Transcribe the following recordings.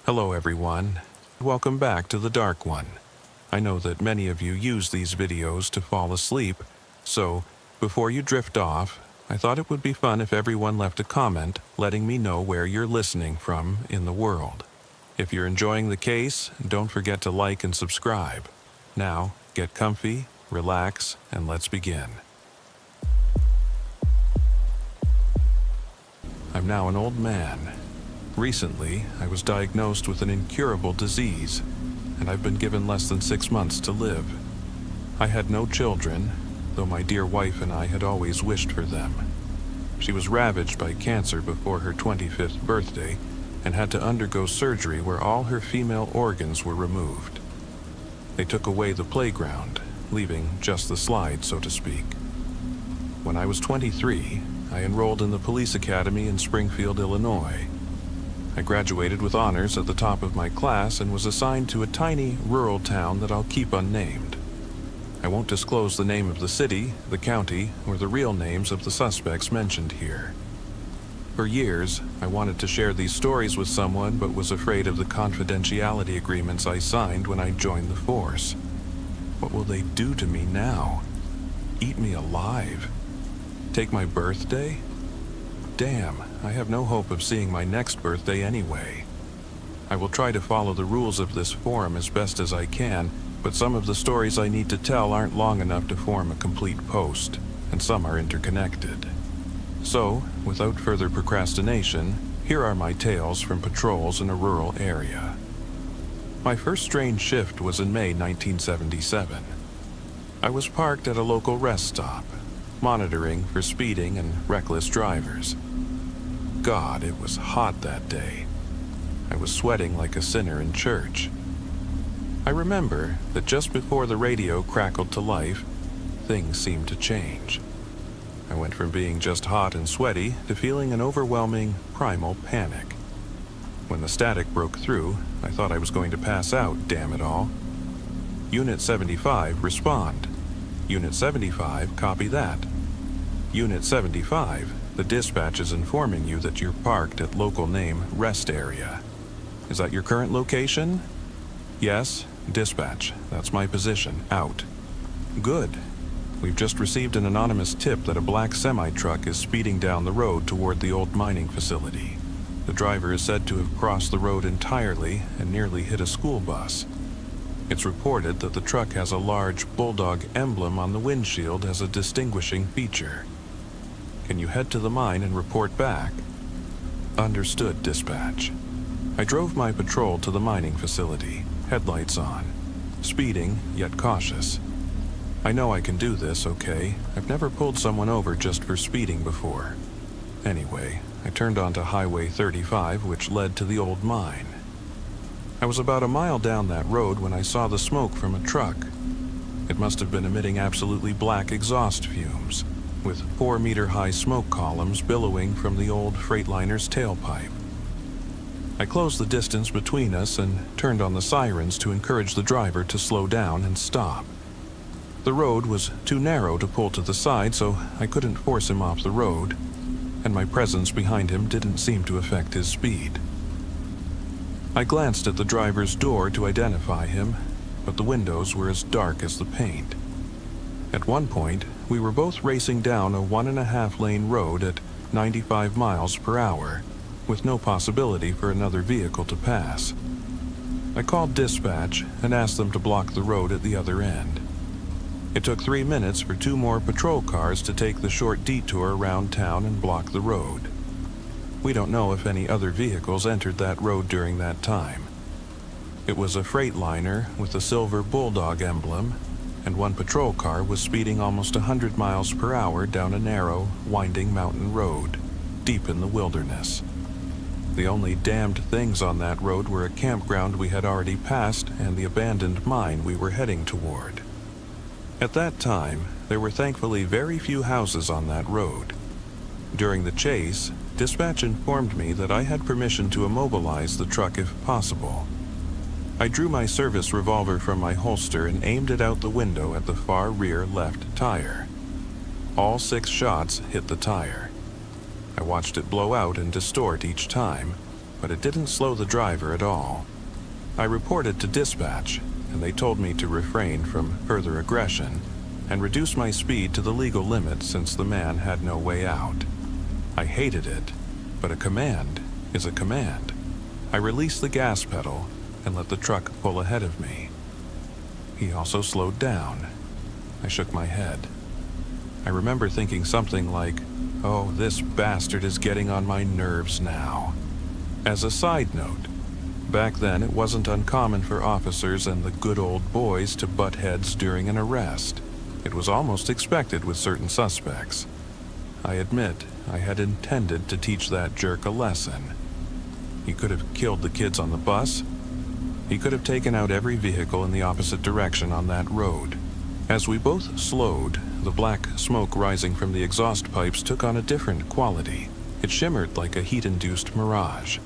Hello everyone, welcome back to The Dark One. I know that many of you use these videos to fall asleep, so before you drift off, I thought it would be fun if everyone left a comment letting me know where you're listening from in the world. If you're enjoying the case, don't forget to like and subscribe. Now, get comfy, relax, and let's begin. I'm now an old man. Recently, I was diagnosed with an incurable disease, and I've been given less than 6 months to live. I had no children, though my dear wife and I had always wished for them. She was ravaged by cancer before her 25th birthday and had to undergo surgery where all her female organs were removed. They took away the playground, leaving just the slide, so to speak. When I was 23, I enrolled in the police academy in Springfield, Illinois. I graduated with honors at the top of my class and was assigned to a tiny rural town that I'll keep unnamed. I won't disclose the name of the city, the county, or the real names of the suspects mentioned here. For years, I wanted to share these stories with someone but was afraid of the confidentiality agreements I signed when I joined the force. What will they do to me now? Eat me alive? Take my birthday? Damn, I have no hope of seeing my next birthday anyway. I will try to follow the rules of this forum as best as I can, but some of the stories I need to tell aren't long enough to form a complete post, and some are interconnected. So, without further procrastination, here are my tales from patrols in a rural area. My first strange shift was in May 1977. I was parked at a local rest stop, monitoring for speeding and reckless drivers. God, it was hot that day. I was sweating like a sinner in church. I remember that just before the radio crackled to life, things seemed to change. I went from being just hot and sweaty to feeling an overwhelming, primal panic. When the static broke through, I thought I was going to pass out, damn it all. Unit 75, respond. Unit 75, copy that. Unit 75, the dispatch is informing you that you're parked at local name rest area. Is that your current location? Yes, dispatch, that's my position, out. Good. We've just received an anonymous tip that a black semi-truck is speeding down the road toward the old mining facility. The driver is said to have crossed the road entirely and nearly hit a school bus. It's reported that the truck has a large bulldog emblem on the windshield as a distinguishing feature. Can you head to the mine and report back? Understood, dispatch. I drove my patrol to the mining facility, headlights on, speeding yet cautious. I know I can do this, okay? I've never pulled someone over just for speeding before. Anyway, I turned onto Highway 35, which led to the old mine. I was about a mile down that road when I saw the smoke from a truck. It must have been emitting absolutely black exhaust fumes, with 4-meter-high smoke columns billowing from the old Freightliner's tailpipe. I closed the distance between us and turned on the sirens to encourage the driver to slow down and stop. The road was too narrow to pull to the side, so I couldn't force him off the road, and my presence behind him didn't seem to affect his speed. I glanced at the driver's door to identify him, but the windows were as dark as the paint. At one point, we were both racing down a 1.5-lane road at 95 miles per hour, with no possibility for another vehicle to pass. I called dispatch and asked them to block the road at the other end. It took 3 minutes for 2 more patrol cars to take the short detour around town and block the road. We don't know if any other vehicles entered that road during that time. It was a Freightliner with a silver bulldog emblem, and one patrol car was speeding almost 100 miles per hour down a narrow, winding mountain road, deep in the wilderness. The only damned things on that road were a campground we had already passed and the abandoned mine we were heading toward. At that time, there were thankfully very few houses on that road. During the chase, dispatch informed me that I had permission to immobilize the truck if possible. I drew my service revolver from my holster and aimed it out the window at the far rear left tire. All 6 shots hit the tire. I watched it blow out and distort each time, but it didn't slow the driver at all. I reported to dispatch, and they told me to refrain from further aggression and reduce my speed to the legal limit since the man had no way out. I hated it, but a command is a command. I released the gas pedal and let the truck pull ahead of me. He also slowed down. I shook my head. I remember thinking something like, "Oh, this bastard is getting on my nerves now." As a side note, back then it wasn't uncommon for officers and the good old boys to butt heads during an arrest. It was almost expected with certain suspects. I admit I had intended to teach that jerk a lesson. He could have killed the kids on the bus. He could have taken out every vehicle in the opposite direction on that road. As we both slowed, the black smoke rising from the exhaust pipes took on a different quality. It shimmered like a heat-induced mirage.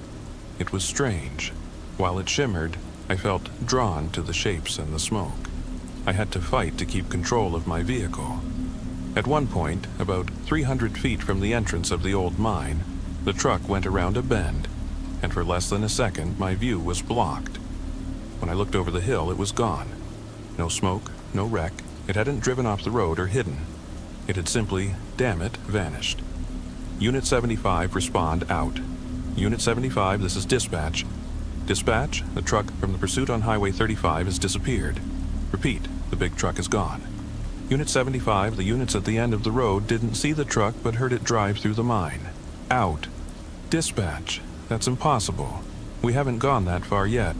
It was strange. While it shimmered, I felt drawn to the shapes and the smoke. I had to fight to keep control of my vehicle. At one point, about 300 feet from the entrance of the old mine, the truck went around a bend, and for less than a second, my view was blocked. When I looked over the hill, it was gone. No smoke, no wreck. It hadn't driven off the road or hidden. It had simply, damn it, vanished. Unit 75, respond out. Unit 75, this is dispatch. Dispatch, the truck from the pursuit on Highway 35 has disappeared. Repeat, the big truck is gone. Unit 75, the units at the end of the road didn't see the truck but heard it drive through the mine. Out. Dispatch, that's impossible. We haven't gone that far yet.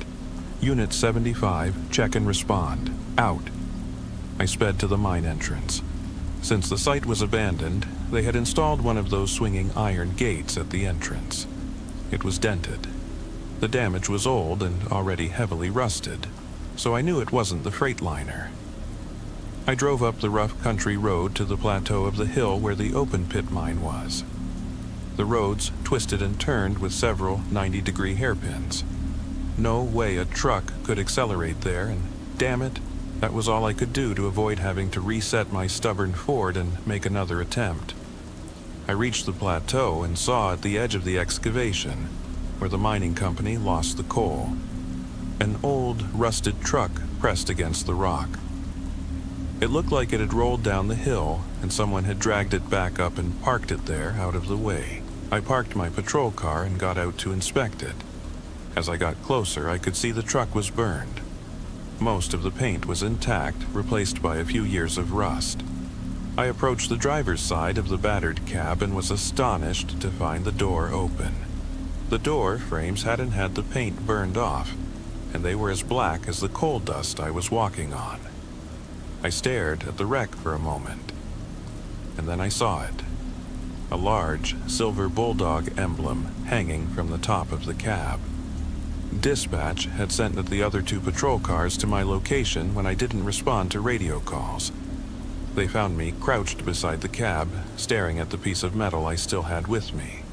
Unit 75, check and respond. Out. I sped to the mine entrance. Since the site was abandoned, they had installed one of those swinging iron gates at the entrance. It was dented. The damage was old and already heavily rusted, so I knew it wasn't the Freightliner. I drove up the rough country road to the plateau of the hill where the open pit mine was. The roads twisted and turned with several 90-degree hairpins. No way a truck could accelerate there, and damn it, that was all I could do to avoid having to reset my stubborn Ford and make another attempt. I reached the plateau and saw at the edge of the excavation, where the mining company lost the coal, an old, rusted truck pressed against the rock. It looked like it had rolled down the hill, and someone had dragged it back up and parked it there out of the way. I parked my patrol car and got out to inspect it. As I got closer, I could see the truck was burned. Most of the paint was intact, replaced by a few years of rust. I approached the driver's side of the battered cab and was astonished to find the door open. The door frames hadn't had the paint burned off, and they were as black as the coal dust I was walking on. I stared at the wreck for a moment, and then I saw it. A large silver bulldog emblem hanging from the top of the cab. Dispatch had sent the other two patrol cars to my location when I didn't respond to radio calls. They found me crouched beside the cab, staring at the piece of metal I still had with me.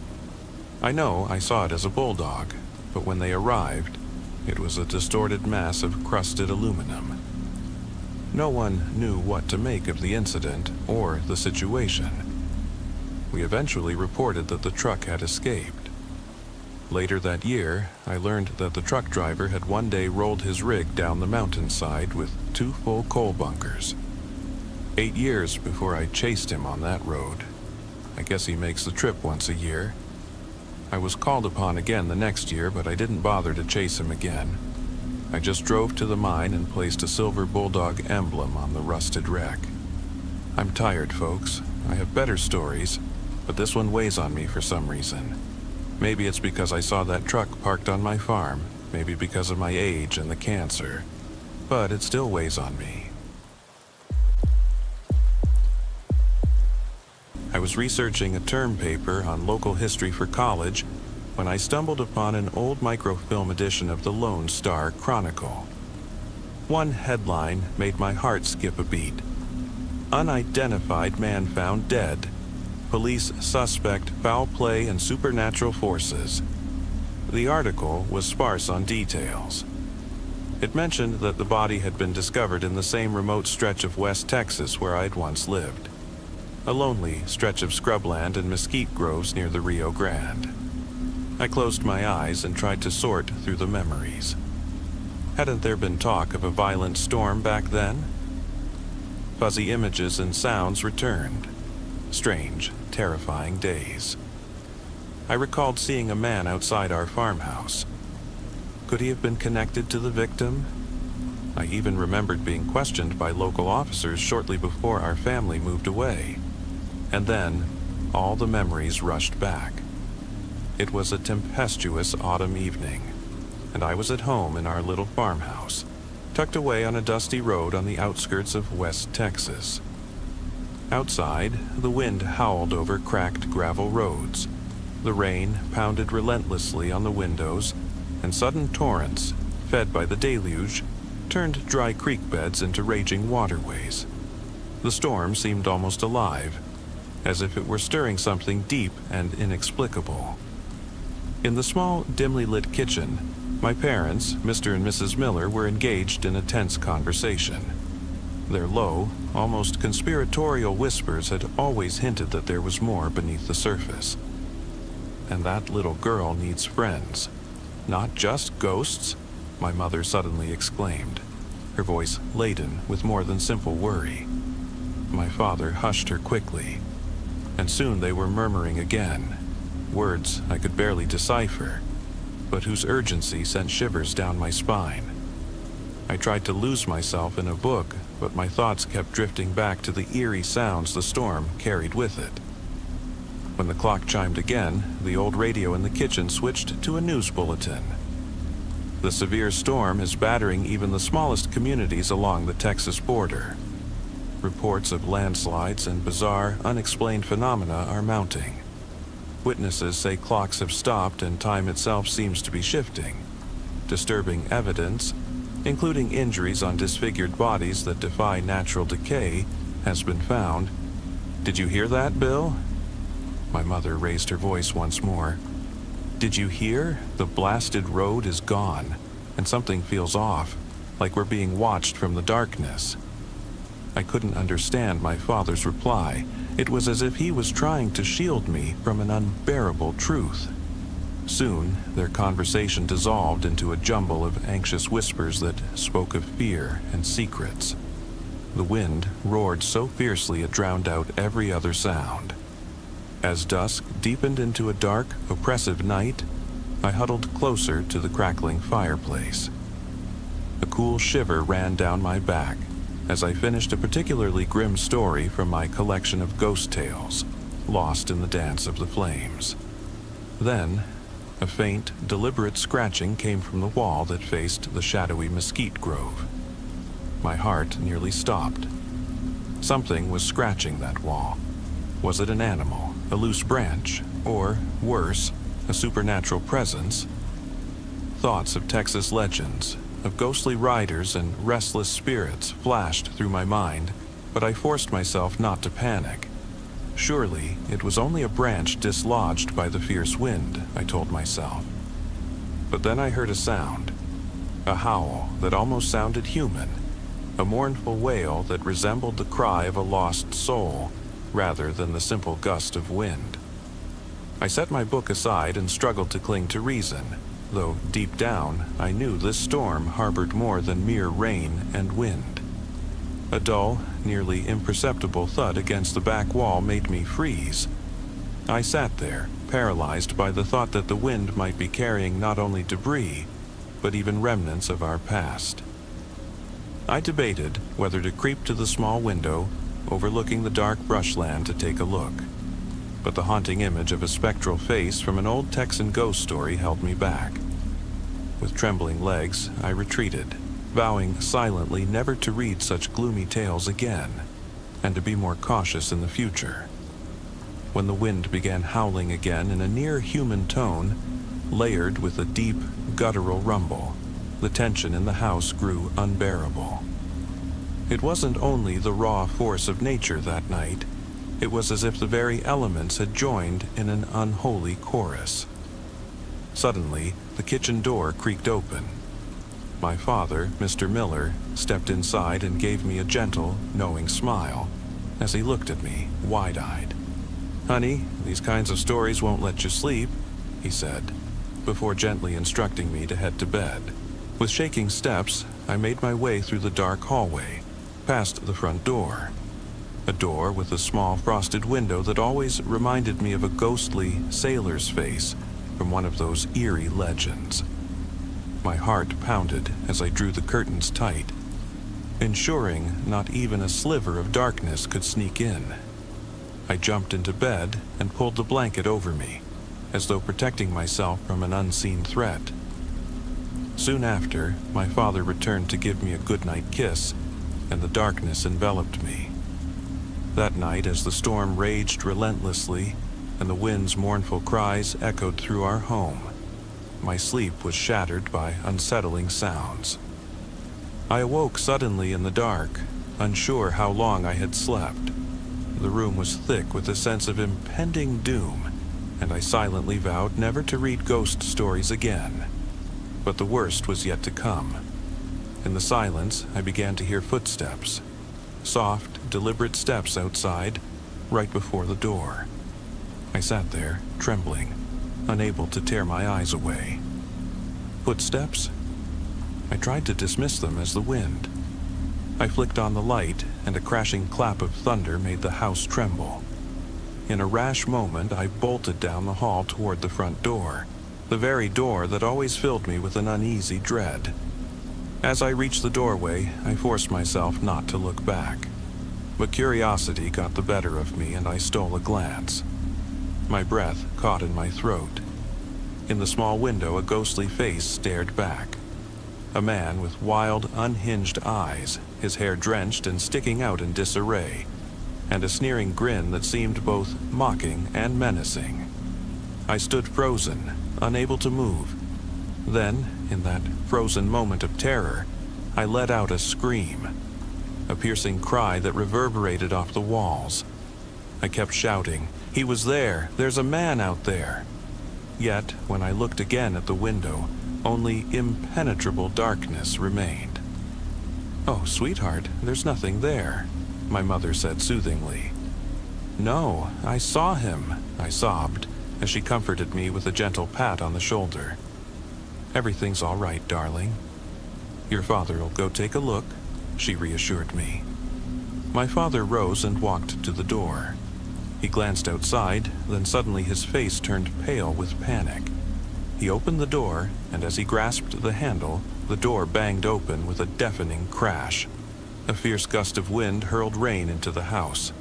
I know I saw it as a bulldog, but when they arrived, it was a distorted mass of crusted aluminum. No one knew what to make of the incident or the situation. We eventually reported that the truck had escaped. Later that year, I learned that the truck driver had one day rolled his rig down the mountainside with 2 full coal bunkers. 8 years before I chased him on that road. I guess he makes the trip once a year. I was called upon again the next year, but I didn't bother to chase him again. I just drove to the mine and placed a silver bulldog emblem on the rusted wreck. I'm tired, folks. I have better stories, but this one weighs on me for some reason. Maybe it's because I saw that truck parked on my farm, maybe because of my age and the cancer, but it still weighs on me. I was researching a term paper on local history for college when I stumbled upon an old microfilm edition of the Lone Star Chronicle. One headline made my heart skip a beat. Unidentified man found dead. Police suspect foul play and supernatural forces. The article was sparse on details. It mentioned that the body had been discovered in the same remote stretch of West Texas where I'd once lived. A lonely stretch of scrubland and mesquite groves near the Rio Grande. I closed my eyes and tried to sort through the memories. Hadn't there been talk of a violent storm back then? Fuzzy images and sounds returned. Strange, terrifying days. I recalled seeing a man outside our farmhouse. Could he have been connected to the victim? I even remembered being questioned by local officers shortly before our family moved away. And then, all the memories rushed back. It was a tempestuous autumn evening, and I was at home in our little farmhouse, tucked away on a dusty road on the outskirts of West Texas. Outside, the wind howled over cracked gravel roads. The rain pounded relentlessly on the windows, and sudden torrents, fed by the deluge, turned dry creek beds into raging waterways. The storm seemed almost alive, as if it were stirring something deep and inexplicable. In the small, dimly lit kitchen, my parents, Mr. and Mrs. Miller, were engaged in a tense conversation. Their low, almost conspiratorial whispers had always hinted that there was more beneath the surface. And that little girl needs friends. Not just ghosts, my mother suddenly exclaimed, her voice laden with more than simple worry. My father hushed her quickly, and soon they were murmuring again, words I could barely decipher, but whose urgency sent shivers down my spine. I tried to lose myself in a book, but my thoughts kept drifting back to the eerie sounds the storm carried with it. When the clock chimed again, the old radio in the kitchen switched to a news bulletin. The severe storm is battering even the smallest communities along the Texas border. Reports of landslides and bizarre, unexplained phenomena are mounting. Witnesses say clocks have stopped and time itself seems to be shifting. Disturbing evidence, including injuries on disfigured bodies that defy natural decay, has been found. Did you hear that, Bill? My mother raised her voice once more. Did you hear? The blasted road is gone, and something feels off, like we're being watched from the darkness. I couldn't understand my father's reply. It was as if he was trying to shield me from an unbearable truth. Soon, their conversation dissolved into a jumble of anxious whispers that spoke of fear and secrets. The wind roared so fiercely it drowned out every other sound. As dusk deepened into a dark, oppressive night, I huddled closer to the crackling fireplace. A cool shiver ran down my back as I finished a particularly grim story from my collection of ghost tales, lost in the dance of the flames. Then, a faint, deliberate scratching came from the wall that faced the shadowy mesquite grove. My heart nearly stopped. Something was scratching that wall. Was it an animal, a loose branch, or, worse, a supernatural presence? Thoughts of Texas legends, of ghostly riders and restless spirits flashed through my mind, but I forced myself not to panic. Surely, it was only a branch dislodged by the fierce wind, I told myself. But then I heard a sound, a howl that almost sounded human, a mournful wail that resembled the cry of a lost soul, rather than the simple gust of wind. I set my book aside and struggled to cling to reason, though deep down I knew this storm harbored more than mere rain and wind. A dull, nearly imperceptible thud against the back wall made me freeze. I sat there, paralyzed by the thought that the wind might be carrying not only debris, but even remnants of our past. I debated whether to creep to the small window overlooking the dark brushland to take a look, but the haunting image of a spectral face from an old Texan ghost story held me back. With trembling legs, I retreated, vowing silently never to read such gloomy tales again, and to be more cautious in the future. When the wind began howling again in a near-human tone, layered with a deep, guttural rumble, the tension in the house grew unbearable. It wasn't only the raw force of nature that night. It was as if the very elements had joined in an unholy chorus. Suddenly, the kitchen door creaked open. My father, Mr. Miller, stepped inside and gave me a gentle, knowing smile as he looked at me, wide-eyed. "Honey, these kinds of stories won't let you sleep," he said. before gently instructing me to head to bed. With shaking steps, I made my way through the dark hallway, past the front door. A door with a small frosted window that always reminded me of a ghostly sailor's face from one of those eerie legends. My heart pounded as I drew the curtains tight, ensuring not even a sliver of darkness could sneak in. I jumped into bed and pulled the blanket over me, as though protecting myself from an unseen threat. Soon after, my father returned to give me a goodnight kiss, and the darkness enveloped me. That night, as the storm raged relentlessly and the wind's mournful cries echoed through our home, my sleep was shattered by unsettling sounds. I awoke suddenly in the dark, unsure how long I had slept. The room was thick with a sense of impending doom, and I silently vowed never to read ghost stories again. But the worst was yet to come. In the silence, I began to hear footsteps. Soft, deliberate steps outside, right before the door. I sat there, trembling, unable to tear my eyes away. Footsteps? I tried to dismiss them as the wind. I flicked on the light, and a crashing clap of thunder made the house tremble. In a rash moment, I bolted down the hall toward the front door, the very door that always filled me with an uneasy dread. As I reached the doorway, I forced myself not to look back. But curiosity got the better of me, and I stole a glance. My breath caught in my throat. In the small window, a ghostly face stared back. A man with wild, unhinged eyes, his hair drenched and sticking out in disarray, and a sneering grin that seemed both mocking and menacing. I stood frozen, unable to move. Then, in that frozen moment of terror, I let out a scream, a piercing cry that reverberated off the walls. I kept shouting, "He was there! There's a man out there!" Yet, when I looked again at the window, only impenetrable darkness remained. "Oh, sweetheart, there's nothing there," my mother said soothingly. "No, I saw him," I sobbed, as she comforted me with a gentle pat on the shoulder. "Everything's all right, darling. Your father'll go take a look," she reassured me. My father rose and walked to the door. He glanced outside, then suddenly his face turned pale with panic. He opened the door, and as he grasped the handle, the door banged open with a deafening crash. A fierce gust of wind hurled rain into the house.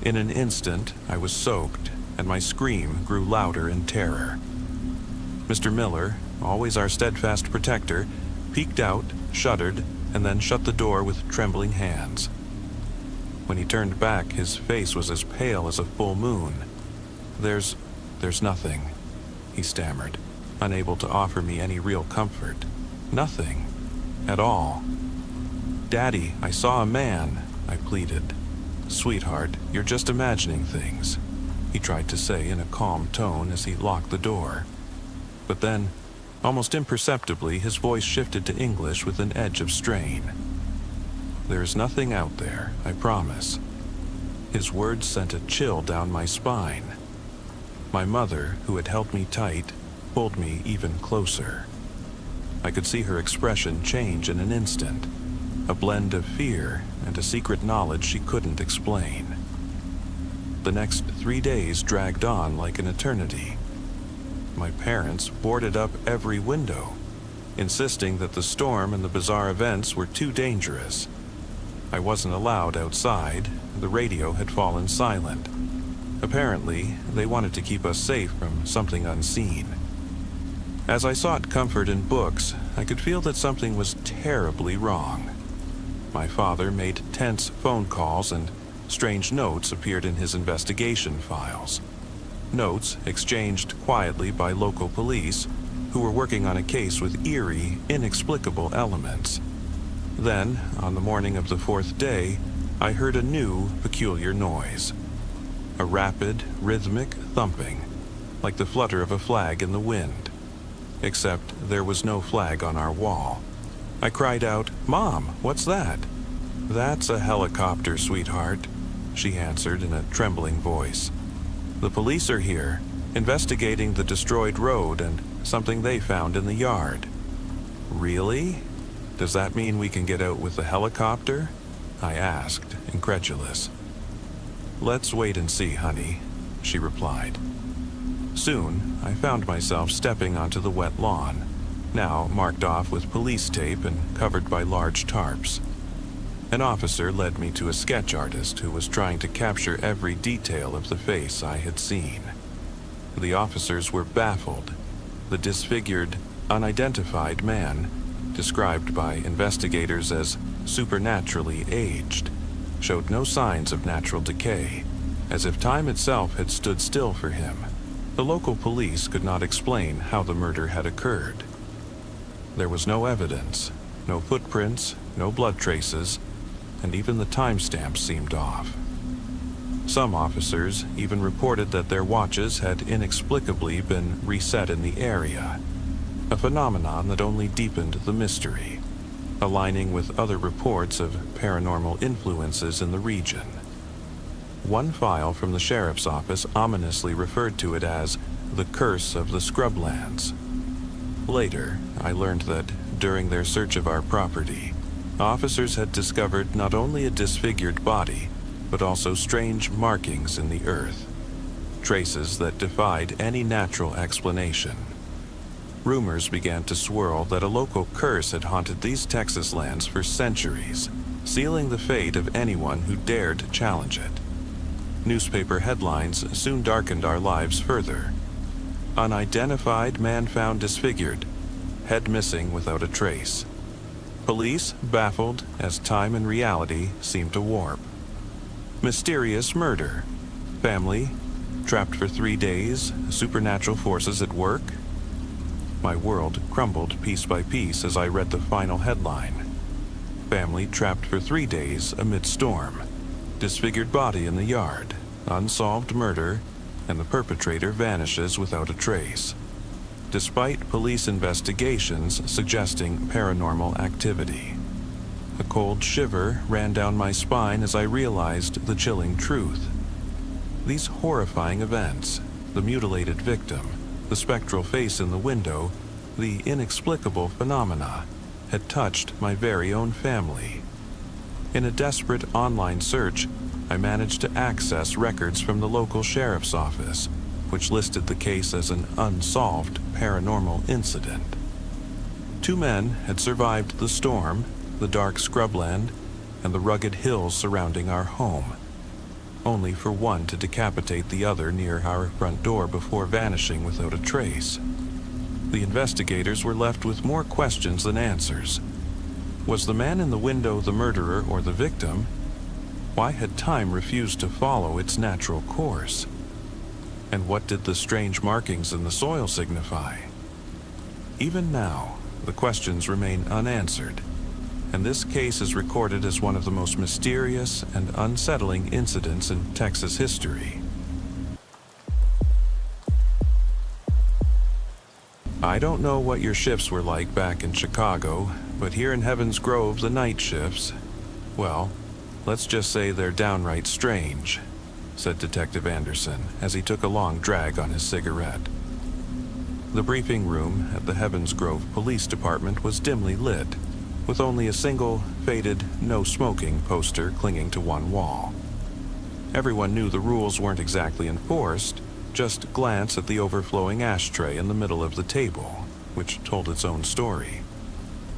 In an instant, I was soaked, and my scream grew louder in terror. Mr. Miller, always our steadfast protector, peeked out, shuddered, and then shut the door with trembling hands. When he turned back, his face was as pale as a full moon. There's nothing," he stammered, unable to offer me any real comfort. "Nothing. At all." "Daddy, I saw a man," I pleaded. "Sweetheart, you're just imagining things," he tried to say in a calm tone as he locked the door. But then, almost imperceptibly, his voice shifted to English with an edge of strain. "There's nothing out there, I promise." His words sent a chill down my spine. My mother, who had held me tight, pulled me even closer. I could see her expression change in an instant, a blend of fear and a secret knowledge she couldn't explain. The next 3 days dragged on like an eternity. My parents boarded up every window, insisting that the storm and the bizarre events were too dangerous. I wasn't allowed outside. The radio had fallen silent. Apparently, they wanted to keep us safe from something unseen. As I sought comfort in books, I could feel that something was terribly wrong. My father made tense phone calls, and strange notes appeared in his investigation files. Notes exchanged quietly by local police, who were working on a case with eerie, inexplicable elements. Then, on the morning of the 4th day, I heard a new, peculiar noise. A rapid, rhythmic thumping, like the flutter of a flag in the wind. Except there was no flag on our wall. I cried out, "Mom, what's that?" "That's a helicopter, sweetheart," she answered in a trembling voice. "The police are here, investigating the destroyed road and something they found in the yard. Really? Does that mean we can get out with the helicopter? I asked, incredulous. Let's wait and see, honey, she replied. Soon, I found myself stepping onto the wet lawn, now marked off with police tape and covered by large tarps. An officer led me to a sketch artist who was trying to capture every detail of the face I had seen. The officers were baffled. The disfigured, unidentified man, described by investigators as supernaturally aged, showed no signs of natural decay, as if time itself had stood still for him. The local police could not explain how the murder had occurred. There was no evidence, no footprints, no blood traces, and even the timestamps seemed off. Some officers even reported that their watches had inexplicably been reset in the area, a phenomenon that only deepened the mystery, aligning with other reports of paranormal influences in the region. One file from the sheriff's office ominously referred to it as the curse of the scrublands. Later, I learned that during their search of our property, officers had discovered not only a disfigured body, but also strange markings in the earth, traces that defied any natural explanation. Rumors began to swirl that a local curse had haunted these Texas lands for centuries, sealing the fate of anyone who dared challenge it. Newspaper headlines soon darkened our lives further. Unidentified man found disfigured, head missing without a trace. Police baffled as time and reality seemed to warp. Mysterious murder. Family trapped for 3 days, supernatural forces at work. My world crumbled piece by piece as I read the final headline. Family trapped for 3 days amid storm. Disfigured body in the yard. Unsolved murder, and the perpetrator vanishes without a trace, despite police investigations suggesting paranormal activity. A cold shiver ran down my spine as I realized the chilling truth. These horrifying events, the mutilated victim, the spectral face in the window, the inexplicable phenomena, had touched my very own family. In a desperate online search, I managed to access records from the local sheriff's office, which listed the case as an unsolved paranormal incident. 2 men had survived the storm, the dark scrubland, and the rugged hills surrounding our home, only for one to decapitate the other near our front door before vanishing without a trace. The investigators were left with more questions than answers. Was the man in the window the murderer or the victim? Why had time refused to follow its natural course? And what did the strange markings in the soil signify? Even now, the questions remain unanswered, and this case is recorded as one of the most mysterious and unsettling incidents in Texas history. I don't know what your shifts were like back in Chicago, but here in Heaven's Grove, the night shifts, well, let's just say they're downright strange, said Detective Anderson as he took a long drag on his cigarette. The briefing room at the Heaven's Grove Police Department was dimly lit, with only a single, faded, no smoking poster clinging to one wall. Everyone knew the rules weren't exactly enforced, just glance at the overflowing ashtray in the middle of the table, which told its own story.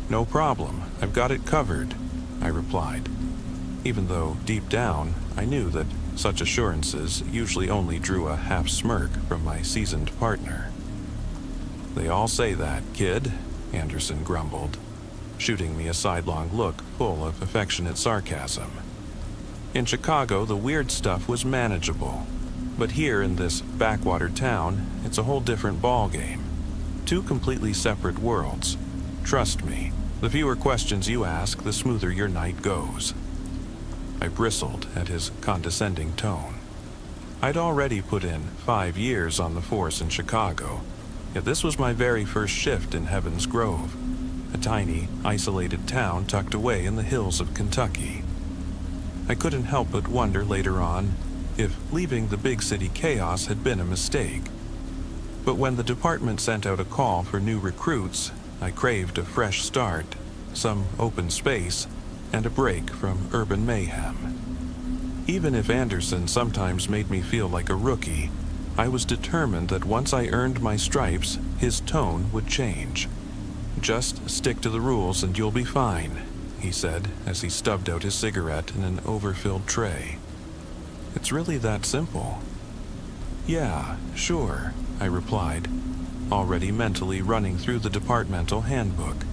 No problem, I've got it covered, I replied, even though deep down I knew that such assurances usually only drew a half smirk from my seasoned partner. They all say that, kid, Anderson grumbled, shooting me a sidelong look full of affectionate sarcasm. In Chicago, the weird stuff was manageable, but here in this backwater town, it's a whole different ballgame. 2 completely separate worlds. Trust me, the fewer questions you ask, the smoother your night goes. I bristled at his condescending tone. I'd already put in 5 years on the force in Chicago, yet this was my very first shift in Heaven's Grove, a tiny, isolated town tucked away in the hills of Kentucky. I couldn't help but wonder later on if leaving the big city chaos had been a mistake. But when the department sent out a call for new recruits, I craved a fresh start, some open space, and a break from urban mayhem. Even if Anderson sometimes made me feel like a rookie, I was determined that once I earned my stripes, his tone would change. "Just stick to the rules and you'll be fine," he said as he stubbed out his cigarette in an overfilled tray. "It's really that simple." "Yeah, sure," I replied, already mentally running through the departmental handbook.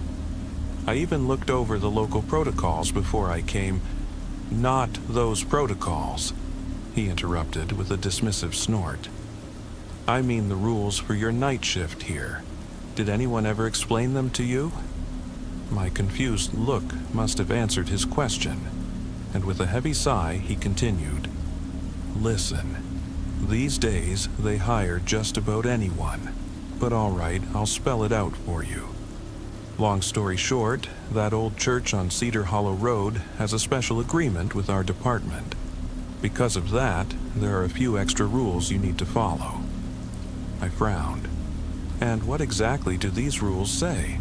I even looked over the local protocols before I came. "Not those protocols," he interrupted with a dismissive snort. "I mean the rules for your night shift here. Did anyone ever explain them to you?" My confused look must have answered his question, and with a heavy sigh he continued. "Listen, these days they hire just about anyone, but all right, I'll spell it out for you. Long story short, that old church on Cedar Hollow Road has a special agreement with our department. Because of that, there are a few extra rules you need to follow." I frowned. "And what exactly do these rules say?"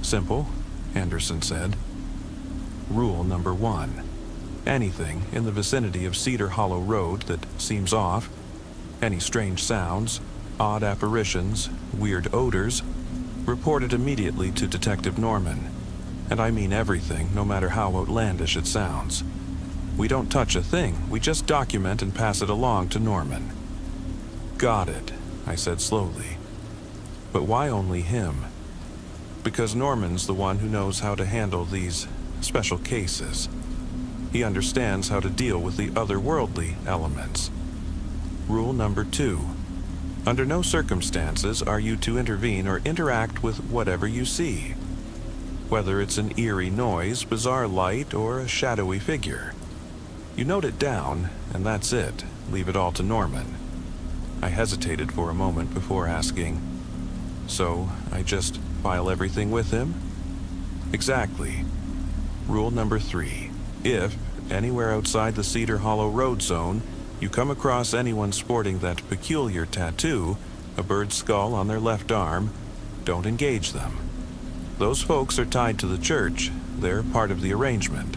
"Simple," Anderson said. "Rule number 1. Anything in the vicinity of Cedar Hollow Road that seems off, any strange sounds, odd apparitions, weird odors, report it immediately to Detective Norman. And I mean everything, no matter how outlandish it sounds. We don't touch a thing, we just document and pass it along to Norman." "Got it," I said slowly. "But why only him?" "Because Norman's the one who knows how to handle these special cases. He understands how to deal with the otherworldly elements." Rule number 2. Under no circumstances are you to intervene or interact with whatever you see, whether it's an eerie noise, bizarre light, or a shadowy figure. You note it down, and that's it. Leave it all to Norman. I hesitated for a moment before asking, "So I just file everything with him?" "Exactly." Rule number 3. If, anywhere outside the Cedar Hollow Road zone, you come across anyone sporting that peculiar tattoo, a bird's skull on their left arm, don't engage them. Those folks are tied to the church. They're part of the arrangement.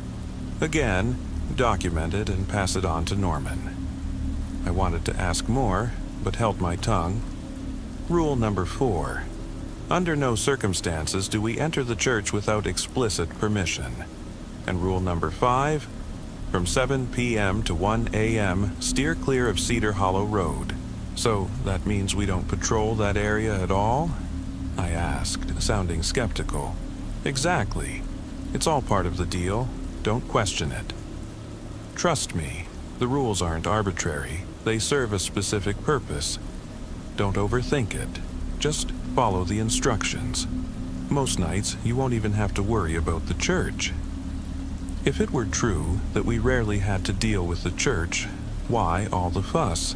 Again, document it and pass it on to Norman. I wanted to ask more, but held my tongue. Rule number 4. Under no circumstances do we enter the church without explicit permission. And rule number 5. From 7 p.m. to 1 a.m., steer clear of Cedar Hollow Road. So that means we don't patrol that area at all?" I asked, sounding skeptical. "Exactly. It's all part of the deal. Don't question it." "Trust me, the rules aren't arbitrary. They serve a specific purpose. Don't overthink it. Just follow the instructions. Most nights, you won't even have to worry about the church." If it were true that we rarely had to deal with the church, why all the fuss?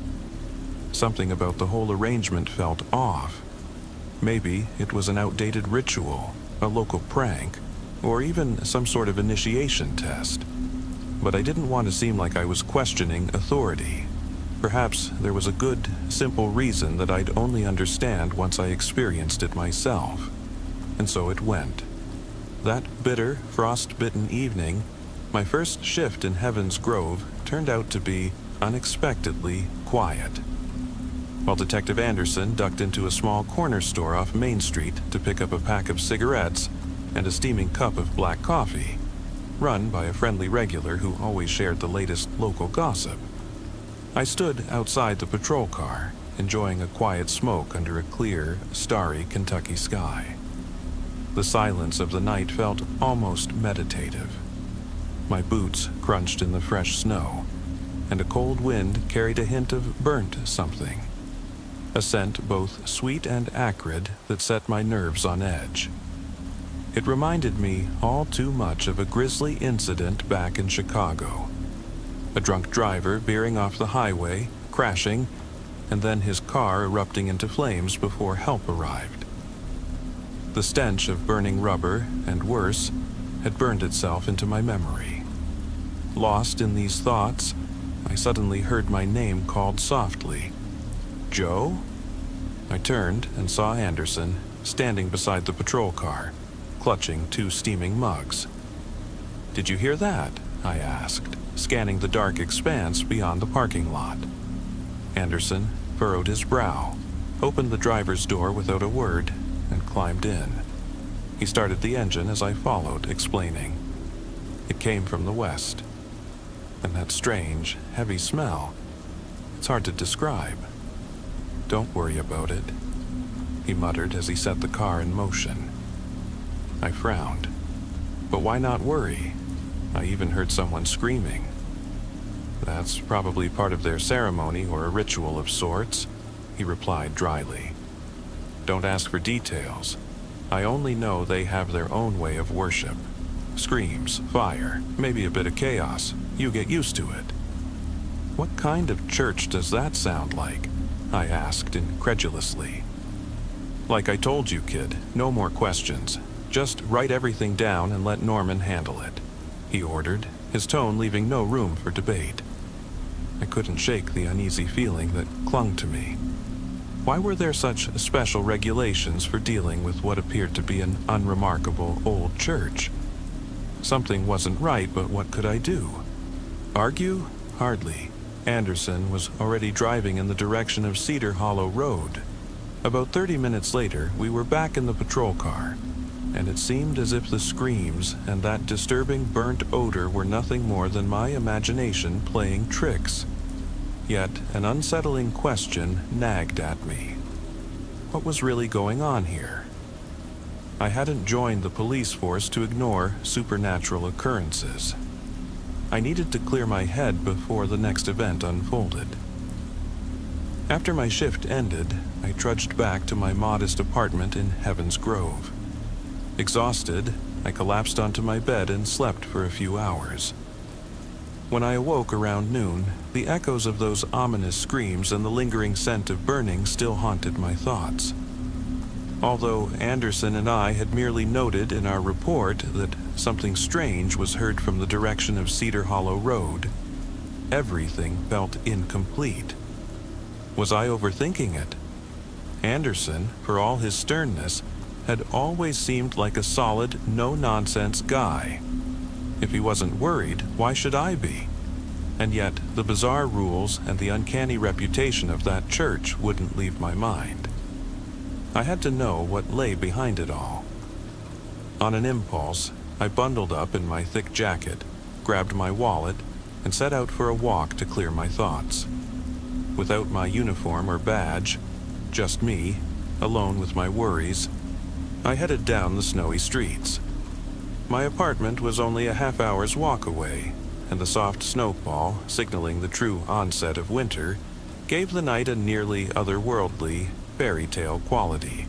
Something about the whole arrangement felt off. Maybe it was an outdated ritual, a local prank, or even some sort of initiation test. But I didn't want to seem like I was questioning authority. Perhaps there was a good, simple reason that I'd only understand once I experienced it myself. And so it went. That bitter, frost-bitten evening, my first shift in Heaven's Grove turned out to be unexpectedly quiet. While Detective Anderson ducked into a small corner store off Main Street to pick up a pack of cigarettes and a steaming cup of black coffee, run by a friendly regular who always shared the latest local gossip, I stood outside the patrol car, enjoying a quiet smoke under a clear, starry Kentucky sky. The silence of the night felt almost meditative. My boots crunched in the fresh snow, and a cold wind carried a hint of burnt something, a scent both sweet and acrid that set my nerves on edge. It reminded me all too much of a grisly incident back in Chicago. A drunk driver veering off the highway, crashing, and then his car erupting into flames before help arrived. The stench of burning rubber, and worse, had burned itself into my memory. Lost in these thoughts, I suddenly heard my name called softly. "Joe?" I turned and saw Anderson standing beside the patrol car, clutching 2 steaming mugs. "Did you hear that?" I asked, scanning the dark expanse beyond the parking lot. Anderson furrowed his brow, opened the driver's door without a word, and climbed in. He started the engine as I followed, explaining. It came from the west. And that strange, heavy smell, it's hard to describe. "Don't worry about it," he muttered as he set the car in motion. I frowned. But why not worry? I even heard someone screaming. "That's probably part of their ceremony or a ritual of sorts," he replied dryly. "Don't ask for details. I only know they have their own way of worship. Screams, fire, maybe a bit of chaos. You get used to it." "What kind of church does that sound like?" I asked incredulously. "Like I told you, kid, no more questions. Just write everything down and let Norman handle it," he ordered, his tone leaving no room for debate. I couldn't shake the uneasy feeling that clung to me. Why were there such special regulations for dealing with what appeared to be an unremarkable old church? Something wasn't right, but what could I do? Argue? Hardly. Anderson was already driving in the direction of Cedar Hollow Road. About 30 minutes later, we were back in the patrol car, and it seemed as if the screams and that disturbing burnt odor were nothing more than my imagination playing tricks. Yet an unsettling question nagged at me. What was really going on here? I hadn't joined the police force to ignore supernatural occurrences. I needed to clear my head before the next event unfolded. After my shift ended, I trudged back to my modest apartment in Heaven's Grove. Exhausted, I collapsed onto my bed and slept for a few hours. When I awoke around noon, the echoes of those ominous screams and the lingering scent of burning still haunted my thoughts. Although Anderson and I had merely noted in our report that something strange was heard from the direction of Cedar Hollow Road, everything felt incomplete. Was I overthinking it? Anderson, for all his sternness, had always seemed like a solid, no-nonsense guy. If he wasn't worried, why should I be? And yet, the bizarre rules and the uncanny reputation of that church wouldn't leave my mind. I had to know what lay behind it all. On an impulse, I bundled up in my thick jacket, grabbed my wallet, and set out for a walk to clear my thoughts. Without my uniform or badge, just me, alone with my worries, I headed down the snowy streets. My apartment was only a half-hour's walk away, and the soft snowfall, signaling the true onset of winter, gave the night a nearly otherworldly, fairy tale quality.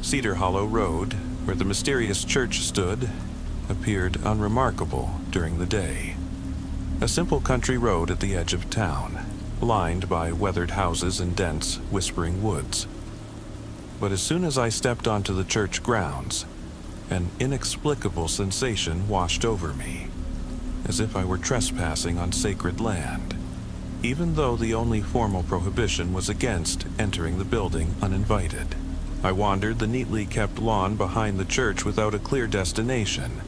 Cedar Hollow Road, where the mysterious church stood, appeared unremarkable during the day. A simple country road at the edge of town, lined by weathered houses and dense, whispering woods. But as soon as I stepped onto the church grounds, an inexplicable sensation washed over me, as if I were trespassing on sacred land, even though the only formal prohibition was against entering the building uninvited. I wandered the neatly kept lawn behind the church without a clear destination,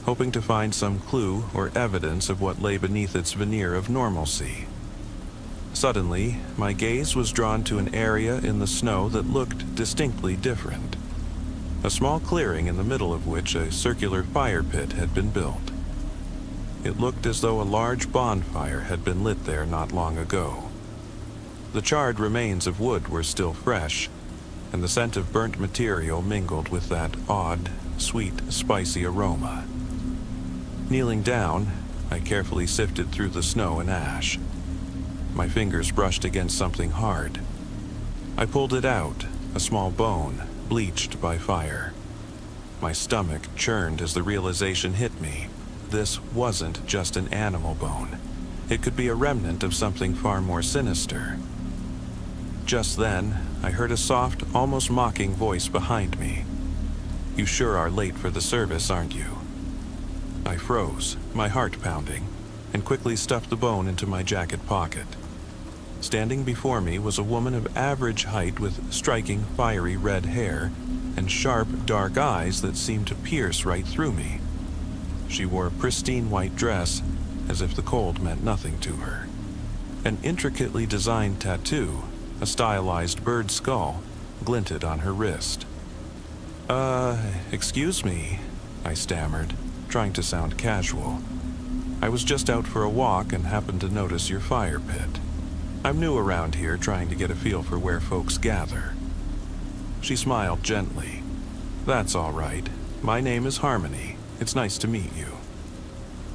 hoping to find some clue or evidence of what lay beneath its veneer of normalcy. Suddenly, my gaze was drawn to an area in the snow that looked distinctly different. A small clearing in the middle of which a circular fire pit had been built. It looked as though a large bonfire had been lit there not long ago. The charred remains of wood were still fresh, and the scent of burnt material mingled with that odd, sweet, spicy aroma. Kneeling down, I carefully sifted through the snow and ash. My fingers brushed against something hard. I pulled it out, a small bone, bleached by fire. My stomach churned as the realization hit me. This wasn't just an animal bone. It could be a remnant of something far more sinister. Just then, I heard a soft, almost mocking voice behind me. "You sure are late for the service, aren't you?" I froze, my heart pounding, and quickly stuffed the bone into my jacket pocket. Standing before me was a woman of average height with striking fiery red hair and sharp dark eyes that seemed to pierce right through me. She wore a pristine white dress, as if the cold meant nothing to her. An intricately designed tattoo, a stylized bird skull, glinted on her wrist. Excuse me," I stammered, trying to sound casual. "I was just out for a walk and happened to notice your fire pit. I'm new around here, trying to get a feel for where folks gather." She smiled gently. "That's all right. My name is Harmony. It's nice to meet you."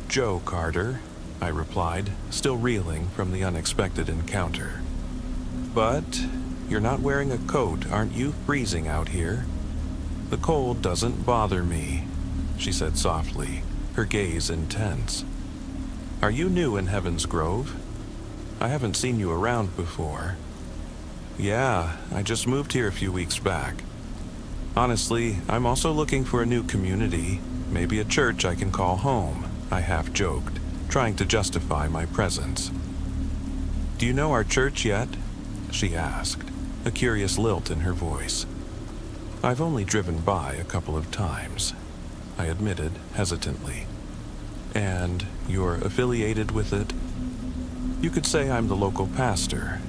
"Joe Carter," I replied, still reeling from the unexpected encounter. "But you're not wearing a coat. Aren't you freezing out here?" "The cold doesn't bother me," she said softly, her gaze intense. "Are you new in Heaven's Grove? I haven't seen you around before." "Yeah, I just moved here a few weeks back. Honestly, I'm also looking for a new community, maybe a church I can call home," I half joked, trying to justify my presence. "Do you know our church yet?" she asked, a curious lilt in her voice. "I've only driven by a couple of times," I admitted hesitantly. "And you're affiliated with it?" "You could say I'm the local pastor,"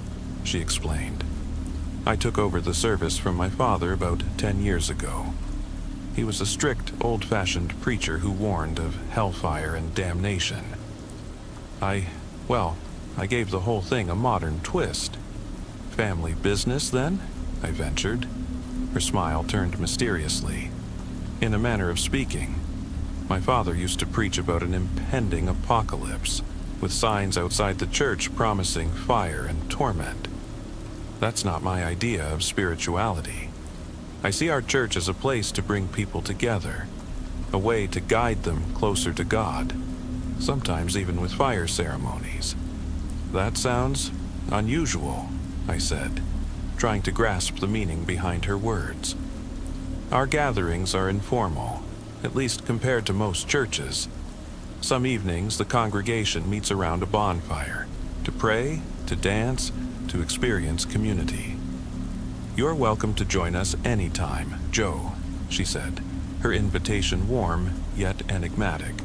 she explained. "I took over the service from my father about 10 years ago. He was a strict, old-fashioned preacher who warned of hellfire and damnation. I gave the whole thing a modern twist." "Family business, then?" I ventured. Her smile turned mysteriously. "In a manner of speaking. My father used to preach about an impending apocalypse, with signs outside the church promising fire and torment. That's not my idea of spirituality. I see our church as a place to bring people together, a way to guide them closer to God, sometimes even with fire ceremonies." "That sounds unusual," I said, trying to grasp the meaning behind her words. "Our gatherings are informal, at least compared to most churches. Some evenings, the congregation meets around a bonfire, to pray, to dance, to experience community. You're welcome to join us anytime, Joe," she said, her invitation warm yet enigmatic.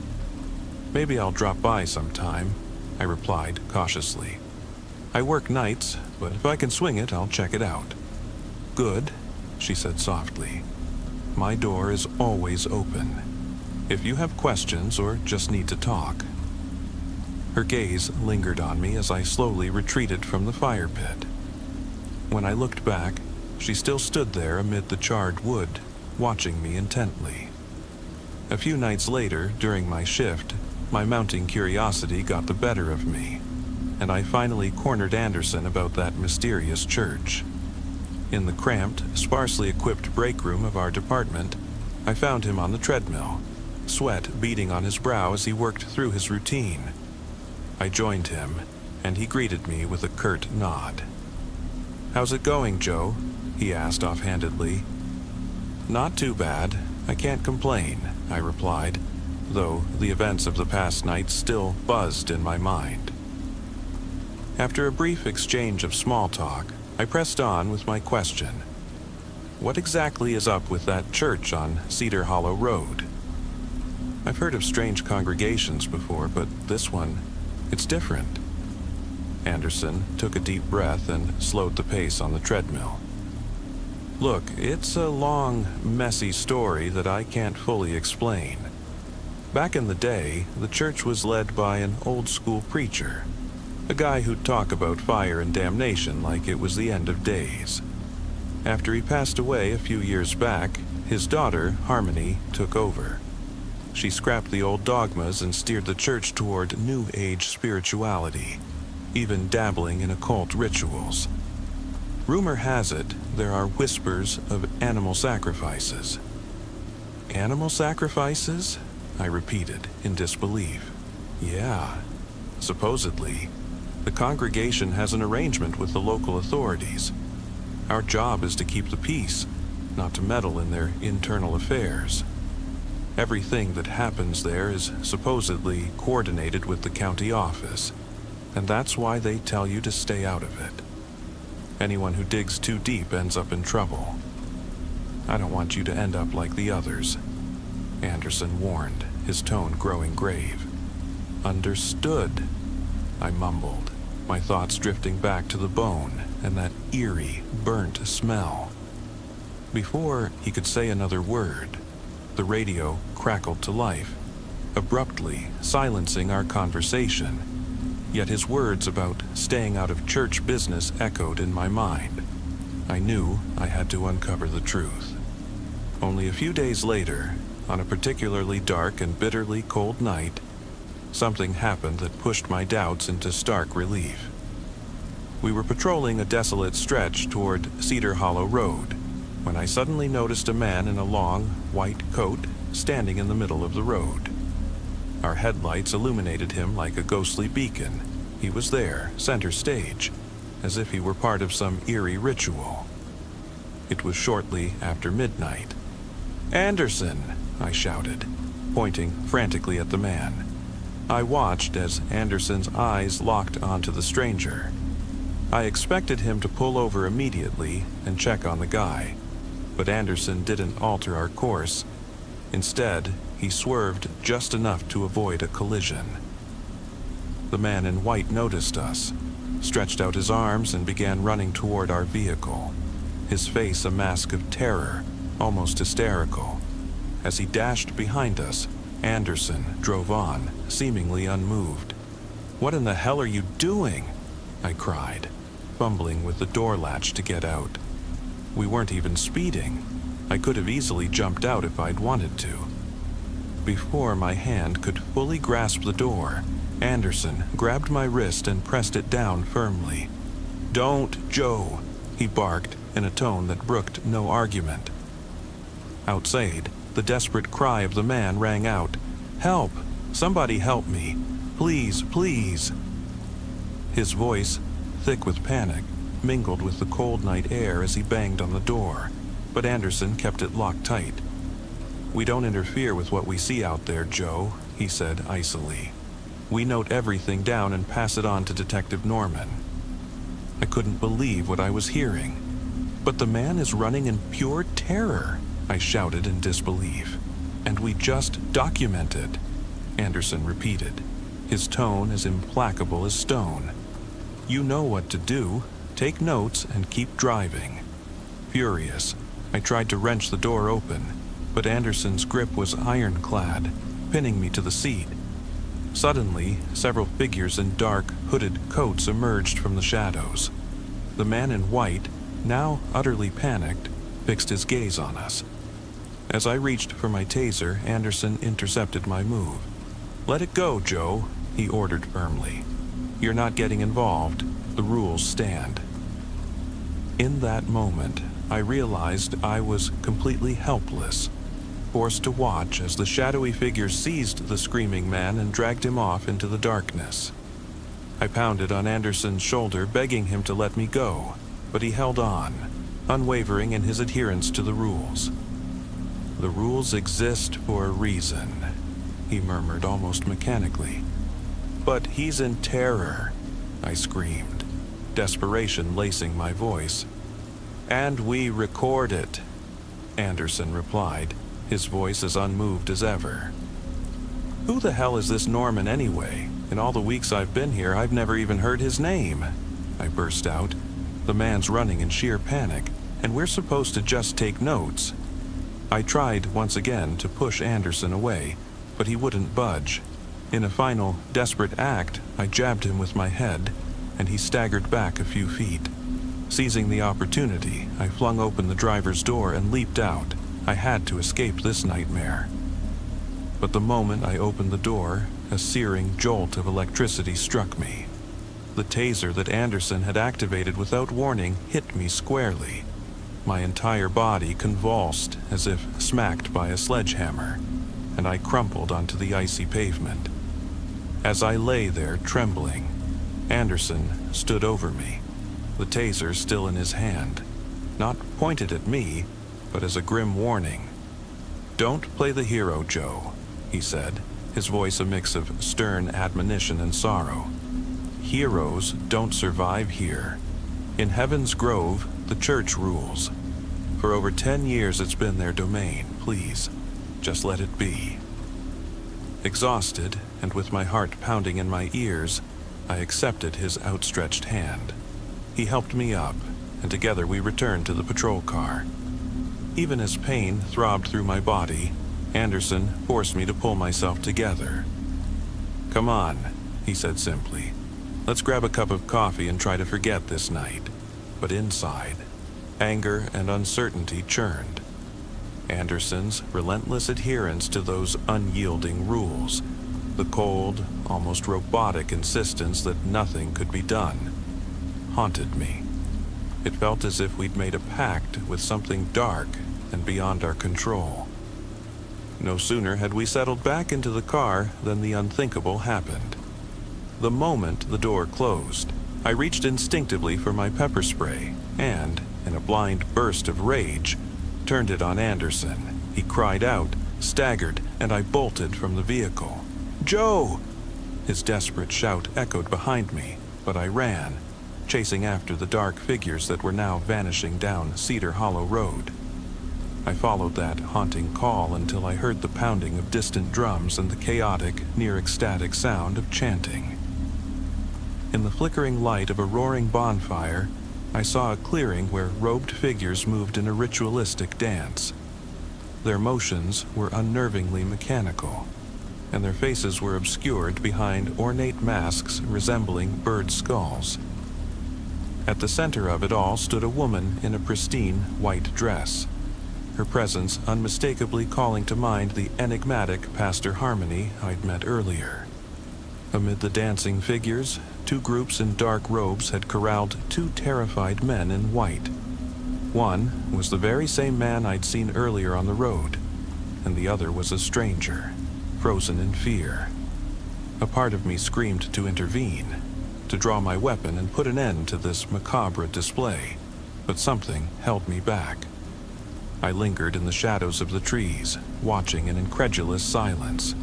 "Maybe I'll drop by sometime," I replied cautiously. "I work nights, but if I can swing it, I'll check it out." "Good," she said softly. "My door is always open, if you have questions or just need to talk." Her gaze lingered on me as I slowly retreated from the fire pit. When I looked back, she still stood there amid the charred wood, watching me intently. A few nights later, during my shift, my mounting curiosity got the better of me, and I finally cornered Anderson about that mysterious church. In the cramped, sparsely equipped break room of our department, I found him on the treadmill, sweat beading on his brow as he worked through his routine. I joined him, and he greeted me with a curt nod. "How's it going, Joe?" he asked offhandedly. "Not too bad. I can't complain," I replied, though the events of the past night still buzzed in my mind. After a brief exchange of small talk, I pressed on with my question. "What exactly is up with that church on Cedar Hollow Road? I've heard of strange congregations before, but this one, it's different." Anderson took a deep breath and slowed the pace on the treadmill. "Look, it's a long, messy story that I can't fully explain. Back in the day, the church was led by an old-school preacher, a guy who'd talk about fire and damnation like it was the end of days. After he passed away a few years back, his daughter, Harmony, took over. She scrapped the old dogmas and steered the church toward New Age spirituality, even dabbling in occult rituals. Rumor has it there are whispers of animal sacrifices." "Animal sacrifices?" I repeated in disbelief. "Yeah, supposedly. The congregation has an arrangement with the local authorities. Our job is to keep the peace, not to meddle in their internal affairs. Everything that happens there is supposedly coordinated with the county office. And that's why they tell you to stay out of it. Anyone who digs too deep ends up in trouble. I don't want you to end up like the others," Anderson warned, his tone growing grave. "Understood," I mumbled, my thoughts drifting back to the bone and that eerie, burnt smell. Before he could say another word, the radio crackled to life, abruptly silencing our conversation. Yet his words about staying out of church business echoed in my mind. I knew I had to uncover the truth. Only a few days later, on a particularly dark and bitterly cold night, something happened that pushed my doubts into stark relief. We were patrolling a desolate stretch toward Cedar Hollow Road when I suddenly noticed a man in a long, white coat standing in the middle of the road. Our headlights illuminated him like a ghostly beacon. He was there, center stage, as if he were part of some eerie ritual. It was shortly after midnight. "Anderson!" I shouted, pointing frantically at the man. I watched as Anderson's eyes locked onto the stranger. I expected him to pull over immediately and check on the guy, but Anderson didn't alter our course. Instead, he swerved just enough to avoid a collision. The man in white noticed us, stretched out his arms, and began running toward our vehicle, his face a mask of terror, almost hysterical. As he dashed behind us, Anderson drove on, seemingly unmoved. "What in the hell are you doing?" I cried, fumbling with the door latch to get out. We weren't even speeding. I could have easily jumped out if I'd wanted to. Before my hand could fully grasp the door, Anderson grabbed my wrist and pressed it down firmly. "Don't, Joe," he barked in a tone that brooked no argument. Outside, the desperate cry of the man rang out. "Help! Somebody help me! Please, please!" His voice, thick with panic, mingled with the cold night air as he banged on the door, but Anderson kept it locked tight. "We don't interfere with what we see out there, Joe," he said icily. "We note everything down and pass it on to Detective Norman." I couldn't believe what I was hearing. "But the man is running in pure terror," I shouted in disbelief. "And we just documented," Anderson repeated, his tone as implacable as stone. "You know what to do. Take notes and keep driving." Furious, I tried to wrench the door open, but Anderson's grip was ironclad, pinning me to the seat. Suddenly, several figures in dark, hooded coats emerged from the shadows. The man in white, now utterly panicked, fixed his gaze on us. As I reached for my taser, Anderson intercepted my move. "Let it go, Joe," he ordered firmly. "You're not getting involved. The rules stand." In that moment, I realized I was completely helpless, forced to watch as the shadowy figure seized the screaming man and dragged him off into the darkness. I pounded on Anderson's shoulder, begging him to let me go, but he held on, unwavering in his adherence to the rules. "The rules exist for a reason," he murmured almost mechanically. "But he's in terror," I screamed, desperation lacing my voice. "And we record it," Anderson replied, his voice as unmoved as ever. "Who the hell is this Norman anyway? In all the weeks I've been here, I've never even heard his name," I burst out. "The man's running in sheer panic, and we're supposed to just take notes." I tried once again to push Anderson away, but he wouldn't budge. In a final, desperate act, I jabbed him with my head, and he staggered back a few feet. Seizing the opportunity, I flung open the driver's door and leaped out. I had to escape this nightmare. But the moment I opened the door, a searing jolt of electricity struck me. The taser that Anderson had activated without warning hit me squarely. My entire body convulsed as if smacked by a sledgehammer, and I crumpled onto the icy pavement. As I lay there trembling, Anderson stood over me, the taser still in his hand, not pointed at me, but as a grim warning. "Don't play the hero, Joe," he said, his voice a mix of stern admonition and sorrow. Heroes don't survive here. In Heaven's Grove, the church rules. For over 10 years it's been their domain. Please, just let it be." Exhausted, and with my heart pounding in my ears, I accepted his outstretched hand. He helped me up, and together we returned to the patrol car. Even as pain throbbed through my body, Anderson forced me to pull myself together. "Come on," he said simply. "Let's grab a cup of coffee and try to forget this night." But inside, anger and uncertainty churned. Anderson's relentless adherence to those unyielding rules, the cold, almost robotic insistence that nothing could be done, haunted me. It felt as if we'd made a pact with something dark and beyond our control. No sooner had we settled back into the car than the unthinkable happened. The moment the door closed, I reached instinctively for my pepper spray and, in a blind burst of rage, turned it on Anderson. He cried out, staggered, and I bolted from the vehicle. "Joe!" His desperate shout echoed behind me, but I ran, chasing after the dark figures that were now vanishing down Cedar Hollow Road. I followed that haunting call until I heard the pounding of distant drums and the chaotic, near-ecstatic sound of chanting. In the flickering light of a roaring bonfire, I saw a clearing where robed figures moved in a ritualistic dance. Their motions were unnervingly mechanical, and their faces were obscured behind ornate masks resembling bird skulls. At the center of it all stood a woman in a pristine white dress, her presence unmistakably calling to mind the enigmatic Pastor Harmony I'd met earlier. Amid the dancing figures, two groups in dark robes had corralled two terrified men in white. One was the very same man I'd seen earlier on the road, and the other was a stranger, frozen in fear. A part of me screamed to intervene, to draw my weapon and put an end to this macabre display, but something held me back. I lingered in the shadows of the trees, watching in incredulous silence.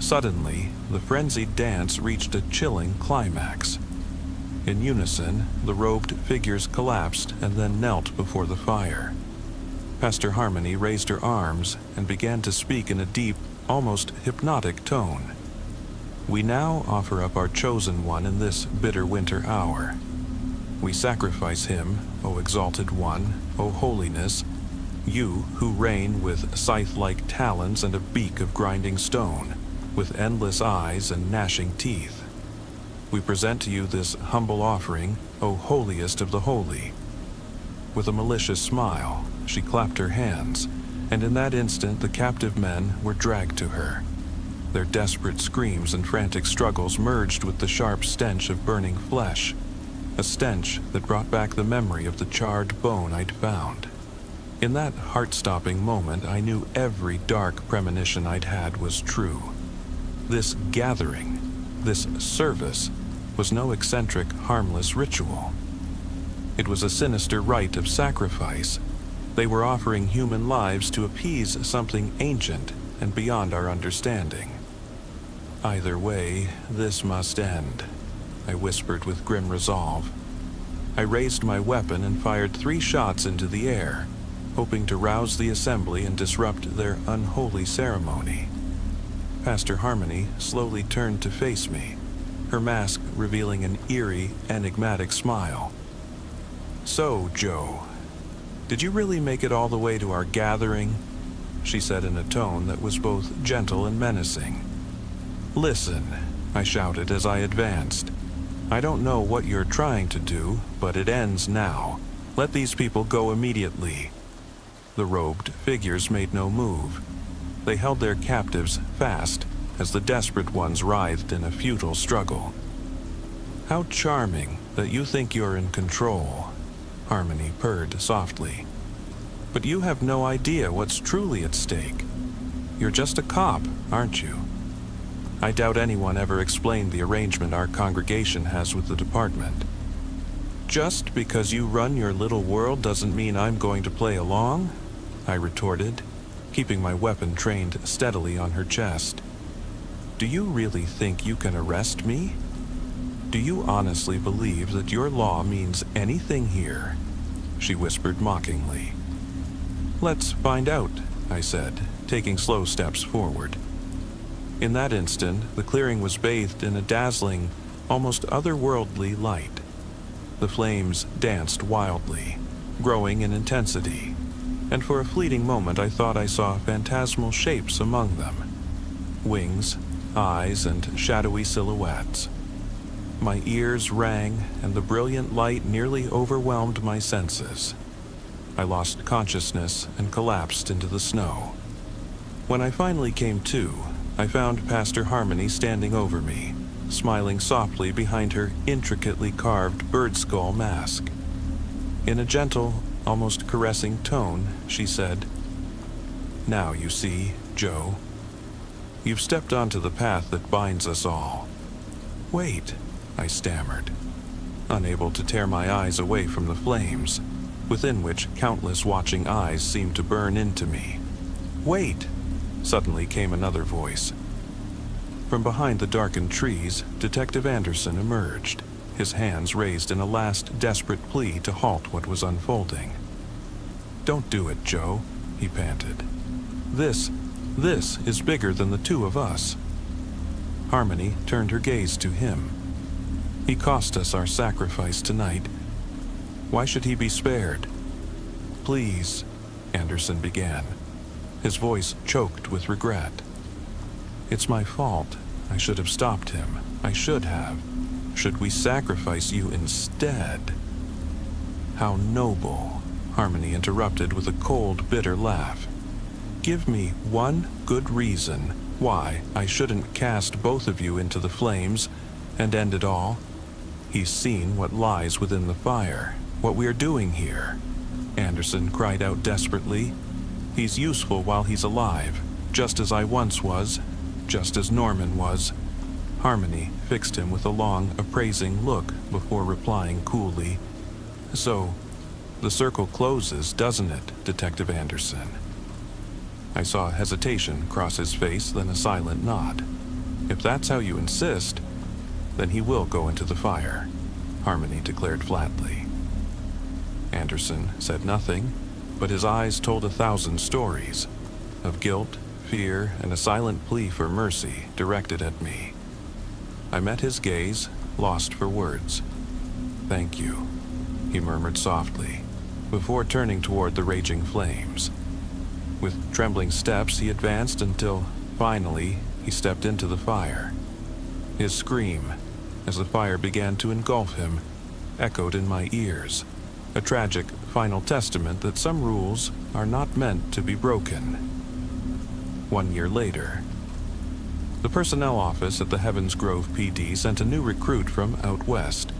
Suddenly, the frenzied dance reached a chilling climax. In unison, the robed figures collapsed and then knelt before the fire. Pastor Harmony raised her arms and began to speak in a deep, almost hypnotic tone. "We now offer up our chosen one in this bitter winter hour. We sacrifice him, O exalted one, O holiness, you who reign with scythe-like talons and a beak of grinding stone, with endless eyes and gnashing teeth. We present to you this humble offering, O holiest of the holy." With a malicious smile, she clapped her hands, and in that instant the captive men were dragged to her. Their desperate screams and frantic struggles merged with the sharp stench of burning flesh, a stench that brought back the memory of the charred bone I'd found. In that heart-stopping moment, I knew every dark premonition I'd had was true. This gathering, this service, was no eccentric, harmless ritual. It was a sinister rite of sacrifice. They were offering human lives to appease something ancient and beyond our understanding. "Either way, this must end," I whispered with grim resolve. I raised my weapon and fired 3 shots into the air, hoping to rouse the assembly and disrupt their unholy ceremony. Pastor Harmony slowly turned to face me, her mask revealing an eerie, enigmatic smile. "So, Joe, did you really make it all the way to our gathering?" she said in a tone that was both gentle and menacing. "Listen," I shouted as I advanced. "I don't know what you're trying to do, but it ends now. Let these people go immediately." The robed figures made no move. They held their captives fast as the desperate ones writhed in a futile struggle. "How charming that you think you're in control," Harmony purred softly. "But you have no idea what's truly at stake. You're just a cop, aren't you? I doubt anyone ever explained the arrangement our congregation has with the department. Just because you run your little world doesn't mean I'm going to play along?" I retorted, keeping my weapon trained steadily on her chest. "Do you really think you can arrest me?" "Do you honestly believe that your law means anything here?" she whispered mockingly. "Let's find out," I said, taking slow steps forward. In that instant, the clearing was bathed in a dazzling, almost otherworldly light. The flames danced wildly, growing in intensity, and for a fleeting moment I thought I saw phantasmal shapes among them. Wings, eyes, and shadowy silhouettes. My ears rang, and the brilliant light nearly overwhelmed my senses. I lost consciousness and collapsed into the snow. When I finally came to, I found Pastor Harmony standing over me, smiling softly behind her intricately carved bird skull mask. In a gentle, almost caressing tone, she said, "Now you see, Joe, you've stepped onto the path that binds us all." "Wait," I stammered, unable to tear my eyes away from the flames, within which countless watching eyes seemed to burn into me. "Wait!" Suddenly came another voice. From behind the darkened trees, Detective Anderson emerged, his hands raised in a last desperate plea to halt what was unfolding. "Don't do it, Joe," he panted. This is bigger than the two of us." Harmony turned her gaze to him. "He cost us our sacrifice tonight. Why should he be spared?" "Please," Anderson began, his voice choked with regret. "It's my fault. I should have stopped him. I should have. Should we sacrifice you instead?" "How noble," Harmony interrupted with a cold, bitter laugh. "Give me one good reason why I shouldn't cast both of you into the flames and end it all." "He's seen what lies within the fire, what we are doing here," Anderson cried out desperately. "He's useful while he's alive, just as I once was, just as Norman was." Harmony fixed him with a long, appraising look before replying coolly, "So, the circle closes, doesn't it, Detective Anderson?" I saw hesitation cross his face, then a silent nod. "If that's how you insist, then he will go into the fire," Harmony declared flatly. Anderson said nothing, but his eyes told 1,000 stories of guilt, fear, and a silent plea for mercy directed at me. I met his gaze, lost for words. "Thank you," he murmured softly, before turning toward the raging flames. With trembling steps, he advanced until, finally, he stepped into the fire. His scream, as the fire began to engulf him, echoed in my ears, a tragic final testament that some rules are not meant to be broken. 1 year later, the personnel office at the Heavens Grove PD sent a new recruit from out west,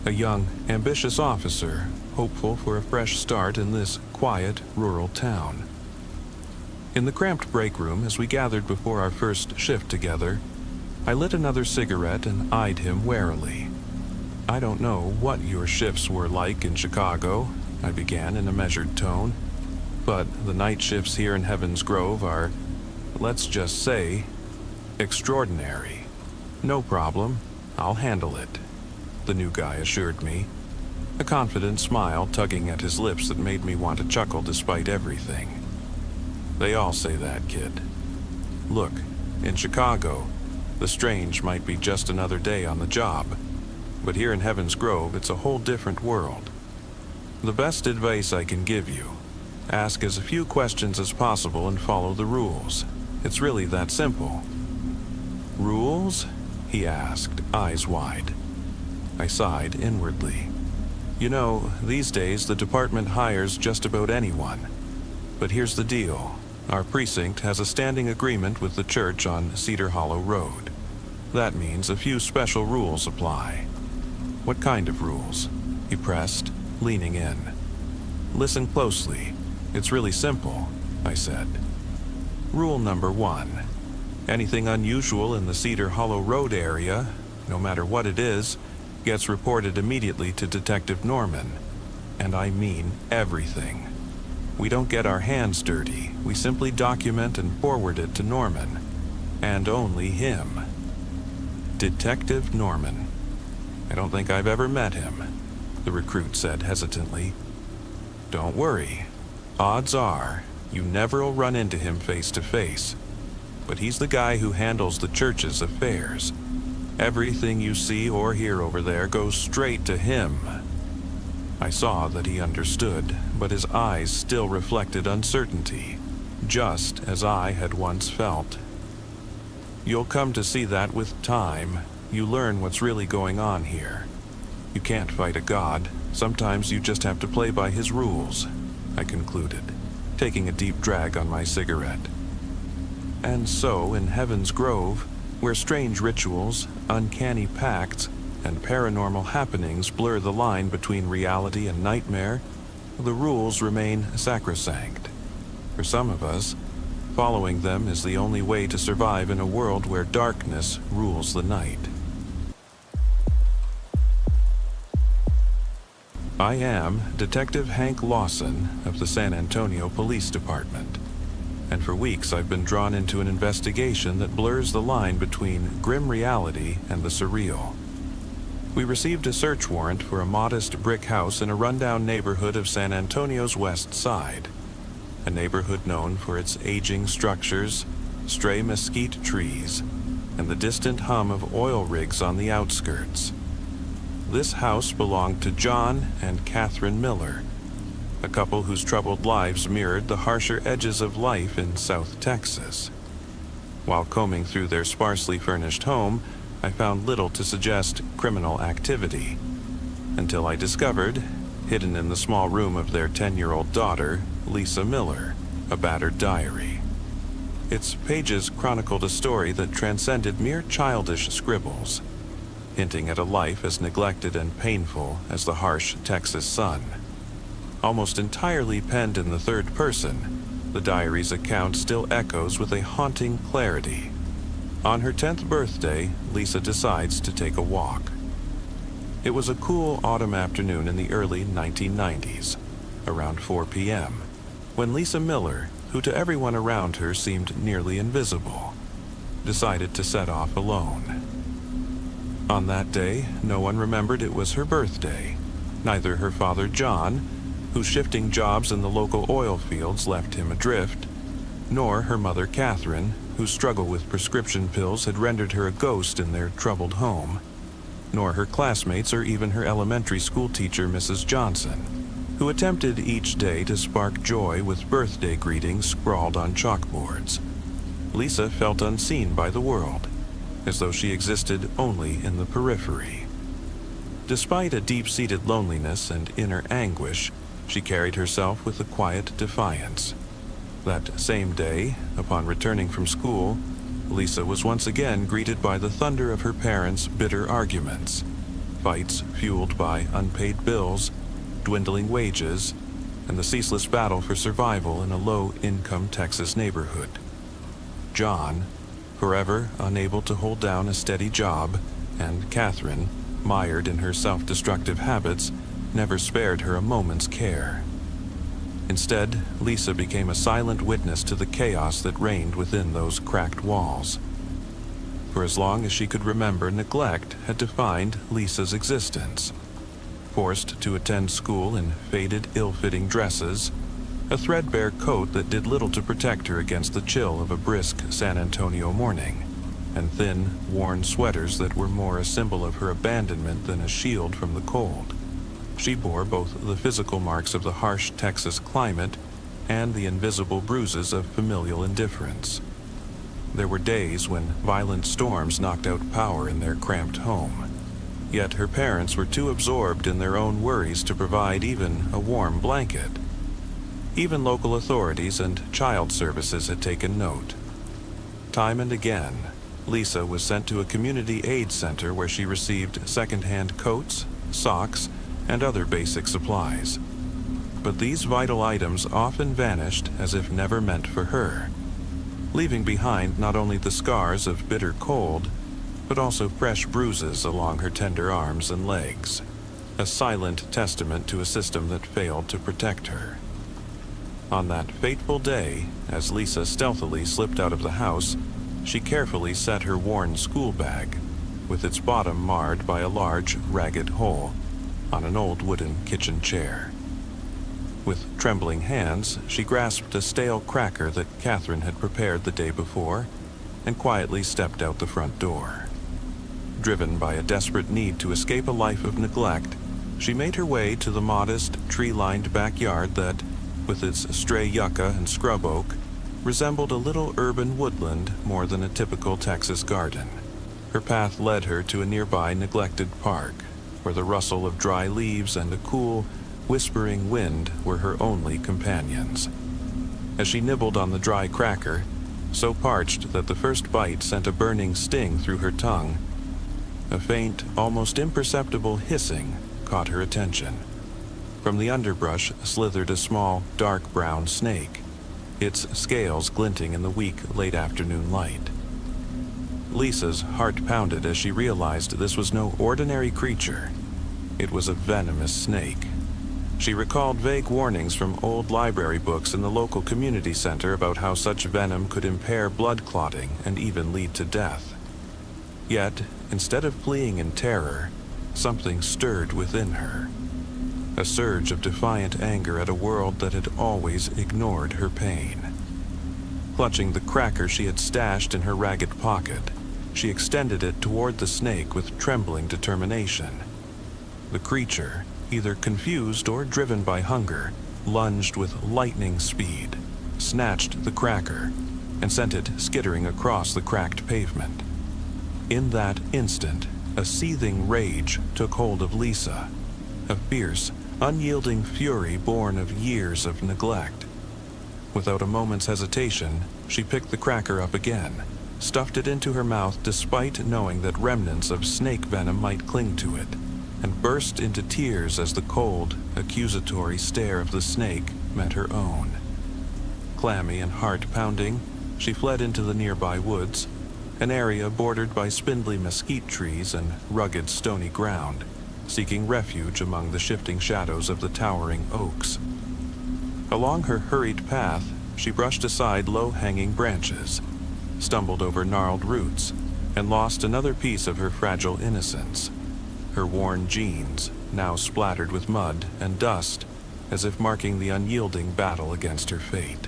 a young, ambitious officer, hopeful for a fresh start in this quiet, rural town. In the cramped break room, as we gathered before our first shift together, I lit another cigarette and eyed him warily. "I don't know what your shifts were like in Chicago," I began in a measured tone, "but the night shifts here in Heavens Grove are, let's just say, extraordinary." "No problem. I'll handle it," the new guy assured me, a confident smile tugging at his lips that made me want to chuckle despite everything. "They all say that, kid. Look, in Chicago, the strange might be just another day on the job, but here in Heavens Grove, it's a whole different world. The best advice I can give you, ask as few questions as possible and follow the rules. It's really that simple." "Rules?" he asked, eyes wide. I sighed inwardly. "You know, these days the department hires just about anyone. But here's the deal. Our precinct has a standing agreement with the church on Cedar Hollow Road. That means a few special rules apply." "What kind of rules?" he pressed, leaning in. "Listen closely. It's really simple," I said. "Rule number 1. Anything unusual in the Cedar Hollow Road area, no matter what it is, gets reported immediately to Detective Norman. And I mean everything. We don't get our hands dirty. We simply document and forward it to Norman. And only him. Detective Norman." I don't think I've ever met him, the recruit said hesitantly. Don't worry. Odds are you never'll run into him face to face. But he's the guy who handles the church's affairs. Everything you see or hear over there goes straight to him. I saw that he understood, but his eyes still reflected uncertainty, just as I had once felt. You'll come to see that with time, you learn what's really going on here. You can't fight a god. Sometimes you just have to play by his rules, I concluded, taking a deep drag on my cigarette. And so, in Heaven's Grove, where strange rituals, uncanny pacts, and paranormal happenings blur the line between reality and nightmare, the rules remain sacrosanct. For some of us, following them is the only way to survive in a world where darkness rules the night. I am Detective Hank Lawson of the San Antonio Police Department, and for weeks I've been drawn into an investigation that blurs the line between grim reality and the surreal. We received a search warrant for a modest brick house in a rundown neighborhood of San Antonio's west side, a neighborhood known for its aging structures, stray mesquite trees, and the distant hum of oil rigs on the outskirts. This house belonged to John and Catherine Miller, a couple whose troubled lives mirrored the harsher edges of life in South Texas. While combing through their sparsely furnished home, I found little to suggest criminal activity, until I discovered, hidden in the small room of their 10-year-old daughter, Lisa Miller, a battered diary. Its pages chronicled a story that transcended mere childish scribbles, hinting at a life as neglected and painful as the harsh Texas sun. Almost entirely penned in the third person, the diary's account still echoes with a haunting clarity. On her 10th birthday, Lisa decides to take a walk. It was a cool autumn afternoon in the early 1990s, around 4 p.m., when Lisa Miller, who to everyone around her seemed nearly invisible, decided to set off alone. On that day, no one remembered it was her birthday. Neither her father John, whose shifting jobs in the local oil fields left him adrift, nor her mother Catherine, whose struggle with prescription pills had rendered her a ghost in their troubled home, nor her classmates or even her elementary school teacher Mrs. Johnson, who attempted each day to spark joy with birthday greetings scrawled on chalkboards. Lisa felt unseen by the world, as though she existed only in the periphery. Despite a deep-seated loneliness and inner anguish, she carried herself with a quiet defiance. That same day, upon returning from school, Lisa was once again greeted by the thunder of her parents' bitter arguments, fights fueled by unpaid bills, dwindling wages, and the ceaseless battle for survival in a low-income Texas neighborhood. John, forever unable to hold down a steady job, and Catherine, mired in her self-destructive habits, never spared her a moment's care. Instead, Lisa became a silent witness to the chaos that reigned within those cracked walls. For as long as she could remember, neglect had defined Lisa's existence. Forced to attend school in faded, ill-fitting dresses, a threadbare coat that did little to protect her against the chill of a brisk San Antonio morning, and thin, worn sweaters that were more a symbol of her abandonment than a shield from the cold. She bore both the physical marks of the harsh Texas climate and the invisible bruises of familial indifference. There were days when violent storms knocked out power in their cramped home, yet her parents were too absorbed in their own worries to provide even a warm blanket. Even local authorities and child services had taken note. Time and again, Lisa was sent to a community aid center where she received second-hand coats, socks, and other basic supplies. But these vital items often vanished as if never meant for her, leaving behind not only the scars of bitter cold, but also fresh bruises along her tender arms and legs, a silent testament to a system that failed to protect her. On that fateful day, as Lisa stealthily slipped out of the house, she carefully set her worn school bag, with its bottom marred by a large, ragged hole, on an old wooden kitchen chair. With trembling hands, she grasped a stale cracker that Catherine had prepared the day before and quietly stepped out the front door. Driven by a desperate need to escape a life of neglect, she made her way to the modest, tree-lined backyard that, with its stray yucca and scrub oak, resembled a little urban woodland more than a typical Texas garden. Her path led her to a nearby neglected park, where the rustle of dry leaves and a cool, whispering wind were her only companions. As she nibbled on the dry cracker, so parched that the first bite sent a burning sting through her tongue, a faint, almost imperceptible hissing caught her attention. From the underbrush slithered a small, dark brown snake, its scales glinting in the weak, late afternoon light. Lisa's heart pounded as she realized this was no ordinary creature. It was a venomous snake. She recalled vague warnings from old library books in the local community center about how such venom could impair blood clotting and even lead to death. Yet, instead of fleeing in terror, something stirred within her. A surge of defiant anger at a world that had always ignored her pain. Clutching the cracker she had stashed in her ragged pocket, she extended it toward the snake with trembling determination. The creature, either confused or driven by hunger, lunged with lightning speed, snatched the cracker, and sent it skittering across the cracked pavement. In that instant, a seething rage took hold of Lisa, a fierce, unyielding fury born of years of neglect. Without a moment's hesitation, she picked the cracker up again, stuffed it into her mouth despite knowing that remnants of snake venom might cling to it, and burst into tears as the cold, accusatory stare of the snake met her own. Clammy and heart-pounding, she fled into the nearby woods, an area bordered by spindly mesquite trees and rugged stony ground, seeking refuge among the shifting shadows of the towering oaks. Along her hurried path, she brushed aside low-hanging branches, stumbled over gnarled roots, and lost another piece of her fragile innocence. Her worn jeans, now splattered with mud and dust, as if marking the unyielding battle against her fate.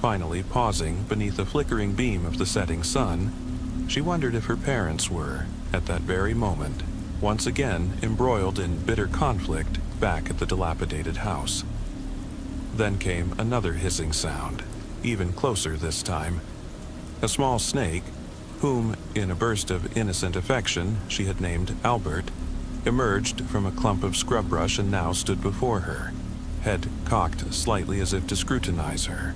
Finally pausing beneath a flickering beam of the setting sun, she wondered if her parents were, at that very moment, once again embroiled in bitter conflict back at the dilapidated house. Then came another hissing sound, even closer this time. A small snake, whom, in a burst of innocent affection, she had named Albert, emerged from a clump of scrub brush and now stood before her, head cocked slightly as if to scrutinize her.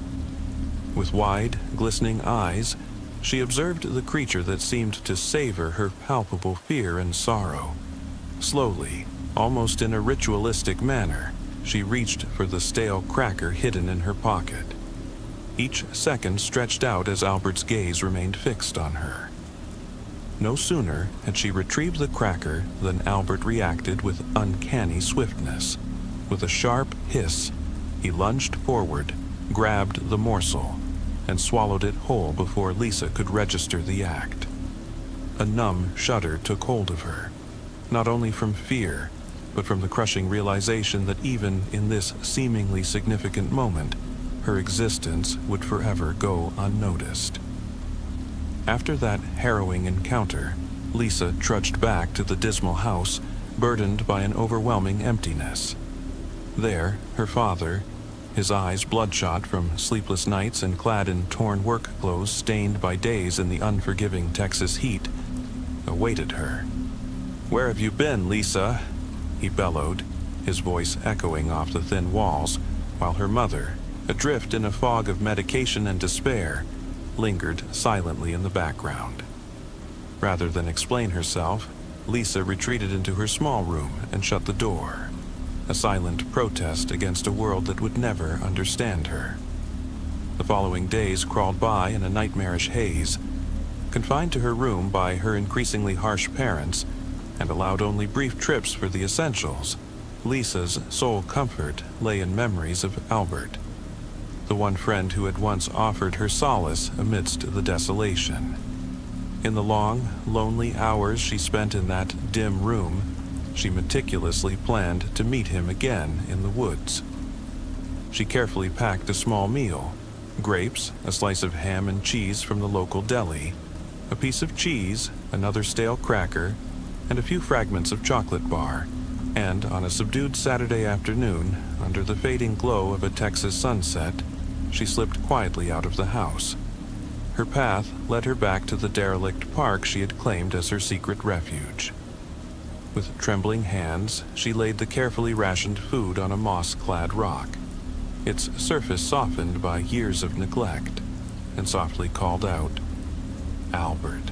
With wide, glistening eyes, she observed the creature that seemed to savor her palpable fear and sorrow. Slowly, almost in a ritualistic manner, she reached for the stale cracker hidden in her pocket. Each second stretched out as Albert's gaze remained fixed on her. No sooner had she retrieved the cracker than Albert reacted with uncanny swiftness. With a sharp hiss, he lunged forward, grabbed the morsel, and swallowed it whole before Lisa could register the act. A numb shudder took hold of her, not only from fear, but from the crushing realization that even in this seemingly significant moment, her existence would forever go unnoticed. After that harrowing encounter, Lisa trudged back to the dismal house, burdened by an overwhelming emptiness. There, her father, his eyes bloodshot from sleepless nights and clad in torn work clothes stained by days in the unforgiving Texas heat, awaited her. "Where have you been, Lisa?" he bellowed, his voice echoing off the thin walls, while her mother, adrift in a fog of medication and despair, lingered silently in the background. Rather than explain herself, Lisa retreated into her small room and shut the door, a silent protest against a world that would never understand her. The following days crawled by in a nightmarish haze. Confined to her room by her increasingly harsh parents, and allowed only brief trips for the essentials, Lisa's sole comfort lay in memories of Albert, the one friend who had once offered her solace amidst the desolation. In the long, lonely hours she spent in that dim room, she meticulously planned to meet him again in the woods. She carefully packed a small meal: grapes, a slice of ham and cheese from the local deli, a piece of cheese, another stale cracker, and a few fragments of chocolate bar. And on a subdued Saturday afternoon, under the fading glow of a Texas sunset, she slipped quietly out of the house. Her path led her back to the derelict park she had claimed as her secret refuge. With trembling hands, she laid the carefully rationed food on a moss-clad rock, its surface softened by years of neglect, and softly called out, "Albert."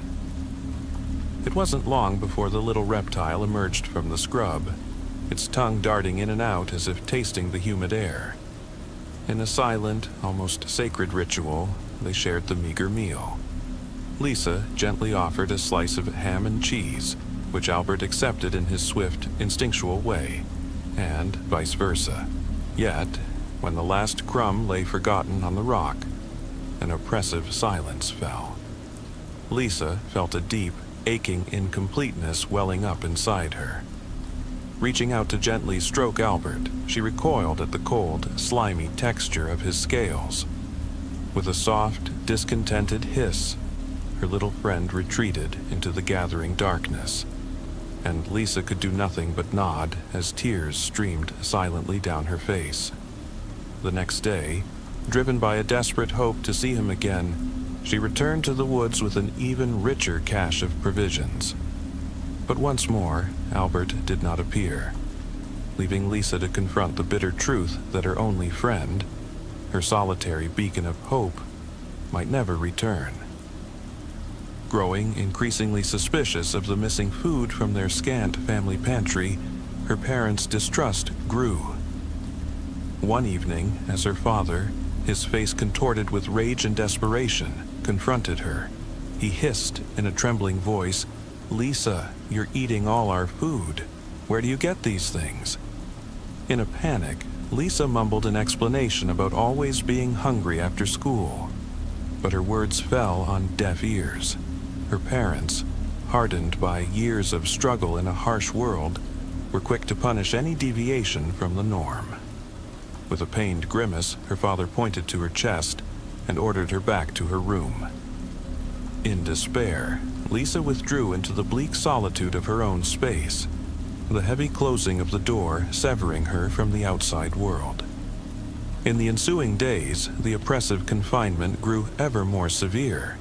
It wasn't long before the little reptile emerged from the scrub, its tongue darting in and out as if tasting the humid air. In a silent, almost sacred ritual, they shared the meager meal. Lisa gently offered a slice of ham and cheese, which Albert accepted in his swift, instinctual way, and vice versa. Yet, when the last crumb lay forgotten on the rock, an oppressive silence fell. Lisa felt a deep, aching incompleteness welling up inside her. Reaching out to gently stroke Albert, she recoiled at the cold, slimy texture of his scales. With a soft, discontented hiss, her little friend retreated into the gathering darkness, and Lisa could do nothing but nod as tears streamed silently down her face. The next day, driven by a desperate hope to see him again, she returned to the woods with an even richer cache of provisions. But once more, Albert did not appear, leaving Lisa to confront the bitter truth that her only friend, her solitary beacon of hope, might never return. Growing increasingly suspicious of the missing food from their scant family pantry, her parents' distrust grew. One evening, as her father, his face contorted with rage and desperation, confronted her, he hissed in a trembling voice, "Lisa, you're eating all our food. Where do you get these things?" In a panic, Lisa mumbled an explanation about always being hungry after school, but her words fell on deaf ears. Her parents, hardened by years of struggle in a harsh world, were quick to punish any deviation from the norm. With a pained grimace, her father pointed to her chest and ordered her back to her room. In despair, Lisa withdrew into the bleak solitude of her own space, the heavy closing of the door severing her from the outside world. In the ensuing days, the oppressive confinement grew ever more severe.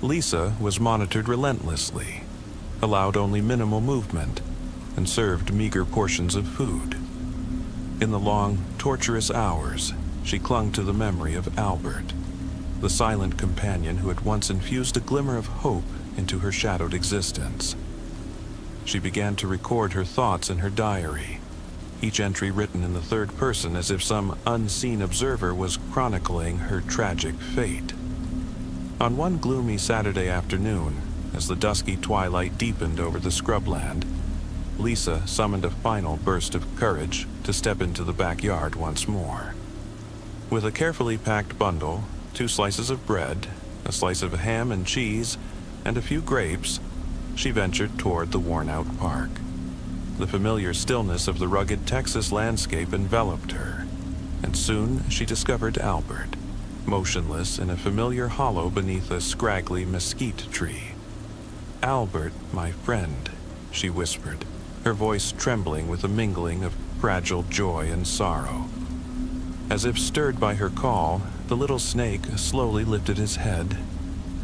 Lisa was monitored relentlessly, allowed only minimal movement, and served meager portions of food. In the long, torturous hours, she clung to the memory of Albert, the silent companion who had once infused a glimmer of hope into her shadowed existence. She began to record her thoughts in her diary, each entry written in the third person as if some unseen observer was chronicling her tragic fate. On one gloomy Saturday afternoon, as the dusky twilight deepened over the scrubland, Lisa summoned a final burst of courage to step into the backyard once more. With a carefully packed bundle, 2 slices of bread, a slice of ham and cheese, and a few grapes, she ventured toward the worn-out park. The familiar stillness of the rugged Texas landscape enveloped her, and soon she discovered Albert, motionless in a familiar hollow beneath a scraggly mesquite tree. "Albert, my friend," she whispered, her voice trembling with a mingling of fragile joy and sorrow. As if stirred by her call, the little snake slowly lifted his head,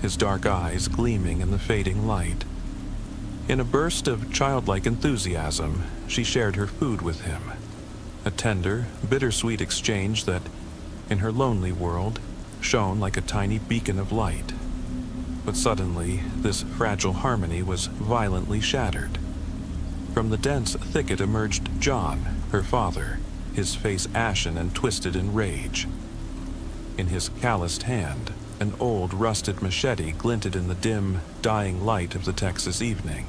his dark eyes gleaming in the fading light. In a burst of childlike enthusiasm, she shared her food with him, a tender, bittersweet exchange that, in her lonely world, shone like a tiny beacon of light. But suddenly, this fragile harmony was violently shattered. From the dense thicket emerged John, her father, his face ashen and twisted in rage. In his calloused hand, an old rusted machete glinted in the dim, dying light of the Texas evening.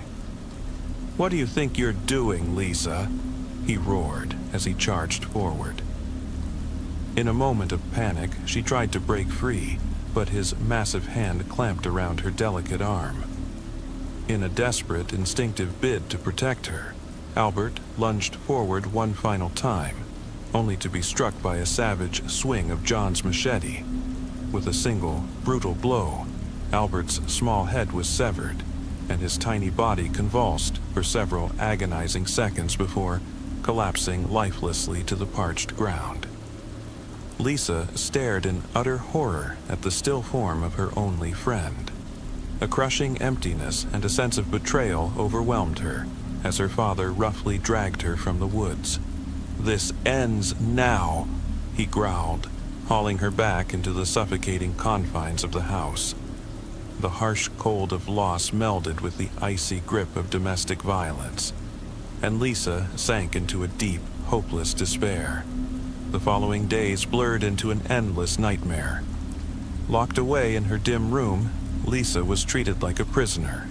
"What do you think you're doing, Lisa?" he roared as he charged forward. In a moment of panic, she tried to break free, but his massive hand clamped around her delicate arm. In a desperate, instinctive bid to protect her, Albert lunged forward one final time, only to be struck by a savage swing of John's machete. With a single, brutal blow, Albert's small head was severed, and his tiny body convulsed for several agonizing seconds before collapsing lifelessly to the parched ground. Lisa stared in utter horror at the still form of her only friend. A crushing emptiness and a sense of betrayal overwhelmed her as her father roughly dragged her from the woods. "This ends now," he growled, hauling her back into the suffocating confines of the house. The harsh cold of loss melded with the icy grip of domestic violence, and Lisa sank into a deep, hopeless despair. The following days blurred into an endless nightmare. Locked away in her dim room, Lisa was treated like a prisoner.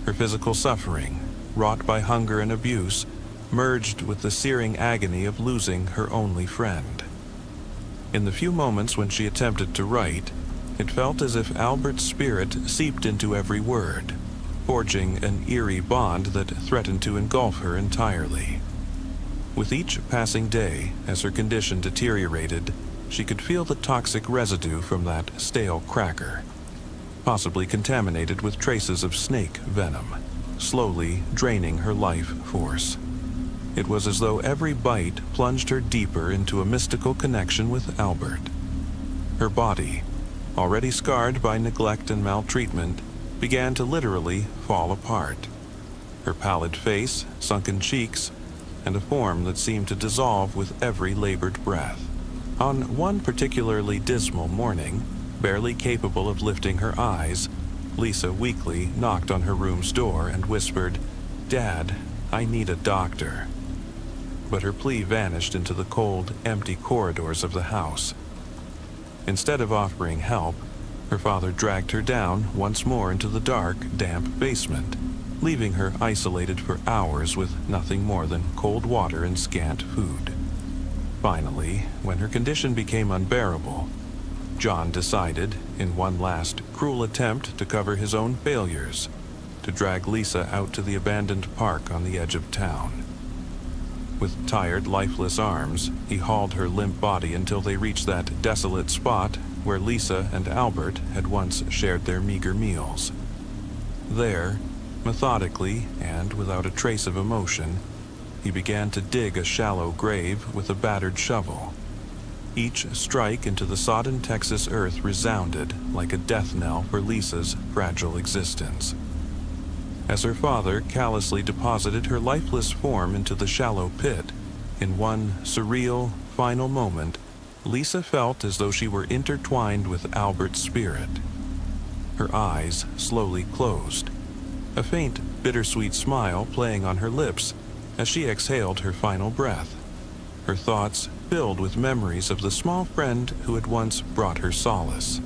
Her physical suffering, wrought by hunger and abuse, merged with the searing agony of losing her only friend. In the few moments when she attempted to write, it felt as if Albert's spirit seeped into every word, forging an eerie bond that threatened to engulf her entirely. With each passing day, as her condition deteriorated, she could feel the toxic residue from that stale cracker, possibly contaminated with traces of snake venom, slowly draining her life force. It was as though every bite plunged her deeper into a mystical connection with Albert. Her body, already scarred by neglect and maltreatment, began to literally fall apart. Her pallid face, sunken cheeks, and a form that seemed to dissolve with every labored breath. On one particularly dismal morning, barely capable of lifting her eyes, Lisa weakly knocked on her room's door and whispered, "Dad, I need a doctor." But her plea vanished into the cold, empty corridors of the house. Instead of offering help, her father dragged her down once more into the dark, damp basement, leaving her isolated for hours with nothing more than cold water and scant food. Finally, when her condition became unbearable, John decided, in one last cruel attempt to cover his own failures, to drag Lisa out to the abandoned park on the edge of town. With tired, lifeless arms, he hauled her limp body until they reached that desolate spot where Lisa and Albert had once shared their meager meals. There, methodically and without a trace of emotion, he began to dig a shallow grave with a battered shovel. Each strike into the sodden Texas earth resounded like a death knell for Lisa's fragile existence. As her father callously deposited her lifeless form into the shallow pit, in one surreal, final moment, Lisa felt as though she were intertwined with Albert's spirit. Her eyes slowly closed, a faint, bittersweet smile playing on her lips as she exhaled her final breath, her thoughts filled with memories of the small friend who had once brought her solace.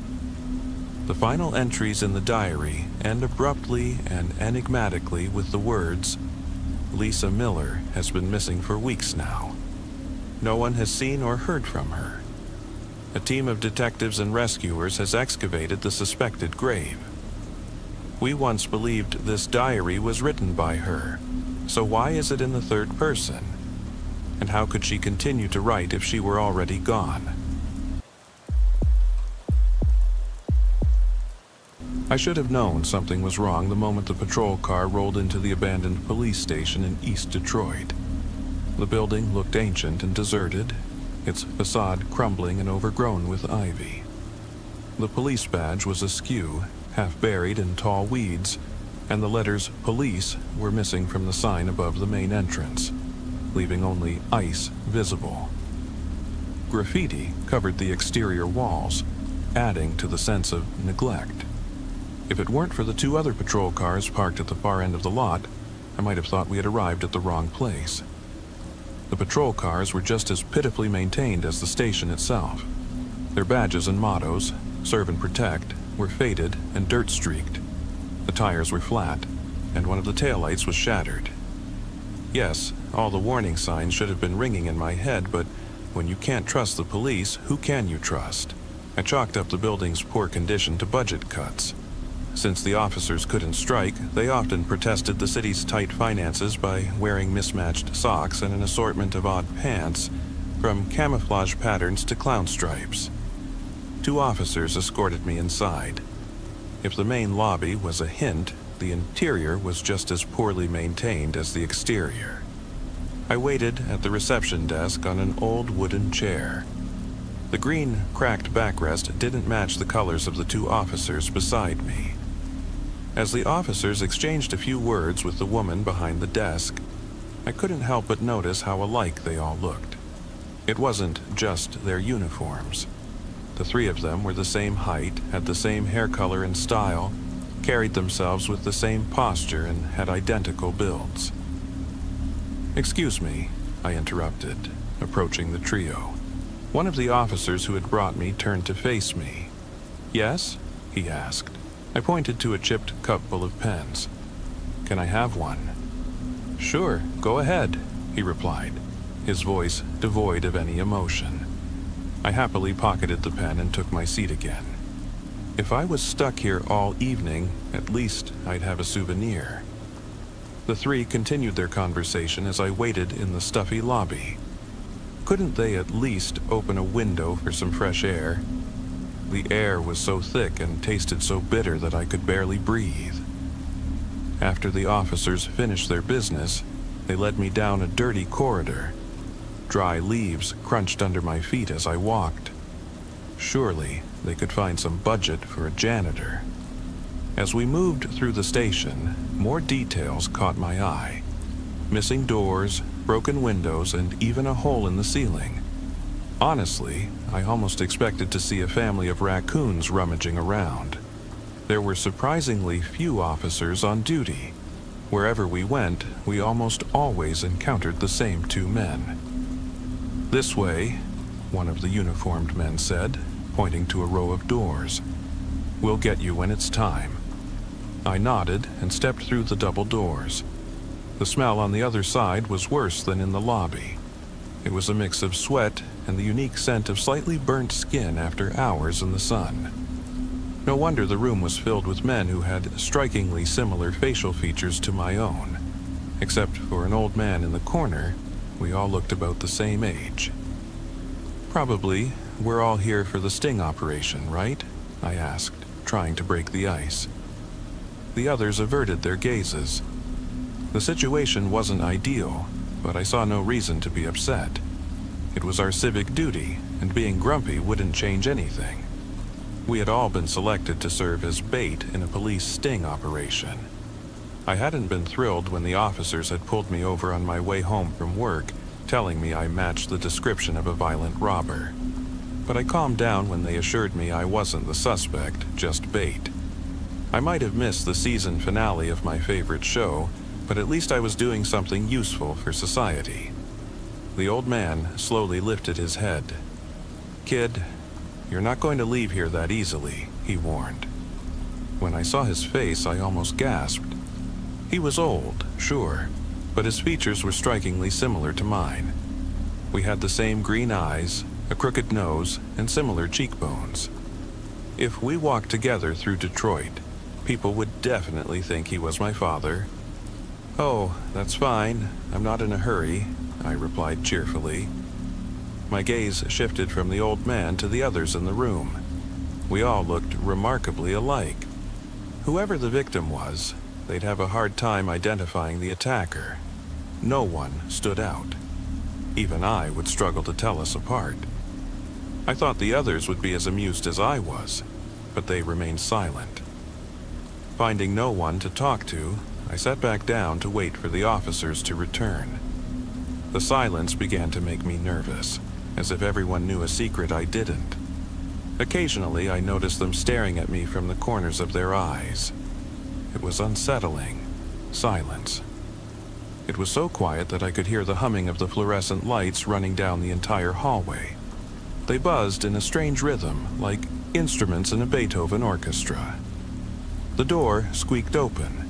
The final entries in the diary end abruptly and enigmatically with the words, "Lisa Miller has been missing for weeks now. No one has seen or heard from her. A team of detectives and rescuers has excavated the suspected grave. We once believed this diary was written by her, so why is it in the third person? And how could she continue to write if she were already gone?" I should have known something was wrong the moment the patrol car rolled into the abandoned police station in East Detroit. The building looked ancient and deserted, its facade crumbling and overgrown with ivy. The police badge was askew, half buried in tall weeds, and the letters "Police" were missing from the sign above the main entrance, leaving only ICE visible. Graffiti covered the exterior walls, adding to the sense of neglect. If it weren't for the two other patrol cars parked at the far end of the lot, I might have thought we had arrived at the wrong place. The patrol cars were just as pitifully maintained as the station itself. Their badges and mottos, "Serve and Protect," were faded and dirt-streaked. The tires were flat, and one of the taillights was shattered. Yes, all the warning signs should have been ringing in my head, but when you can't trust the police, who can you trust? I chalked up the building's poor condition to budget cuts. Since the officers couldn't strike, they often protested the city's tight finances by wearing mismatched socks and an assortment of odd pants, from camouflage patterns to clown stripes. 2 officers escorted me inside. If the main lobby was a hint, the interior was just as poorly maintained as the exterior. I waited at the reception desk on an old wooden chair. The green, cracked backrest didn't match the colors of the 2 officers beside me. As the officers exchanged a few words with the woman behind the desk, I couldn't help but notice how alike they all looked. It wasn't just their uniforms. The 3 of them were the same height, had the same hair color and style, carried themselves with the same posture, and had identical builds. "Excuse me," I interrupted, approaching the trio. One of the officers who had brought me turned to face me. "Yes?" he asked. I pointed to a chipped cup full of pens. "Can I have one?" "Sure, go ahead," he replied, his voice devoid of any emotion. I happily pocketed the pen and took my seat again. If I was stuck here all evening, at least I'd have a souvenir. The 3 continued their conversation as I waited in the stuffy lobby. Couldn't they at least open a window for some fresh air? The air was so thick and tasted so bitter that I could barely breathe. After the officers finished their business, they led me down a dirty corridor. Dry leaves crunched under my feet as I walked. Surely they could find some budget for a janitor. As we moved through the station, more details caught my eye. Missing doors, broken windows, and even a hole in the ceiling. Honestly, I almost expected to see a family of raccoons rummaging around. There were surprisingly few officers on duty. Wherever we went, we almost always encountered the same 2 men. "This way," one of the uniformed men said, pointing to a row of doors. "We'll get you when it's time." I nodded and stepped through the double doors. The smell on the other side was worse than in the lobby. It was a mix of sweat and the unique scent of slightly burnt skin after hours in the sun. No wonder the room was filled with men who had strikingly similar facial features to my own. Except for an old man in the corner, we all looked about the same age. "Probably we're all here for the sting operation, right?" I asked, trying to break the ice. The others averted their gazes. The situation wasn't ideal, but I saw no reason to be upset. It was our civic duty, and being grumpy wouldn't change anything. We had all been selected to serve as bait in a police sting operation. I hadn't been thrilled when the officers had pulled me over on my way home from work, telling me I matched the description of a violent robber. But I calmed down when they assured me I wasn't the suspect, just bait. I might have missed the season finale of my favorite show, but at least I was doing something useful for society. The old man slowly lifted his head. "Kid, you're not going to leave here that easily," he warned. When I saw his face, I almost gasped. He was old, sure, but his features were strikingly similar to mine. We had the same green eyes, a crooked nose, and similar cheekbones. If we walked together through Detroit, people would definitely think he was my father. "Oh, that's fine. I'm not in a hurry," I replied cheerfully. My gaze shifted from the old man to the others in the room. We all looked remarkably alike. Whoever the victim was, they'd have a hard time identifying the attacker. No one stood out. Even I would struggle to tell us apart. I thought the others would be as amused as I was, but they remained silent. Finding no one to talk to, I sat back down to wait for the officers to return. The silence began to make me nervous, as if everyone knew a secret I didn't. Occasionally, I noticed them staring at me from the corners of their eyes. It was unsettling. Silence. It was so quiet that I could hear the humming of the fluorescent lights running down the entire hallway. They buzzed in a strange rhythm, like instruments in a Beethoven orchestra. The door squeaked open.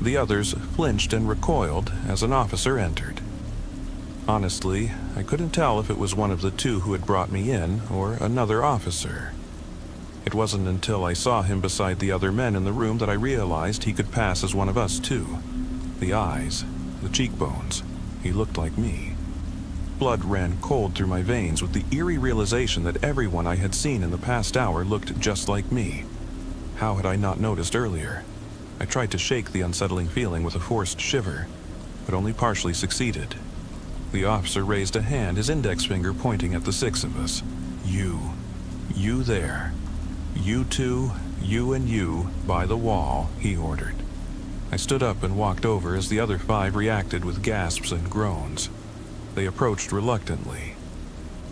The others flinched and recoiled as an officer entered. Honestly, I couldn't tell if it was one of the two who had brought me in or another officer. It wasn't until I saw him beside the other men in the room that I realized he could pass as one of us too. The eyes, the cheekbones, he looked like me. Blood ran cold through my veins with the eerie realization that everyone I had seen in the past hour looked just like me. How had I not noticed earlier? I tried to shake the unsettling feeling with a forced shiver, but only partially succeeded. The officer raised a hand, his index finger pointing at the six of us. You there. You two, you and you, by the wall, he ordered. I stood up and walked over as the other five reacted with gasps and groans. They approached reluctantly.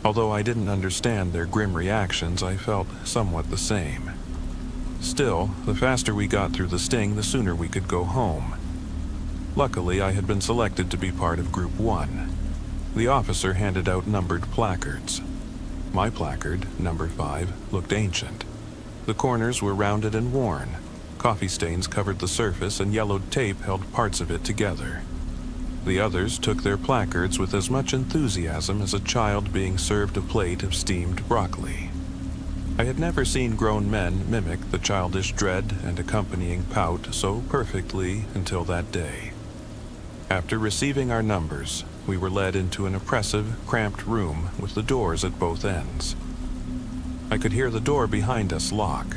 Although I didn't understand their grim reactions, I felt somewhat the same. Still, the faster we got through the sting, the sooner we could go home. Luckily, I had been selected to be part of Group 1. The officer handed out numbered placards. My placard, number 5, looked ancient. The corners were rounded and worn. Coffee stains covered the surface and yellowed tape held parts of it together. The others took their placards with as much enthusiasm as a child being served a plate of steamed broccoli. I had never seen grown men mimic the childish dread and accompanying pout so perfectly until that day. After receiving our numbers, we were led into an oppressive, cramped room with the doors at both ends. I could hear the door behind us lock,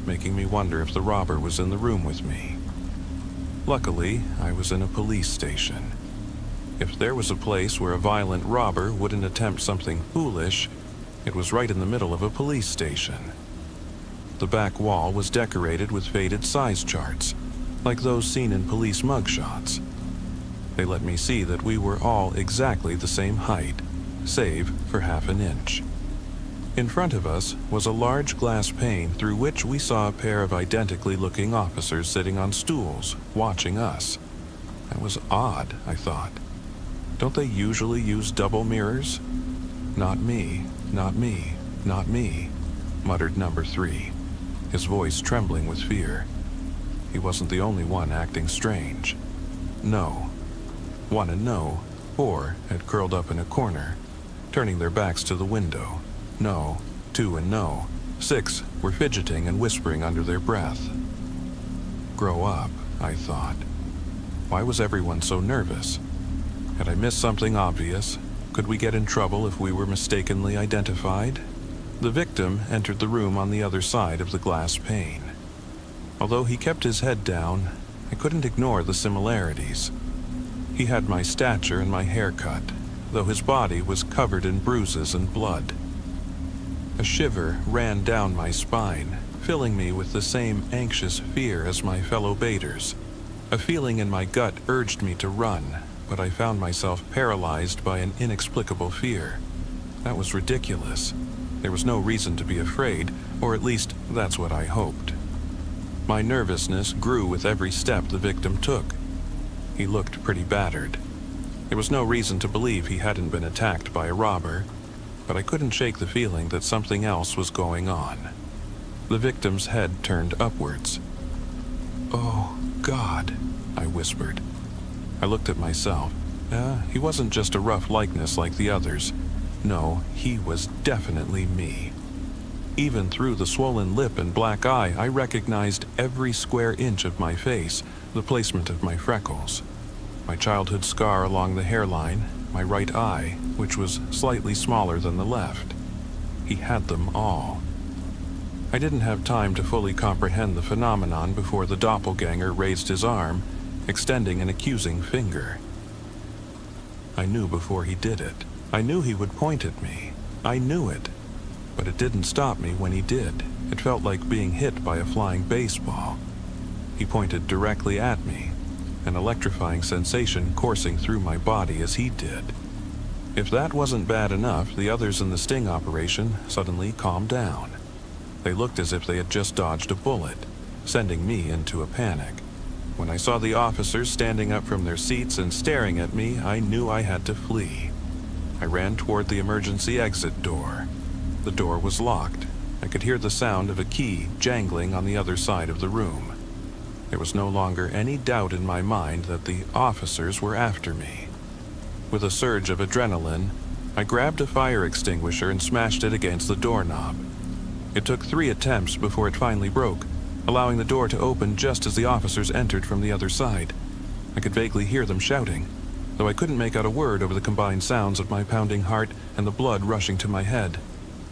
making me wonder if the robber was in the room with me. Luckily, I was in a police station. If there was a place where a violent robber wouldn't attempt something foolish, it was right in the middle of a police station. The back wall was decorated with faded size charts, like those seen in police mugshots. They let me see that we were all exactly the same height, save for half an inch. In front of us was a large glass pane through which we saw a pair of identically looking officers sitting on stools, watching us. That was odd, I thought. Don't they usually use double mirrors? Not me, not me, not me, muttered number 3, his voice trembling with fear. He wasn't the only one acting strange. No. 1 and no, 4 had curled up in a corner, turning their backs to the window. No, 2 and no, 6 were fidgeting and whispering under their breath. Grow up, I thought. Why was everyone so nervous? Had I missed something obvious? Could we get in trouble if we were mistakenly identified? The victim entered the room on the other side of the glass pane. Although he kept his head down, I couldn't ignore the similarities. He had my stature and my haircut, though his body was covered in bruises and blood. A shiver ran down my spine, filling me with the same anxious fear as my fellow baiters. A feeling in my gut urged me to run, but I found myself paralyzed by an inexplicable fear. That was ridiculous. There was no reason to be afraid, or at least that's what I hoped. My nervousness grew with every step the victim took. He looked pretty battered. There was no reason to believe he hadn't been attacked by a robber, but I couldn't shake the feeling that something else was going on. The victim's head turned upwards. "Oh, God," I whispered. I looked at myself. He wasn't just a rough likeness like the others. No, he was definitely me. Even through the swollen lip and black eye, I recognized every square inch of my face, the placement of my freckles, my childhood scar along the hairline, my right eye, which was slightly smaller than the left. He had them all. I didn't have time to fully comprehend the phenomenon before the doppelganger raised his arm, extending an accusing finger. I knew before he did it. I knew he would point at me. I knew it. But it didn't stop me when he did. It felt like being hit by a flying baseball. He pointed directly at me, an electrifying sensation coursing through my body as he did. If that wasn't bad enough, the others in the sting operation suddenly calmed down. They looked as if they had just dodged a bullet, sending me into a panic. When I saw the officers standing up from their seats and staring at me, I knew I had to flee. I ran toward the emergency exit door. The door was locked. I could hear the sound of a key jangling on the other side of the room. There was no longer any doubt in my mind that the officers were after me. With a surge of adrenaline, I grabbed a fire extinguisher and smashed it against the doorknob. It took 3 attempts before it finally broke, allowing the door to open just as the officers entered from the other side. I could vaguely hear them shouting, though I couldn't make out a word over the combined sounds of my pounding heart and the blood rushing to my head.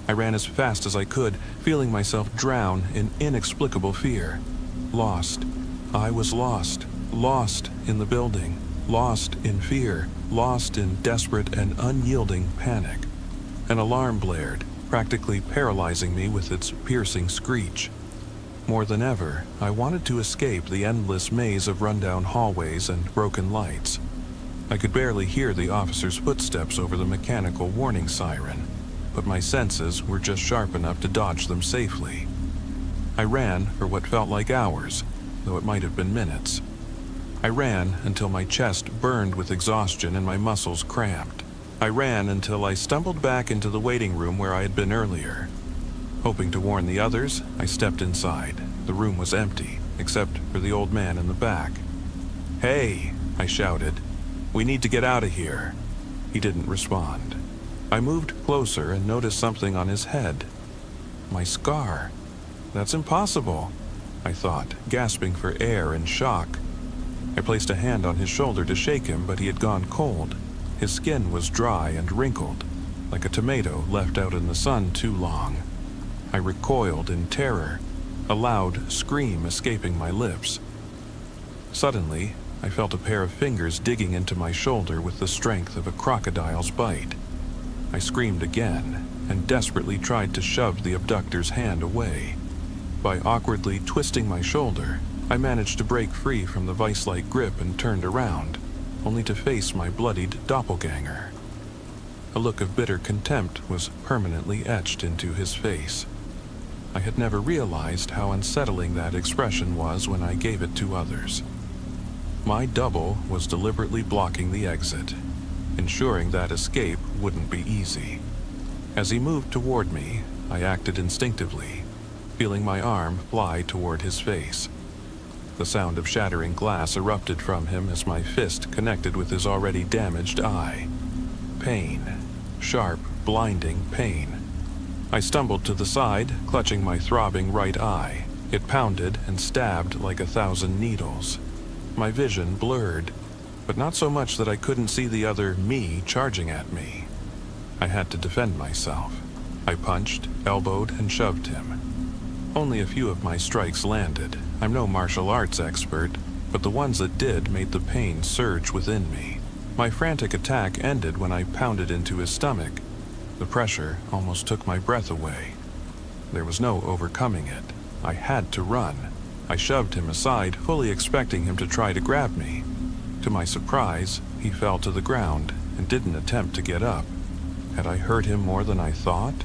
I ran as fast as I could, feeling myself drown in inexplicable fear. Lost. I was lost. Lost in the building. Lost in fear. Lost in desperate and unyielding panic. An alarm blared, practically paralyzing me with its piercing screech. More than ever, I wanted to escape the endless maze of rundown hallways and broken lights. I could barely hear the officer's footsteps over the mechanical warning siren, but my senses were just sharp enough to dodge them safely. I ran for what felt like hours, though it might have been minutes. I ran until my chest burned with exhaustion and my muscles cramped. I ran until I stumbled back into the waiting room where I had been earlier. Hoping to warn the others, I stepped inside. The room was empty, except for the old man in the back. "Hey," I shouted. "We need to get out of here." He didn't respond. I moved closer and noticed something on his head. My scar. That's impossible, I thought, gasping for air in shock. I placed a hand on his shoulder to shake him, but he had gone cold. His skin was dry and wrinkled, like a tomato left out in the sun too long. I recoiled in terror, a loud scream escaping my lips. Suddenly, I felt a pair of fingers digging into my shoulder with the strength of a crocodile's bite. I screamed again and desperately tried to shove the abductor's hand away. By awkwardly twisting my shoulder, I managed to break free from the vice-like grip and turned around, only to face my bloodied doppelganger. A look of bitter contempt was permanently etched into his face. I had never realized how unsettling that expression was when I gave it to others. My double was deliberately blocking the exit, ensuring that escape wouldn't be easy. As he moved toward me, I acted instinctively, feeling my arm fly toward his face. The sound of shattering glass erupted from him as my fist connected with his already damaged eye. Pain. Sharp, blinding pain. I stumbled to the side, clutching my throbbing right eye. It pounded and stabbed like 1,000 needles. My vision blurred, but not so much that I couldn't see the other me charging at me. I had to defend myself. I punched, elbowed, and shoved him. Only a few of my strikes landed. I'm no martial arts expert, but the ones that did made the pain surge within me. My frantic attack ended when I pounded into his stomach. The pressure almost took my breath away. There was no overcoming it. I had to run. I shoved him aside, fully expecting him to try to grab me. To my surprise, he fell to the ground and didn't attempt to get up. Had I hurt him more than I thought?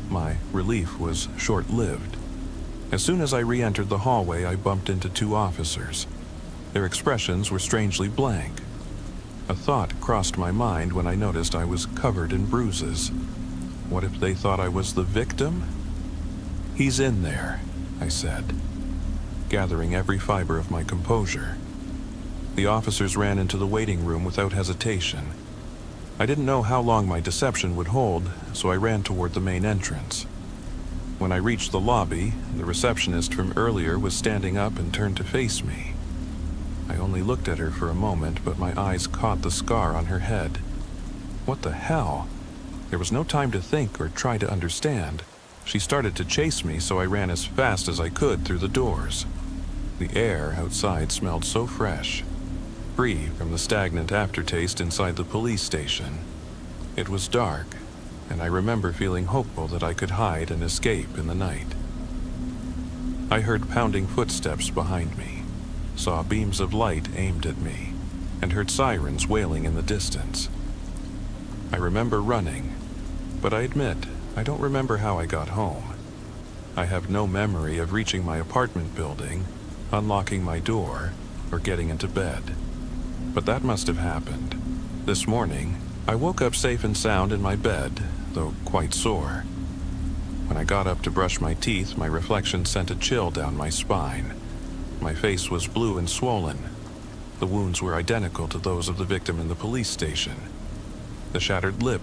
My relief was short-lived. As soon as I re-entered the hallway, I bumped into 2 officers. Their expressions were strangely blank. A thought crossed my mind when I noticed I was covered in bruises. What if they thought I was the victim? "He's in there," I said, gathering every fiber of my composure. The officers ran into the waiting room without hesitation. I didn't know how long my deception would hold, so I ran toward the main entrance. When I reached the lobby, the receptionist from earlier was standing up and turned to face me. I only looked at her for a moment, but my eyes caught the scar on her head. What the hell? There was no time to think or try to understand. She started to chase me, so I ran as fast as I could through the doors. The air outside smelled so fresh, free from the stagnant aftertaste inside the police station. It was dark, and I remember feeling hopeful that I could hide and escape in the night. I heard pounding footsteps behind me, saw beams of light aimed at me, and heard sirens wailing in the distance. I remember running, but I admit I don't remember how I got home. I have no memory of reaching my apartment building, unlocking my door, or getting into bed. But that must have happened. This morning, I woke up safe and sound in my bed, though quite sore. When I got up to brush my teeth, my reflection sent a chill down my spine. My face was blue and swollen. The wounds were identical to those of the victim in the police station. The shattered lip,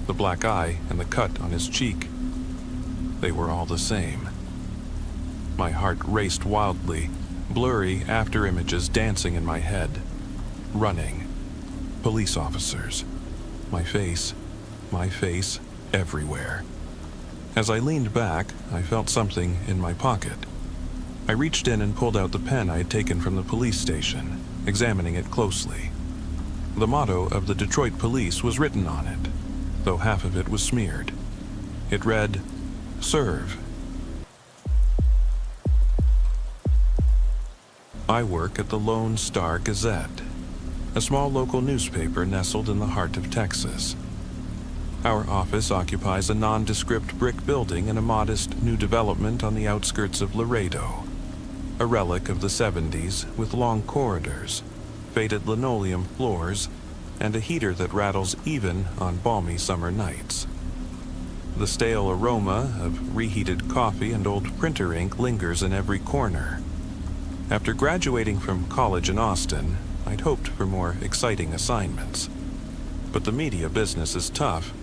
the black eye, and the cut on his cheek. they were all the same. My heart raced wildly, blurry after images dancing in my head. Running. Police officers. My face everywhere. As I leaned back, I felt something in my pocket. I reached in and pulled out the pen I had taken from the police station, examining it closely. The motto of the Detroit Police was written on it, though half of it was smeared. It read, "Serve." I work at the Lone Star Gazette, a small local newspaper nestled in the heart of Texas. Our office occupies a nondescript brick building in a modest new development on the outskirts of Laredo, a relic of the 70s with long corridors, faded linoleum floors, and a heater that rattles even on balmy summer nights. The stale aroma of reheated coffee and old printer ink lingers in every corner. After graduating from college in Austin, I'd hoped for more exciting assignments. But the media business is tough.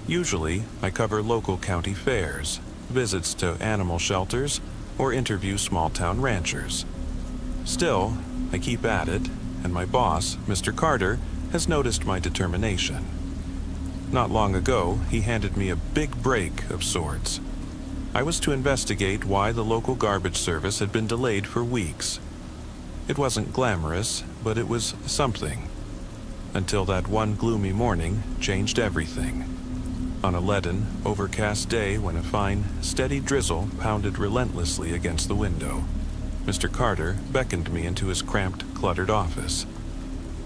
Usually, I cover local county fairs, visits to animal shelters, or interview small-town ranchers. Still, I keep at it, and my boss, Mr. Carter, has noticed my determination. Not long ago, he handed me a big break of sorts. I was to investigate why the local garbage service had been delayed for weeks. It wasn't glamorous, but it was something. Until that one gloomy morning changed everything. On a leaden, overcast day when a fine, steady drizzle pounded relentlessly against the window, Mr. Carter beckoned me into his cramped, cluttered office.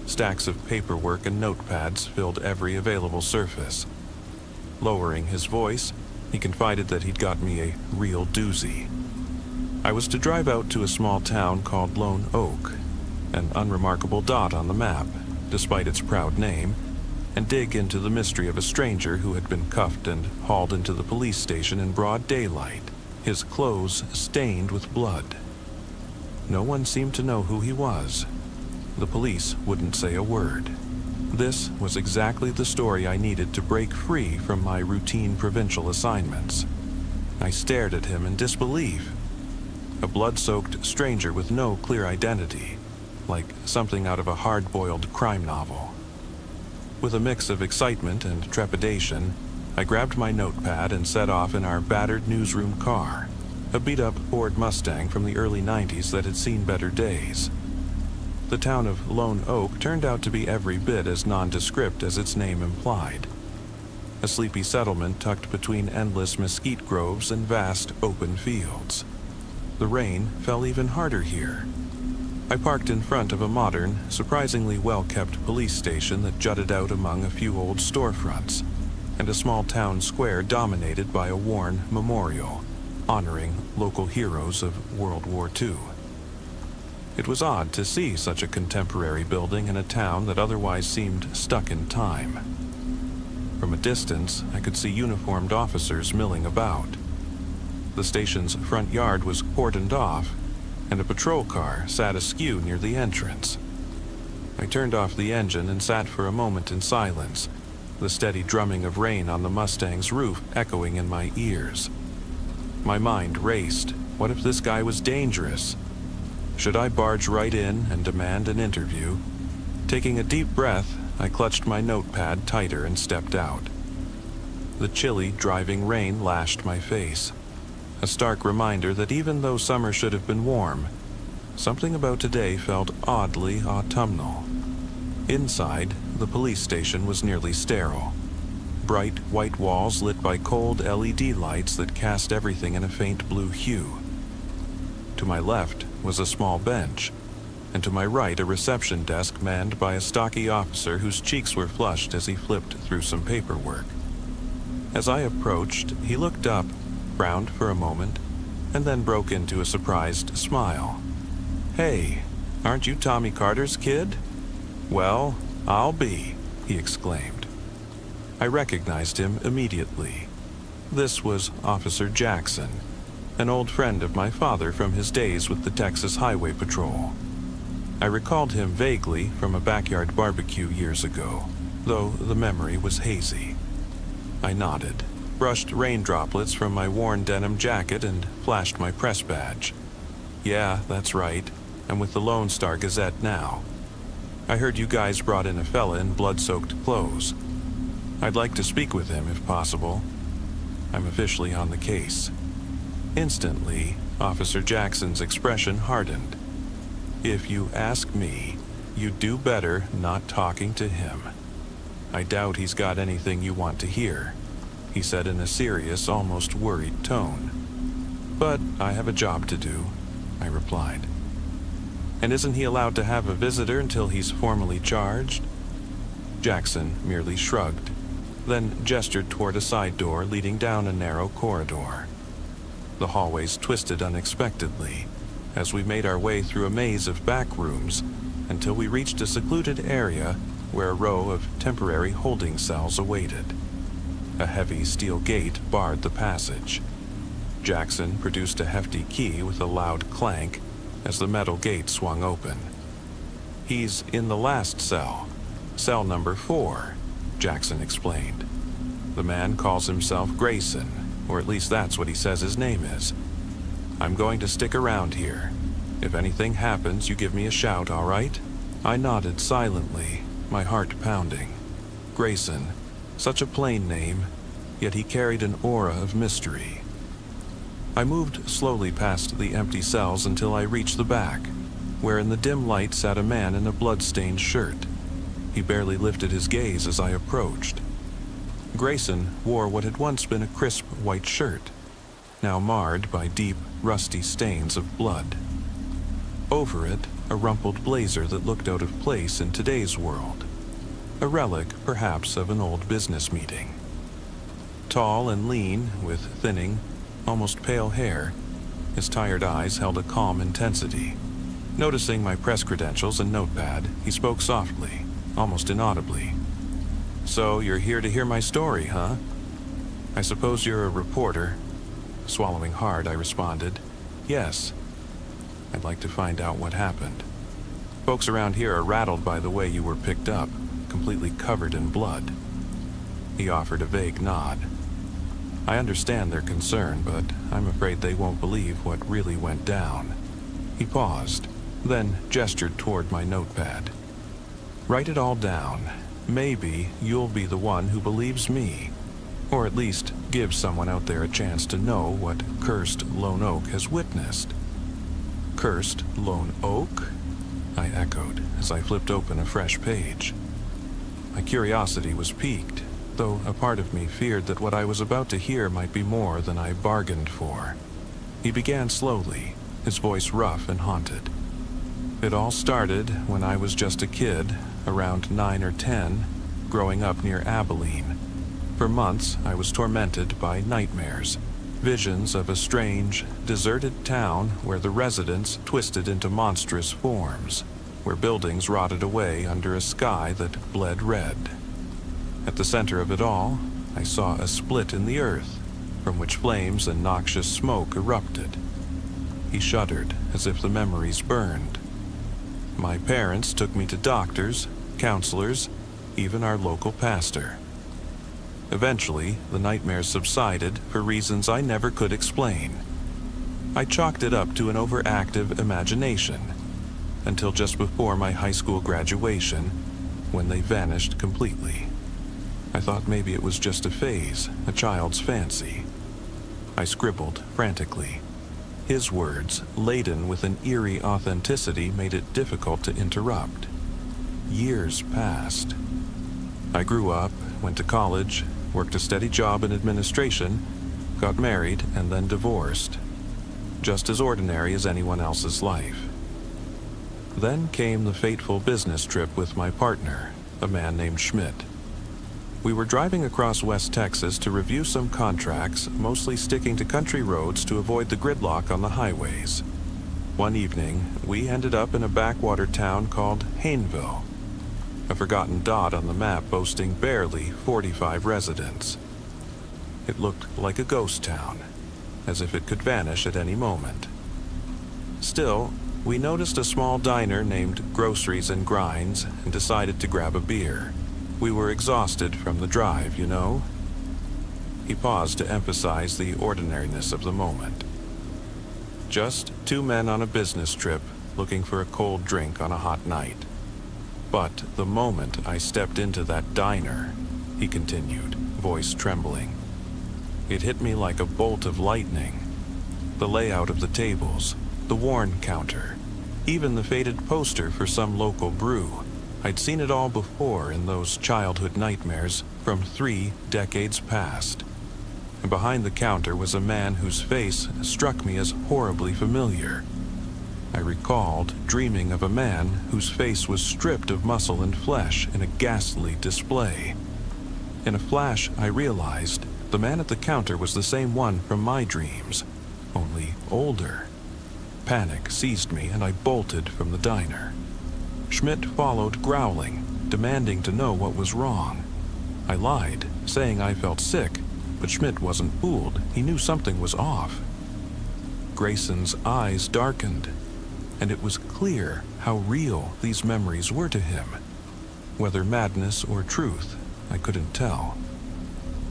Stacks of paperwork and notepads filled every available surface. Lowering his voice, he confided that he'd got me a real doozy. I was to drive out to a small town called Lone Oak, an unremarkable dot on the map, despite its proud name, and dig into the mystery of a stranger who had been cuffed and hauled into the police station in broad daylight, his clothes stained with blood. No one seemed to know who he was. The police wouldn't say a word. This was exactly the story I needed to break free from my routine provincial assignments. I stared at him in disbelief. A blood-soaked stranger with no clear identity, like something out of a hard-boiled crime novel. With a mix of excitement and trepidation, I grabbed my notepad and set off in our battered newsroom car, a beat-up Ford Mustang from the early 90s that had seen better days. The town of Lone Oak turned out to be every bit as nondescript as its name implied. A sleepy settlement tucked between endless mesquite groves and vast open fields. The rain fell even harder here. I parked in front of a modern, surprisingly well-kept police station that jutted out among a few old storefronts, and a small town square dominated by a worn memorial, honoring local heroes of World War II. It was odd to see such a contemporary building in a town that otherwise seemed stuck in time. From a distance, I could see uniformed officers milling about. The station's front yard was cordoned off, and a patrol car sat askew near the entrance. I turned off the engine and sat for a moment in silence, the steady drumming of rain on the Mustang's roof echoing in my ears. My mind raced. What if this guy was dangerous? Should I barge right in and demand an interview? Taking a deep breath, I clutched my notepad tighter and stepped out. The chilly, driving rain lashed my face. A stark reminder that even though summer should have been warm, something about today felt oddly autumnal. Inside, the police station was nearly sterile. Bright white walls lit by cold LED lights that cast everything in a faint blue hue. To my left was a small bench, and to my right a reception desk manned by a stocky officer whose cheeks were flushed as he flipped through some paperwork. As I approached, he looked up, frowned for a moment, and then broke into a surprised smile. "Hey, aren't you Tommy Carter's kid?" "Well, I'll be," he exclaimed. I recognized him immediately. This was Officer Jackson, an old friend of my father from his days with the Texas Highway Patrol. I recalled him vaguely from a backyard barbecue years ago, though the memory was hazy. I nodded. brushed rain droplets from my worn denim jacket, and flashed my press badge. Yeah, that's right. I'm with the Lone Star Gazette now. I heard you guys brought in a fella in blood-soaked clothes. I'd like to speak with him if possible. I'm officially on the case. Instantly, Officer Jackson's expression hardened. If you ask me, you'd do better not talking to him. I doubt he's got anything you want to hear, he said in a serious, almost worried tone. But I have a job to do, I replied. And isn't he allowed to have a visitor until he's formally charged? Jackson merely shrugged, then gestured toward a side door leading down a narrow corridor. The hallways twisted unexpectedly as we made our way through a maze of back rooms until we reached a secluded area where a row of temporary holding cells awaited. A heavy steel gate barred the passage. Jackson produced a hefty key with a loud clank as the metal gate swung open. He's in the last cell, cell number 4, Jackson explained. The man calls himself Grayson, or at least that's what he says his name is. I'm going to stick around here. If anything happens, you give me a shout, all right? I nodded silently, my heart pounding. Grayson, such a plain name, yet he carried an aura of mystery. I moved slowly past the empty cells until I reached the back, where in the dim light sat a man in a blood-stained shirt. He barely lifted his gaze as I approached. Grayson wore what had once been a crisp white shirt, now marred by deep, rusty stains of blood. Over it, a rumpled blazer that looked out of place in today's world. A relic, perhaps, of an old business meeting. Tall and lean, with thinning, almost pale hair, his tired eyes held a calm intensity. Noticing my press credentials and notepad, he spoke softly, almost inaudibly. So you're here to hear my story, huh? I suppose you're a reporter. Swallowing hard, I responded, yes. I'd like to find out what happened. Folks around here are rattled by the way you were picked up, completely covered in blood. He offered a vague nod. I understand their concern, but I'm afraid they won't believe what really went down. He paused, then gestured toward my notepad. Write it all down. Maybe you'll be the one who believes me, or at least give someone out there a chance to know what cursed Lone Oak has witnessed. Cursed Lone Oak? I echoed as I flipped open a fresh page. My curiosity was piqued, though a part of me feared that what I was about to hear might be more than I bargained for. He began slowly, his voice rough and haunted. It all started when I was just a kid, around 9 or 10, growing up near Abilene. For months, I was tormented by nightmares, visions of a strange, deserted town where the residents twisted into monstrous forms, where buildings rotted away under a sky that bled red. At the center of it all, I saw a split in the earth, from which flames and noxious smoke erupted. He shuddered as if the memories burned. My parents took me to doctors, counselors, even our local pastor. Eventually, the nightmares subsided for reasons I never could explain. I chalked it up to an overactive imagination, until just before my high school graduation, when they vanished completely. I thought maybe it was just a phase, a child's fancy. I scribbled frantically. His words, laden with an eerie authenticity, made it difficult to interrupt. Years passed. I grew up, went to college, worked a steady job in administration, got married, and then divorced. Just as ordinary as anyone else's life. Then came the fateful business trip with my partner, a man named Schmidt. We were driving across West Texas to review some contracts, mostly sticking to country roads to avoid the gridlock on the highways. One evening, we ended up in a backwater town called Hayneville, a forgotten dot on the map boasting barely 45 residents. It looked like a ghost town, as if it could vanish at any moment. Still, we noticed a small diner named Groceries and Grinds and decided to grab a beer. We were exhausted from the drive, you know. He paused to emphasize the ordinariness of the moment. Just two men on a business trip looking for a cold drink on a hot night. But the moment I stepped into that diner, he continued, voice trembling, it hit me like a bolt of lightning. The layout of the tables, the worn counter, even the faded poster for some local brew. I'd seen it all before in those childhood nightmares from 3 decades past. And behind the counter was a man whose face struck me as horribly familiar. I recalled dreaming of a man whose face was stripped of muscle and flesh in a ghastly display. In a flash, I realized the man at the counter was the same one from my dreams, only older. Panic seized me and I bolted from the diner. Schmidt followed, growling, demanding to know what was wrong. I lied, saying I felt sick, but Schmidt wasn't fooled. He knew something was off. Grayson's eyes darkened, and it was clear how real these memories were to him. Whether madness or truth, I couldn't tell.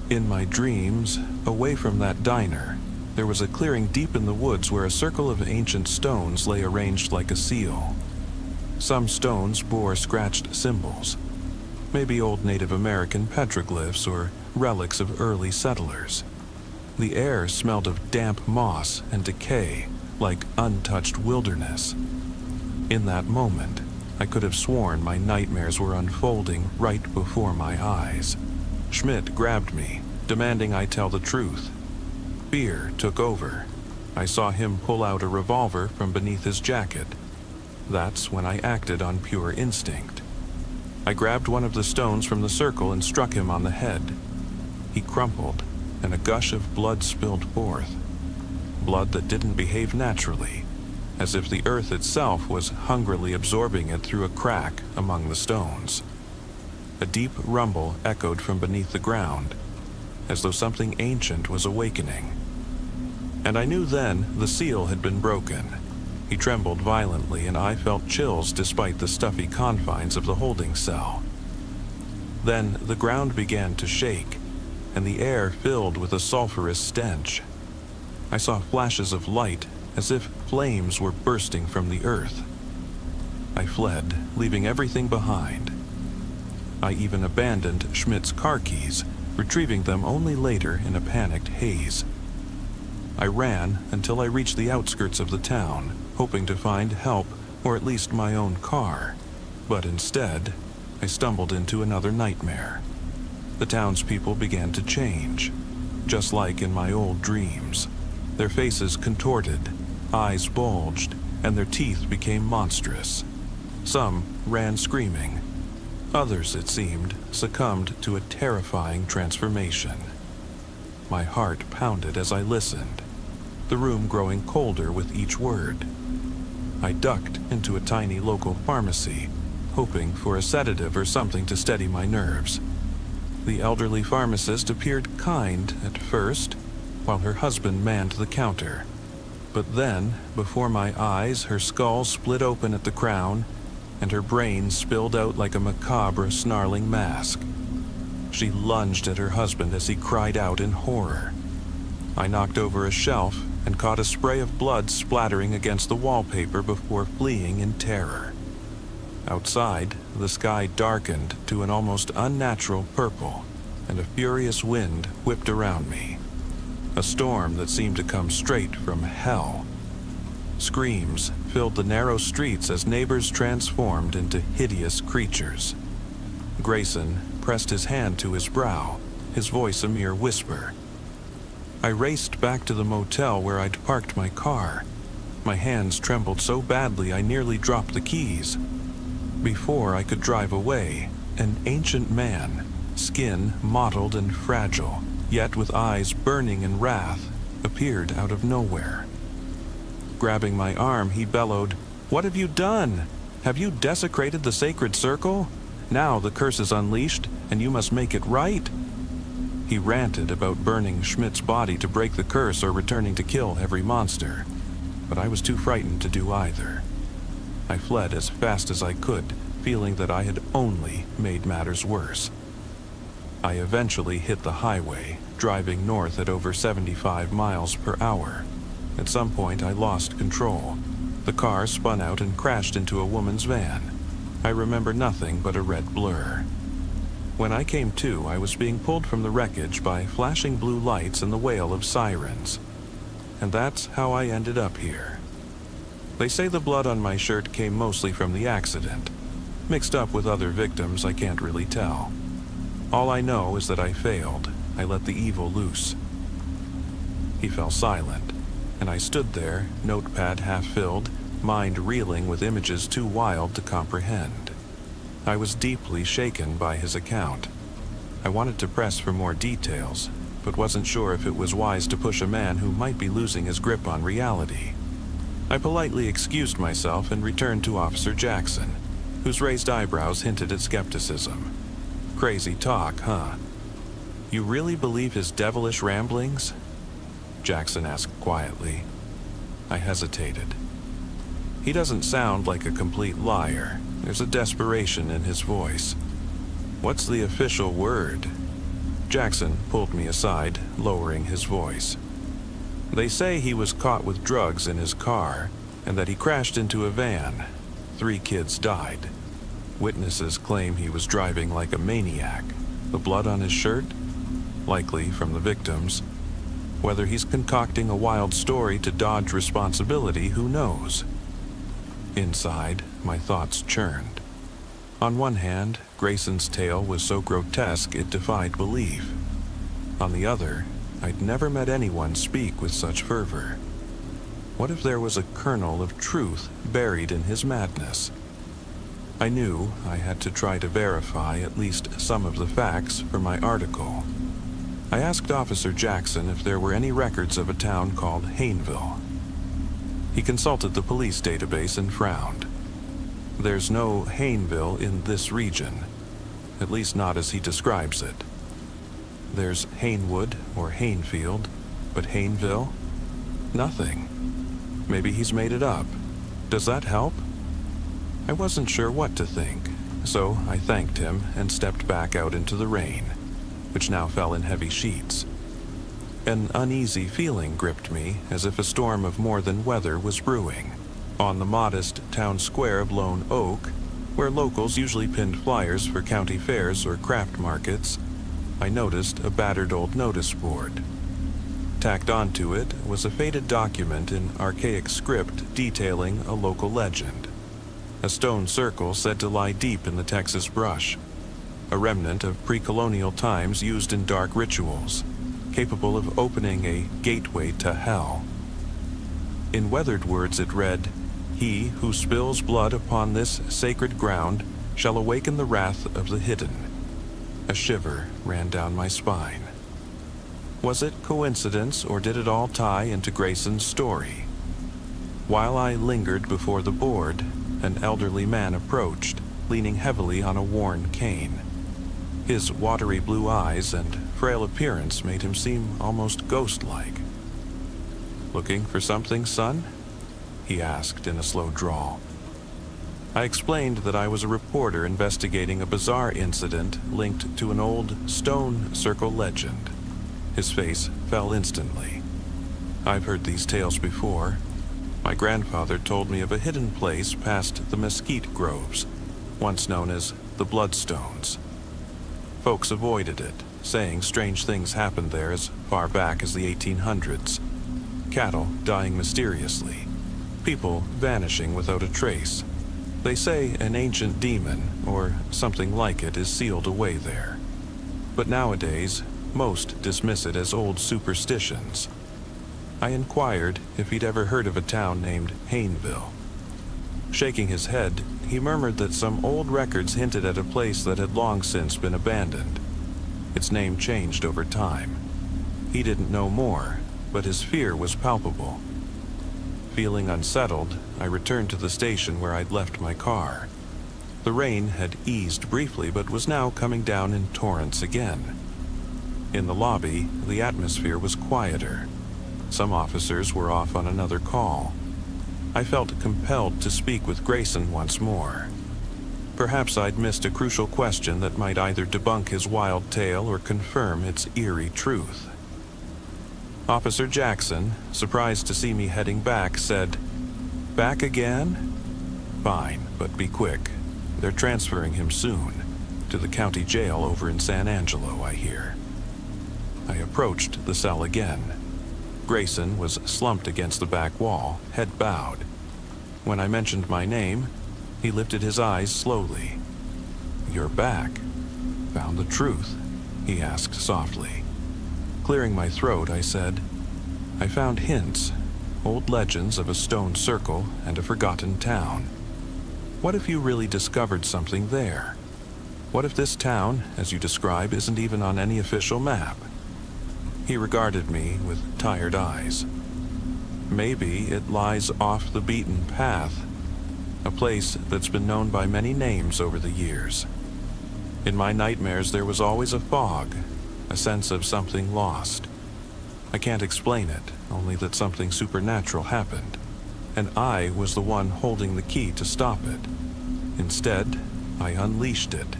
In my dreams, away from that diner, there was a clearing deep in the woods where a circle of ancient stones lay arranged like a seal. Some stones bore scratched symbols, maybe old Native American petroglyphs or relics of early settlers. The air smelled of damp moss and decay, like untouched wilderness. In that moment, I could have sworn my nightmares were unfolding right before my eyes. Schmidt grabbed me, demanding I tell the truth. Fear took over. I saw him pull out a revolver from beneath his jacket. That's when I acted on pure instinct. I grabbed one of the stones from the circle and struck him on the head. He crumpled, and a gush of blood spilled forth. Blood that didn't behave naturally, as if the earth itself was hungrily absorbing it through a crack among the stones. A deep rumble echoed from beneath the ground, as though something ancient was awakening. And I knew then the seal had been broken. He trembled violently, and I felt chills despite the stuffy confines of the holding cell. Then the ground began to shake, and the air filled with a sulphurous stench. I saw flashes of light, as if flames were bursting from the earth. I fled, leaving everything behind. I even abandoned Schmidt's car keys, retrieving them only later in a panicked haze. I ran until I reached the outskirts of the town, hoping to find help or at least my own car. But instead, I stumbled into another nightmare. The townspeople began to change, just like in my old dreams. Their faces contorted, eyes bulged, and their teeth became monstrous. Some ran screaming. Others, it seemed, succumbed to a terrifying transformation. My heart pounded as I listened, the room growing colder with each word. I ducked into a tiny local pharmacy, hoping for a sedative or something to steady my nerves. The elderly pharmacist appeared kind at first, while her husband manned the counter. But then, before my eyes, her skull split open at the crown, and her brain spilled out like a macabre, snarling mask. She lunged at her husband as he cried out in horror. I knocked over a shelf and caught a spray of blood splattering against the wallpaper before fleeing in terror. Outside, the sky darkened to an almost unnatural purple, and a furious wind whipped around me. A storm that seemed to come straight from hell. Screams filled the narrow streets as neighbors transformed into hideous creatures. Grayson pressed his hand to his brow, his voice a mere whisper. I raced back to the motel where I'd parked my car. My hands trembled so badly I nearly dropped the keys. Before I could drive away, an ancient man, skin mottled and fragile, yet with eyes burning in wrath, appeared out of nowhere. Grabbing my arm, he bellowed, "What have you done? Have you desecrated the sacred circle? Now the curse is unleashed, and you must make it right." He ranted about burning Schmidt's body to break the curse or returning to kill every monster, but I was too frightened to do either. I fled as fast as I could, feeling that I had only made matters worse. I eventually hit the highway, driving north at over 75 miles per hour. At some point, I lost control. The car spun out and crashed into a woman's van. I remember nothing but a red blur. When I came to, I was being pulled from the wreckage by flashing blue lights and the wail of sirens. And that's how I ended up here. They say the blood on my shirt came mostly from the accident. Mixed up with other victims, I can't really tell. All I know is that I failed. I let the evil loose. He fell silent, and I stood there, notepad half filled, mind reeling with images too wild to comprehend. I was deeply shaken by his account. I wanted to press for more details, but wasn't sure if it was wise to push a man who might be losing his grip on reality. I politely excused myself and returned to Officer Jackson, whose raised eyebrows hinted at skepticism. Crazy talk, huh? You really believe his devilish ramblings? Jackson asked quietly. I hesitated. He doesn't sound like a complete liar. There's a desperation in his voice. What's the official word? Jackson pulled me aside, lowering his voice. They say he was caught with drugs in his car, and that he crashed into a van. 3 kids died. Witnesses claim he was driving like a maniac. The blood on his shirt? Likely from the victims. Whether he's concocting a wild story to dodge responsibility, who knows? Inside, my thoughts churned. On one hand, Grayson's tale was so grotesque it defied belief. On the other, I'd never met anyone speak with such fervor. What if there was a kernel of truth buried in his madness? I knew I had to try to verify at least some of the facts for my article. I asked Officer Jackson if there were any records of a town called Hayneville. He consulted the police database and frowned. There's no Hayneville in this region, at least not as he describes it. There's Haynewood or Haynfield, but Hayneville? Nothing. Maybe he's made it up. Does that help? I wasn't sure what to think, so I thanked him and stepped back out into the rain, which now fell in heavy sheets. An uneasy feeling gripped me, as if a storm of more than weather was brewing. On the modest town square of Lone Oak, where locals usually pinned flyers for county fairs or craft markets, I noticed a battered old notice board. Tacked onto it was a faded document in archaic script detailing a local legend. A stone circle said to lie deep in the Texas brush, a remnant of pre-colonial times used in dark rituals, capable of opening a gateway to hell. In weathered words it read, "He who spills blood upon this sacred ground shall awaken the wrath of the hidden." A shiver ran down my spine. Was it coincidence, or did it all tie into Grayson's story? While I lingered before the board, an elderly man approached, leaning heavily on a worn cane. His watery blue eyes and frail appearance made him seem almost ghost-like. "Looking for something, son?" he asked in a slow drawl. I explained that I was a reporter investigating a bizarre incident linked to an old stone circle legend. His face fell instantly. I've heard these tales before. My grandfather told me of a hidden place past the mesquite groves, once known as the Bloodstones. Folks avoided it, saying strange things happened there as far back as the 1800s. Cattle dying mysteriously, people vanishing without a trace. They say an ancient demon, or something like it, is sealed away there. But nowadays, most dismiss it as old superstitions. I inquired if he'd ever heard of a town named Hayneville. Shaking his head, he murmured that some old records hinted at a place that had long since been abandoned. Its name changed over time. He didn't know more, but his fear was palpable. Feeling unsettled, I returned to the station where I'd left my car. The rain had eased briefly, but was now coming down in torrents again. In the lobby, the atmosphere was quieter. Some officers were off on another call. I felt compelled to speak with Grayson once more. Perhaps I'd missed a crucial question that might either debunk his wild tale or confirm its eerie truth. Officer Jackson, surprised to see me heading back, said, "Back again? Fine, but be quick. They're transferring him soon. To the county jail over in San Angelo, I hear." I approached the cell again. Grayson was slumped against the back wall, head bowed. When I mentioned my name, he lifted his eyes slowly. "You're back. Found the truth?" he asked softly. Clearing my throat, I said, "I found hints, old legends of a stone circle and a forgotten town. What if you really discovered something there? What if this town, as you describe, isn't even on any official map?" He regarded me with tired eyes. "Maybe it lies off the beaten path, a place that's been known by many names over the years. In my nightmares there was always a fog, a sense of something lost. I can't explain it, only that something supernatural happened, and I was the one holding the key to stop it. Instead, I unleashed it."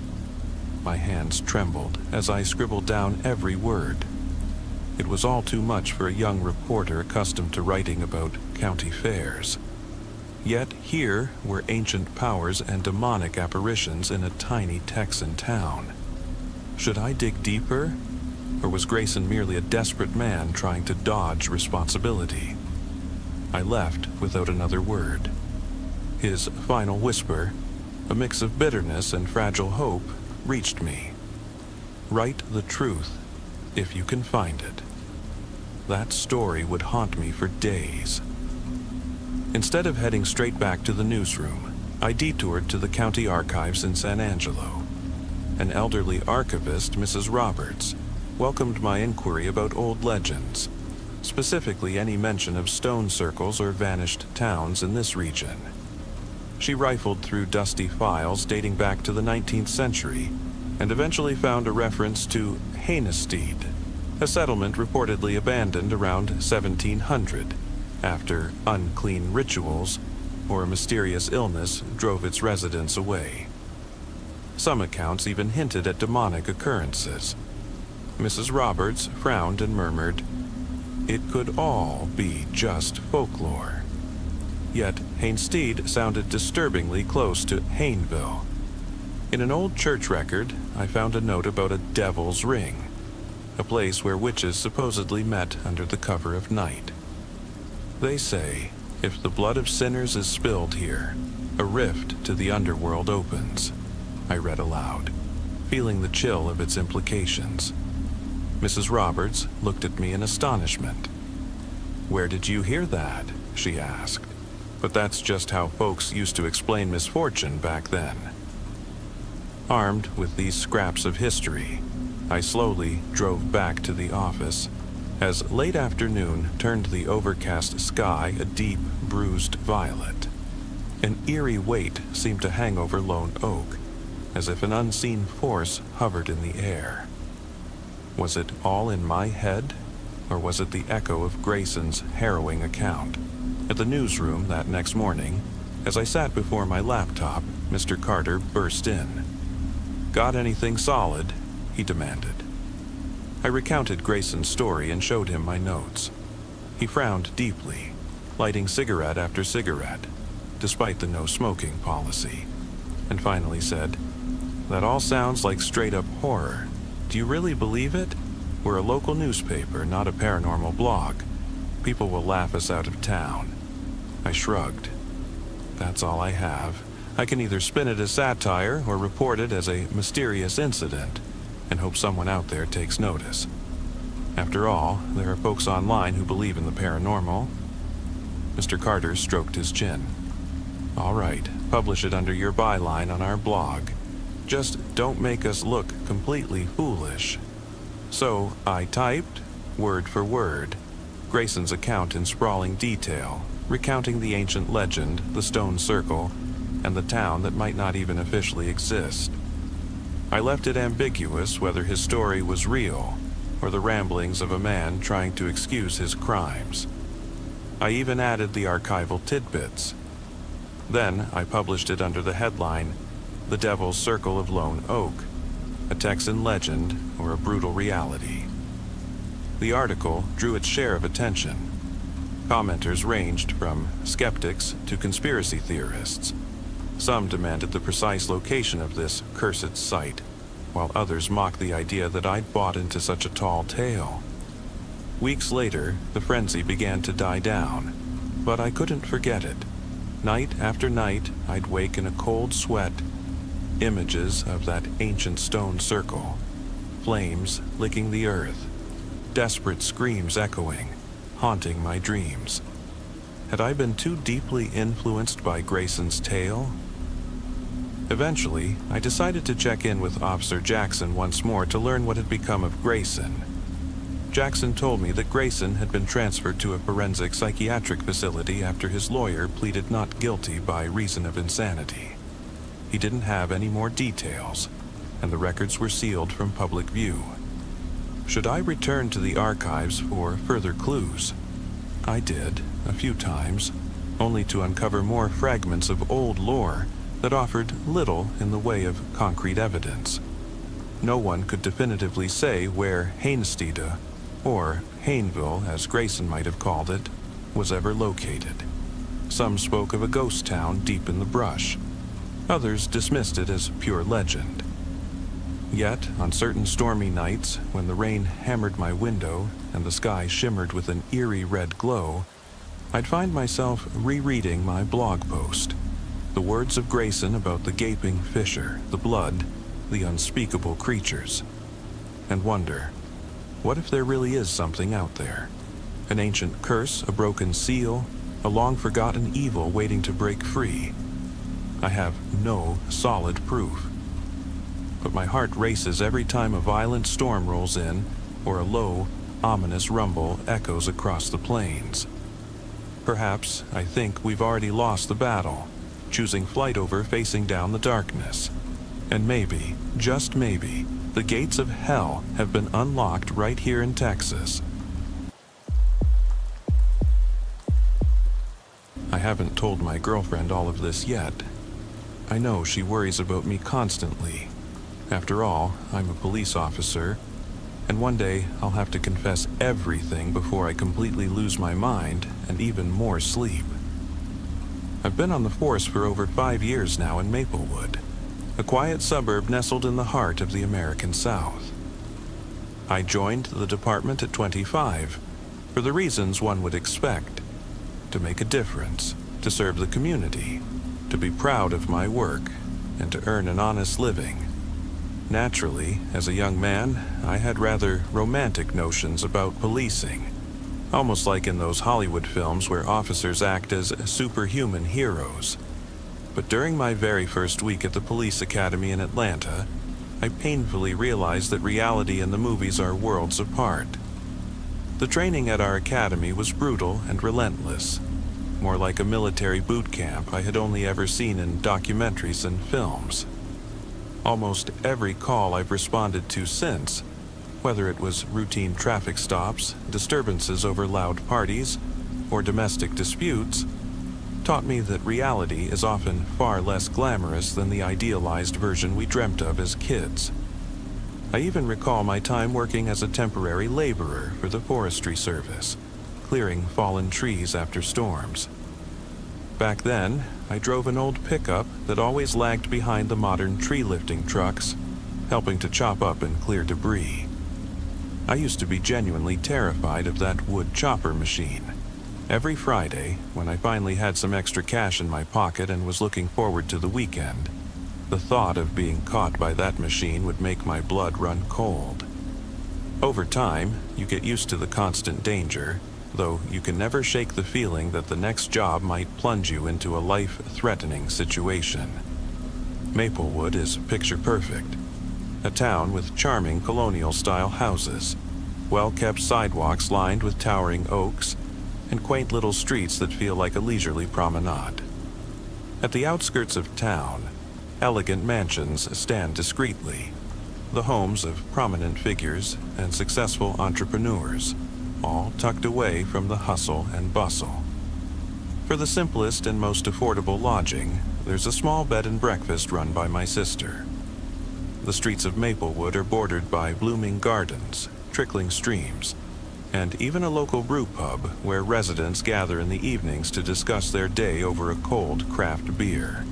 My hands trembled as I scribbled down every word. It was all too much for a young reporter accustomed to writing about county fairs. Yet here were ancient powers and demonic apparitions in a tiny Texan town. Should I dig deeper? Or was Grayson merely a desperate man trying to dodge responsibility? I left without another word. His final whisper, a mix of bitterness and fragile hope, reached me. "Write the truth, if you can find it." That story would haunt me for days. Instead of heading straight back to the newsroom, I detoured to the county archives in San Angelo. An elderly archivist, Mrs. Roberts, welcomed my inquiry about old legends, specifically any mention of stone circles or vanished towns in this region. She rifled through dusty files dating back to the 19th century and eventually found a reference to Hainestead, a settlement reportedly abandoned around 1700 after unclean rituals or a mysterious illness drove its residents away. Some accounts even hinted at demonic occurrences. Mrs. Roberts frowned and murmured, "It could all be just folklore." Yet Hainstead sounded disturbingly close to Hainville. In an old church record, I found a note about a devil's ring, a place where witches supposedly met under the cover of night. They say, if the blood of sinners is spilled here, a rift to the underworld opens, I read aloud, feeling the chill of its implications. Mrs. Roberts looked at me in astonishment. "Where did you hear that?" she asked. But that's just how folks used to explain misfortune back then. Armed with these scraps of history, I slowly drove back to the office as late afternoon turned the overcast sky a deep, bruised violet. An eerie weight seemed to hang over Lone Oak, as if an unseen force hovered in the air. Was it all in my head, or was it the echo of Grayson's harrowing account? At the newsroom that next morning, as I sat before my laptop, Mr. Carter burst in. "Got anything solid?" he demanded. I recounted Grayson's story and showed him my notes. He frowned deeply, lighting cigarette after cigarette, despite the no-smoking policy, and finally said, "That all sounds like straight-up horror. Do you really believe it? We're a local newspaper, not a paranormal blog. People will laugh us out of town." I shrugged. "That's all I have. I can either spin it as satire or report it as a mysterious incident and hope someone out there takes notice. After all, there are folks online who believe in the paranormal." Mr. Carter stroked his chin. "All right, publish it under your byline on our blog. Just don't make us look completely foolish." So I typed, word for word, Grayson's account in sprawling detail, recounting the ancient legend, the stone circle, and the town that might not even officially exist. I left it ambiguous whether his story was real or the ramblings of a man trying to excuse his crimes. I even added the archival tidbits. Then I published it under the headline, The Devil's Circle of Lone Oak, a Texan legend or a brutal reality. The article drew its share of attention. Commenters ranged from skeptics to conspiracy theorists. Some demanded the precise location of this cursed site, while others mocked the idea that I'd bought into such a tall tale. Weeks later, the frenzy began to die down, but I couldn't forget it. Night after night, I'd wake in a cold sweat. Images of that ancient stone circle, flames licking the earth, desperate screams echoing, haunting my dreams. Had I been too deeply influenced by Grayson's tale? Eventually, I decided to check in with Officer Jackson once more to learn what had become of Grayson. Jackson told me that Grayson had been transferred to a forensic psychiatric facility after his lawyer pleaded not guilty by reason of insanity. He didn't have any more details, and the records were sealed from public view. Should I return to the archives for further clues? I did, a few times, only to uncover more fragments of old lore that offered little in the way of concrete evidence. No one could definitively say where Hainstede, or Hainville as Grayson might have called it, was ever located. Some spoke of a ghost town deep in the brush. Others dismissed it as pure legend. Yet, on certain stormy nights, when the rain hammered my window and the sky shimmered with an eerie red glow, I'd find myself rereading my blog post. The words of Grayson about the gaping fissure, the blood, the unspeakable creatures. And wonder, what if there really is something out there? An ancient curse, a broken seal, a long-forgotten evil waiting to break free. I have no solid proof. But my heart races every time a violent storm rolls in, or a low, ominous rumble echoes across the plains. Perhaps I think we've already lost the battle, choosing flight over facing down the darkness. And maybe, just maybe, the gates of hell have been unlocked right here in Texas. I haven't told my girlfriend all of this yet. I know she worries about me constantly. After all, I'm a police officer, and one day I'll have to confess everything before I completely lose my mind and even more sleep. I've been on the force for over 5 years now in Maplewood, a quiet suburb nestled in the heart of the American South. I joined the department at 25, for the reasons one would expect: to make a difference, to serve the community, to be proud of my work, and to earn an honest living. Naturally, as a young man, I had rather romantic notions about policing, almost like in those Hollywood films where officers act as superhuman heroes. But during my very first week at the police academy in Atlanta, I painfully realized that reality and the movies are worlds apart. The training at our academy was brutal and relentless, more like a military boot camp I had only ever seen in documentaries and films. Almost every call I've responded to since, whether it was routine traffic stops, disturbances over loud parties, or domestic disputes, taught me that reality is often far less glamorous than the idealized version we dreamt of as kids. I even recall my time working as a temporary laborer for the Forestry Service, clearing fallen trees after storms. Back then, I drove an old pickup that always lagged behind the modern tree-lifting trucks, helping to chop up and clear debris. I used to be genuinely terrified of that wood chopper machine. Every Friday, when I finally had some extra cash in my pocket and was looking forward to the weekend, the thought of being caught by that machine would make my blood run cold. Over time, you get used to the constant danger, though you can never shake the feeling that the next job might plunge you into a life-threatening situation. Maplewood is picture perfect. A town with charming colonial-style houses, well-kept sidewalks lined with towering oaks, and quaint little streets that feel like a leisurely promenade. At the outskirts of town, elegant mansions stand discreetly, the homes of prominent figures and successful entrepreneurs, all tucked away from the hustle and bustle. For the simplest and most affordable lodging, there's a small bed and breakfast run by my sister. The streets of Maplewood are bordered by blooming gardens, trickling streams, and even a local brew pub where residents gather in the evenings to discuss their day over a cold craft beer.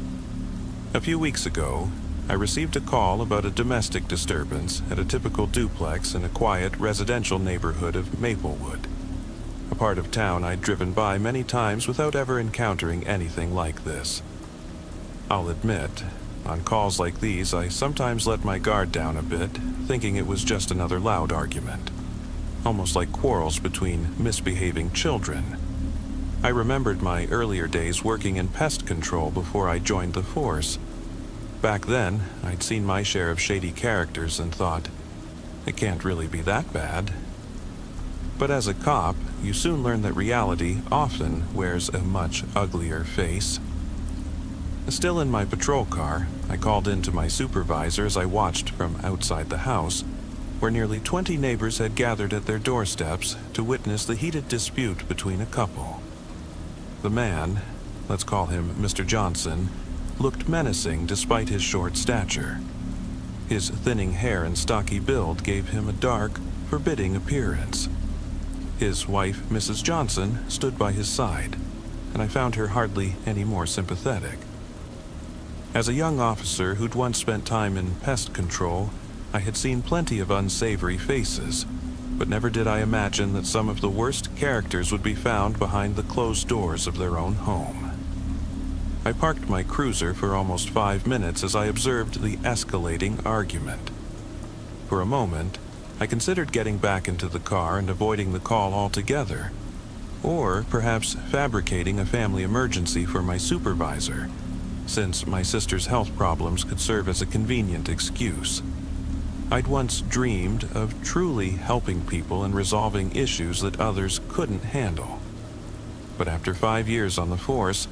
A few weeks ago, I received a call about a domestic disturbance at a typical duplex in a quiet residential neighborhood of Maplewood, a part of town I'd driven by many times without ever encountering anything like this. I'll admit, on calls like these, I sometimes let my guard down a bit, thinking it was just another loud argument, almost like quarrels between misbehaving children. I remembered my earlier days working in pest control before I joined the force. Back then, I'd seen my share of shady characters and thought, it can't really be that bad. But as a cop, you soon learn that reality often wears a much uglier face. Still in my patrol car, I called in to my supervisor as I watched from outside the house, where nearly 20 neighbors had gathered at their doorsteps to witness the heated dispute between a couple. The man, let's call him Mr. Johnson, looked menacing despite his short stature. His thinning hair and stocky build gave him a dark, forbidding appearance. His wife, Mrs. Johnson, stood by his side, and I found her hardly any more sympathetic. As a young officer who'd once spent time in pest control, I had seen plenty of unsavory faces, but never did I imagine that some of the worst characters would be found behind the closed doors of their own home. I parked my cruiser for almost 5 minutes as I observed the escalating argument. For a moment, I considered getting back into the car and avoiding the call altogether, or perhaps fabricating a family emergency for my supervisor, since my sister's health problems could serve as a convenient excuse. I'd once dreamed of truly helping people and resolving issues that others couldn't handle. But after 5 years on the force,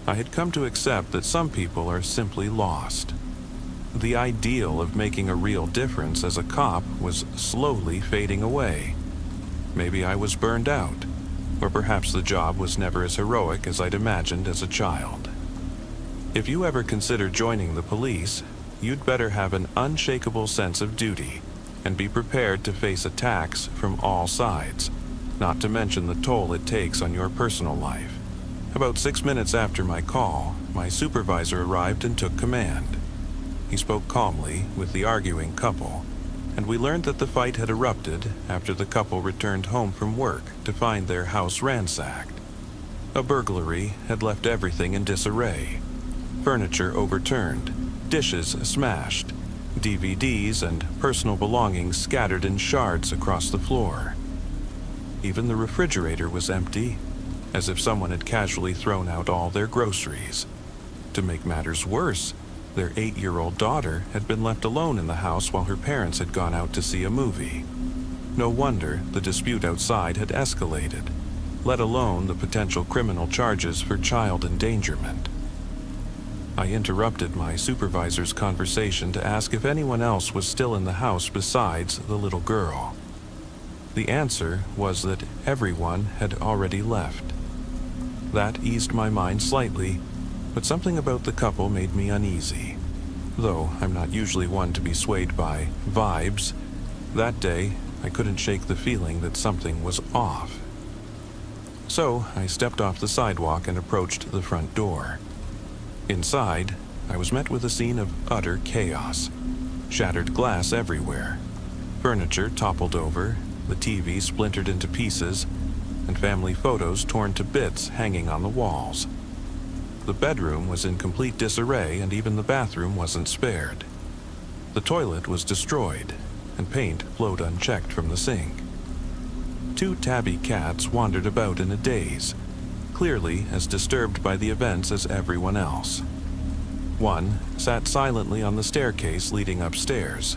I had come to accept that some people are simply lost. The ideal of making a real difference as a cop was slowly fading away. Maybe I was burned out, or perhaps the job was never as heroic as I'd imagined as a child. If you ever consider joining the police, you'd better have an unshakable sense of duty and be prepared to face attacks from all sides, not to mention the toll it takes on your personal life. About 6 minutes after my call, my supervisor arrived and took command. He spoke calmly with the arguing couple, and we learned that the fight had erupted after the couple returned home from work to find their house ransacked. A burglary had left everything in disarray. Furniture overturned, dishes smashed, DVDs and personal belongings scattered in shards across the floor. Even the refrigerator was empty, as if someone had casually thrown out all their groceries. To make matters worse, their 8-year-old daughter had been left alone in the house while her parents had gone out to see a movie. No wonder the dispute outside had escalated, let alone the potential criminal charges for child endangerment. I interrupted my supervisor's conversation to ask if anyone else was still in the house besides the little girl. The answer was that everyone had already left. That eased my mind slightly, but something about the couple made me uneasy. Though I'm not usually one to be swayed by vibes, that day I couldn't shake the feeling that something was off. So I stepped off the sidewalk and approached the front door. Inside, I was met with a scene of utter chaos. Shattered glass everywhere. Furniture toppled over, the TV splintered into pieces, and family photos torn to bits hanging on the walls. The bedroom was in complete disarray, and even the bathroom wasn't spared. The toilet was destroyed, and paint flowed unchecked from the sink. 2 tabby cats wandered about in a daze, clearly as disturbed by the events as everyone else. One sat silently on the staircase leading upstairs,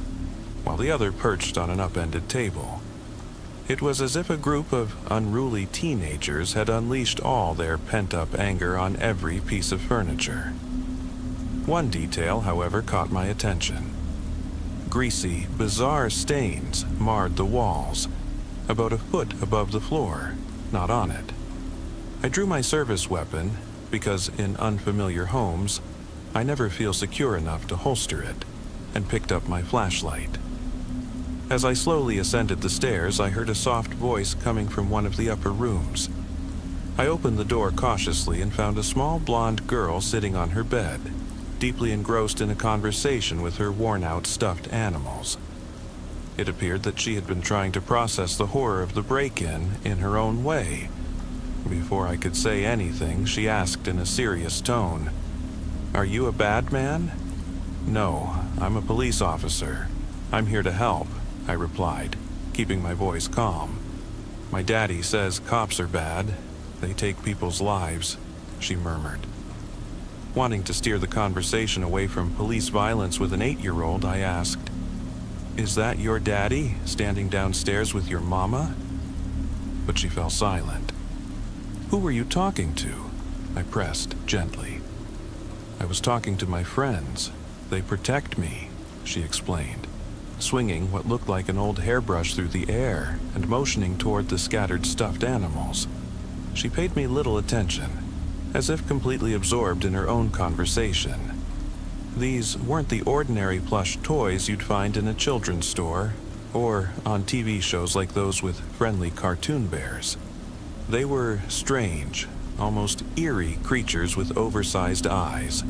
while the other perched on an upended table. It was as if a group of unruly teenagers had unleashed all their pent-up anger on every piece of furniture. One detail, however, caught my attention. Greasy, bizarre stains marred the walls, about a foot above the floor, not on it. I drew my service weapon, because in unfamiliar homes, I never feel secure enough to holster it, and picked up my flashlight. As I slowly ascended the stairs, I heard a soft voice coming from one of the upper rooms. I opened the door cautiously and found a small blonde girl sitting on her bed, deeply engrossed in a conversation with her worn-out stuffed animals. It appeared that she had been trying to process the horror of the break-in in her own way. Before I could say anything, she asked in a serious tone, "Are you a bad man?" "No, I'm a police officer. I'm here to help," I replied, keeping my voice calm. "My daddy says cops are bad. They take people's lives," she murmured. Wanting to steer the conversation away from police violence with an 8-year-old, I asked, "Is that your daddy standing downstairs with your mama?" But she fell silent. "Who were you talking to?" I pressed gently. "I was talking to my friends. They protect me," she explained, swinging what looked like an old hairbrush through the air and motioning toward the scattered stuffed animals. She paid me little attention, as if completely absorbed in her own conversation. These weren't the ordinary plush toys you'd find in a children's store or on TV shows like those with friendly cartoon bears. They were strange, almost eerie creatures with oversized eyes,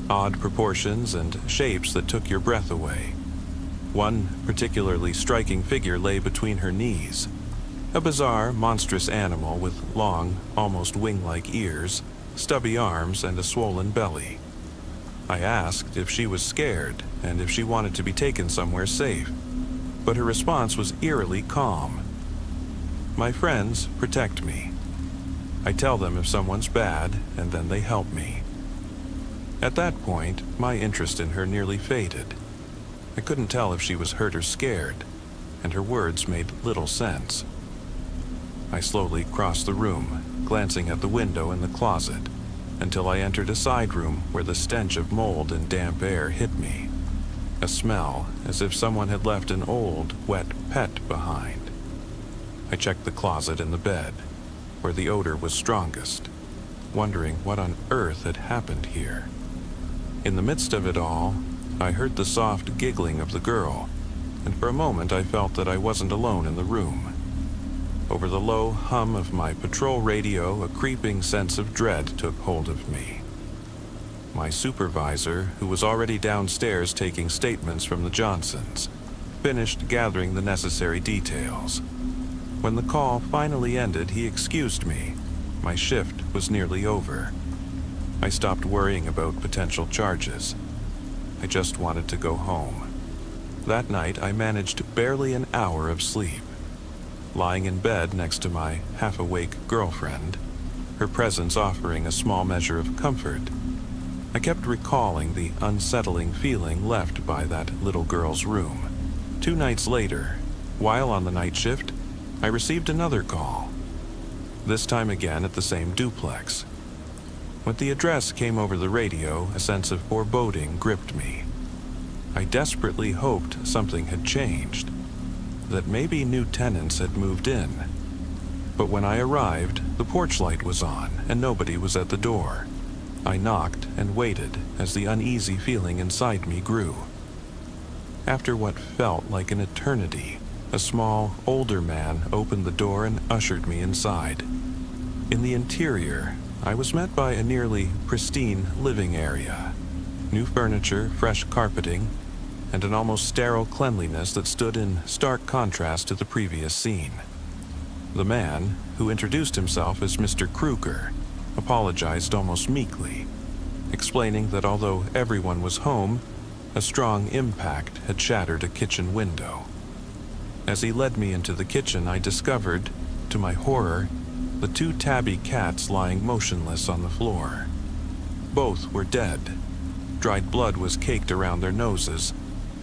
odd proportions and shapes that took your breath away. One particularly striking figure lay between her knees, a bizarre, monstrous animal with long, almost wing-like ears, stubby arms, and a swollen belly. I asked if she was scared and if she wanted to be taken somewhere safe, but her response was eerily calm. "My friends protect me. I tell them if someone's bad, and then they help me." At that point, my interest in her nearly faded. I couldn't tell if she was hurt or scared, and her words made little sense. I slowly crossed the room, glancing at the window and the closet, until I entered a side room where the stench of mold and damp air hit me. A smell as if someone had left an old, wet pet behind. I checked the closet and the bed, where the odor was strongest, wondering what on earth had happened here. In the midst of it all, I heard the soft giggling of the girl, and for a moment I felt that I wasn't alone in the room. Over the low hum of my patrol radio, a creeping sense of dread took hold of me. My supervisor, who was already downstairs taking statements from the Johnsons, finished gathering the necessary details. When the call finally ended, he excused me. My shift was nearly over. I stopped worrying about potential charges. I just wanted to go home. That night, I managed barely an hour of sleep. Lying in bed next to my half-awake girlfriend, her presence offering a small measure of comfort, I kept recalling the unsettling feeling left by that little girl's room. 2 nights later, while on the night shift, I received another call, this time again at the same duplex. When the address came over the radio, a sense of foreboding gripped me. I desperately hoped something had changed, that maybe new tenants had moved in. But when I arrived, the porch light was on and nobody was at the door. I knocked and waited as the uneasy feeling inside me grew. After what felt like an eternity, a small, older man opened the door and ushered me inside. In the interior, I was met by a nearly pristine living area. New furniture, fresh carpeting, and an almost sterile cleanliness that stood in stark contrast to the previous scene. The man, who introduced himself as Mr. Kruger, apologized almost meekly, explaining that although everyone was home, a strong impact had shattered a kitchen window. As he led me into the kitchen, I discovered, to my horror, the 2 tabby cats lying motionless on the floor. Both were dead. Dried blood was caked around their noses,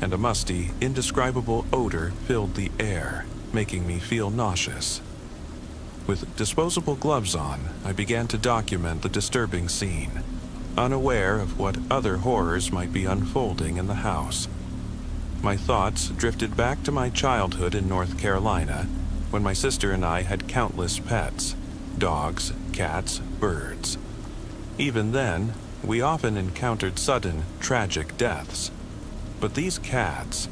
and a musty, indescribable odor filled the air, making me feel nauseous. With disposable gloves on, I began to document the disturbing scene, unaware of what other horrors might be unfolding in the house. My thoughts drifted back to my childhood in North Carolina, when my sister and I had countless pets, dogs, cats, birds. Even then, We often encountered sudden, tragic deaths. But these cats,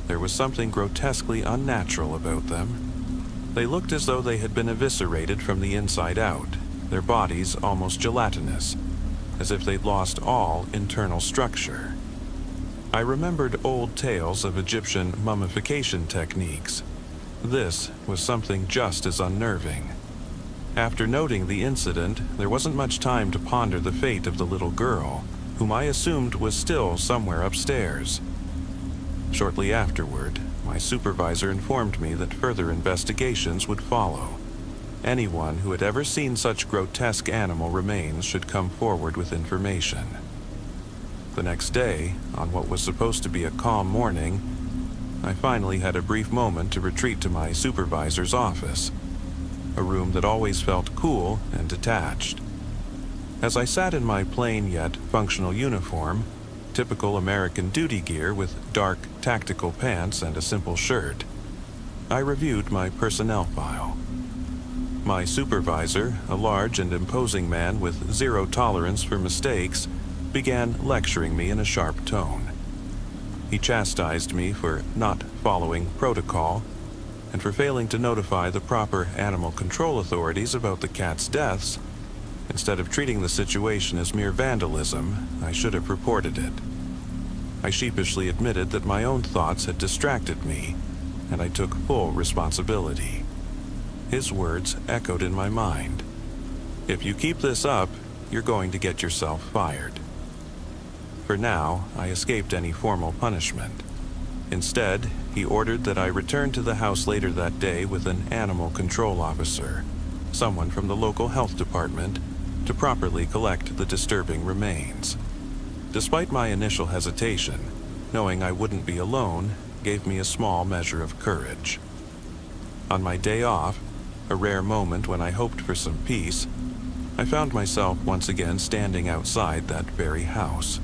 there was something grotesquely unnatural about them. They looked as though they had been eviscerated from the inside out, their bodies almost gelatinous, as if they'd lost all internal structure. I remembered old tales of Egyptian mummification techniques. This was something just as unnerving. After noting the incident, there wasn't much time to ponder the fate of the little girl, whom I assumed was still somewhere upstairs. Shortly afterward, my supervisor informed me that further investigations would follow. Anyone who had ever seen such grotesque animal remains should come forward with information. The next day, on what was supposed to be a calm morning, I finally had a brief moment to retreat to my supervisor's office, a room that always felt cool and detached. As I sat in my plain yet functional uniform, typical American duty gear with dark tactical pants and a simple shirt, I reviewed my personnel file. My supervisor, a large and imposing man with zero tolerance for mistakes, began lecturing me in a sharp tone. He chastised me for not following protocol and for failing to notify the proper animal control authorities about the cat's deaths. Instead of treating the situation as mere vandalism, I should have reported it. I sheepishly admitted that my own thoughts had distracted me, and I took full responsibility. His words echoed in my mind. "If you keep this up, you're going to get yourself fired." For now, I escaped any formal punishment. Instead, he ordered that I return to the house later that day with an animal control officer, someone from the local health department, to properly collect the disturbing remains. Despite my initial hesitation, knowing I wouldn't be alone gave me a small measure of courage. On my day off, a rare moment when I hoped for some peace, I found myself once again standing outside that very house.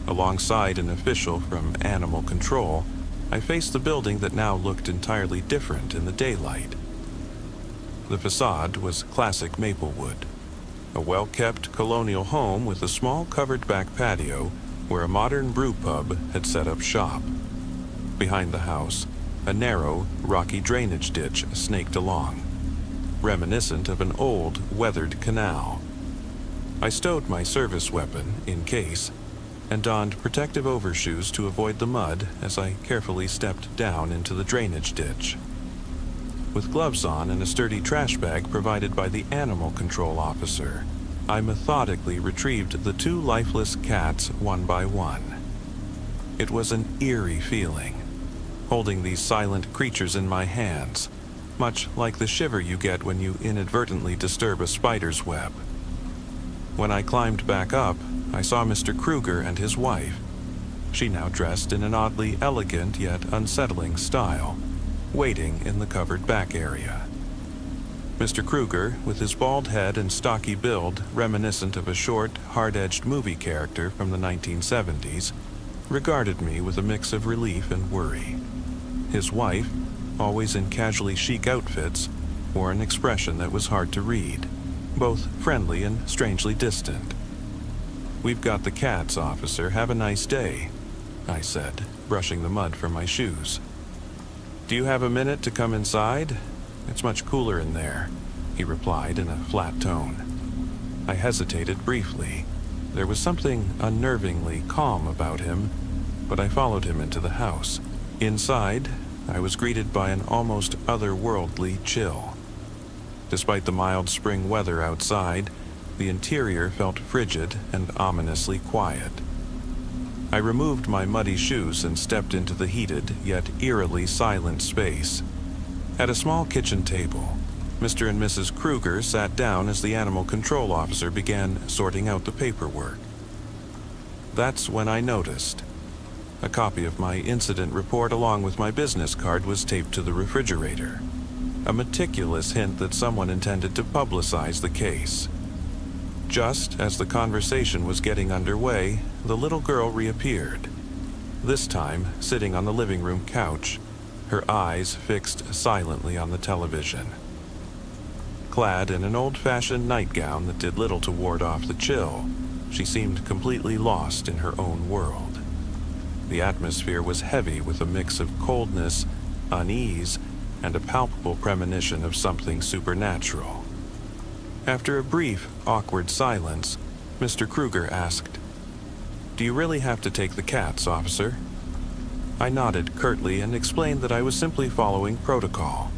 Alongside an official from Animal Control, I faced the building that now looked entirely different in the daylight. The facade was classic Maplewood, a well-kept colonial home with a small covered back patio where a modern brew pub had set up shop. Behind the house, a narrow, rocky drainage ditch snaked along, reminiscent of an old, weathered canal. I stowed my service weapon, in case, and donned protective overshoes to avoid the mud as I carefully stepped down into the drainage ditch. With gloves on and a sturdy trash bag provided by the animal control officer, I methodically retrieved the two lifeless cats one by one. It was an eerie feeling, holding these silent creatures in my hands, much like the shiver you get when you inadvertently disturb a spider's web. When I climbed back up, I saw Mr. Kruger and his wife, she now dressed in an oddly elegant yet unsettling style, waiting in the covered back area. Mr. Kruger, with his bald head and stocky build reminiscent of a short, hard-edged movie character from the 1970s, regarded me with a mix of relief and worry. His wife, always in casually chic outfits, wore an expression that was hard to read, both friendly and strangely distant. "We've got the cats, officer. Have a nice day," I said, brushing the mud from my shoes. "Do you have a minute to come inside? It's much cooler in there," he replied in a flat tone. I hesitated briefly. There was something unnervingly calm about him, but I followed him into the house. Inside, I was greeted by an almost otherworldly chill. Despite the mild spring weather outside, the interior felt frigid and ominously quiet. I removed my muddy shoes and stepped into the heated yet eerily silent space. At a small kitchen table, Mr. and Mrs. Kruger sat down as the animal control officer began sorting out the paperwork. That's when I noticed. A copy of my incident report along with my business card was taped to the refrigerator, a meticulous hint that someone intended to publicize the case. Just as the conversation was getting underway, the little girl reappeared, this time sitting on the living room couch, her eyes fixed silently on the television. Clad in an old-fashioned nightgown that did little to ward off the chill, She seemed completely lost in her own world. The atmosphere was heavy with a mix of coldness, unease, and a palpable premonition of something supernatural. After a brief, awkward silence, Mr. Kruger asked, "Do you really have to take the cats, officer?" I nodded curtly and explained that I was simply following protocol.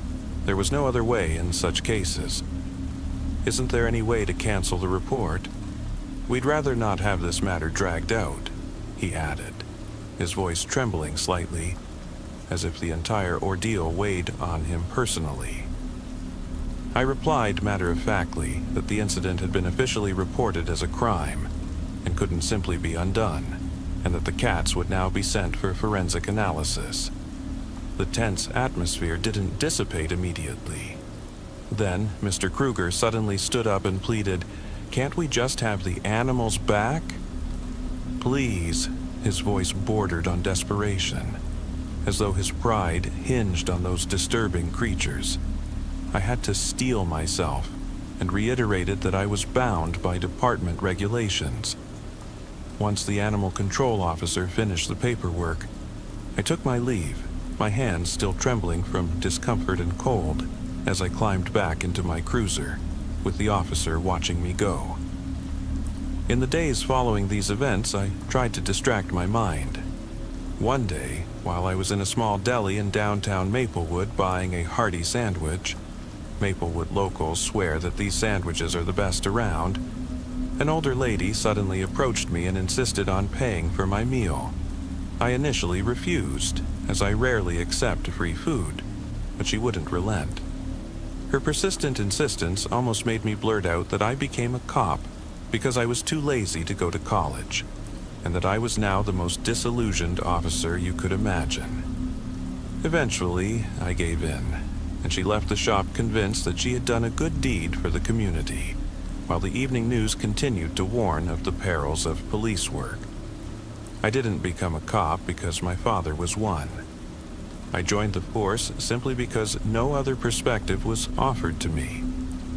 There was no other way in such cases. "Isn't there any way to cancel the report? We'd rather not have this matter dragged out," he added, his voice trembling slightly, as if the entire ordeal weighed on him personally. I replied matter-of-factly that the incident had been officially reported as a crime and couldn't simply be undone, and that the cats would now be sent for forensic analysis. The tense atmosphere didn't dissipate immediately. Then Mr. Kruger suddenly stood up and pleaded, "Can't we just have the animals back?" "Please," his voice bordered on desperation, as though his pride hinged on those disturbing creatures. I had to steel myself and reiterated that I was bound by department regulations. Once the animal control officer finished the paperwork, I took my leave, my hands still trembling from discomfort and cold, as I climbed back into my cruiser, with the officer watching me go. In the days following these events, I tried to distract my mind. One day, while I was in a small deli in downtown Maplewood buying a hearty sandwich — Maplewood locals swear that these sandwiches are the best around — an older lady suddenly approached me and insisted on paying for my meal. I initially refused, as I rarely accept free food, but she wouldn't relent. Her persistent insistence almost made me blurt out that I became a cop because I was too lazy to go to college, and that I was now the most disillusioned officer you could imagine. Eventually, I gave in, and she left the shop convinced that she had done a good deed for the community, while the evening news continued to warn of the perils of police work. I didn't become a cop because my father was one. I joined the force simply because no other perspective was offered to me,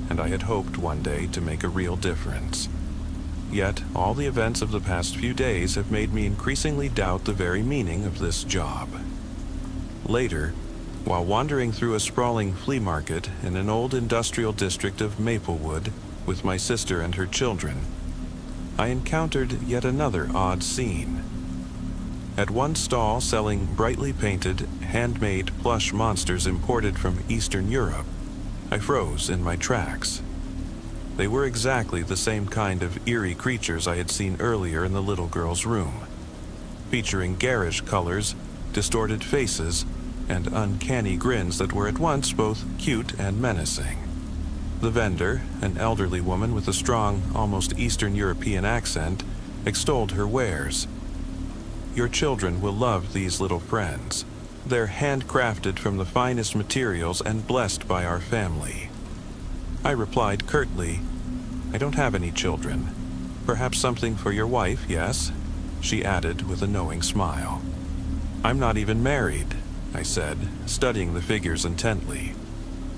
and I had hoped one day to make a real difference. Yet, all the events of the past few days have made me increasingly doubt the very meaning of this job. Later, while wandering through a sprawling flea market in an old industrial district of Maplewood with my sister and her children, I encountered yet another odd scene. At one stall selling brightly painted, handmade plush monsters imported from Eastern Europe, I froze in my tracks. They were exactly the same kind of eerie creatures I had seen earlier in the little girl's room, featuring garish colors, distorted faces, and uncanny grins that were at once both cute and menacing. The vendor, an elderly woman with a strong, almost Eastern European accent, extolled her wares. "Your children will love these little friends. They're handcrafted from the finest materials and blessed by our family." I replied curtly, "I don't have any children. Perhaps something for your wife, yes?" She added with a knowing smile. "I'm not even married," I said, studying the figures intently.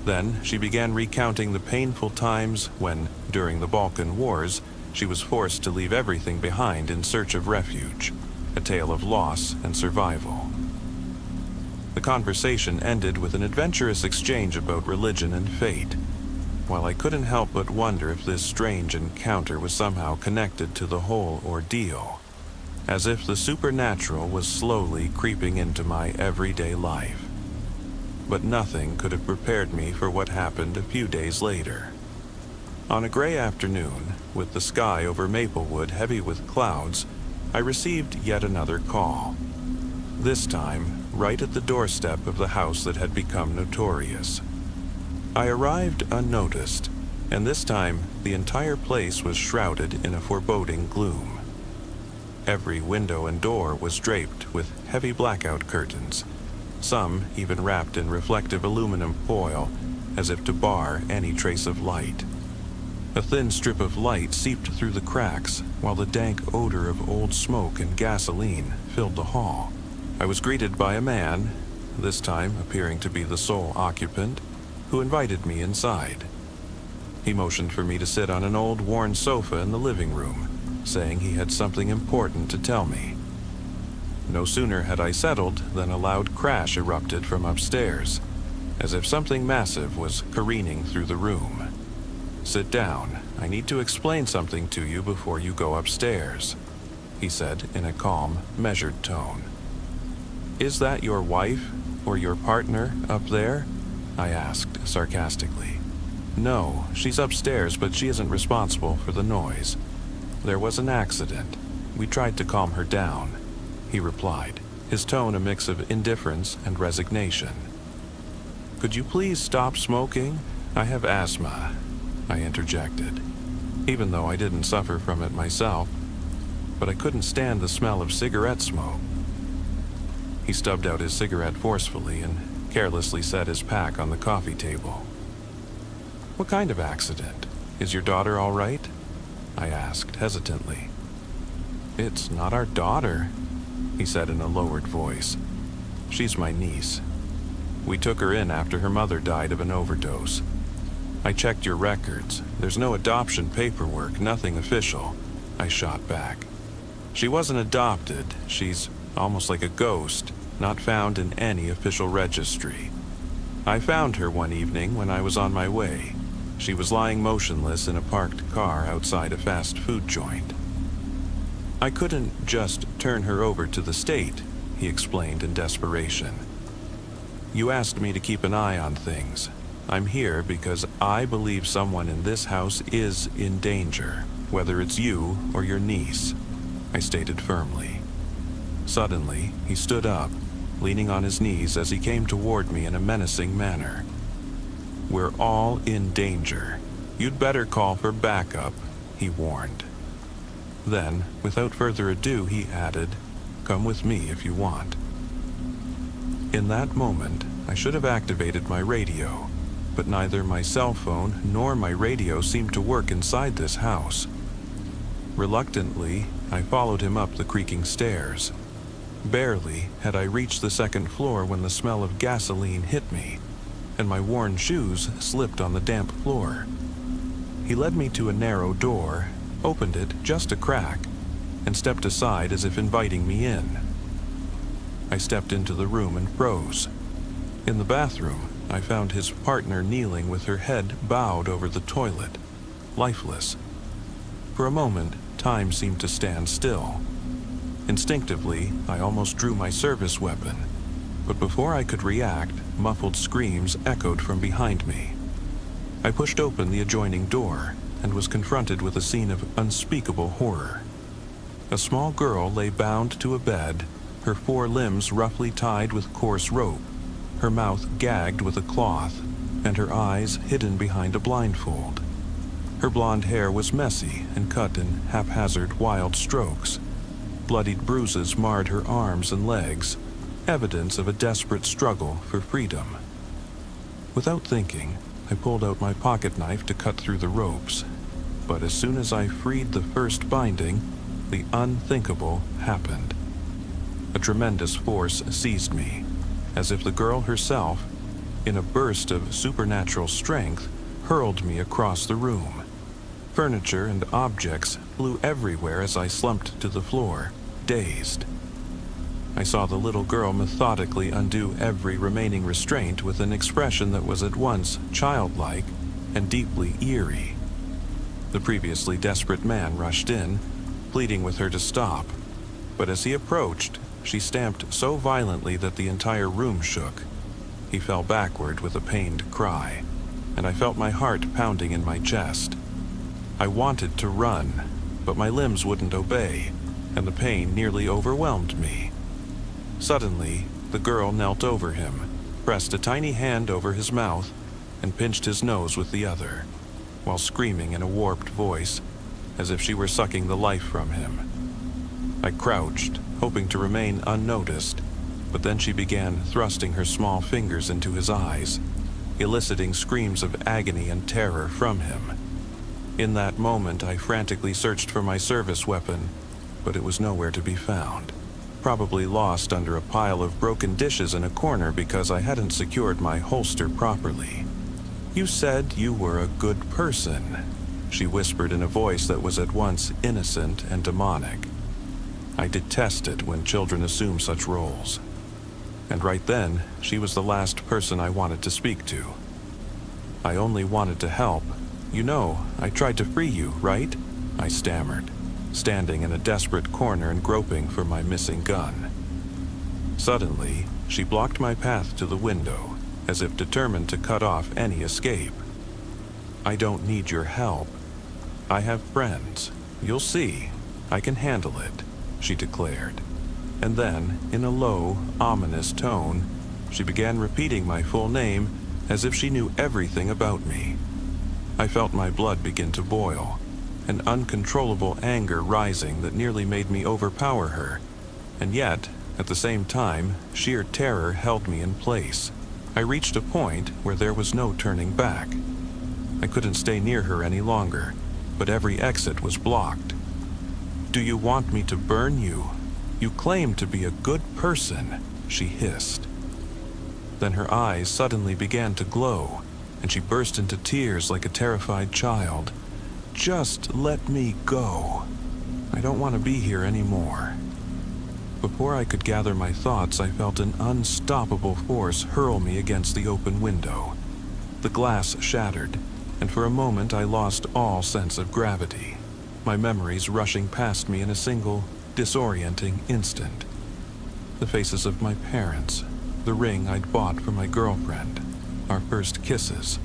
Then she began recounting the painful times when, during the Balkan Wars, she was forced to leave everything behind in search of refuge, a tale of loss and survival. The conversation ended with an adventurous exchange about religion and fate, while I couldn't help but wonder if this strange encounter was somehow connected to the whole ordeal, as if the supernatural was slowly creeping into my everyday life. But nothing could have prepared me for what happened a few days later. On a gray afternoon, with the sky over Maplewood heavy with clouds, I received yet another call. This time, right at the doorstep of the house that had become notorious. I arrived unnoticed, and this time the entire place was shrouded in a foreboding gloom. Every window and door was draped with heavy blackout curtains, some even wrapped in reflective aluminum foil, as if to bar any trace of light. A thin strip of light seeped through the cracks, while the dank odor of old smoke and gasoline filled the hall. I was greeted by a man, this time appearing to be the sole occupant, who invited me inside. He motioned for me to sit on an old worn sofa in the living room, saying he had something important to tell me. No sooner had I settled than a loud crash erupted from upstairs, as if something massive was careening through the room. "Sit down. I need to explain something to you before you go upstairs," he said in a calm, measured tone. "Is that your wife or your partner up there?" I asked sarcastically. "No, she's upstairs, but she isn't responsible for the noise. There was an accident. We tried to calm her down," he replied, his tone a mix of indifference and resignation. "Could you please stop smoking? I have asthma," I interjected, even though I didn't suffer from it myself, but I couldn't stand the smell of cigarette smoke. He stubbed out his cigarette forcefully and carelessly set his pack on the coffee table. "What kind of accident? Is your daughter all right?" I asked hesitantly. "It's not our daughter," he said in a lowered voice. "She's my niece. We took her in after her mother died of an overdose. I checked your records. There's no adoption paperwork, nothing official," I shot back. "She wasn't adopted. She's almost like a ghost, not found in any official registry. I found her one evening when I was on my way. She was lying motionless in a parked car outside a fast food joint. I couldn't just turn her over to the state," he explained in desperation. "You asked me to keep an eye on things. I'm here because I believe someone in this house is in danger, whether it's you or your niece," I stated firmly. Suddenly, he stood up, leaning on his knees as he came toward me in a menacing manner. "We're all in danger. You'd better call for backup," he warned. Then, without further ado, he added, "Come with me if you want." In that moment, I should have activated my radio, but neither my cell phone nor my radio seemed to work inside this house. Reluctantly, I followed him up the creaking stairs. Barely had I reached the second floor when the smell of gasoline hit me, and my worn shoes slipped on the damp floor. He led me to a narrow door, opened it just a crack, and stepped aside as if inviting me in. I stepped into the room and froze. In the bathroom, I found his partner kneeling with her head bowed over the toilet, lifeless. For a moment, time seemed to stand still. Instinctively, I almost drew my service weapon, but before I could react, muffled screams echoed from behind me. I pushed open the adjoining door and was confronted with a scene of unspeakable horror. A small girl lay bound to a bed, her 4 limbs roughly tied with coarse rope, her mouth gagged with a cloth, and her eyes hidden behind a blindfold. Her blonde hair was messy and cut in haphazard, wild strokes. Bloodied bruises marred her arms and legs, evidence of a desperate struggle for freedom. Without thinking, I pulled out my pocket knife to cut through the ropes, but as soon as I freed the first binding, the unthinkable happened. A tremendous force seized me, as if the girl herself, in a burst of supernatural strength, hurled me across the room. Furniture and objects flew everywhere as I slumped to the floor, dazed. I saw the little girl methodically undo every remaining restraint with an expression that was at once childlike and deeply eerie. The previously desperate man rushed in, pleading with her to stop, but as he approached, she stamped so violently that the entire room shook. He fell backward with a pained cry, and I felt my heart pounding in my chest. I wanted to run, but my limbs wouldn't obey, and the pain nearly overwhelmed me. Suddenly, the girl knelt over him, pressed a tiny hand over his mouth, and pinched his nose with the other, while screaming in a warped voice, as if she were sucking the life from him. I crouched, hoping to remain unnoticed, but then she began thrusting her small fingers into his eyes, eliciting screams of agony and terror from him. In that moment, I frantically searched for my service weapon, but it was nowhere to be found, probably lost under a pile of broken dishes in a corner because I hadn't secured my holster properly. "You said you were a good person," she whispered in a voice that was at once innocent and demonic. I detest it when children assume such roles. And right then, she was the last person I wanted to speak to. I only wanted to help. You know, I tried to free you, right? I stammered, standing in a desperate corner and groping for my missing gun. Suddenly, she blocked my path to the window, as if determined to cut off any escape. I don't need your help. I have friends. You'll see. I can handle it, she declared. And then, in a low, ominous tone, she began repeating my full name as if she knew everything about me. I felt my blood begin to boil, an uncontrollable anger rising that nearly made me overpower her. And yet, at the same time, sheer terror held me in place. I reached a point where there was no turning back. I couldn't stay near her any longer, but every exit was blocked. "Do you want me to burn you? You claim to be a good person," she hissed. Then her eyes suddenly began to glow, and she burst into tears like a terrified child. "Just let me go. I don't want to be here anymore." Before I could gather my thoughts, I felt an unstoppable force hurl me against the open window. The glass shattered, and for a moment I lost all sense of gravity, my memories rushing past me in a single, disorienting instant. The faces of my parents, the ring I'd bought for my girlfriend, our first kisses,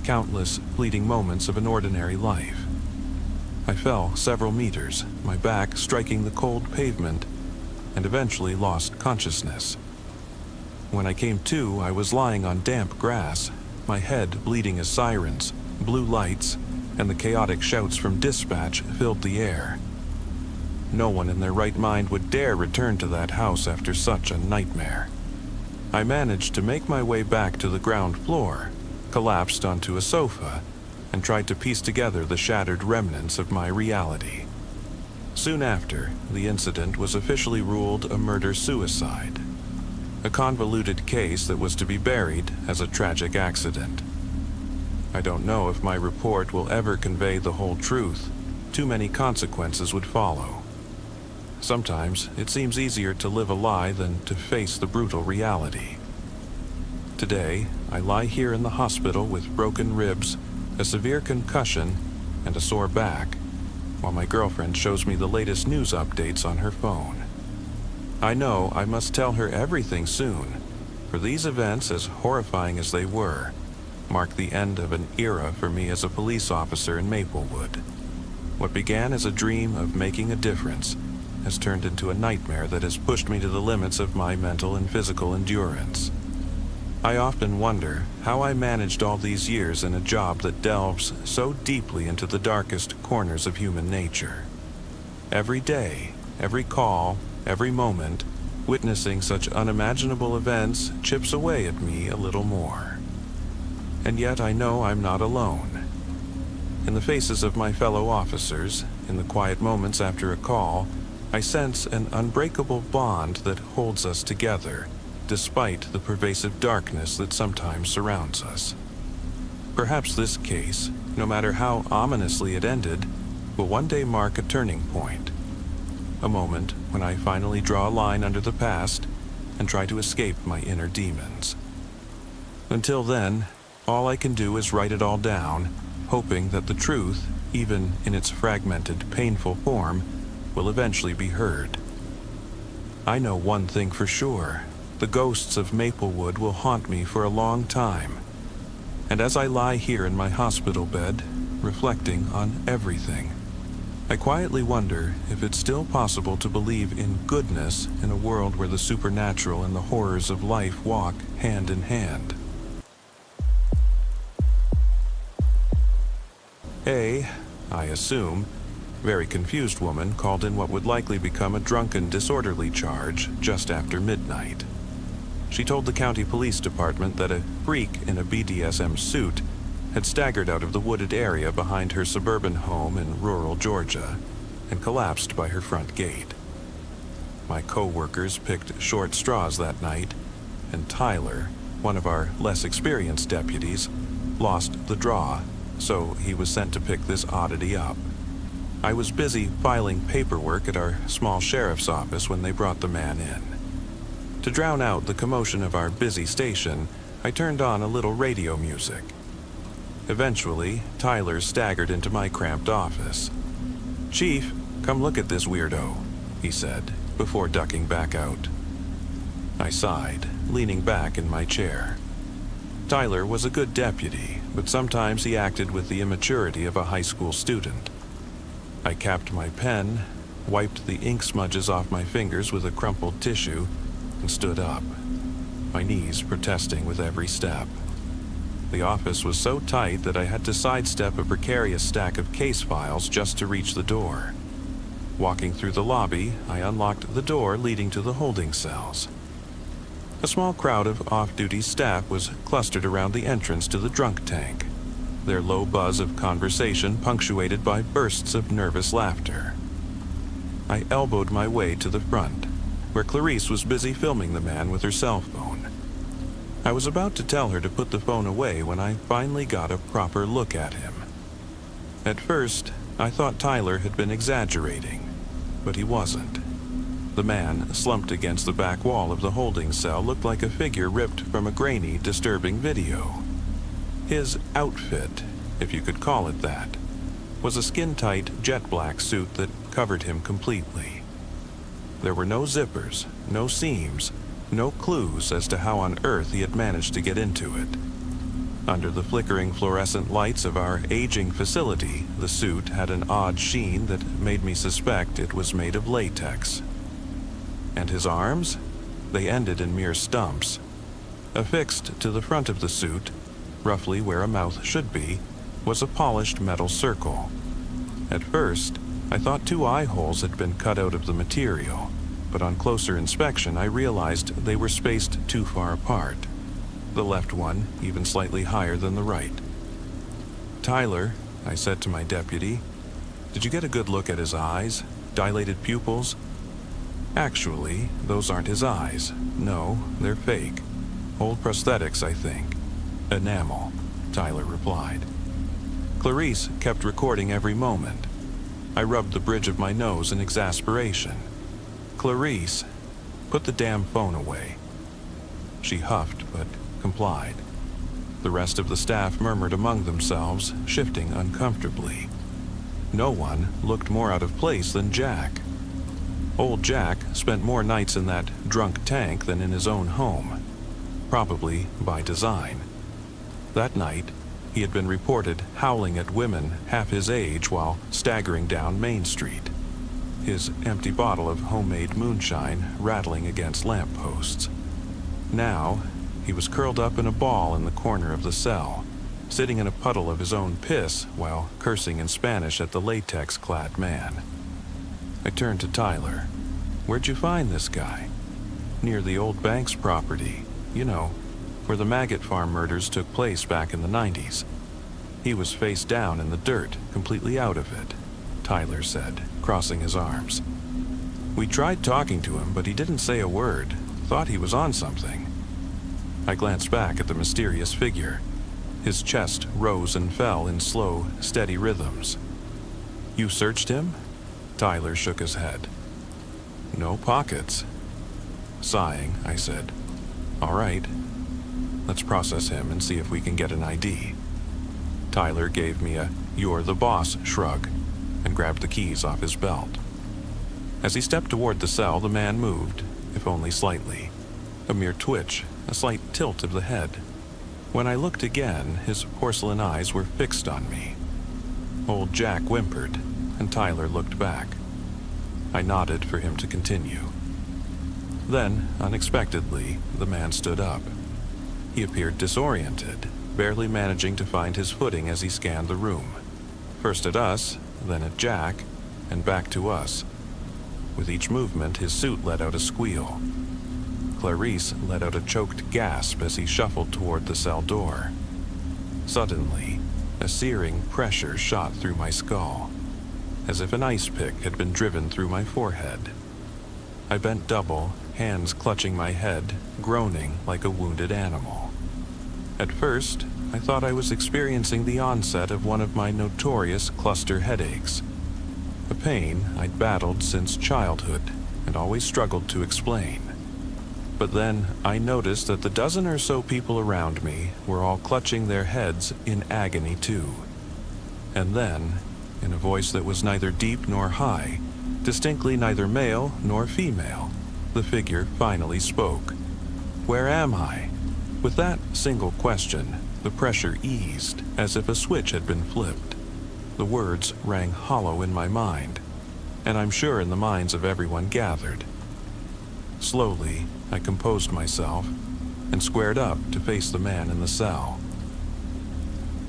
countless fleeting moments of an ordinary life. I fell several meters, my back striking the cold pavement, and eventually lost consciousness. When I came to, I was lying on damp grass, my head bleeding as sirens, blue lights, and the chaotic shouts from dispatch filled the air. No one in their right mind would dare return to that house after such a nightmare. I managed to make my way back to the ground floor, collapsed onto a sofa, and tried to piece together the shattered remnants of my reality. Soon after, the incident was officially ruled a murder-suicide, a convoluted case that was to be buried as a tragic accident. I don't know if my report will ever convey the whole truth. Too many consequences would follow. Sometimes it seems easier to live a lie than to face the brutal reality. Today, I lie here in the hospital with broken ribs, a severe concussion, and a sore back, while my girlfriend shows me the latest news updates on her phone. I know I must tell her everything soon, for these events, as horrifying as they were, mark the end of an era for me as a police officer in Maplewood. What began as a dream of making a difference has turned into a nightmare that has pushed me to the limits of my mental and physical endurance. I often wonder how I managed all these years in a job that delves so deeply into the darkest corners of human nature. Every day, every call, every moment, witnessing such unimaginable events chips away at me a little more. And yet I know I'm not alone. In the faces of my fellow officers, in the quiet moments after a call, I sense an unbreakable bond that holds us together, despite the pervasive darkness that sometimes surrounds us. Perhaps this case, no matter how ominously it ended, will one day mark a turning point. A moment when I finally draw a line under the past and try to escape my inner demons. Until then, all I can do is write it all down, hoping that the truth, even in its fragmented, painful form, will eventually be heard. I know one thing for sure. The ghosts of Maplewood will haunt me for a long time. And as I lie here in my hospital bed, reflecting on everything, I quietly wonder if it's still possible to believe in goodness in a world where the supernatural and the horrors of life walk hand in hand. A, I assume, very confused woman called in what would likely become a drunken disorderly charge just after midnight. She told the county police department that a freak in a BDSM suit had staggered out of the wooded area behind her suburban home in rural Georgia and collapsed by her front gate. My co-workers picked short straws that night, and Tyler, one of our less experienced deputies, lost the draw so he was sent to pick this oddity up. I was busy filing paperwork at our small sheriff's office when they brought the man in. To drown out the commotion of our busy station, I turned on a little radio music. Eventually, Tyler staggered into my cramped office. "Chief, come look at this weirdo," he said, before ducking back out. I sighed, leaning back in my chair. Tyler was a good deputy, but sometimes he acted with the immaturity of a high school student. I capped my pen, wiped the ink smudges off my fingers with a crumpled tissue, and stood up, my knees protesting with every step. The office was so tight that I had to sidestep a precarious stack of case files just to reach the door. Walking through the lobby, I unlocked the door leading to the holding cells. A small crowd of off-duty staff was clustered around the entrance to the drunk tank, their low buzz of conversation punctuated by bursts of nervous laughter. I elbowed my way to the front, where Clarice was busy filming the man with her cell phone. I was about to tell her to put the phone away when I finally got a proper look at him. At first, I thought Tyler had been exaggerating, but he wasn't. The man, slumped against the back wall of the holding cell, looked like a figure ripped from a grainy, disturbing video. His outfit, if you could call it that, was a skin-tight, jet-black suit that covered him completely. There were no zippers, no seams, no clues as to how on earth he had managed to get into it. Under the flickering fluorescent lights of our aging facility, the suit had an odd sheen that made me suspect it was made of latex. And his arms? They ended in mere stumps. Affixed to the front of the suit, roughly where a mouth should be, was a polished metal circle. At first, I thought 2 eye holes had been cut out of the material, but on closer inspection I realized they were spaced too far apart, the left one even slightly higher than the right. "Tyler," I said to my deputy, "did you get a good look at his eyes? Dilated pupils?" "Actually, those aren't his eyes. No, they're fake. Old prosthetics, I think. Enamel," Tyler replied. Clarice kept recording every moment. I rubbed the bridge of my nose in exasperation. "Clarice, put the damn phone away." She huffed, but complied. The rest of the staff murmured among themselves, shifting uncomfortably. No one looked more out of place than Jack. Old Jack spent more nights in that drunk tank than in his own home, probably by design. That night, he had been reported howling at women half his age while staggering down Main Street, his empty bottle of homemade moonshine rattling against lampposts. Now, he was curled up in a ball in the corner of the cell, sitting in a puddle of his own piss while cursing in Spanish at the latex-clad man. I turned to Tyler. "Where'd you find this guy?" "Near the old Banks property, you know, where the Maggot Farm murders took place back in the 90s. He was face down in the dirt, completely out of it," Tyler said, crossing his arms. "We tried talking to him, but he didn't say a word. Thought he was on something." I glanced back at the mysterious figure. His chest rose and fell in slow, steady rhythms. "You searched him?" Tyler shook his head. "No pockets." Sighing, I said, "All right. Let's process him and see if we can get an ID." Tyler gave me a "you're the boss" shrug and grabbed the keys off his belt. As he stepped toward the cell, the man moved, if only slightly. A mere twitch, a slight tilt of the head. When I looked again, his porcelain eyes were fixed on me. Old Jack whimpered, and Tyler looked back. I nodded for him to continue. Then, unexpectedly, the man stood up. He appeared disoriented, barely managing to find his footing as he scanned the room. First at us, then at Jack, and back to us. With each movement, his suit let out a squeal. Clarice let out a choked gasp as he shuffled toward the cell door. Suddenly, a searing pressure shot through my skull, as if an ice pick had been driven through my forehead. I bent double, hands clutching my head, groaning like a wounded animal. At first, I thought I was experiencing the onset of one of my notorious cluster headaches. A pain I'd battled since childhood and always struggled to explain. But then I noticed that the dozen or so people around me were all clutching their heads in agony too. And then, in a voice that was neither deep nor high, distinctly neither male nor female, the figure finally spoke. "Where am I?" With that single question, the pressure eased as if a switch had been flipped. The words rang hollow in my mind, and I'm sure in the minds of everyone gathered. Slowly, I composed myself and squared up to face the man in the cell.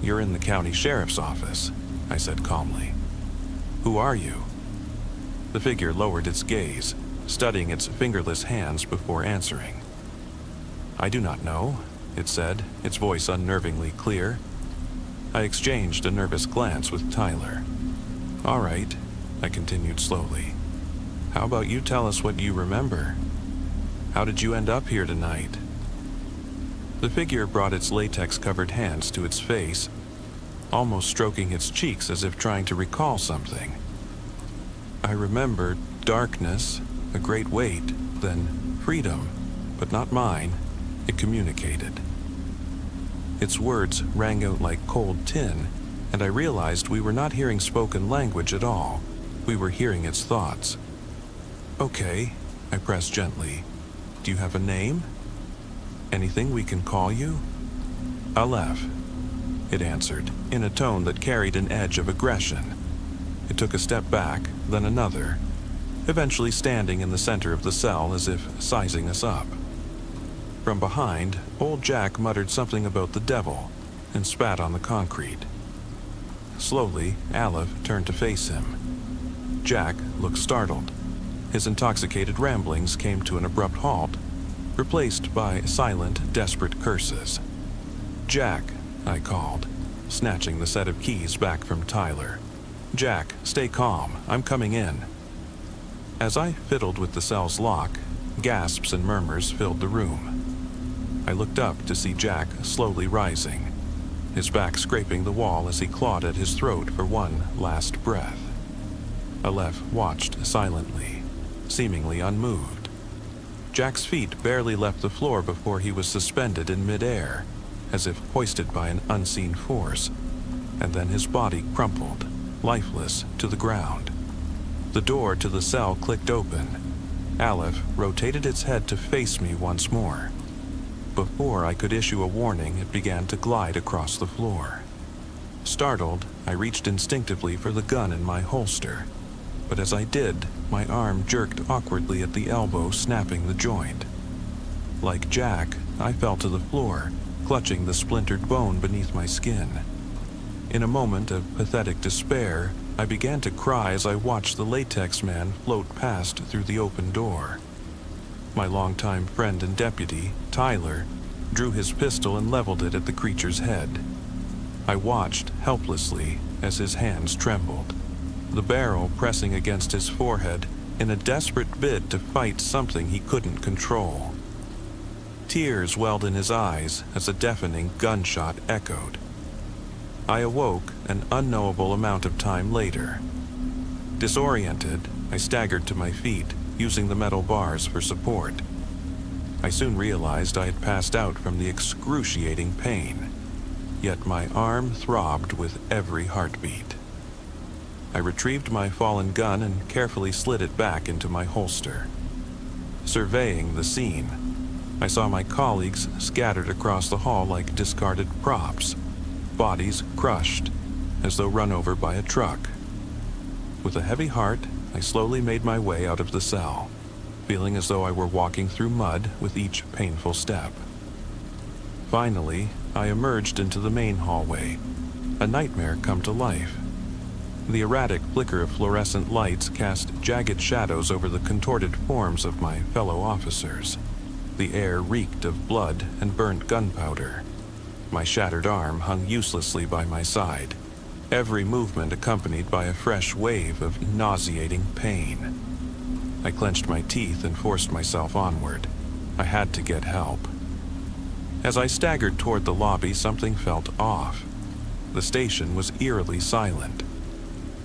"You're in the county sheriff's office," I said calmly. "Who are you?" The figure lowered its gaze, studying its fingerless hands before answering. "I do not know," it said, its voice unnervingly clear. I exchanged a nervous glance with Tyler. "All right," I continued slowly. "How about you tell us what you remember? How did you end up here tonight?" The figure brought its latex-covered hands to its face, almost stroking its cheeks as if trying to recall something. "I remember darkness, a great weight, then freedom, but not mine," it communicated. Its words rang out like cold tin, and I realized we were not hearing spoken language at all. We were hearing its thoughts. "Okay," I pressed gently. "Do you have a name? Anything we can call you?" "Aleph," it answered, in a tone that carried an edge of aggression. It took a step back, then another, eventually standing in the center of the cell as if sizing us up. From behind, old Jack muttered something about the devil and spat on the concrete. Slowly, Aleph turned to face him. Jack looked startled. His intoxicated ramblings came to an abrupt halt, replaced by silent, desperate curses. "Jack," I called, snatching the set of keys back from Tyler. "Jack, stay calm. I'm coming in." As I fiddled with the cell's lock, gasps and murmurs filled the room. I looked up to see Jack slowly rising, his back scraping the wall as he clawed at his throat for one last breath. Aleph watched silently, seemingly unmoved. Jack's feet barely left the floor before he was suspended in midair, as if hoisted by an unseen force, and then his body crumpled, lifeless, to the ground. The door to the cell clicked open. Aleph rotated its head to face me once more. Before I could issue a warning, it began to glide across the floor. Startled, I reached instinctively for the gun in my holster, but as I did, my arm jerked awkwardly at the elbow, snapping the joint. Like Jack, I fell to the floor, clutching the splintered bone beneath my skin. In a moment of pathetic despair, I began to cry as I watched the latex man float past through the open door. My longtime friend and deputy, Tyler, drew his pistol and leveled it at the creature's head. I watched helplessly as his hands trembled, the barrel pressing against his forehead in a desperate bid to fight something he couldn't control. Tears welled in his eyes as a deafening gunshot echoed. I awoke an unknowable amount of time later. Disoriented, I staggered to my feet, using the metal bars for support. I soon realized I had passed out from the excruciating pain, yet my arm throbbed with every heartbeat. I retrieved my fallen gun and carefully slid it back into my holster. Surveying the scene, I saw my colleagues scattered across the hall like discarded props, bodies crushed, as though run over by a truck. With a heavy heart, I slowly made my way out of the cell, feeling as though I were walking through mud with each painful step. Finally, I emerged into the main hallway, a nightmare come to life. The erratic flicker of fluorescent lights cast jagged shadows over the contorted forms of my fellow officers. The air reeked of blood and burnt gunpowder. My shattered arm hung uselessly by my side, every movement accompanied by a fresh wave of nauseating pain. I clenched my teeth and forced myself onward. I had to get help. As I staggered toward the lobby, something felt off. The station was eerily silent.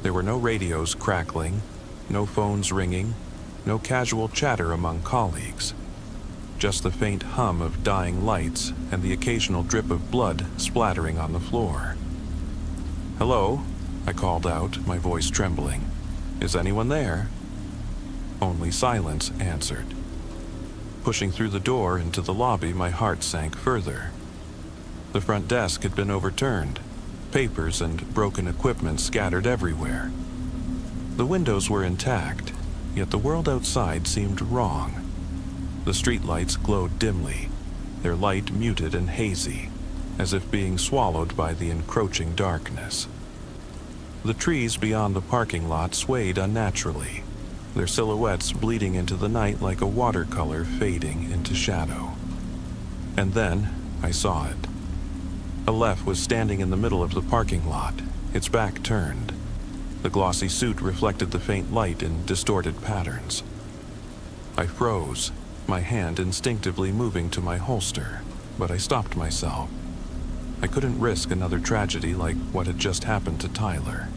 There were no radios crackling, no phones ringing, no casual chatter among colleagues. Just the faint hum of dying lights and the occasional drip of blood splattering on the floor. "Hello?" I called out, my voice trembling. "Is anyone there?" Only silence answered. Pushing through the door into the lobby, my heart sank further. The front desk had been overturned, papers and broken equipment scattered everywhere. The windows were intact, yet the world outside seemed wrong. The streetlights glowed dimly, their light muted and hazy, as if being swallowed by the encroaching darkness. The trees beyond the parking lot swayed unnaturally, their silhouettes bleeding into the night like a watercolor fading into shadow. And then I saw it. Aleph was standing in the middle of the parking lot, its back turned. The glossy suit reflected the faint light in distorted patterns. I froze, my hand instinctively moving to my holster, but I stopped myself. I couldn't risk another tragedy like what had just happened to Tyler.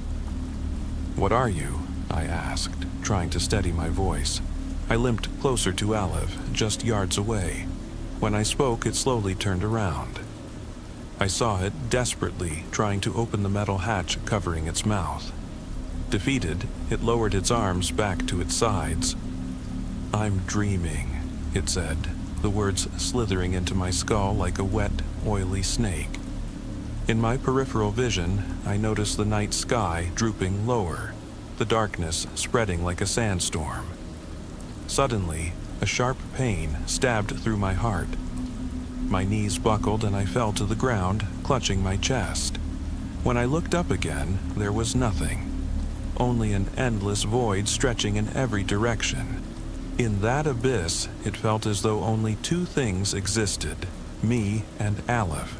"What are you?" I asked, trying to steady my voice. I limped closer to Aleph, just yards away. When I spoke, it slowly turned around. I saw it desperately trying to open the metal hatch covering its mouth. Defeated, it lowered its arms back to its sides. "I'm dreaming," it said, the words slithering into my skull like a wet, oily snake. In my peripheral vision, I noticed the night sky drooping lower, the darkness spreading like a sandstorm. Suddenly, a sharp pain stabbed through my heart. My knees buckled and I fell to the ground, clutching my chest. When I looked up again, there was nothing. Only an endless void stretching in every direction. In that abyss, it felt as though only two things existed, me and Aleph.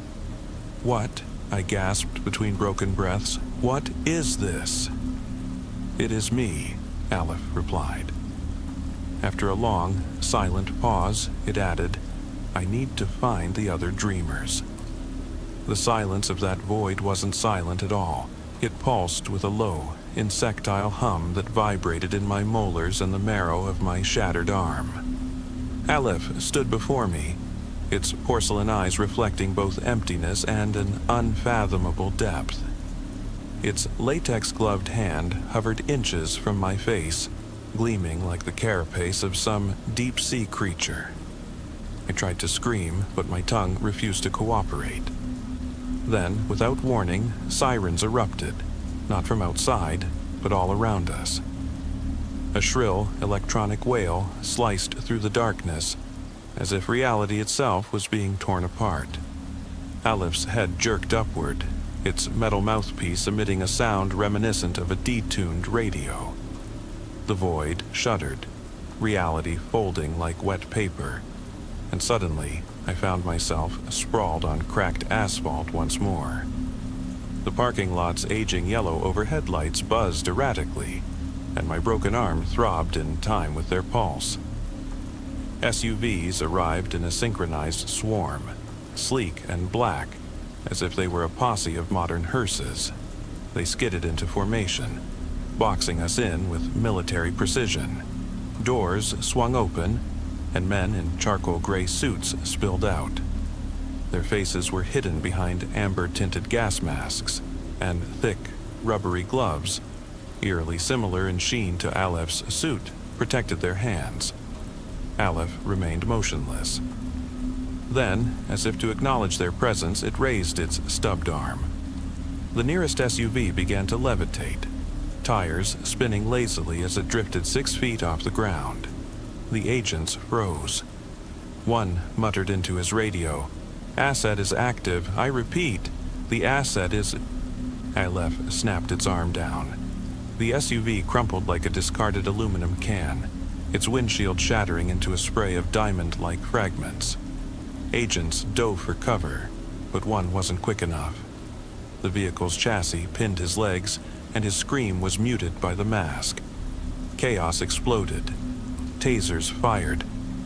"What?" I gasped between broken breaths. "What is this?" "It is me," Aleph replied. After a long, silent pause, it added, "I need to find the other dreamers." The silence of that void wasn't silent at all. It pulsed with a low, insectile hum that vibrated in my molars and the marrow of my shattered arm. Aleph stood before me, its porcelain eyes reflecting both emptiness and an unfathomable depth. Its latex-gloved hand hovered inches from my face, gleaming like the carapace of some deep-sea creature. I tried to scream, but my tongue refused to cooperate. Then, without warning, sirens erupted, not from outside, but all around us. A shrill, electronic wail sliced through the darkness, as if reality itself was being torn apart. Aleph's head jerked upward, its metal mouthpiece emitting a sound reminiscent of a detuned radio. The void shuddered, reality folding like wet paper, and suddenly I found myself sprawled on cracked asphalt once more. The parking lot's aging yellow overhead lights buzzed erratically, and my broken arm throbbed in time with their pulse. SUVs arrived in a synchronized swarm, sleek and black, as if they were a posse of modern hearses. They skidded into formation, boxing us in with military precision. Doors swung open, and men in charcoal gray suits spilled out. Their faces were hidden behind amber-tinted gas masks, and thick, rubbery gloves, eerily similar in sheen to Aleph's suit, protected their hands. Aleph remained motionless. Then, as if to acknowledge their presence, it raised its stubbed arm. The nearest SUV began to levitate, tires spinning lazily as it drifted 6 feet off the ground. The agents froze. One muttered into his radio, "Asset is active. I repeat, the asset is..." Aleph snapped its arm down. The SUV crumpled like a discarded aluminum can, its windshield shattering into a spray of diamond-like fragments. Agents dove for cover, but one wasn't quick enough. The vehicle's chassis pinned his legs, and his scream was muted by the mask. Chaos exploded. Tasers fired.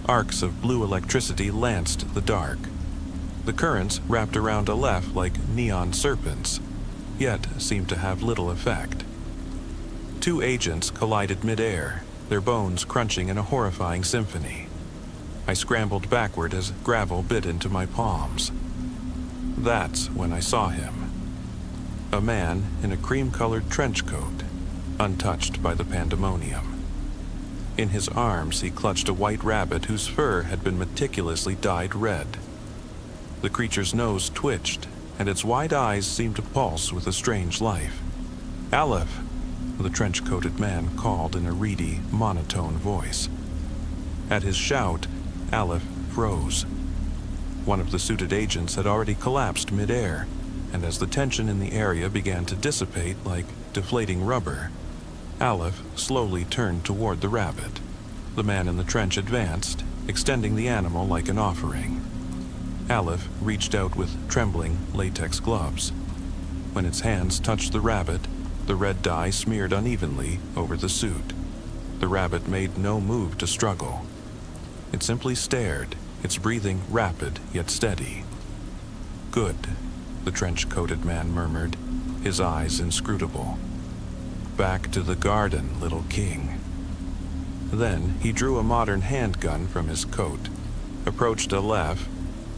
Arcs of blue electricity lanced the dark. The currents wrapped around Aleph like neon serpents, yet seemed to have little effect. Two agents collided midair, their bones crunching in a horrifying symphony. I scrambled backward as gravel bit into my palms. That's when I saw him. A man in a cream-colored trench coat, untouched by the pandemonium. In his arms he clutched a white rabbit whose fur had been meticulously dyed red. The creature's nose twitched, and its wide eyes seemed to pulse with a strange life. "Aleph," the trench-coated man called in a reedy, monotone voice. At his shout, Aleph froze. One of the suited agents had already collapsed midair, and as the tension in the area began to dissipate like deflating rubber, Aleph slowly turned toward the rabbit. The man in the trench advanced, extending the animal like an offering. Aleph reached out with trembling latex gloves. When its hands touched the rabbit, the red dye smeared unevenly over the suit. The rabbit made no move to struggle. It simply stared, its breathing rapid yet steady. "Good," the trench-coated man murmured, his eyes inscrutable. "Back to the garden, little king." Then he drew a modern handgun from his coat, approached Aleph,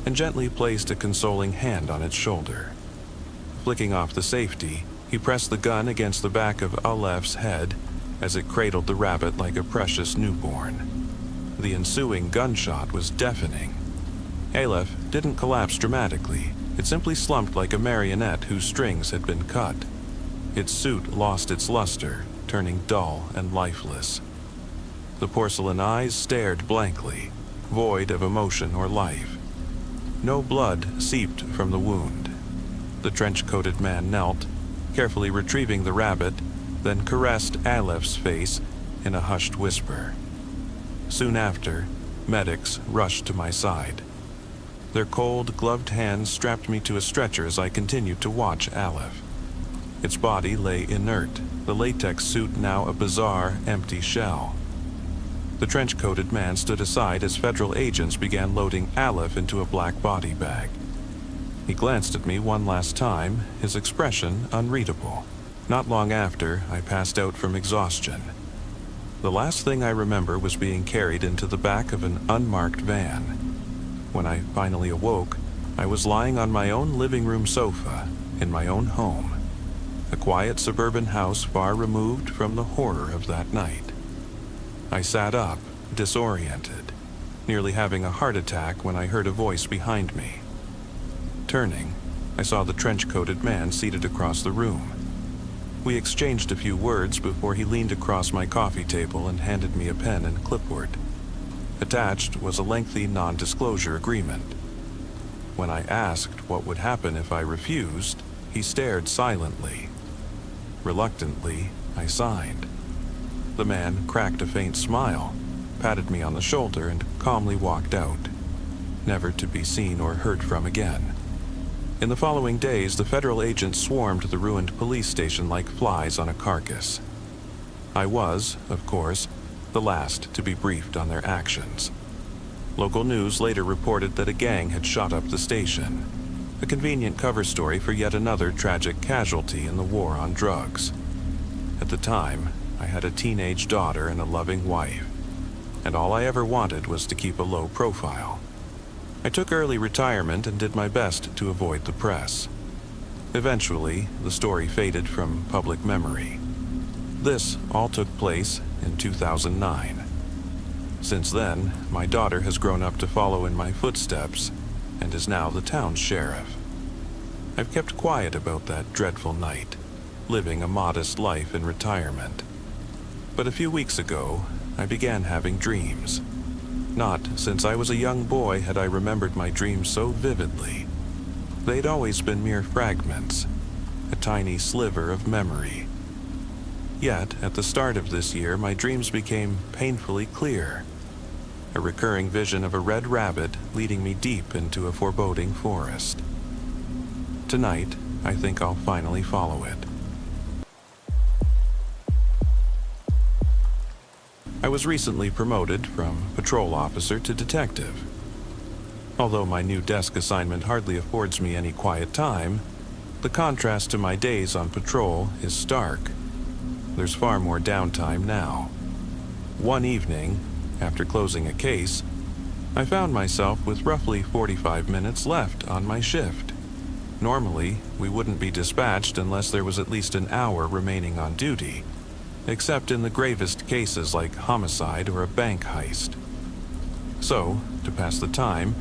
and gently placed a consoling hand on its shoulder. Flicking off the safety, he pressed the gun against the back of Aleph's head as it cradled the rabbit like a precious newborn. The ensuing gunshot was deafening. Aleph didn't collapse dramatically. It simply slumped like a marionette whose strings had been cut. Its suit lost its luster, turning dull and lifeless. The porcelain eyes stared blankly, void of emotion or life. No blood seeped from the wound. The trench-coated man knelt, carefully retrieving the rabbit, then caressed Aleph's face in a hushed whisper. Soon after, medics rushed to my side. Their cold, gloved hands strapped me to a stretcher as I continued to watch Aleph. Its body lay inert, the latex suit now a bizarre, empty shell. The trench-coated man stood aside as federal agents began loading Aleph into a black body bag. He glanced at me one last time, his expression unreadable. Not long after, I passed out from exhaustion. The last thing I remember was being carried into the back of an unmarked van. When I finally awoke, I was lying on my own living room sofa in my own home, a quiet suburban house far removed from the horror of that night. I sat up, disoriented, nearly having a heart attack when I heard a voice behind me. Turning, I saw the trench-coated man seated across the room. We exchanged a few words before he leaned across my coffee table and handed me a pen and clipboard. Attached was a lengthy non-disclosure agreement. When I asked what would happen if I refused, he stared silently. Reluctantly, I signed. The man cracked a faint smile, patted me on the shoulder, and calmly walked out, never to be seen or heard from again. In the following days, the federal agents swarmed the ruined police station like flies on a carcass. I was, of course, the last to be briefed on their actions. Local news later reported that a gang had shot up the station, a convenient cover story for yet another tragic casualty in the war on drugs. At the time, I had a teenage daughter and a loving wife, and all I ever wanted was to keep a low profile. I took early retirement and did my best to avoid the press. Eventually, the story faded from public memory. This all took place in 2009. Since then, my daughter has grown up to follow in my footsteps and is now the town's sheriff. I've kept quiet about that dreadful night, living a modest life in retirement. But a few weeks ago, I began having dreams. Not since I was a young boy had I remembered my dreams so vividly. They'd always been mere fragments, a tiny sliver of memory. Yet, at the start of this year, my dreams became painfully clear. A recurring vision of a red rabbit leading me deep into a foreboding forest. Tonight, I think I'll finally follow it. I was recently promoted from patrol officer to detective. Although my new desk assignment hardly affords me any quiet time, the contrast to my days on patrol is stark. There's far more downtime now. One evening, after closing a case, I found myself with roughly 45 minutes left on my shift. Normally, we wouldn't be dispatched unless there was at least an hour remaining on duty, except in the gravest cases like homicide or a bank heist. So, to pass the time,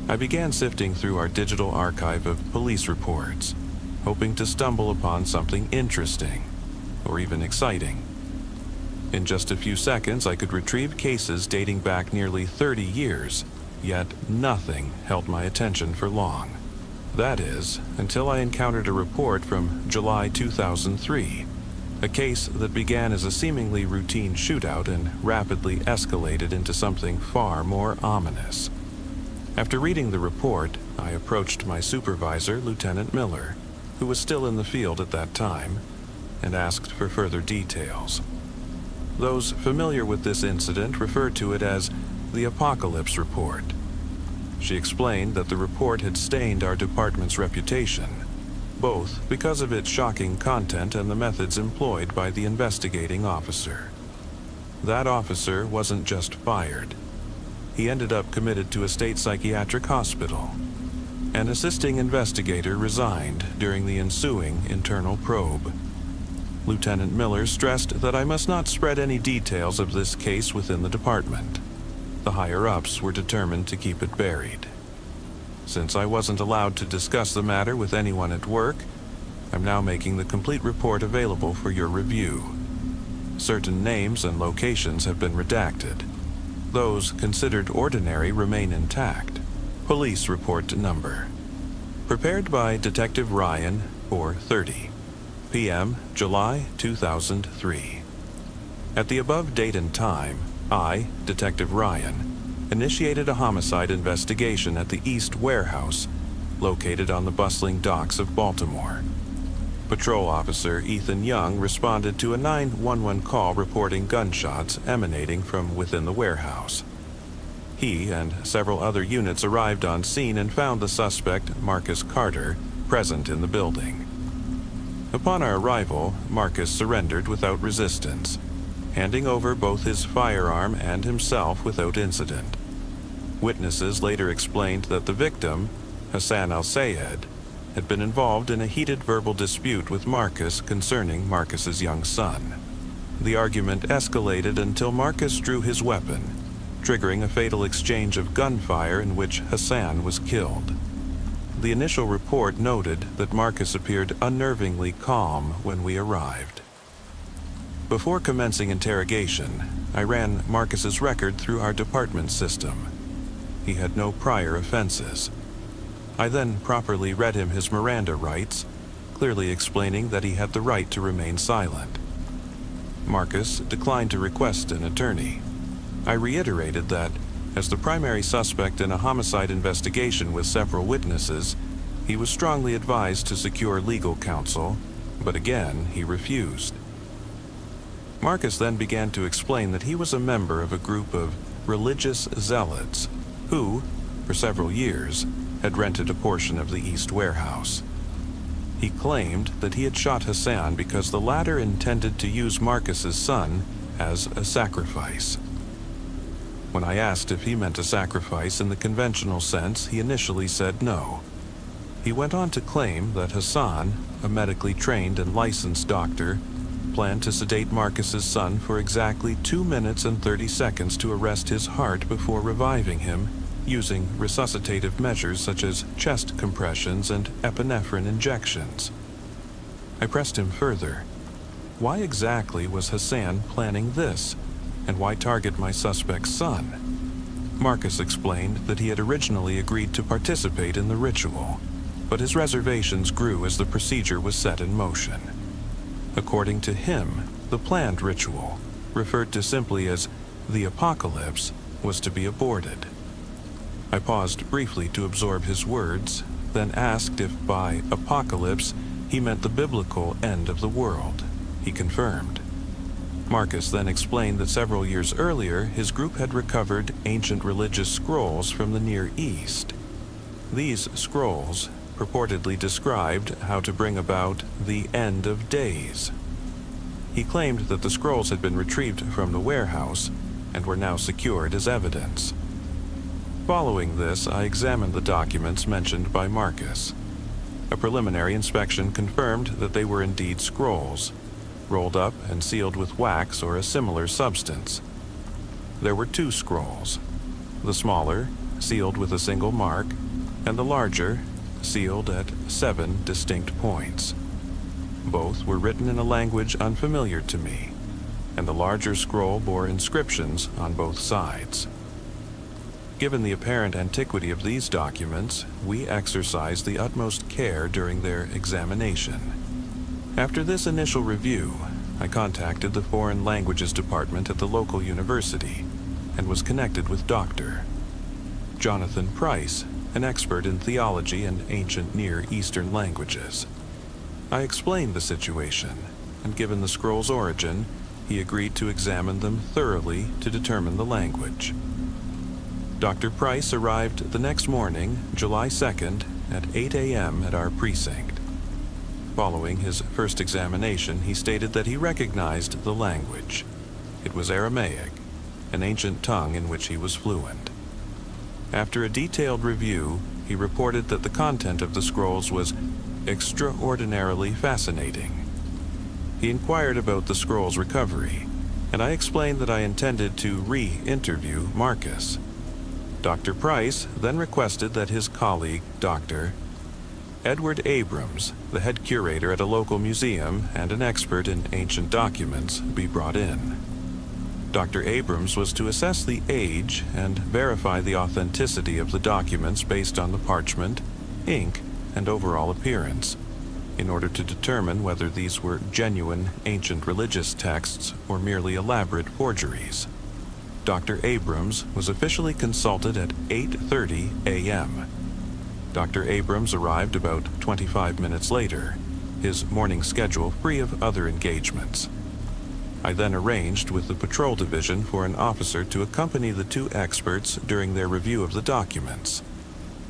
I began sifting through our digital archive of police reports, hoping to stumble upon something interesting, or even exciting. In just a few seconds, I could retrieve cases dating back nearly 30 years, yet nothing held my attention for long. That is, until I encountered a report from July 2003, a case that began as a seemingly routine shootout and rapidly escalated into something far more ominous. After reading the report, I approached my supervisor, Lieutenant Miller, who was still in the field at that time, and asked for further details. Those familiar with this incident refer to it as the Apocalypse Report. She explained that the report had stained our department's reputation, both because of its shocking content and the methods employed by the investigating officer. That officer wasn't just fired. He ended up committed to a state psychiatric hospital. An assisting investigator resigned during the ensuing internal probe. Lieutenant Miller stressed that I must not spread any details of this case within the department. The higher-ups were determined to keep it buried. Since I wasn't allowed to discuss the matter with anyone at work, I'm now making the complete report available for your review. Certain names and locations have been redacted. Those considered ordinary remain intact. Police report number. Prepared by Detective Ryan, 4:30 p.m., July 2003. At the above date and time, I, Detective Ryan, initiated a homicide investigation at the East Warehouse, located on the bustling docks of Baltimore. Patrol Officer Ethan Young responded to a 911 call reporting gunshots emanating from within the warehouse. He and several other units arrived on scene and found the suspect, Marcus Carter, present in the building. Upon our arrival, Marcus surrendered without resistance, handing over both his firearm and himself without incident. Witnesses later explained that the victim, Hassan al-Sayed, had been involved in a heated verbal dispute with Marcus concerning Marcus's young son. The argument escalated until Marcus drew his weapon, triggering a fatal exchange of gunfire in which Hassan was killed. The initial report noted that Marcus appeared unnervingly calm when we arrived. Before commencing interrogation, I ran Marcus's record through our department system. He had no prior offenses. I then properly read him his Miranda rights, clearly explaining that he had the right to remain silent. Marcus declined to request an attorney. I reiterated that, as the primary suspect in a homicide investigation with several witnesses, he was strongly advised to secure legal counsel, but again he refused. Marcus then began to explain that he was a member of a group of religious zealots who, for several years, had rented a portion of the East Warehouse. He claimed that he had shot Hassan because the latter intended to use Marcus's son as a sacrifice. When I asked if he meant a sacrifice in the conventional sense, he initially said no. He went on to claim that Hassan, a medically trained and licensed doctor, planned to sedate Marcus's son for exactly 2 minutes and 30 seconds to arrest his heart before reviving him, using resuscitative measures such as chest compressions and epinephrine injections. I pressed him further. Why exactly was Hassan planning this, and why target my suspect's son? Marcus explained that he had originally agreed to participate in the ritual, but his reservations grew as the procedure was set in motion. According to him, the planned ritual, referred to simply as the apocalypse, was to be aborted. I paused briefly to absorb his words, then asked if by apocalypse he meant the biblical end of the world. He confirmed. Marcus then explained that several years earlier his group had recovered ancient religious scrolls from the Near East. These scrolls purportedly described how to bring about the end of days. He claimed that the scrolls had been retrieved from the warehouse and were now secured as evidence. Following this, I examined the documents mentioned by Marcus. A preliminary inspection confirmed that they were indeed scrolls, rolled up and sealed with wax or a similar substance. There were 2 scrolls, the smaller, sealed with a single mark, and the larger, sealed at 7 distinct points. Both were written in a language unfamiliar to me, and the larger scroll bore inscriptions on both sides. Given the apparent antiquity of these documents, we exercised the utmost care during their examination. After this initial review, I contacted the Foreign Languages Department at the local university and was connected with Dr. Jonathan Price, an expert in theology and ancient Near Eastern languages. I explained the situation, and given the scroll's origin, he agreed to examine them thoroughly to determine the language. Dr. Price arrived the next morning, July 2nd, at 8 a.m. at our precinct. Following his first examination, he stated that he recognized the language. It was Aramaic, an ancient tongue in which he was fluent. After a detailed review, he reported that the content of the scrolls was extraordinarily fascinating. He inquired about the scroll's recovery, and I explained that I intended to re-interview Marcus. Dr. Price then requested that his colleague, Dr. Edward Abrams, the head curator at a local museum and an expert in ancient documents, be brought in. Dr. Abrams was to assess the age and verify the authenticity of the documents based on the parchment, ink, and overall appearance, in order to determine whether these were genuine ancient religious texts or merely elaborate forgeries. Dr. Abrams was officially consulted at 8:30 a.m. Dr. Abrams arrived about 25 minutes later, his morning schedule free of other engagements. I then arranged with the patrol division for an officer to accompany the 2 experts during their review of the documents,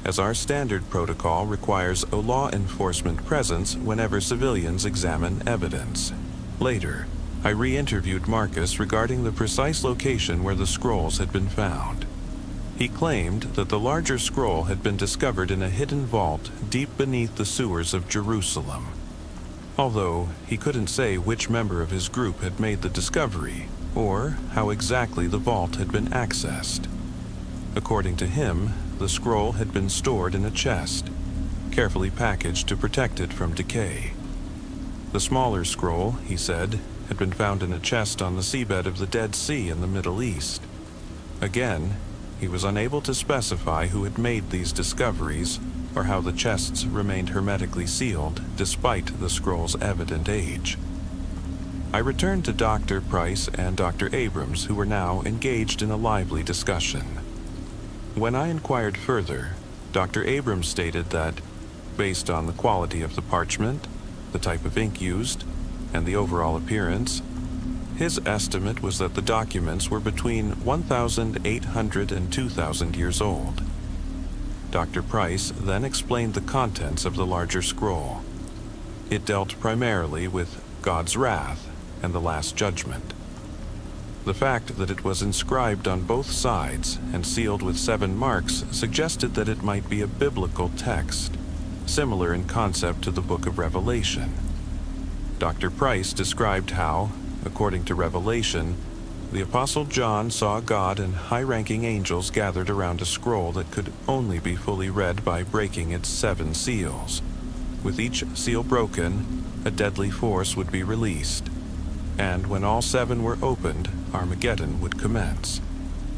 as our standard protocol requires a law enforcement presence whenever civilians examine evidence. Later, I re-interviewed Marcus regarding the precise location where the scrolls had been found. He claimed that the larger scroll had been discovered in a hidden vault deep beneath the sewers of Jerusalem, although he couldn't say which member of his group had made the discovery or how exactly the vault had been accessed. According to him, the scroll had been stored in a chest, carefully packaged to protect it from decay. The smaller scroll, he said, had been found in a chest on the seabed of the Dead Sea in the Middle East. Again, he was unable to specify who had made these discoveries or how the chests remained hermetically sealed despite the scroll's evident age. I returned to Dr. Price and Dr. Abrams, who were now engaged in a lively discussion. When I inquired further, Dr. Abrams stated that, based on the quality of the parchment, the type of ink used, and the overall appearance, his estimate was that the documents were between 1,800 and 2,000 years old. Dr. Price then explained the contents of the larger scroll. It dealt primarily with God's wrath and the Last Judgment. The fact that it was inscribed on both sides and sealed with 7 marks suggested that it might be a biblical text, similar in concept to the Book of Revelation. Dr. Price described how, according to Revelation, the Apostle John saw God and high-ranking angels gathered around a scroll that could only be fully read by breaking its 7 seals. With each seal broken, a deadly force would be released, and when all 7 were opened, Armageddon would commence.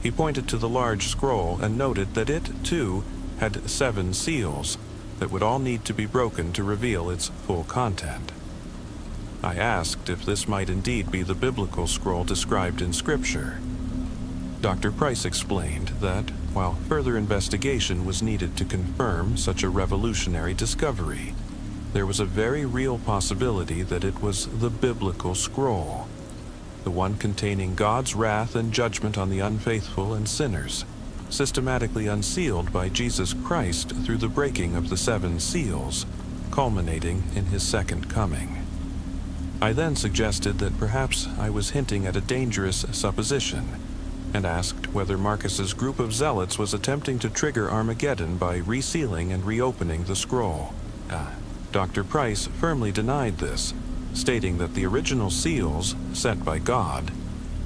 He pointed to the large scroll and noted that it, too, had 7 seals that would all need to be broken to reveal its full content. I asked if this might indeed be the biblical scroll described in Scripture. Dr. Price explained that, while further investigation was needed to confirm such a revolutionary discovery, there was a very real possibility that it was the biblical scroll, the one containing God's wrath and judgment on the unfaithful and sinners, systematically unsealed by Jesus Christ through the breaking of the 7 seals, culminating in his second coming. I then suggested that perhaps I was hinting at a dangerous supposition, and asked whether Marcus's group of zealots was attempting to trigger Armageddon by resealing and reopening the scroll. Dr. Price firmly denied this, stating that the original seals, sent by God,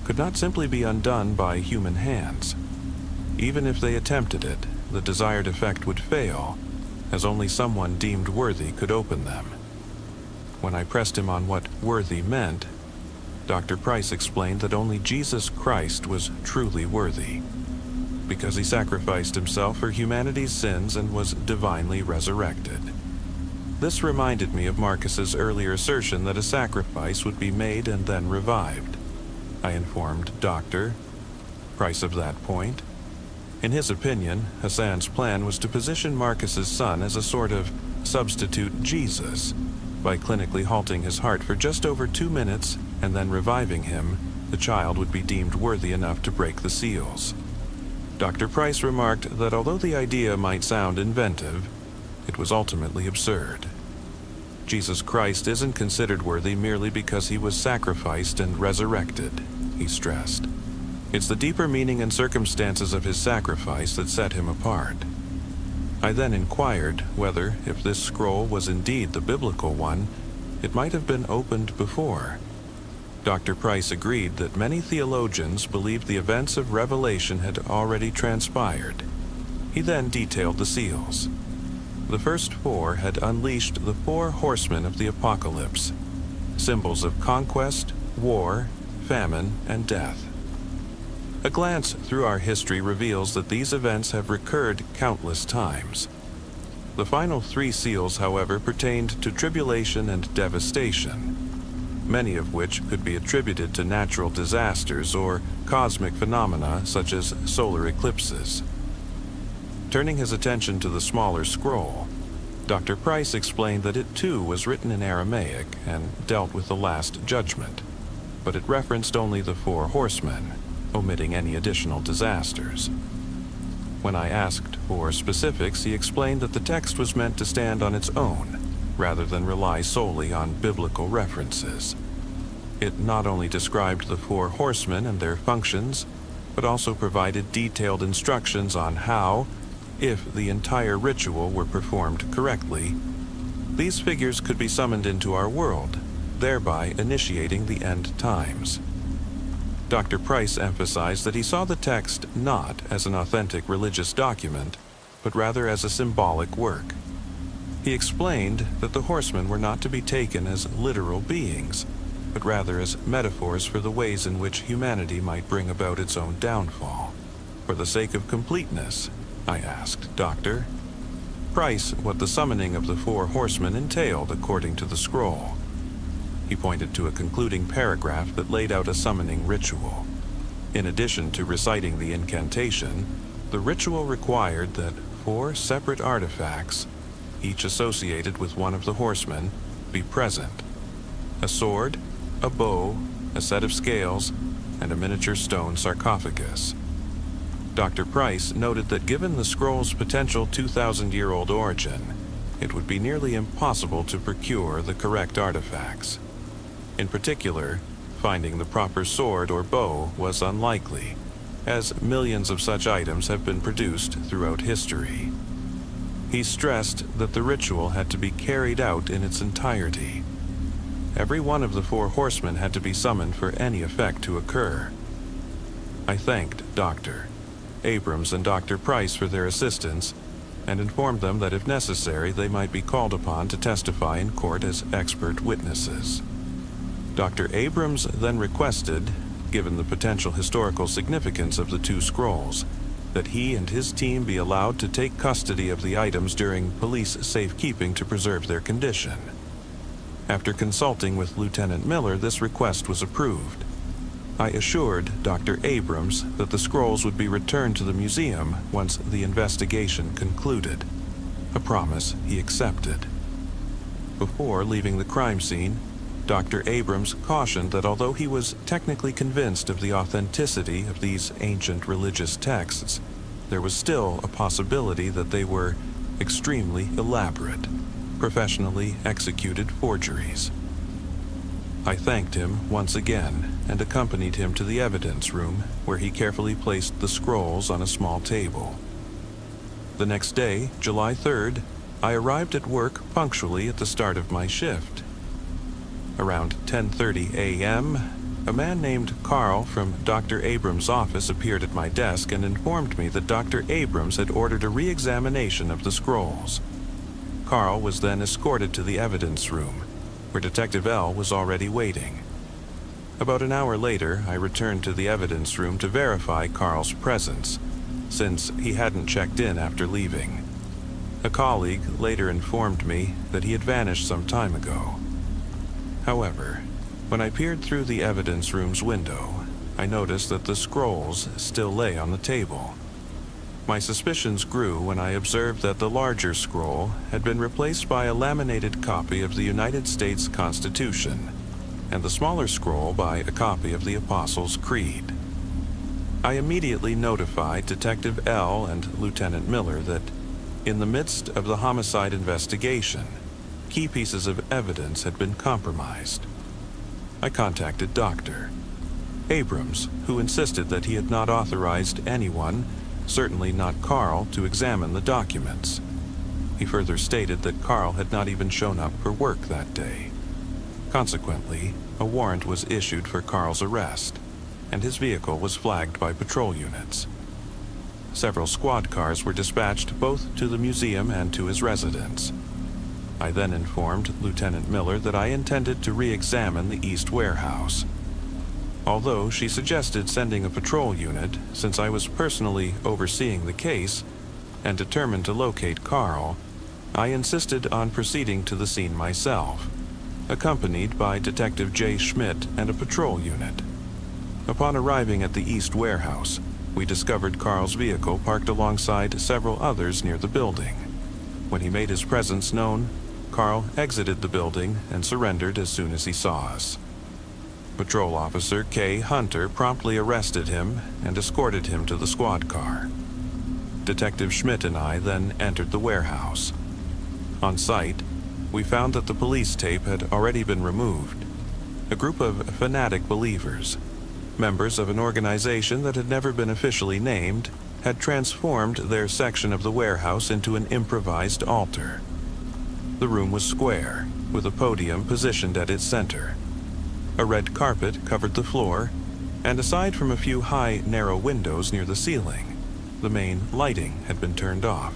could not simply be undone by human hands. Even if they attempted it, the desired effect would fail, as only someone deemed worthy could open them. When I pressed him on what worthy meant, Dr. Price explained that only Jesus Christ was truly worthy, because he sacrificed himself for humanity's sins and was divinely resurrected. This reminded me of Marcus's earlier assertion that a sacrifice would be made and then revived. I informed Dr. Price of that point. In his opinion, Hassan's plan was to position Marcus's son as a sort of substitute Jesus. By clinically halting his heart for just over 2 minutes and then reviving him, the child would be deemed worthy enough to break the seals. Dr. Price remarked that although the idea might sound inventive, it was ultimately absurd. Jesus Christ isn't considered worthy merely because he was sacrificed and resurrected, he stressed. It's the deeper meaning and circumstances of his sacrifice that set him apart. I then inquired whether, if this scroll was indeed the biblical one, it might have been opened before. Dr. Price agreed that many theologians believed the events of Revelation had already transpired. He then detailed the seals. The first 4 had unleashed the 4 horsemen of the apocalypse, symbols of conquest, war, famine, and death. A glance through our history reveals that these events have recurred countless times. The final 3 seals, however, pertained to tribulation and devastation, many of which could be attributed to natural disasters or cosmic phenomena such as solar eclipses. Turning his attention to the smaller scroll, Dr. Price explained that it too was written in Aramaic and dealt with the Last Judgment, but it referenced only the 4 horsemen, omitting any additional disasters. When I asked for specifics, he explained that the text was meant to stand on its own, rather than rely solely on biblical references. It not only described the 4 horsemen and their functions, but also provided detailed instructions on how, if the entire ritual were performed correctly, these figures could be summoned into our world, thereby initiating the end times. Dr. Price emphasized that he saw the text not as an authentic religious document, but rather as a symbolic work. He explained that the horsemen were not to be taken as literal beings, but rather as metaphors for the ways in which humanity might bring about its own downfall. For the sake of completeness, I asked Dr. Price what the summoning of the 4 horsemen entailed according to the scroll. He pointed to a concluding paragraph that laid out a summoning ritual. In addition to reciting the incantation, the ritual required that 4 separate artifacts, each associated with one of the horsemen, be present. A sword, a bow, a set of scales, and a miniature stone sarcophagus. Dr. Price noted that given the scroll's potential 2,000-year-old origin, it would be nearly impossible to procure the correct artifacts. In particular, finding the proper sword or bow was unlikely, as millions of such items have been produced throughout history. He stressed that the ritual had to be carried out in its entirety. Every one of the 4 horsemen had to be summoned for any effect to occur. I thanked Dr. Abrams and Dr. Price for their assistance, and informed them that if necessary they might be called upon to testify in court as expert witnesses. Dr. Abrams then requested, given the potential historical significance of the 2 scrolls, that he and his team be allowed to take custody of the items during police safekeeping to preserve their condition. After consulting with Lieutenant Miller, this request was approved. I assured Dr. Abrams that the scrolls would be returned to the museum once the investigation concluded, a promise he accepted. Before leaving the crime scene, Dr. Abrams cautioned that although he was technically convinced of the authenticity of these ancient religious texts, there was still a possibility that they were extremely elaborate, professionally executed forgeries. I thanked him once again and accompanied him to the evidence room, where he carefully placed the scrolls on a small table. The next day, July 3rd, I arrived at work punctually at the start of my shift. Around 10:30 a.m., a man named Carl from Dr. Abrams' office appeared at my desk and informed me that Dr. Abrams had ordered a re-examination of the scrolls. Carl was then escorted to the evidence room, where Detective L was already waiting. About an hour later, I returned to the evidence room to verify Carl's presence, since he hadn't checked in after leaving. A colleague later informed me that he had vanished some time ago. However, when I peered through the evidence room's window, I noticed that the scrolls still lay on the table. My suspicions grew when I observed that the larger scroll had been replaced by a laminated copy of the United States Constitution, and the smaller scroll by a copy of the Apostles' Creed. I immediately notified Detective L and Lieutenant Miller that, in the midst of the homicide investigation, key pieces of evidence had been compromised. I contacted Dr. Abrams, who insisted that he had not authorized anyone, certainly not Carl, to examine the documents. He further stated that Carl had not even shown up for work that day. Consequently, a warrant was issued for Carl's arrest, and his vehicle was flagged by patrol units. Several squad cars were dispatched both to the museum and to his residence. I then informed Lieutenant Miller that I intended to re-examine the East Warehouse. Although she suggested sending a patrol unit, since I was personally overseeing the case and determined to locate Carl, I insisted on proceeding to the scene myself, accompanied by Detective J. Schmidt and a patrol unit. Upon arriving at the East Warehouse, we discovered Carl's vehicle parked alongside several others near the building. When he made his presence known, Carl exited the building and surrendered as soon as he saw us. Patrol Officer K. Hunter promptly arrested him and escorted him to the squad car. Detective Schmidt and I then entered the warehouse. On site, we found that the police tape had already been removed. A group of fanatic believers, members of an organization that had never been officially named, had transformed their section of the warehouse into an improvised altar. The room was square, with a podium positioned at its center. A red carpet covered the floor, and aside from a few high, narrow windows near the ceiling, the main lighting had been turned off.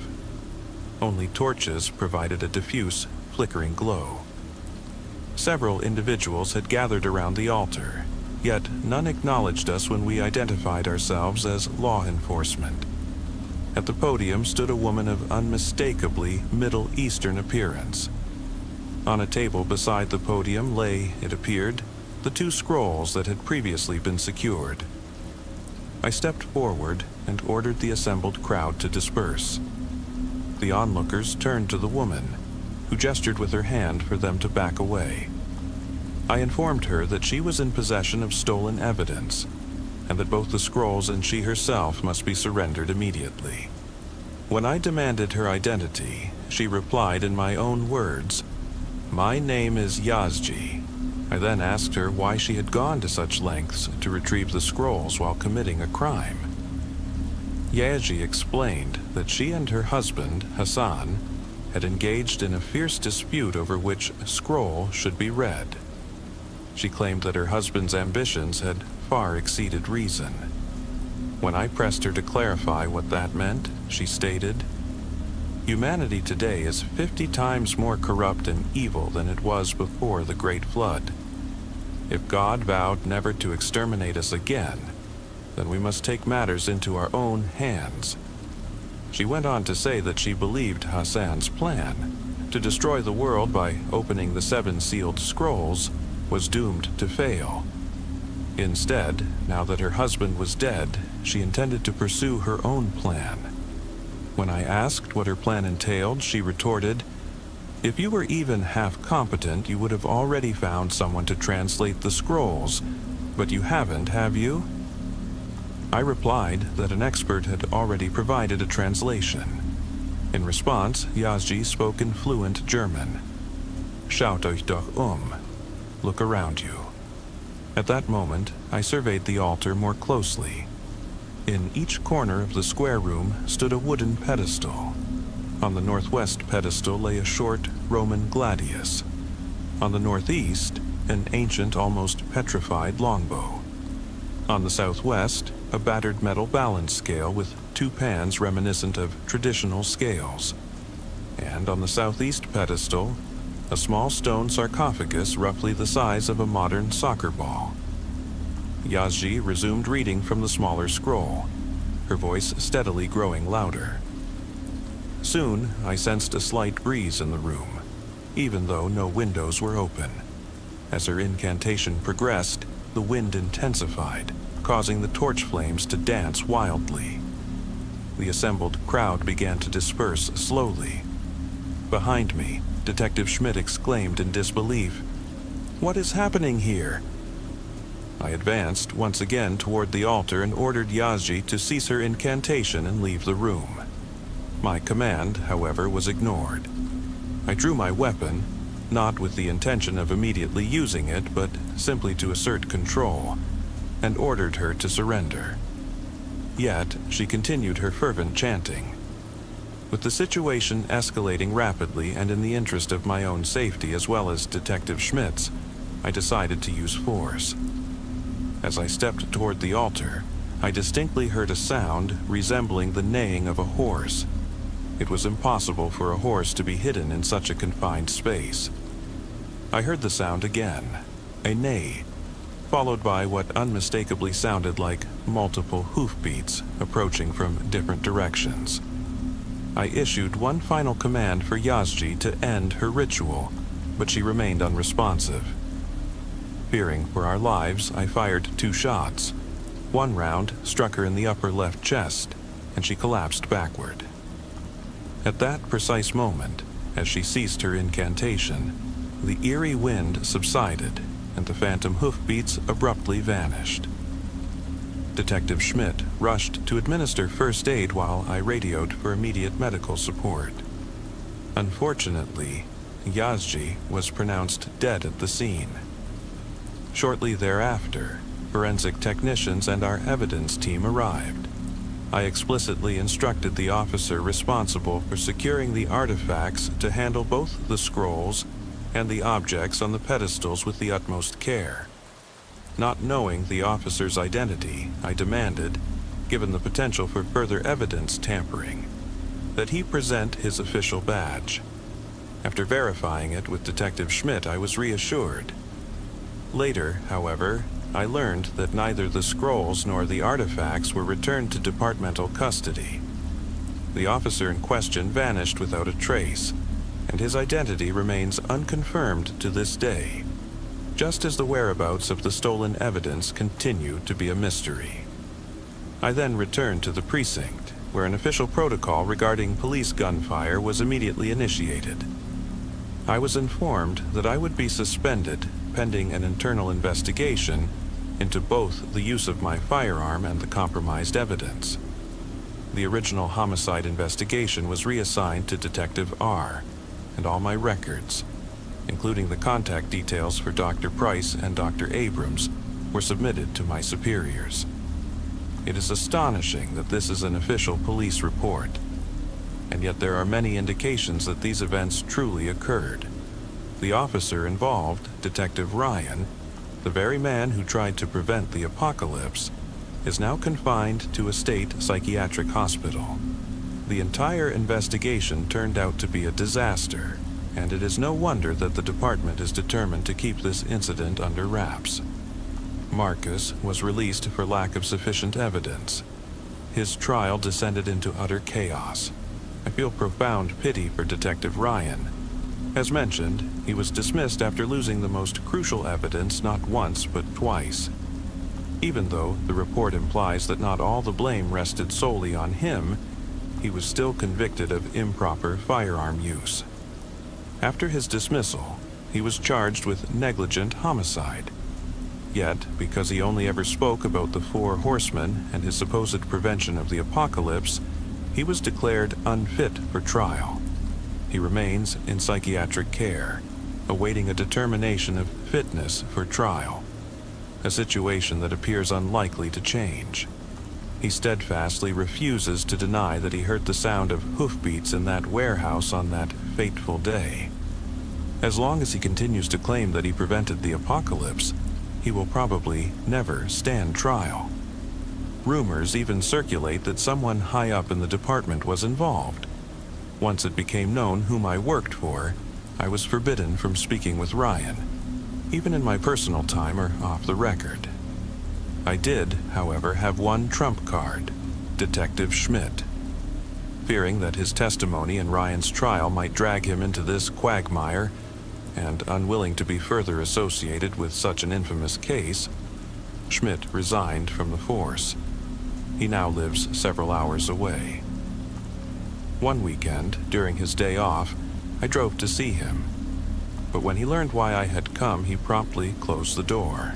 Only torches provided a diffuse, flickering glow. Several individuals had gathered around the altar, yet none acknowledged us when we identified ourselves as law enforcement. At the podium stood a woman of unmistakably Middle Eastern appearance. On a table beside the podium lay, it appeared, the two scrolls that had previously been secured. I stepped forward and ordered the assembled crowd to disperse. The onlookers turned to the woman, who gestured with her hand for them to back away. I informed her that she was in possession of stolen evidence, and that both the scrolls and she herself must be surrendered immediately. When I demanded her identity, she replied in my own words, "My name is Yazji." I then asked her why she had gone to such lengths to retrieve the scrolls while committing a crime. Yazji explained that she and her husband, Hassan, had engaged in a fierce dispute over which scroll should be read. She claimed that her husband's ambitions had far exceeded reason. When I pressed her to clarify what that meant, she stated, "Humanity today is 50 times more corrupt and evil than it was before the Great Flood. If God vowed never to exterminate us again, then we must take matters into our own hands." She went on to say that she believed Hassan's plan, to destroy the world by opening the 7 sealed scrolls, was doomed to fail. Instead, now that her husband was dead, she intended to pursue her own plan. When I asked what her plan entailed, she retorted, "If you were even half competent, you would have already found someone to translate the scrolls, but you haven't, have you?" I replied that an expert had already provided a translation. In response, Yazji spoke in fluent German. Schaut euch doch Look around you. At that moment, I surveyed the altar more closely. In each corner of the square room stood a wooden pedestal. On the northwest pedestal lay a short Roman gladius. On the northeast, an ancient, almost petrified longbow. On the southwest, a battered metal balance scale with two pans reminiscent of traditional scales. And on the southeast pedestal, a small stone sarcophagus roughly the size of a modern soccer ball. Yazji resumed reading from the smaller scroll, her voice steadily growing louder. Soon, I sensed a slight breeze in the room, even though no windows were open. As her incantation progressed, the wind intensified, causing the torch flames to dance wildly. The assembled crowd began to disperse slowly. Behind me, Detective Schmidt exclaimed in disbelief, "What is happening here?" I advanced once again toward the altar and ordered Yazji to cease her incantation and leave the room. My command, however, was ignored. I drew my weapon, not with the intention of immediately using it, but simply to assert control, and ordered her to surrender. Yet, she continued her fervent chanting. With the situation escalating rapidly and in the interest of my own safety as well as Detective Schmidt's, I decided to use force. As I stepped toward the altar, I distinctly heard a sound resembling the neighing of a horse. It was impossible for a horse to be hidden in such a confined space. I heard the sound again, a neigh, followed by what unmistakably sounded like multiple hoofbeats approaching from different directions. I issued one final command for Yazji to end her ritual, but she remained unresponsive. Fearing for our lives, I fired 2 shots. One round struck her in the upper left chest, and she collapsed backward. At that precise moment, as she ceased her incantation, the eerie wind subsided, and the phantom hoofbeats abruptly vanished. Detective Schmidt rushed to administer first aid while I radioed for immediate medical support. Unfortunately, Yazji was pronounced dead at the scene. Shortly thereafter, forensic technicians and our evidence team arrived. I explicitly instructed the officer responsible for securing the artifacts to handle both the scrolls and the objects on the pedestals with the utmost care. Not knowing the officer's identity, I demanded, given the potential for further evidence tampering, that he present his official badge. After verifying it with Detective Schmidt, I was reassured. Later, however, I learned that neither the scrolls nor the artifacts were returned to departmental custody. The officer in question vanished without a trace, and his identity remains unconfirmed to this day, just as the whereabouts of the stolen evidence continue to be a mystery. I then returned to the precinct, where an official protocol regarding police gunfire was immediately initiated. I was informed that I would be suspended pending an internal investigation into both the use of my firearm and the compromised evidence. The original homicide investigation was reassigned to Detective R, and all my records, including the contact details for Dr. Price and Dr. Abrams, were submitted to my superiors. It is astonishing that this is an official police report, and yet there are many indications that these events truly occurred. The officer involved, Detective Ryan, the very man who tried to prevent the apocalypse, is now confined to a state psychiatric hospital. The entire investigation turned out to be a disaster, and it is no wonder that the department is determined to keep this incident under wraps. Marcus was released for lack of sufficient evidence. His trial descended into utter chaos. I feel profound pity for Detective Ryan. As mentioned, he was dismissed after losing the most crucial evidence not once but twice. Even though the report implies that not all the blame rested solely on him, he was still convicted of improper firearm use. After his dismissal, he was charged with negligent homicide. Yet, because he only ever spoke about the four horsemen and his supposed prevention of the apocalypse, he was declared unfit for trial. He remains in psychiatric care, awaiting a determination of fitness for trial, a situation that appears unlikely to change. He steadfastly refuses to deny that he heard the sound of hoofbeats in that warehouse on that fateful day. As long as he continues to claim that he prevented the apocalypse, he will probably never stand trial. Rumors even circulate that someone high up in the department was involved. Once it became known whom I worked for, I was forbidden from speaking with Ryan, even in my personal time or off the record. I did, however, have one trump card, Detective Schmidt. Fearing that his testimony in Ryan's trial might drag him into this quagmire, and unwilling to be further associated with such an infamous case, Schmidt resigned from the force. He now lives several hours away. One weekend, during his day off, I drove to see him. But when he learned why I had come, he promptly closed the door.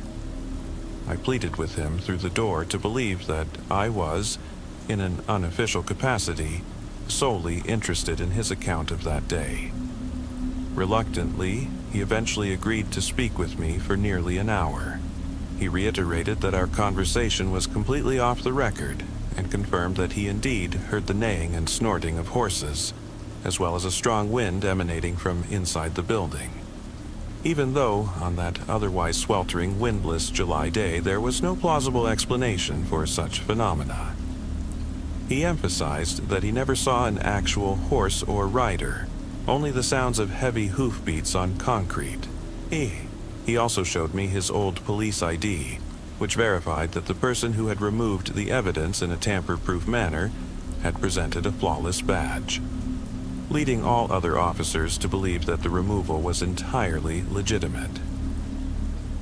I pleaded with him through the door to believe that I was, in an unofficial capacity, solely interested in his account of that day. Reluctantly, he eventually agreed to speak with me for nearly an hour. He reiterated that our conversation was completely off the record and confirmed that he indeed heard the neighing and snorting of horses, as well as a strong wind emanating from inside the building. Even though, on that otherwise sweltering, windless July day, there was no plausible explanation for such phenomena. He emphasized that he never saw an actual horse or rider, only the sounds of heavy hoofbeats on concrete. He also showed me his old police ID, which verified that the person who had removed the evidence in a tamper-proof manner had presented a flawless badge, leading all other officers to believe that the removal was entirely legitimate.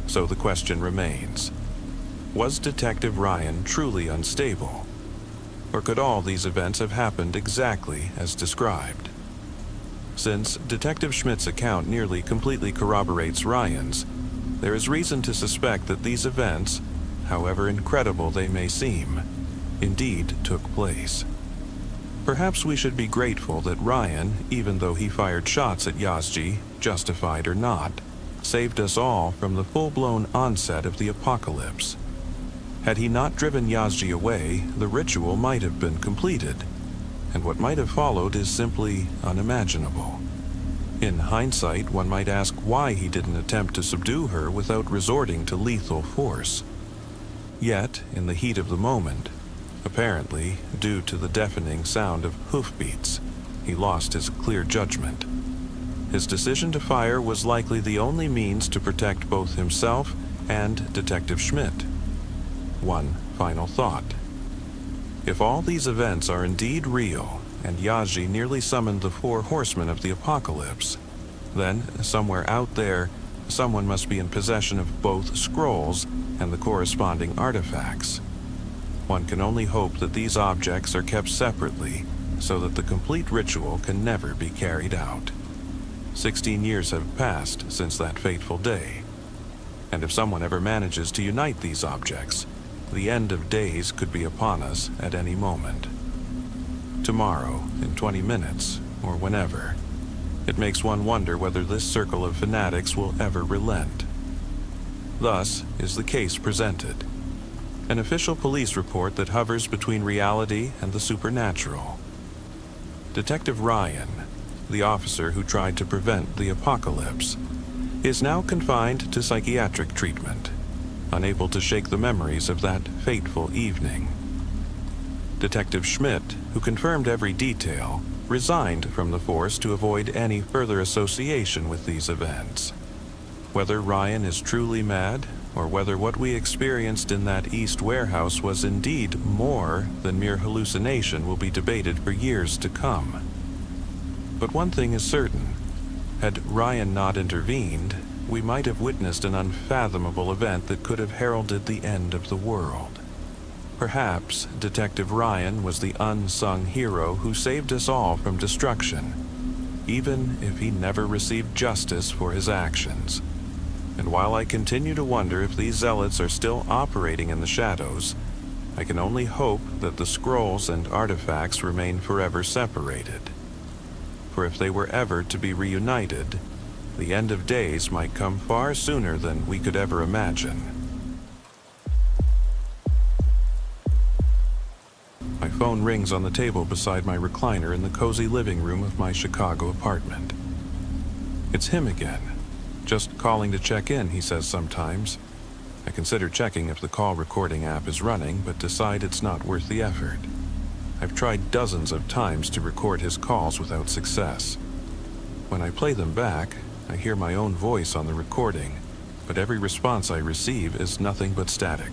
So the question remains, was Detective Ryan truly unstable? Or could all these events have happened exactly as described? Since Detective Schmidt's account nearly completely corroborates Ryan's, there is reason to suspect that these events, however incredible they may seem, indeed took place. Perhaps we should be grateful that Ryan, even though he fired shots at Yazji, justified or not, saved us all from the full-blown onset of the apocalypse. Had he not driven Yazji away, the ritual might have been completed, and what might have followed is simply unimaginable. In hindsight, one might ask why he didn't attempt to subdue her without resorting to lethal force. Yet, in the heat of the moment, apparently due to the deafening sound of hoofbeats, he lost his clear judgment. His decision to fire was likely the only means to protect both himself and Detective Schmidt. One final thought. If all these events are indeed real, and Yazji nearly summoned the four horsemen of the apocalypse, then, somewhere out there, someone must be in possession of both scrolls and the corresponding artifacts. One can only hope that these objects are kept separately, so that the complete ritual can never be carried out. 16 years have passed since that fateful day, and if someone ever manages to unite these objects, the end of days could be upon us at any moment. Tomorrow, in 20 minutes, or whenever. It makes one wonder whether this circle of fanatics will ever relent. Thus is the case presented. An official police report that hovers between reality and the supernatural. Detective Ryan, the officer who tried to prevent the apocalypse, is now confined to psychiatric treatment, unable to shake the memories of that fateful evening. Detective Schmidt, who confirmed every detail, resigned from the force to avoid any further association with these events. Whether Ryan is truly mad, or whether what we experienced in that East warehouse was indeed more than mere hallucination will be debated for years to come. But one thing is certain. Had Ryan not intervened, we might have witnessed an unfathomable event that could have heralded the end of the world. Perhaps Detective Ryan was the unsung hero who saved us all from destruction, even if he never received justice for his actions. And while I continue to wonder if these zealots are still operating in the shadows, I can only hope that the scrolls and artifacts remain forever separated. For if they were ever to be reunited, the end of days might come far sooner than we could ever imagine. My phone rings on the table beside my recliner in the cozy living room of my Chicago apartment. It's him again. Just calling to check in, he says sometimes. I consider checking if the call recording app is running, but decide it's not worth the effort. I've tried dozens of times to record his calls without success. When I play them back, I hear my own voice on the recording, but every response I receive is nothing but static.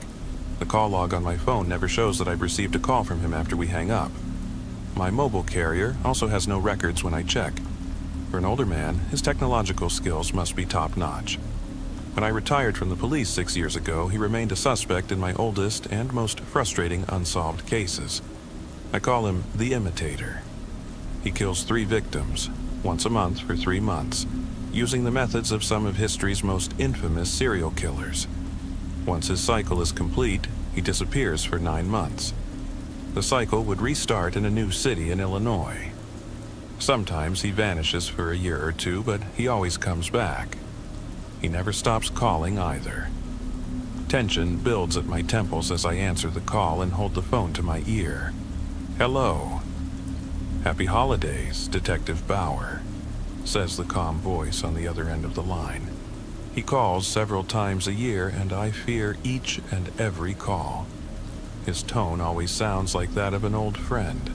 The call log on my phone never shows that I've received a call from him after we hang up. My mobile carrier also has no records when I check. For an older man, his technological skills must be top-notch. When I retired from the police 6 years ago, he remained a suspect in my oldest and most frustrating unsolved cases. I call him the Imitator. He kills 3 victims, once a month for 3 months, using the methods of some of history's most infamous serial killers. Once his cycle is complete, he disappears for 9 months. The cycle would restart in a new city in Illinois. Sometimes he vanishes for a year or 2, but he always comes back. He never stops calling either. Tension builds at my temples as I answer the call and hold the phone to my ear. "Hello." "Happy holidays, Detective Bauer," says the calm voice on the other end of the line. He calls several times a year, and I fear each and every call. His tone always sounds like that of an old friend.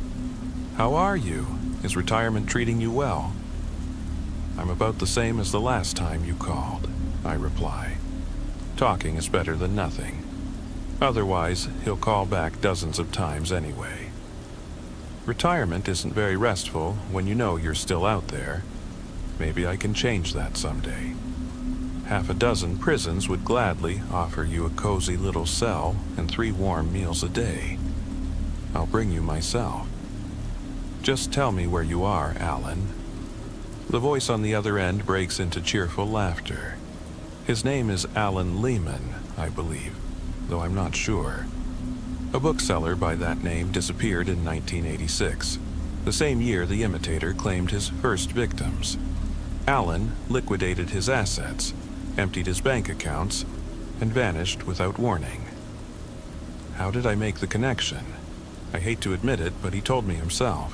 "How are you? Is retirement treating you well?" "I'm about the same as the last time you called," I reply. Talking is better than nothing. Otherwise, he'll call back dozens of times anyway. Retirement isn't very restful when you know you're still out there. Maybe I can change that someday. 6 prisons would gladly offer you a cozy little cell and 3 warm meals a day. I'll bring you myself. Just tell me where you are, Alan. The voice on the other end breaks into cheerful laughter. His name is Alan Lehman, I believe, though I'm not sure. A bookseller by that name disappeared in 1986, the same year the Imitator claimed his first victims. Alan liquidated his assets, emptied his bank accounts, and vanished without warning. How did I make the connection? I hate to admit it, but he told me himself.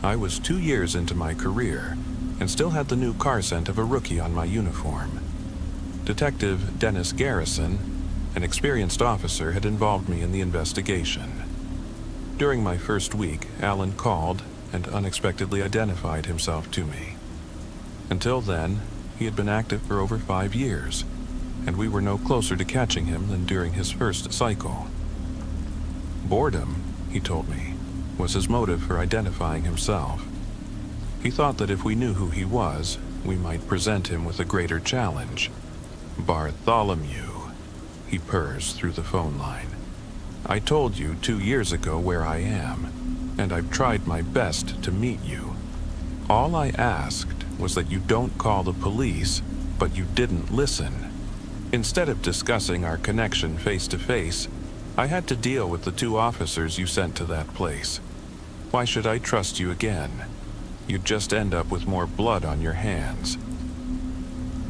I was 2 years into my career and still had the new car scent of a rookie on my uniform. Detective Dennis Garrison, an experienced officer, had involved me in the investigation. During my first week, Alan called and unexpectedly identified himself to me. Until then, he had been active for over 5 years, and we were no closer to catching him than during his first cycle. Boredom, he told me, was his motive for identifying himself. He thought that if we knew who he was, we might present him with a greater challenge. "Bartholomew," he purrs through the phone line. "I told you 2 years ago where I am, and I've tried my best to meet you. All I asked was that you don't call the police, but you didn't listen. Instead of discussing our connection face to face, I had to deal with the 2 officers you sent to that place. Why should I trust you again? You'd just end up with more blood on your hands."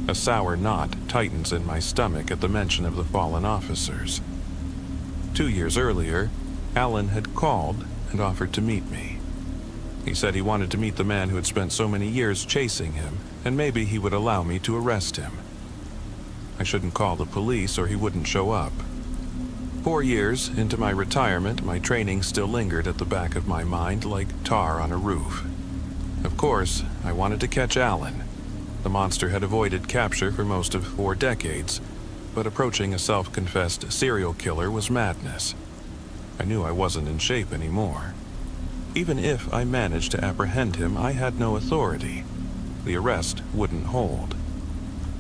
A sour knot tightens in my stomach at the mention of the fallen officers. 2 years earlier, Alan had called and offered to meet me. He said he wanted to meet the man who had spent so many years chasing him, and maybe he would allow me to arrest him. I shouldn't call the police or he wouldn't show up. 4 years into my retirement, my training still lingered at the back of my mind like tar on a roof. Of course, I wanted to catch Alan. The monster had avoided capture for most of 4 decades, but approaching a self-confessed serial killer was madness. I knew I wasn't in shape anymore. Even if I managed to apprehend him, I had no authority. The arrest wouldn't hold.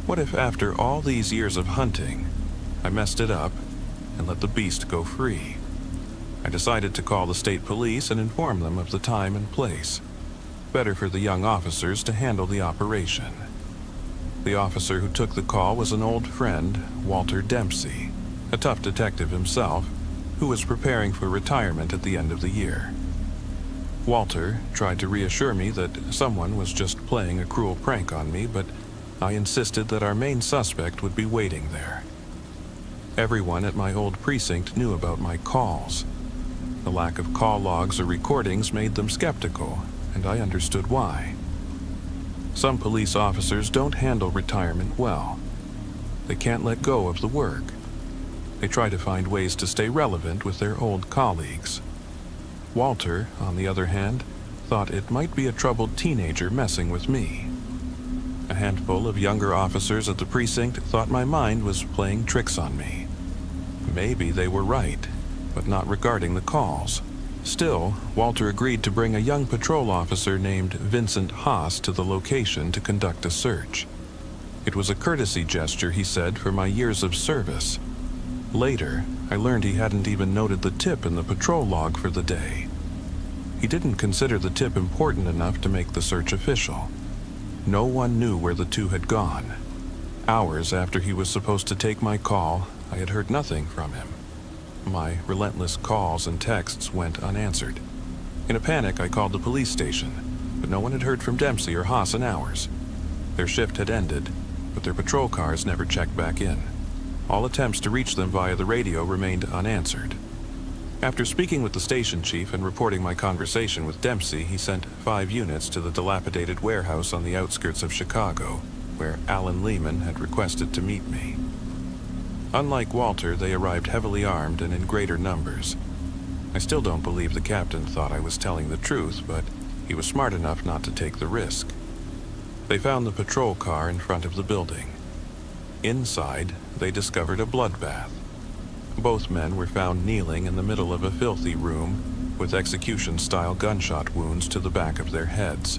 What if after all these years of hunting, I messed it up and let the beast go free? I decided to call the state police and inform them of the time and place. Better for the young officers to handle the operation. The officer who took the call was an old friend, Walter Dempsey, a tough detective himself, who was preparing for retirement at the end of the year. Walter tried to reassure me that someone was just playing a cruel prank on me, but I insisted that our main suspect would be waiting there. Everyone at my old precinct knew about my calls. The lack of call logs or recordings made them skeptical, and I understood why. Some police officers don't handle retirement well. They can't let go of the work. They try to find ways to stay relevant with their old colleagues. Walter, on the other hand, thought it might be a troubled teenager messing with me. A handful of younger officers at the precinct thought my mind was playing tricks on me. Maybe they were right, but not regarding the calls. Still, Walter agreed to bring a young patrol officer named Vincent Haas to the location to conduct a search. It was a courtesy gesture, he said, for my years of service. Later, I learned he hadn't even noted the tip in the patrol log for the day. He didn't consider the tip important enough to make the search official. No one knew where the two had gone. Hours after he was supposed to take my call, I had heard nothing from him. My relentless calls and texts went unanswered. In a panic, I called the police station, but no one had heard from Dempsey or Haas in hours. Their shift had ended, but their patrol cars never checked back in. All attempts to reach them via the radio remained unanswered. After speaking with the station chief and reporting my conversation with Dempsey, he sent 5 units to the dilapidated warehouse on the outskirts of Chicago, where Alan Lehman had requested to meet me. Unlike Walter, they arrived heavily armed and in greater numbers. I still don't believe the captain thought I was telling the truth, but he was smart enough not to take the risk. They found the patrol car in front of the building. Inside, they discovered a bloodbath. Both men were found kneeling in the middle of a filthy room with execution-style gunshot wounds to the back of their heads.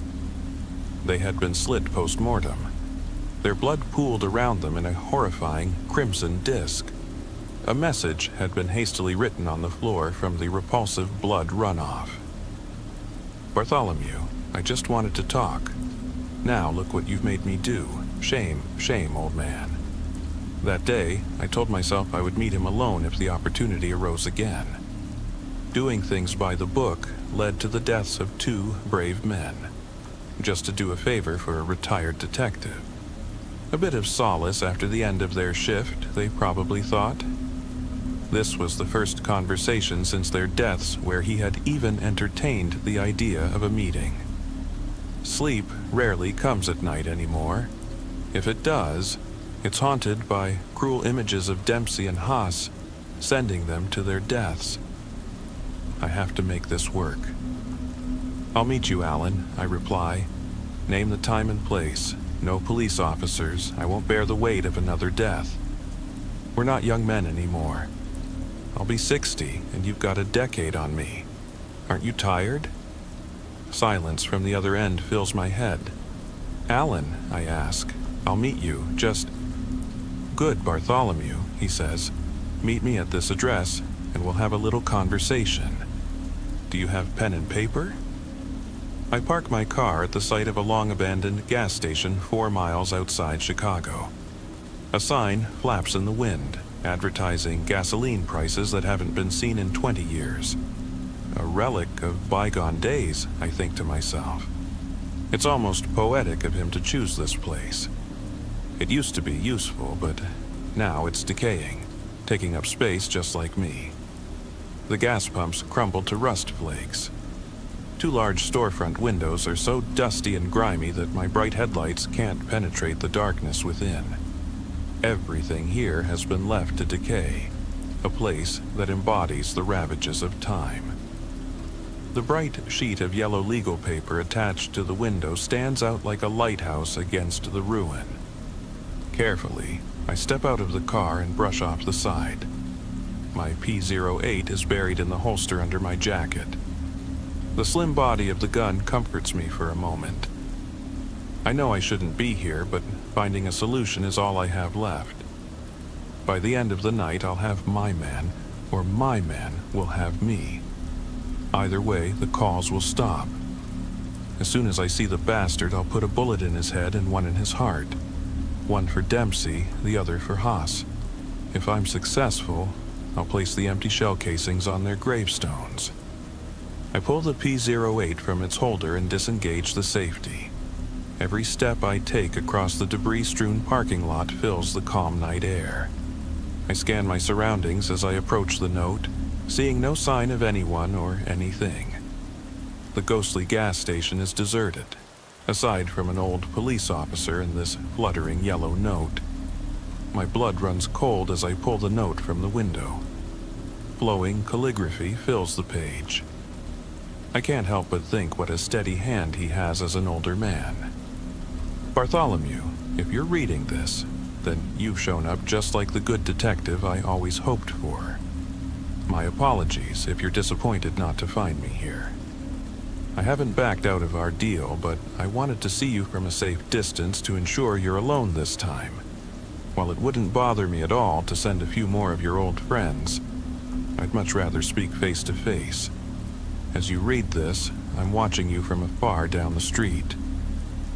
They had been slit post-mortem. Their blood pooled around them in a horrifying crimson disk. A message had been hastily written on the floor from the repulsive blood runoff. Bartholomew, I just wanted to talk. Now look what you've made me do. Shame, shame, old man. That day, I told myself I would meet him alone if the opportunity arose again. Doing things by the book led to the deaths of 2 brave men, just to do a favor for a retired detective. A bit of solace after the end of their shift, they probably thought. This was the first conversation since their deaths where he had even entertained the idea of a meeting. Sleep rarely comes at night anymore. If it does, it's haunted by cruel images of Dempsey and Haas, sending them to their deaths. I have to make this work. I'll meet you, Alan, I reply. Name the time and place. No police officers. I won't bear the weight of another death. We're not young men anymore. I'll be 60, and you've got a decade on me. Aren't you tired? Silence from the other end fills my head. Alan, I ask. I'll meet you, just... Good, Bartholomew, he says. Meet me at this address, and we'll have a little conversation. Do you have pen and paper? I park my car at the site of a long-abandoned gas station 4 miles outside Chicago. A sign flaps in the wind, advertising gasoline prices that haven't been seen in 20 years. A relic of bygone days, I think to myself. It's almost poetic of him to choose this place. It used to be useful, but now it's decaying, taking up space just like me. The gas pumps crumbled to rust flakes. 2 large storefront windows are so dusty and grimy that my bright headlights can't penetrate the darkness within. Everything here has been left to decay, a place that embodies the ravages of time. The bright sheet of yellow legal paper attached to the window stands out like a lighthouse against the ruin. Carefully, I step out of the car and brush off the side. My P-08 is buried in the holster under my jacket. The slim body of the gun comforts me for a moment. I know I shouldn't be here, but finding a solution is all I have left. By the end of the night, I'll have my man, or my man will have me. Either way, the calls will stop. As soon as I see the bastard, I'll put a bullet in his head and one in his heart. one for Dempsey, the other for Haas. If I'm successful, I'll place the empty shell casings on their gravestones. I pull the P-08 from its holder and disengage the safety. Every step I take across the debris-strewn parking lot fills the calm night air. I scan my surroundings as I approach the note, seeing no sign of anyone or anything. The ghostly gas station is deserted, aside from an old police officer and this fluttering yellow note. My blood runs cold as I pull the note from the window. Flowing calligraphy fills the page. I can't help but think what a steady hand he has as an older man. Bartholomew, if you're reading this, then you've shown up just like the good detective I always hoped for. My apologies if you're disappointed not to find me here. I haven't backed out of our deal, but I wanted to see you from a safe distance to ensure you're alone this time. While it wouldn't bother me at all to send a few more of your old friends, I'd much rather speak face to face. As you read this, I'm watching you from afar down the street.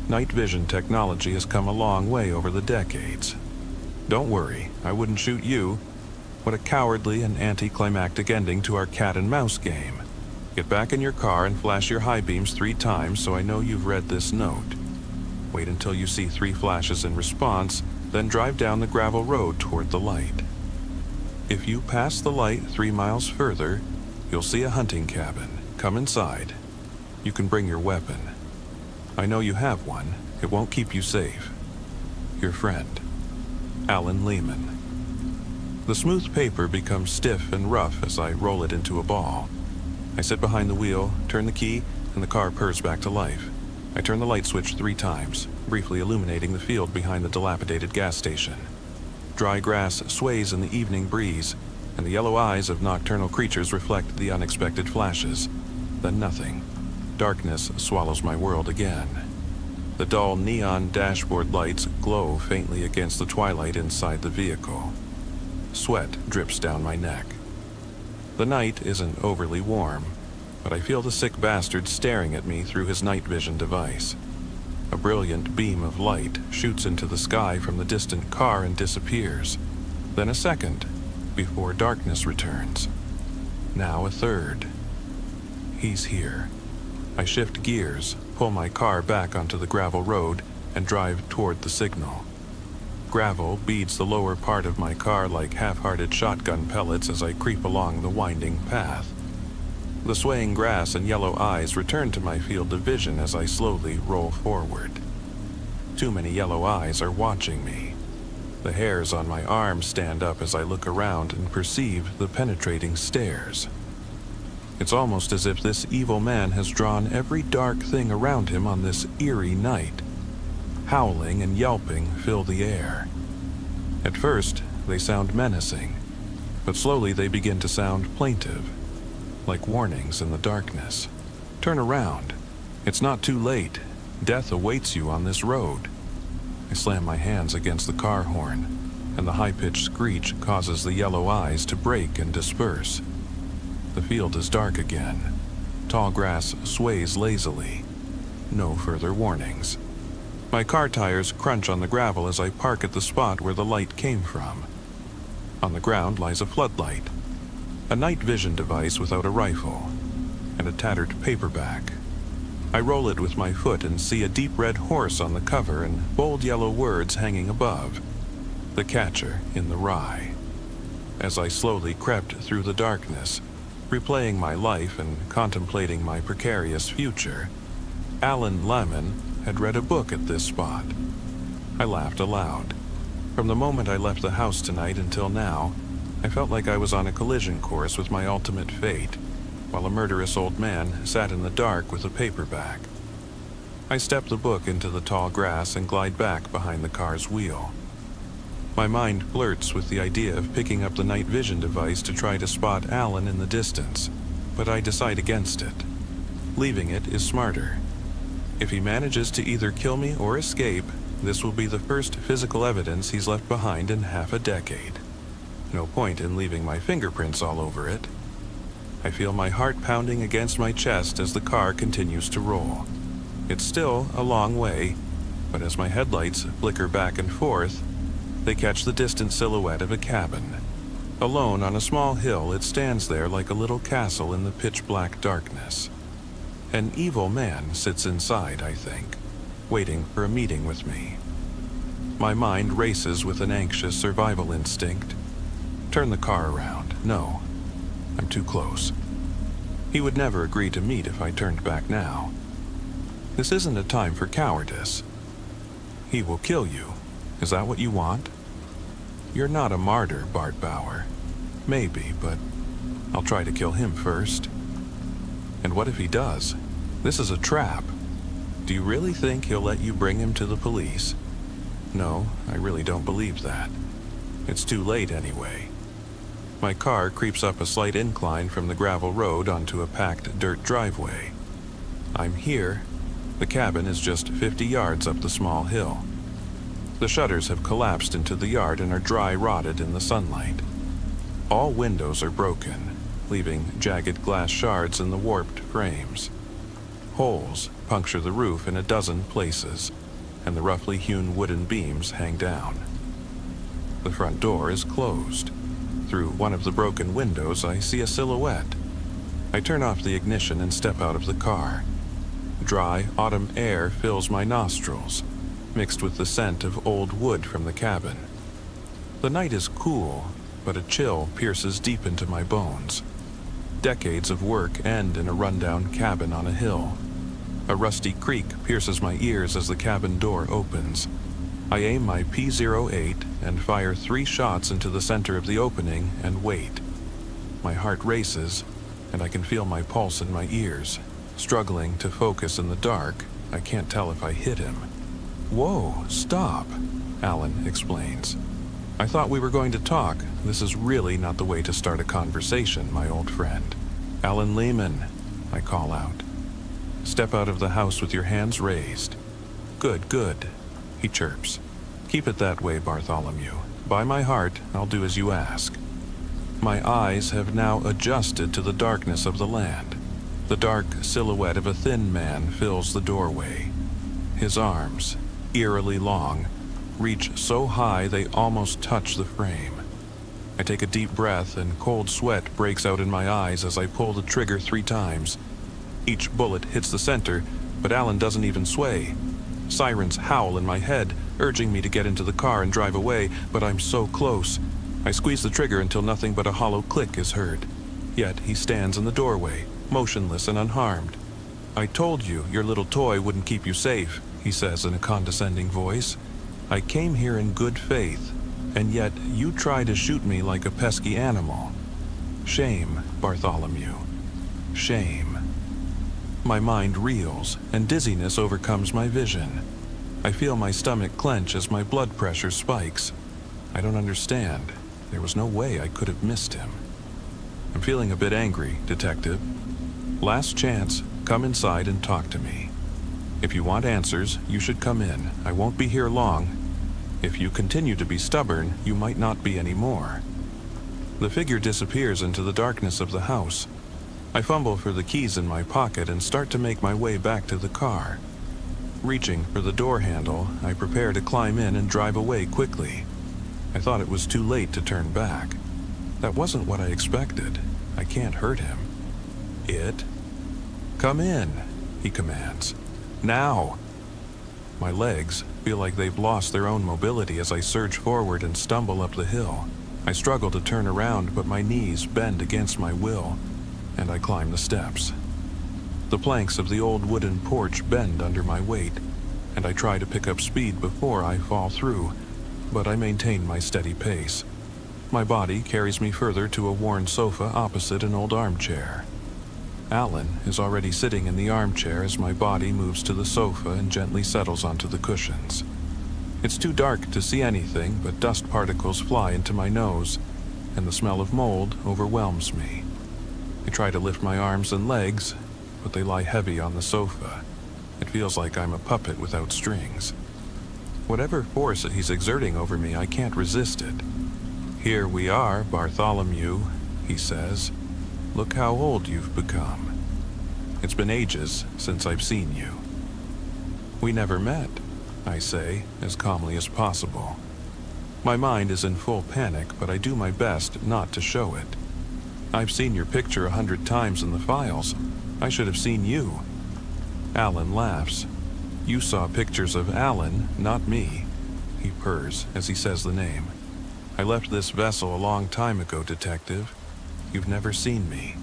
Night vision technology has come a long way over the decades. Don't worry, I wouldn't shoot you. What a cowardly and anticlimactic ending to our cat and mouse game. Get back in your car and flash your high beams 3 times so I know you've read this note. Wait until you see 3 flashes in response, then drive down the gravel road toward the light. If you pass the light 3 miles further, you'll see a hunting cabin. Come inside. You can bring your weapon. I know you have one. It won't keep you safe. Your friend, Alan Lehman. The smooth paper becomes stiff and rough as I roll it into a ball. I sit behind the wheel, turn the key, and the car purrs back to life. I turn the light switch 3 times, briefly illuminating the field behind the dilapidated gas station. Dry grass sways in the evening breeze, and the yellow eyes of nocturnal creatures reflect the unexpected flashes. Then nothing. Darkness swallows my world again. The dull neon dashboard lights glow faintly against the twilight inside the vehicle. Sweat drips down my neck. The night isn't overly warm, but I feel the sick bastard staring at me through his night vision device. A brilliant beam of light shoots into the sky from the distant car and disappears. Then a second, before darkness returns. Now a third. He's here. I shift gears, pull my car back onto the gravel road, and drive toward the signal. Gravel beads the lower part of my car like half-hearted shotgun pellets as I creep along the winding path. The swaying grass and yellow eyes return to my field of vision as I slowly roll forward. Too many yellow eyes are watching me. The hairs on my arms stand up as I look around and perceive the penetrating stares. It's almost as if this evil man has drawn every dark thing around him on this eerie night. Howling and yelping fill the air. At first, they sound menacing, but slowly they begin to sound plaintive, like warnings in the darkness. Turn around. It's not too late. Death awaits you on this road. I slam my hands against the car horn, and the high-pitched screech causes the yellow eyes to break and disperse. The field is dark again. Tall grass sways lazily. No further warnings. My car tires crunch on the gravel as I park at the spot where the light came from. On the ground lies a floodlight, a night vision device without a rifle, and a tattered paperback. I roll it with my foot and see a deep red horse on the cover and bold yellow words hanging above. The Catcher in the Rye. As I slowly crept through the darkness, replaying my life and contemplating my precarious future, Alan Lehman had read a book at this spot. I laughed aloud. From the moment I left the house tonight until now, I felt like I was on a collision course with my ultimate fate, while a murderous old man sat in the dark with a paperback. I step the book into the tall grass and glide back behind the car's wheel. My mind flirts with the idea of picking up the night vision device to try to spot Alan in the distance, but I decide against it. Leaving it is smarter. If he manages to either kill me or escape, this will be the first physical evidence he's left behind in half a decade. No point in leaving my fingerprints all over it. I feel my heart pounding against my chest as the car continues to roll. It's still a long way, but as my headlights flicker back and forth, they catch the distant silhouette of a cabin. Alone on a small hill, it stands there like a little castle in the pitch-black darkness. An evil man sits inside, I think, waiting for a meeting with me. My mind races with an anxious survival instinct. Turn the car around. No, I'm too close. He would never agree to meet if I turned back now. This isn't a time for cowardice. He will kill you. Is that what you want? You're not a martyr, Bart Bauer. Maybe, but I'll try to kill him first. And what if he does? This is a trap. Do you really think he'll let you bring him to the police? No, I really don't believe that. It's too late anyway. My car creeps up a slight incline from the gravel road onto a packed dirt driveway. I'm here. The cabin is just 50 yards up the small hill. The shutters have collapsed into the yard and are dry rotted in the sunlight. All windows are broken, leaving jagged glass shards in the warped frames. Holes puncture the roof in a dozen places, and the roughly hewn wooden beams hang down. The front door is closed. Through one of the broken windows, I see a silhouette. I turn off the ignition and step out of the car. Dry autumn air fills my nostrils, mixed with the scent of old wood from the cabin. The night is cool, but a chill pierces deep into my bones. Decades of work end in a rundown cabin on a hill. A rusty creak pierces my ears as the cabin door opens. I aim my P-08 and fire 3 shots into the center of the opening and wait. My heart races, and I can feel my pulse in my ears. Struggling to focus in the dark, I can't tell if I hit him. Whoa, stop, Alan explains. I thought we were going to talk. This is really not the way to start a conversation, my old friend. Alan Lehman, I call out. Step out of the house with your hands raised. Good, good, he chirps. Keep it that way, Bartholomew. By my heart, I'll do as you ask. My eyes have now adjusted to the darkness of the land. The dark silhouette of a thin man fills the doorway. His arms, eerily long, reach so high they almost touch the frame. I take a deep breath and cold sweat breaks out in my eyes as I pull the trigger 3 times. Each bullet hits the center, but Alan doesn't even sway. Sirens howl in my head, urging me to get into the car and drive away, but I'm so close. I squeeze the trigger until nothing but a hollow click is heard. Yet he stands in the doorway, motionless and unharmed. I told you your little toy wouldn't keep you safe, he says in a condescending voice. I came here in good faith, and yet you try to shoot me like a pesky animal. Shame, Bartholomew. Shame. My mind reels, and dizziness overcomes my vision. I feel my stomach clench as my blood pressure spikes. I don't understand. There was no way I could have missed him. I'm feeling a bit angry, Detective. Last chance, come inside and talk to me. If you want answers, you should come in. I won't be here long. If you continue to be stubborn, you might not be anymore. The figure disappears into the darkness of the house. I fumble for the keys in my pocket and start to make my way back to the car. Reaching for the door handle, I prepare to climb in and drive away quickly. I thought it was too late to turn back. That wasn't what I expected. I can't hurt him. It? Come in, he commands. Now! My legs feel like they've lost their own mobility as I surge forward and stumble up the hill. I struggle to turn around, but my knees bend against my will, and I climb the steps. The planks of the old wooden porch bend under my weight, and I try to pick up speed before I fall through, but I maintain my steady pace. My body carries me further to a worn sofa opposite an old armchair. Alan is already sitting in the armchair as my body moves to the sofa and gently settles onto the cushions. It's too dark to see anything, but dust particles fly into my nose, and the smell of mold overwhelms me. I try to lift my arms and legs, but they lie heavy on the sofa. It feels like I'm a puppet without strings. Whatever force he's exerting over me, I can't resist it. Here we are, Bartholomew, he says. Look how old you've become. It's been ages since I've seen you. We never met. I say, as calmly as possible. My mind is in full panic, but I do my best not to show it. I've seen your picture 100 times in the files. I should have seen you. Alan laughs. You saw pictures of Alan, not me. He purrs as he says the name. I left this vessel a long time ago, Detective. You've never seen me.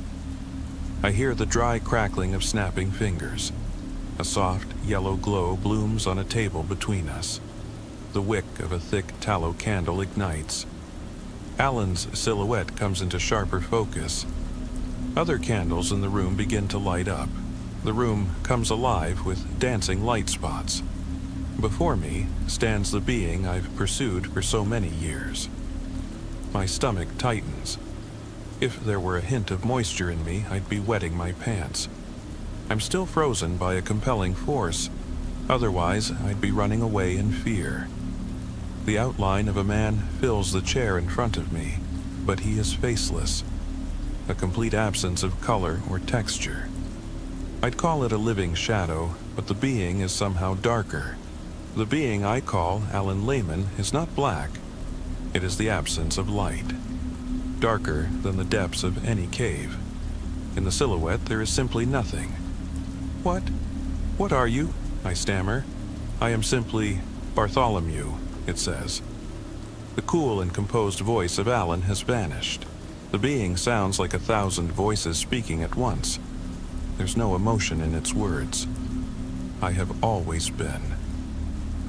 I hear the dry crackling of snapping fingers. A soft, yellow glow blooms on a table between us. The wick of a thick tallow candle ignites. Alan's silhouette comes into sharper focus. Other candles in the room begin to light up. The room comes alive with dancing light spots. Before me stands the being I've pursued for so many years. My stomach tightens. If there were a hint of moisture in me, I'd be wetting my pants. I'm still frozen by a compelling force. Otherwise, I'd be running away in fear. The outline of a man fills the chair in front of me, but he is faceless. A complete absence of color or texture. I'd call it a living shadow, but the being is somehow darker. The being I call Alan Lehman is not black. It is the absence of light. Darker than the depths of any cave. In the silhouette, there is simply nothing. What are you? I stammer. I am simply Bartholomew, it says. The cool and composed voice of Alan has vanished. The being sounds like 1,000 voices speaking at once. There's no emotion in its words. I have always been.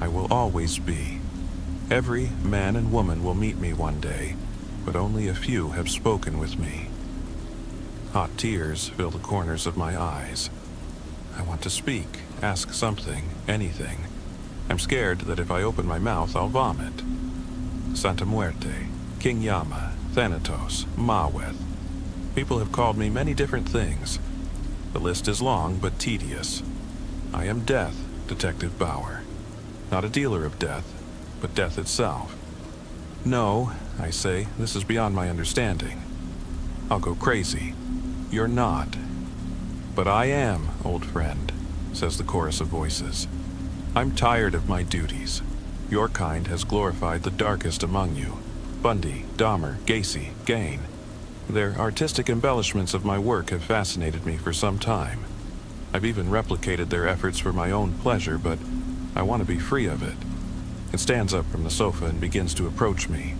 I will always be. Every man and woman will meet me one day, but only a few have spoken with me. Hot tears fill the corners of my eyes. I want to speak, ask something, anything. I'm scared that if I open my mouth, I'll vomit. Santa Muerte, King Yama, Thanatos, Maweth. People have called me many different things. The list is long but tedious. I am Death, Detective Bauer. Not a dealer of death, but death itself. No, I say, this is beyond my understanding. I'll go crazy. You're not. But I am, old friend, says the chorus of voices. I'm tired of my duties. Your kind has glorified the darkest among you. Bundy, Dahmer, Gacy, Gain. Their artistic embellishments of my work have fascinated me for some time. I've even replicated their efforts for my own pleasure, but I want to be free of it. It stands up from the sofa and begins to approach me.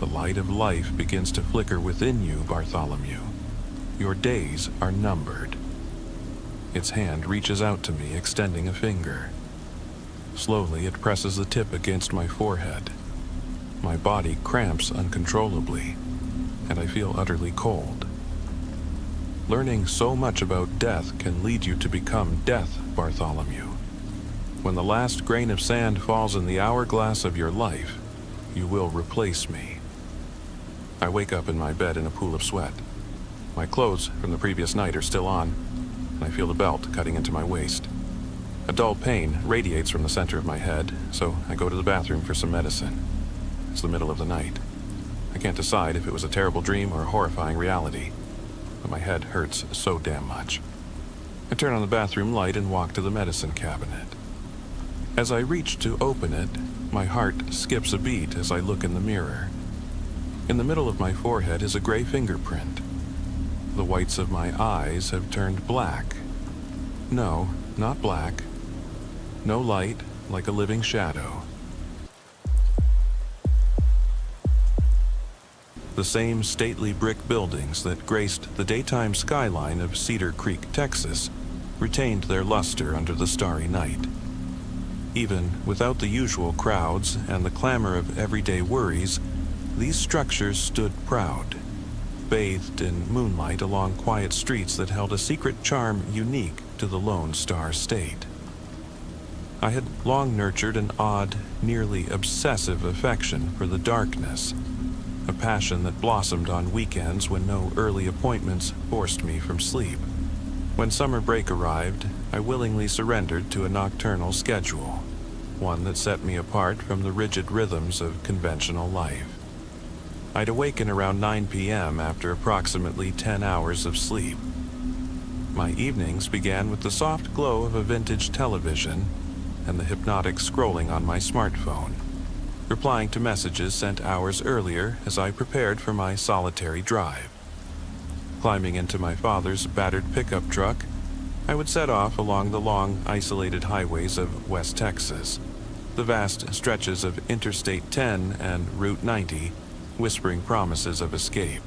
The light of life begins to flicker within you, Bartholomew. Your days are numbered. Its hand reaches out to me, extending a finger. Slowly, it presses the tip against my forehead. My body cramps uncontrollably, and I feel utterly cold. Learning so much about death can lead you to become Death, Bartholomew. When the last grain of sand falls in the hourglass of your life, you will replace me. I wake up in my bed in a pool of sweat. My clothes from the previous night are still on, and I feel the belt cutting into my waist. A dull pain radiates from the center of my head, so I go to the bathroom for some medicine. It's the middle of the night. I can't decide if it was a terrible dream or a horrifying reality, but my head hurts so damn much. I turn on the bathroom light and walk to the medicine cabinet. As I reach to open it, my heart skips a beat as I look in the mirror. In the middle of my forehead is a gray fingerprint. The whites of my eyes have turned black. No, not black. No light, like a living shadow. The same stately brick buildings that graced the daytime skyline of Cedar Creek, Texas, retained their luster under the starry night. Even without the usual crowds and the clamor of everyday worries, these structures stood proud, bathed in moonlight along quiet streets that held a secret charm unique to the Lone Star State. I had long nurtured an odd, nearly obsessive affection for the darkness, a passion that blossomed on weekends when no early appointments forced me from sleep. When summer break arrived, I willingly surrendered to a nocturnal schedule, one that set me apart from the rigid rhythms of conventional life. I'd awaken around 9 p.m. after approximately 10 hours of sleep. My evenings began with the soft glow of a vintage television and the hypnotic scrolling on my smartphone, replying to messages sent hours earlier as I prepared for my solitary drive. Climbing into my father's battered pickup truck, I would set off along the long, isolated highways of West Texas, the vast stretches of Interstate 10 and Route 90, whispering promises of escape.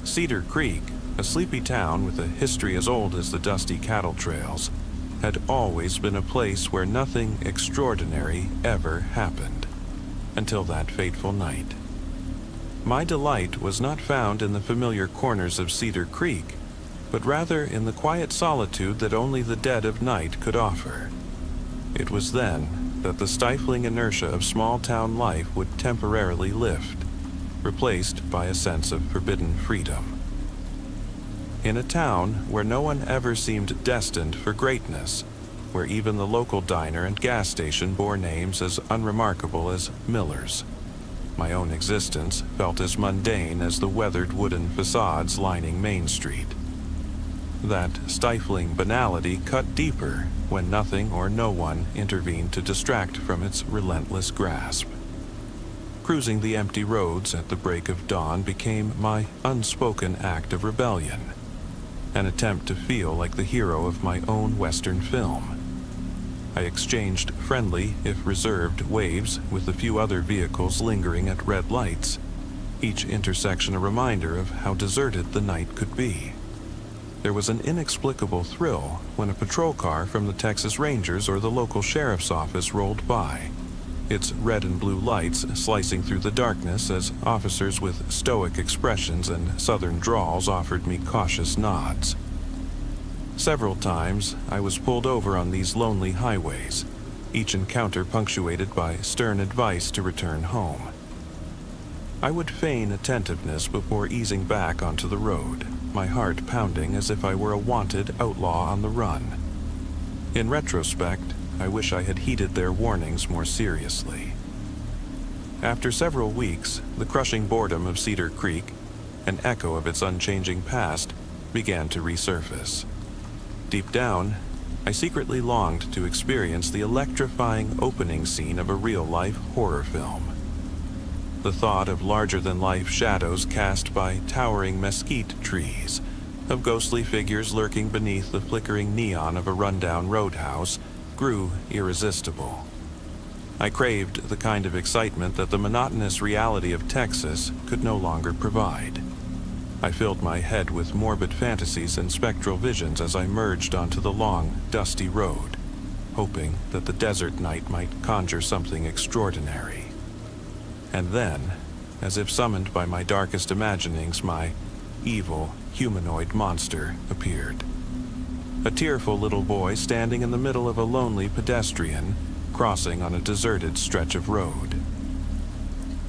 Cedar Creek, a sleepy town with a history as old as the dusty cattle trails, had always been a place where nothing extraordinary ever happened, until that fateful night. My delight was not found in the familiar corners of Cedar Creek, but rather in the quiet solitude that only the dead of night could offer. It was then that the stifling inertia of small-town life would temporarily lift, replaced by a sense of forbidden freedom. In a town where no one ever seemed destined for greatness, where even the local diner and gas station bore names as unremarkable as Miller's, my own existence felt as mundane as the weathered wooden facades lining Main Street. That stifling banality cut deeper when nothing or no one intervened to distract from its relentless grasp. Cruising the empty roads at the break of dawn became my unspoken act of rebellion, an attempt to feel like the hero of my own Western film. I exchanged friendly, if reserved, waves with a few other vehicles lingering at red lights, each intersection a reminder of how deserted the night could be. There was an inexplicable thrill when a patrol car from the Texas Rangers or the local sheriff's office rolled by, its red and blue lights slicing through the darkness as officers with stoic expressions and southern drawls offered me cautious nods. Several times I was pulled over on these lonely highways, each encounter punctuated by stern advice to return home. I would feign attentiveness before easing back onto the road, my heart pounding as if I were a wanted outlaw on the run. In retrospect, I wish I had heeded their warnings more seriously. After several weeks, the crushing boredom of Cedar Creek, an echo of its unchanging past, began to resurface. Deep down, I secretly longed to experience the electrifying opening scene of a real-life horror film. The thought of larger-than-life shadows cast by towering mesquite trees, of ghostly figures lurking beneath the flickering neon of a rundown roadhouse, grew irresistible. I craved the kind of excitement that the monotonous reality of Texas could no longer provide. I filled my head with morbid fantasies and spectral visions as I merged onto the long, dusty road, hoping that the desert night might conjure something extraordinary. And then, as if summoned by my darkest imaginings, my evil, humanoid monster appeared. A tearful little boy standing in the middle of a lonely pedestrian crossing on a deserted stretch of road.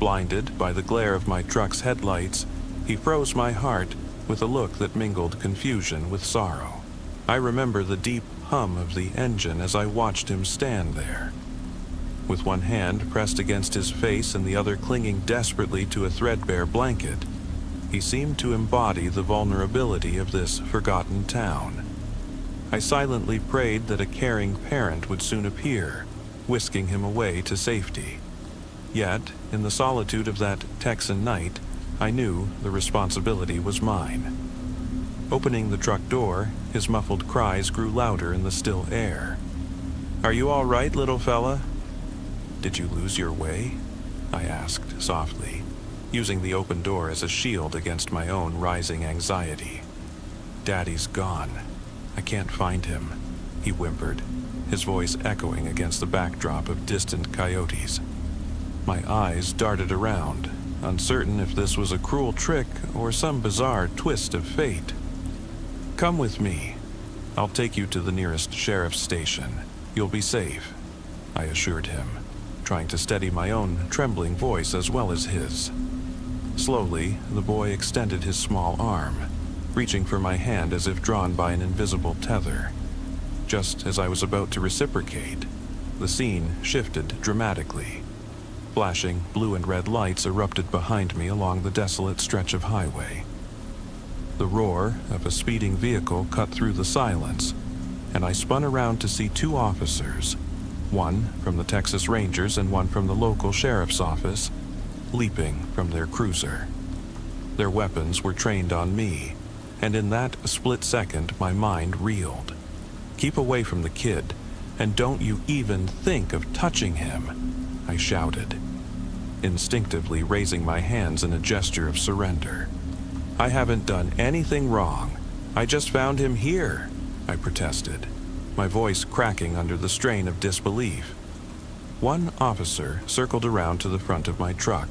Blinded by the glare of my truck's headlights, he froze my heart with a look that mingled confusion with sorrow. I remember the deep hum of the engine as I watched him stand there. With one hand pressed against his face and the other clinging desperately to a threadbare blanket, he seemed to embody the vulnerability of this forgotten town. I silently prayed that a caring parent would soon appear, whisking him away to safety. Yet, in the solitude of that Texan night, I knew the responsibility was mine. Opening the truck door, his muffled cries grew louder in the still air. "Are you all right, little fella?" "Did you lose your way?" I asked softly, using the open door as a shield against my own rising anxiety. "Daddy's gone. I can't find him," he whimpered, his voice echoing against the backdrop of distant coyotes. My eyes darted around, uncertain if this was a cruel trick or some bizarre twist of fate. "Come with me. I'll take you to the nearest sheriff's station. You'll be safe," I assured him, trying to steady my own trembling voice as well as his. Slowly, the boy extended his small arm, reaching for my hand as if drawn by an invisible tether. Just as I was about to reciprocate, the scene shifted dramatically. Flashing blue and red lights erupted behind me along the desolate stretch of highway. The roar of a speeding vehicle cut through the silence, and I spun around to see two officers, one from the Texas Rangers and one from the local sheriff's office, leaping from their cruiser. Their weapons were trained on me, and in that split second my mind reeled. "Keep away from the kid, and don't you even think of touching him," I shouted, instinctively raising my hands in a gesture of surrender. "I haven't done anything wrong. I just found him here," I protested, my voice cracking under the strain of disbelief. One officer circled around to the front of my truck,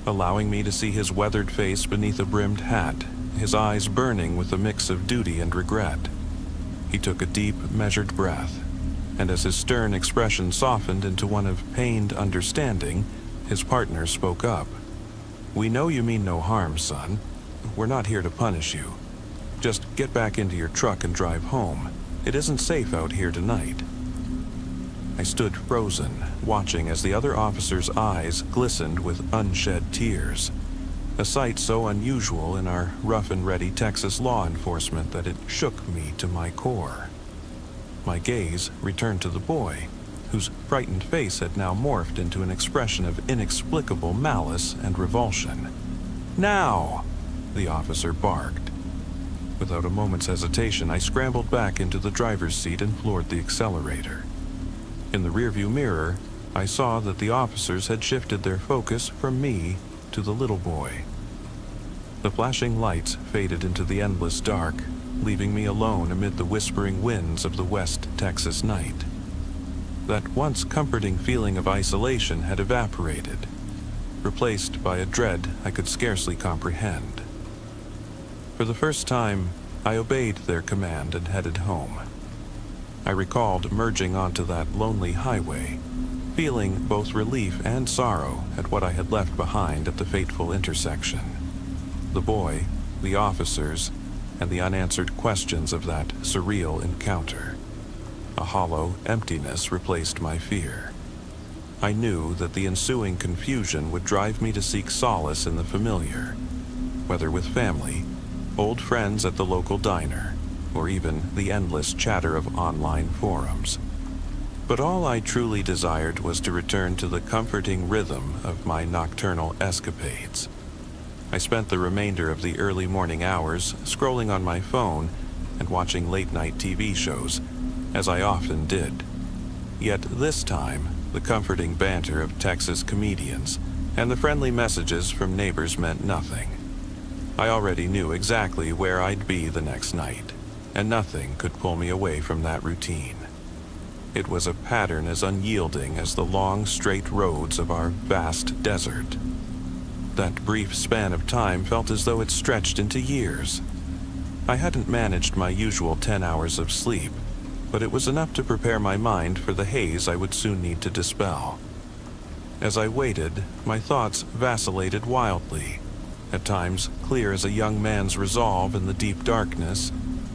allowing me to see his weathered face beneath a brimmed hat, his eyes burning with a mix of duty and regret. He took a deep, measured breath, and as his stern expression softened into one of pained understanding, his partner spoke up. "We know you mean no harm, son. We're not here to punish you. Just get back into your truck and drive home. It isn't safe out here tonight." I stood frozen, watching as the other officer's eyes glistened with unshed tears, a sight so unusual in our rough-and-ready Texas law enforcement that it shook me to my core. My gaze returned to the boy, whose frightened face had now morphed into an expression of inexplicable malice and revulsion. "Now!" the officer barked. Without a moment's hesitation, I scrambled back into the driver's seat and floored the accelerator. In the rearview mirror, I saw that the officers had shifted their focus from me to the little boy. The flashing lights faded into the endless dark, leaving me alone amid the whispering winds of the West Texas night. That once comforting feeling of isolation had evaporated, replaced by a dread I could scarcely comprehend. For the first time, I obeyed their command and headed home. I recalled merging onto that lonely highway, feeling both relief and sorrow at what I had left behind at the fateful intersection. The boy, the officers, and the unanswered questions of that surreal encounter. A hollow emptiness replaced my fear. I knew that the ensuing confusion would drive me to seek solace in the familiar, whether with family, old friends at the local diner, or even the endless chatter of online forums. But all I truly desired was to return to the comforting rhythm of my nocturnal escapades. I spent the remainder of the early morning hours scrolling on my phone and watching late-night TV shows, as I often did. Yet this time, the comforting banter of Texas comedians and the friendly messages from neighbors meant nothing. I already knew exactly where I'd be the next night, and nothing could pull me away from that routine. It was a pattern as unyielding as the long, straight roads of our vast desert. That brief span of time felt as though it stretched into years. I hadn't managed my usual 10 hours of sleep, but it was enough to prepare my mind for the haze I would soon need to dispel. As I waited, my thoughts vacillated wildly, at times clear as a young man's resolve in the deep darkness,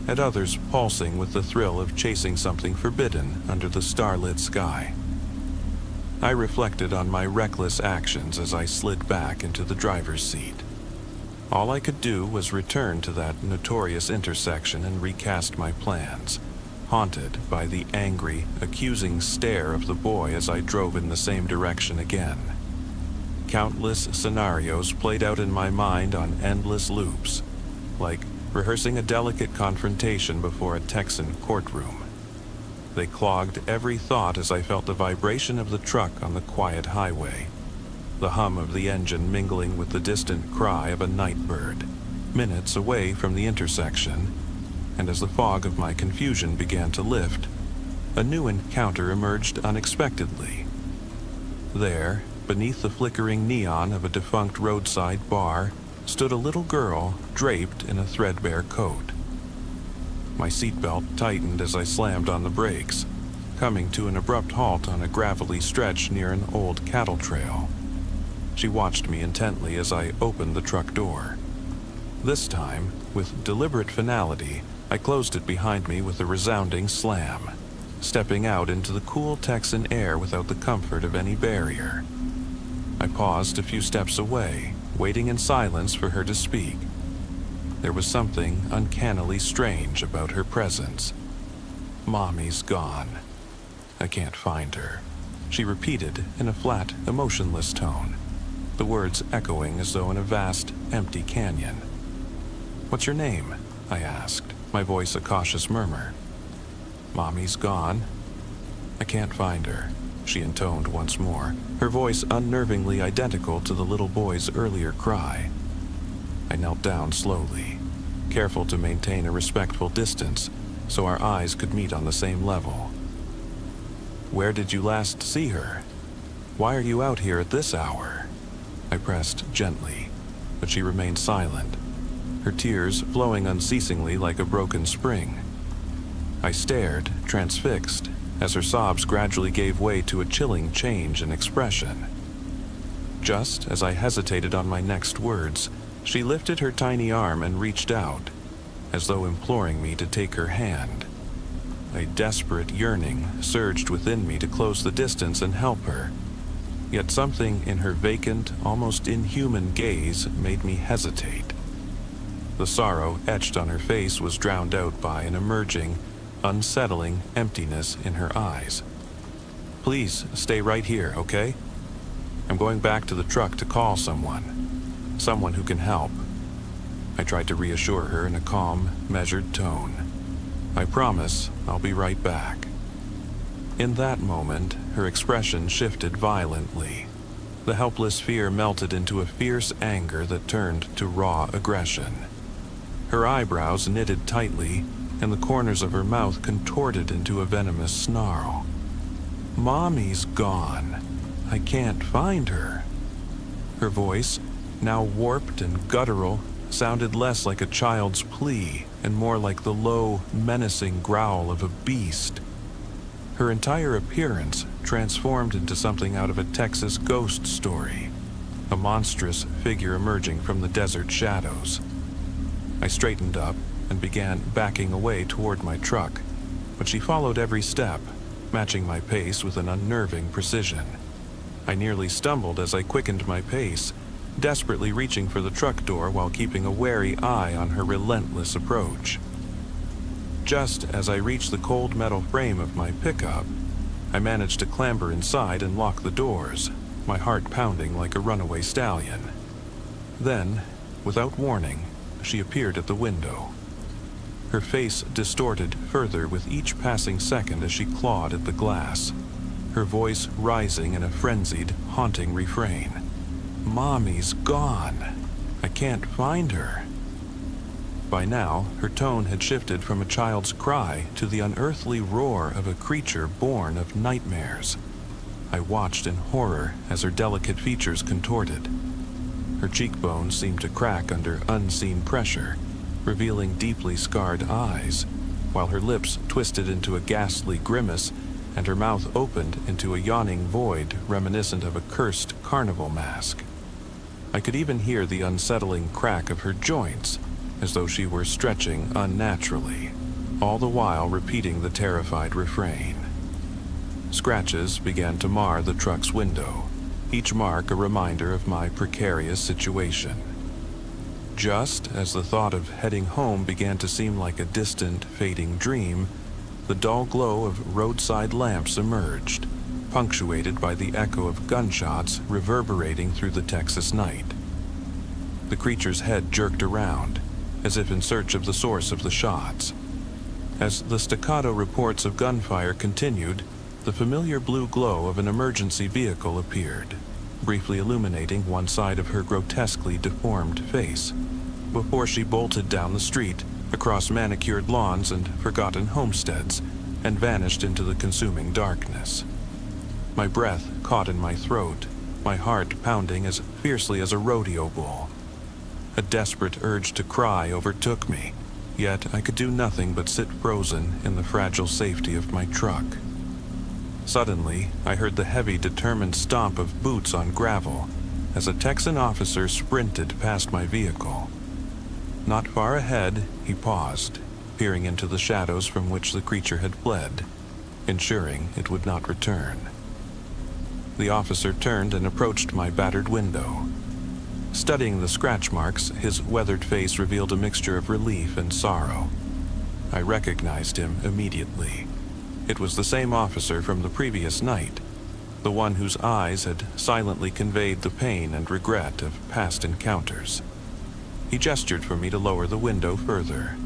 at others pulsing with the thrill of chasing something forbidden under the starlit sky. I reflected on my reckless actions as I slid back into the driver's seat. All I could do was return to that notorious intersection and recast my plans, haunted by the angry, accusing stare of the boy as I drove in the same direction again. Countless scenarios played out in my mind on endless loops, like rehearsing a delicate confrontation before a Texan courtroom. They clogged every thought as I felt the vibration of the truck on the quiet highway, the hum of the engine mingling with the distant cry of a night bird, minutes away from the intersection, and as the fog of my confusion began to lift, a new encounter emerged unexpectedly. There, beneath the flickering neon of a defunct roadside bar, stood a little girl draped in a threadbare coat. My seatbelt tightened as I slammed on the brakes, coming to an abrupt halt on a gravelly stretch near an old cattle trail. She watched me intently as I opened the truck door. This time, with deliberate finality, I closed it behind me with a resounding slam, stepping out into the cool Texan air without the comfort of any barrier. I paused a few steps away, waiting in silence for her to speak. There was something uncannily strange about her presence. "Mommy's gone," I can't find her," she repeated in a flat, emotionless tone, the words echoing as though in a vast, empty canyon. "What's your name?" I asked, my voice a cautious murmur. "Mommy's gone. I can't find her," she intoned once more, her voice unnervingly identical to the little boy's earlier cry. I knelt down slowly, careful to maintain a respectful distance so our eyes could meet on the same level. "Where did you last see her? Why are you out here at this hour?" I pressed gently, but she remained silent, her tears flowing unceasingly like a broken spring. I stared, transfixed, as her sobs gradually gave way to a chilling change in expression. Just as I hesitated on my next words, she lifted her tiny arm and reached out, as though imploring me to take her hand. A desperate yearning surged within me to close the distance and help her, yet something in her vacant, almost inhuman gaze made me hesitate. The sorrow etched on her face was drowned out by an emerging, unsettling emptiness in her eyes. "Please stay right here, okay? I'm going back to the truck to call someone who can help." I tried to reassure her in a calm, measured tone. "I promise I'll be right back." In that moment, her expression shifted violently. The helpless fear melted into a fierce anger that turned to raw aggression. Her eyebrows knitted tightly, and the corners of her mouth contorted into a venomous snarl. "Mommy's gone. I can't find her." Her voice, now warped and guttural, sounded less like a child's plea and more like the low, menacing growl of a beast. Her entire appearance transformed into something out of a Texas ghost story, a monstrous figure emerging from the desert shadows. I straightened up and began backing away toward my truck, but she followed every step, matching my pace with an unnerving precision. I nearly stumbled as I quickened my pace, desperately reaching for the truck door while keeping a wary eye on her relentless approach. Just as I reached the cold metal frame of my pickup, I managed to clamber inside and lock the doors, my heart pounding like a runaway stallion. Then, without warning, she appeared at the window. Her face distorted further with each passing second as she clawed at the glass, her voice rising in a frenzied, haunting refrain. "Mommy's gone. I can't find her." By now, her tone had shifted from a child's cry to the unearthly roar of a creature born of nightmares. I watched in horror as her delicate features contorted. Her cheekbones seemed to crack under unseen pressure, revealing deeply scarred eyes, while her lips twisted into a ghastly grimace and her mouth opened into a yawning void reminiscent of a cursed carnival mask. I could even hear the unsettling crack of her joints, as though she were stretching unnaturally, all the while repeating the terrified refrain. Scratches began to mar the truck's window, each mark a reminder of my precarious situation. Just as the thought of heading home began to seem like a distant, fading dream, the dull glow of roadside lamps emerged, punctuated by the echo of gunshots reverberating through the Texas night. The creature's head jerked around, as if in search of the source of the shots. As the staccato reports of gunfire continued, the familiar blue glow of an emergency vehicle appeared, briefly illuminating one side of her grotesquely deformed face, before she bolted down the street, across manicured lawns and forgotten homesteads, and vanished into the consuming darkness. My breath caught in my throat, my heart pounding as fiercely as a rodeo bull. A desperate urge to cry overtook me, yet I could do nothing but sit frozen in the fragile safety of my truck. Suddenly, I heard the heavy, determined stomp of boots on gravel as a Texan officer sprinted past my vehicle. Not far ahead, he paused, peering into the shadows from which the creature had fled, ensuring it would not return. The officer turned and approached my battered window. Studying the scratch marks, his weathered face revealed a mixture of relief and sorrow. I recognized him immediately. It was the same officer from the previous night, the one whose eyes had silently conveyed the pain and regret of past encounters. He gestured for me to lower the window further,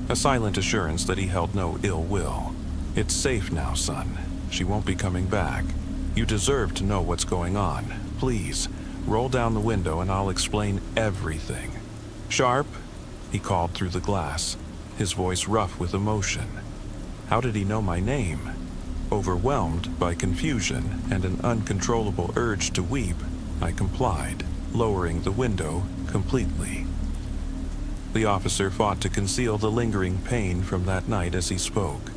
a silent assurance that he held no ill will. "It's safe now, son. She won't be coming back. You deserve to know what's going on. Please, roll down the window and I'll explain everything." "Sharp," he called through the glass, his voice rough with emotion. How did he know my name? Overwhelmed by confusion and an uncontrollable urge to weep, I complied, lowering the window completely. The officer fought to conceal the lingering pain from that night as he spoke.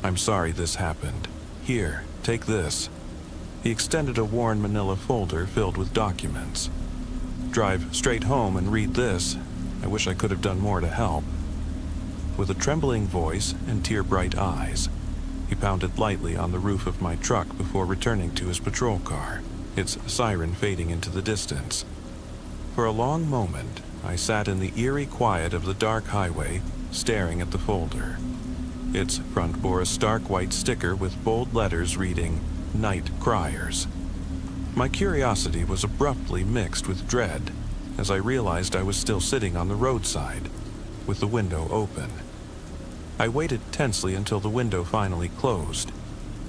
"I'm sorry this happened. Here, take this." He extended a worn manila folder filled with documents. "Drive straight home and read this. I wish I could have done more to help." With a trembling voice and tear-bright eyes, he pounded lightly on the roof of my truck before returning to his patrol car, its siren fading into the distance. For a long moment, I sat in the eerie quiet of the dark highway, staring at the folder. Its front bore a stark white sticker with bold letters reading, "Night Criers." My curiosity was abruptly mixed with dread as I realized I was still sitting on the roadside, with the window open. I waited tensely until the window finally closed,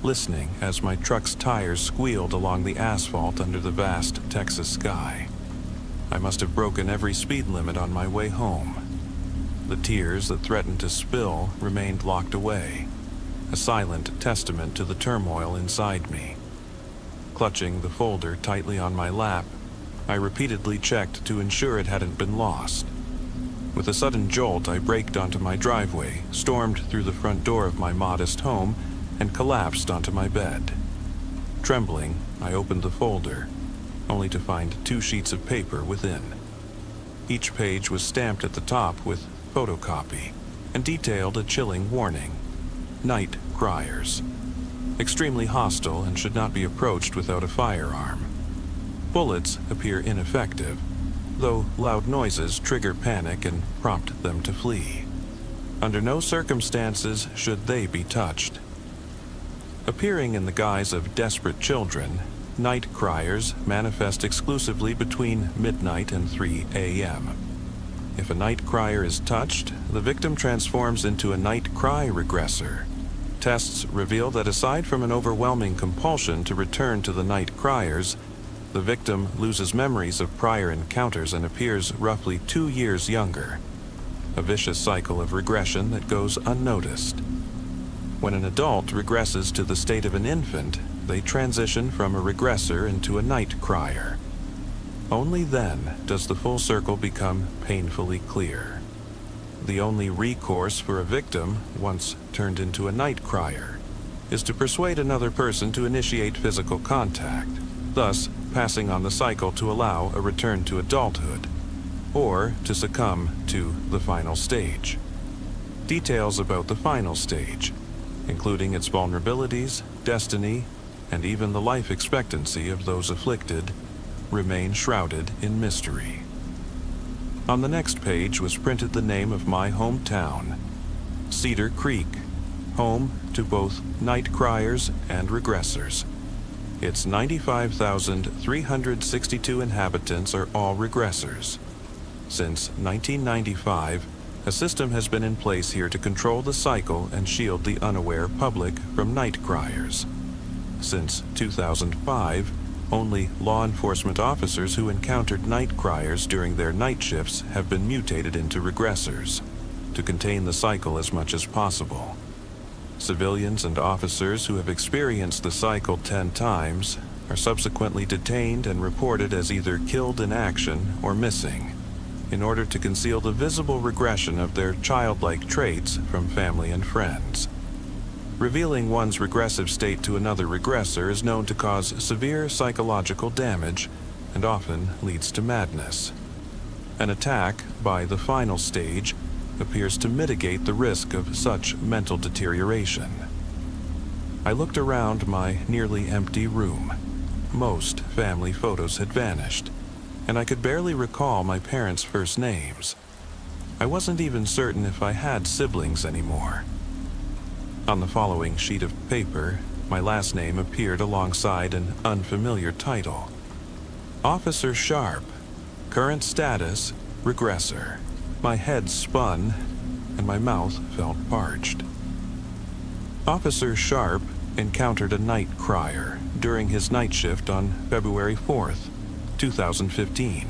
listening as my truck's tires squealed along the asphalt under the vast Texas sky. I must have broken every speed limit on my way home. The tears that threatened to spill remained locked away, a silent testament to the turmoil inside me. Clutching the folder tightly on my lap, I repeatedly checked to ensure it hadn't been lost. With a sudden jolt, I braked onto my driveway, stormed through the front door of my modest home, and collapsed onto my bed. Trembling, I opened the folder, only to find 2 sheets of paper within. Each page was stamped at the top with photocopy and detailed a chilling warning: "Night Criers. Extremely hostile and should not be approached without a firearm. Bullets appear ineffective, though loud noises trigger panic and prompt them to flee. Under no circumstances should they be touched." Appearing in the guise of desperate children, night criers manifest exclusively between midnight and 3 a.m. If a night crier is touched, the victim transforms into a night cry regressor. Tests reveal that aside from an overwhelming compulsion to return to the night criers, the victim loses memories of prior encounters and appears roughly 2 years younger, a vicious cycle of regression that goes unnoticed. When an adult regresses to the state of an infant, they transition from a regressor into a night crier. Only then does the full circle become painfully clear. The only recourse for a victim, once turned into a night crier, is to persuade another person to initiate physical contact, thus passing on the cycle to allow a return to adulthood, or to succumb to the final stage. Details about the final stage, including its vulnerabilities, destiny, and even the life expectancy of those afflicted, remain shrouded in mystery. On the next page was printed the name of my hometown, Cedar Creek, home to both night criers and regressors. Its 95,362 inhabitants are all regressors. Since 1995, a system has been in place here to control the cycle and shield the unaware public from night criers. Since 2005, only law enforcement officers who encountered night criers during their night shifts have been mutated into regressors, to contain the cycle as much as possible. Civilians and officers who have experienced the cycle 10 times are subsequently detained and reported as either killed in action or missing, in order to conceal the visible regression of their childlike traits from family and friends. Revealing one's regressive state to another regressor is known to cause severe psychological damage and often leads to madness. An attack by the final stage appears to mitigate the risk of such mental deterioration. I looked around my nearly empty room. Most family photos had vanished, and I could barely recall my parents' first names. I wasn't even certain if I had siblings anymore. On the following sheet of paper, my last name appeared alongside an unfamiliar title. Officer Sharp. Current status, regressor. My head spun, and my mouth felt parched. Officer Sharp encountered a night crier during his night shift on February 4th, 2015.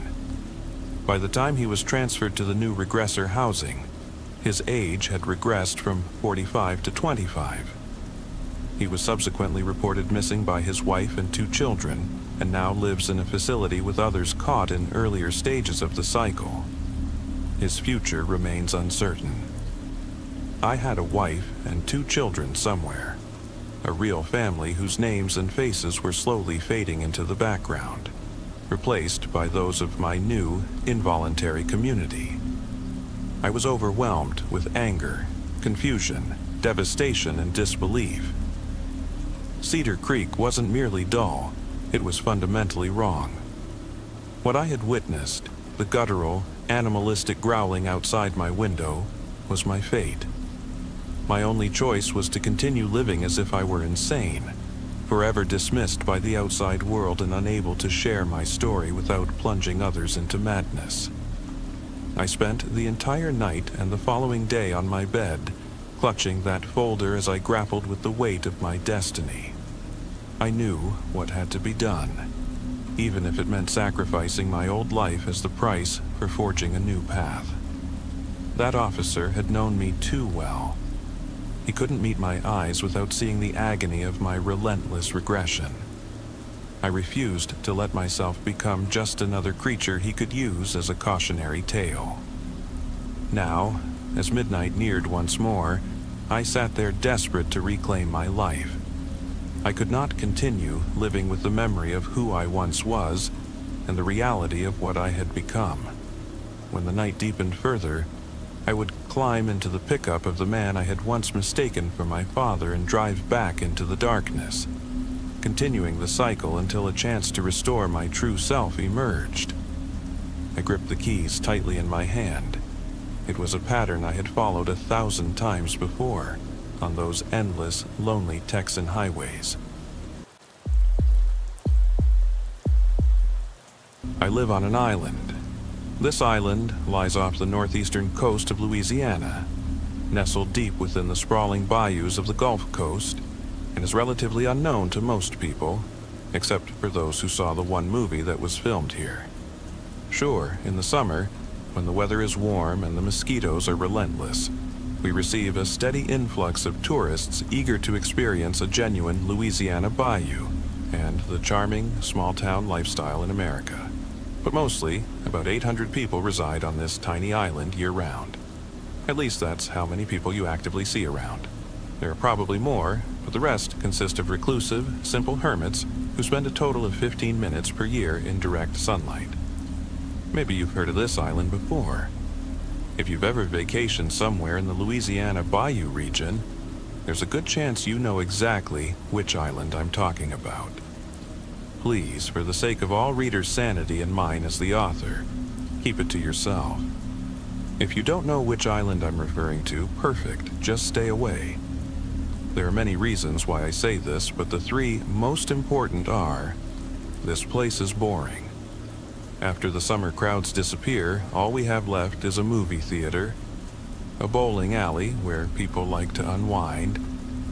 By the time he was transferred to the new regressor housing, his age had regressed from 45 to 25. He was subsequently reported missing by his wife and 2 children, and now lives in a facility with others caught in earlier stages of the cycle. His future remains uncertain. I had a wife and 2 children somewhere, a real family whose names and faces were slowly fading into the background, replaced by those of my new, involuntary community. I was overwhelmed with anger, confusion, devastation, and disbelief. Cedar Creek wasn't merely dull, it was fundamentally wrong. What I had witnessed, the guttural, animalistic growling outside my window, was my fate. My only choice was to continue living as if I were insane, forever dismissed by the outside world and unable to share my story without plunging others into madness. I spent the entire night and the following day on my bed, clutching that folder as I grappled with the weight of my destiny. I knew what had to be done, even if it meant sacrificing my old life as the price for forging a new path. That officer had known me too well. He couldn't meet my eyes without seeing the agony of my relentless regression. I refused to let myself become just another creature he could use as a cautionary tale. Now, as midnight neared once more, I sat there desperate to reclaim my life. I could not continue living with the memory of who I once was and the reality of what I had become. When the night deepened further, I would climb into the pickup of the man I had once mistaken for my father and drive back into the darkness, continuing the cycle until a chance to restore my true self emerged. I gripped the keys tightly in my hand. It was a pattern I had followed 1,000 times before, on those endless, lonely Texan highways. I live on an island. This island lies off the northeastern coast of Louisiana, nestled deep within the sprawling bayous of the Gulf Coast, and is relatively unknown to most people, except for those who saw the one movie that was filmed here. Sure, in the summer, when the weather is warm and the mosquitoes are relentless, we receive a steady influx of tourists eager to experience a genuine Louisiana bayou and the charming small-town lifestyle in America. But mostly, about 800 people reside on this tiny island year-round. At least that's how many people you actively see around. There are probably more, but the rest consist of reclusive, simple hermits who spend a total of 15 minutes per year in direct sunlight. Maybe you've heard of this island before. If you've ever vacationed somewhere in the Louisiana Bayou region, there's a good chance you know exactly which island I'm talking about. Please, for the sake of all readers' sanity and mine as the author, keep it to yourself. If you don't know which island I'm referring to, perfect, just stay away. There are many reasons why I say this, but the 3 most important are: this place is boring. After the summer crowds disappear, all we have left is a movie theater, a bowling alley where people like to unwind,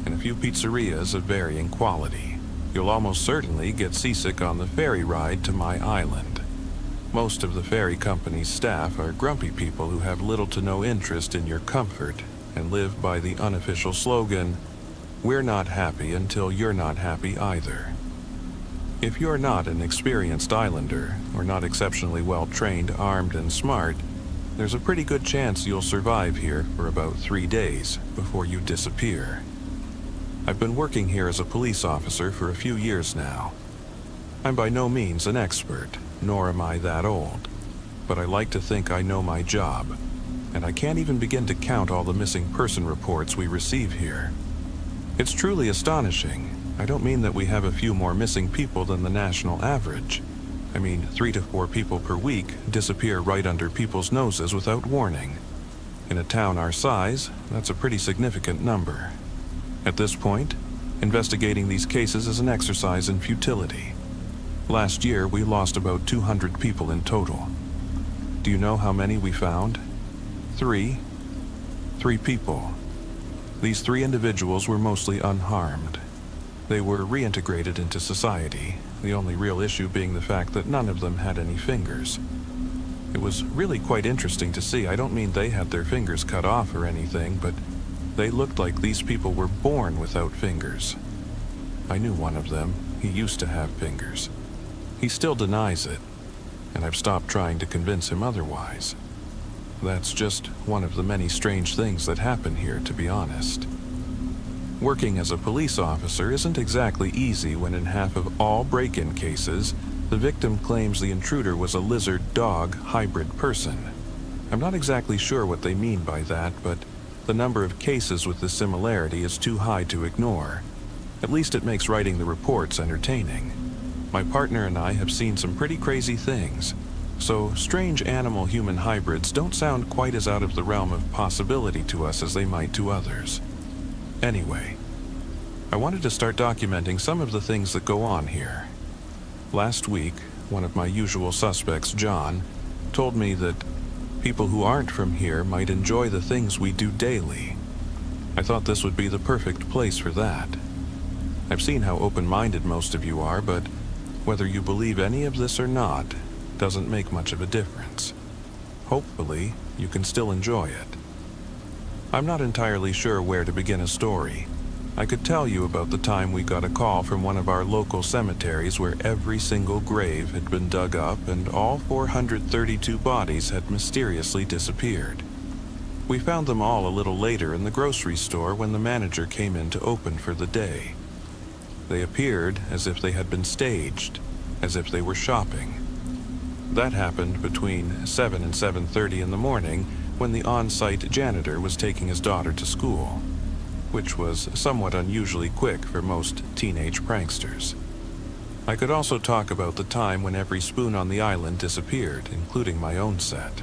and a few pizzerias of varying quality. You'll almost certainly get seasick on the ferry ride to my island. Most of the ferry company's staff are grumpy people who have little to no interest in your comfort and live by the unofficial slogan, "We're not happy until you're not happy either." If you're not an experienced islander, or not exceptionally well-trained, armed, and smart, there's a pretty good chance you'll survive here for about 3 days before you disappear. I've been working here as a police officer for a few years now. I'm by no means an expert, nor am I that old, but I like to think I know my job, and I can't even begin to count all the missing person reports we receive here. It's truly astonishing. I don't mean that we have a few more missing people than the national average. I mean 3 to 4 people per week disappear right under people's noses without warning. In a town our size, that's a pretty significant number. At this point, investigating these cases is an exercise in futility. Last year, we lost about 200 people in total. Do you know how many we found? 3. 3 people. These 3 individuals were mostly unharmed. They were reintegrated into society, the only real issue being the fact that none of them had any fingers. It was really quite interesting to see. I don't mean they had their fingers cut off or anything, but they looked like these people were born without fingers. I knew one of them. He used to have fingers. He still denies it, and I've stopped trying to convince him otherwise. That's just one of the many strange things that happen here, to be honest. Working as a police officer isn't exactly easy when in half of all break-in cases, the victim claims the intruder was a lizard-dog hybrid person. I'm not exactly sure what they mean by that, but the number of cases with this similarity is too high to ignore. At least it makes writing the reports entertaining. My partner and I have seen some pretty crazy things, so strange animal-human hybrids don't sound quite as out of the realm of possibility to us as they might to others. Anyway, I wanted to start documenting some of the things that go on here. Last week, one of my usual suspects, John, told me that people who aren't from here might enjoy the things we do daily. I thought this would be the perfect place for that. I've seen how open-minded most of you are, but whether you believe any of this or not doesn't make much of a difference. Hopefully, you can still enjoy it. I'm not entirely sure where to begin a story. I could tell you about the time we got a call from one of our local cemeteries where every single grave had been dug up and all 432 bodies had mysteriously disappeared. We found them all a little later in the grocery store when the manager came in to open for the day. They appeared as if they had been staged, as if they were shopping. That happened between 7 and 7:30 in the morning when the on-site janitor was taking his daughter to school, which was somewhat unusually quick for most teenage pranksters. I could also talk about the time when every spoon on the island disappeared, including my own set.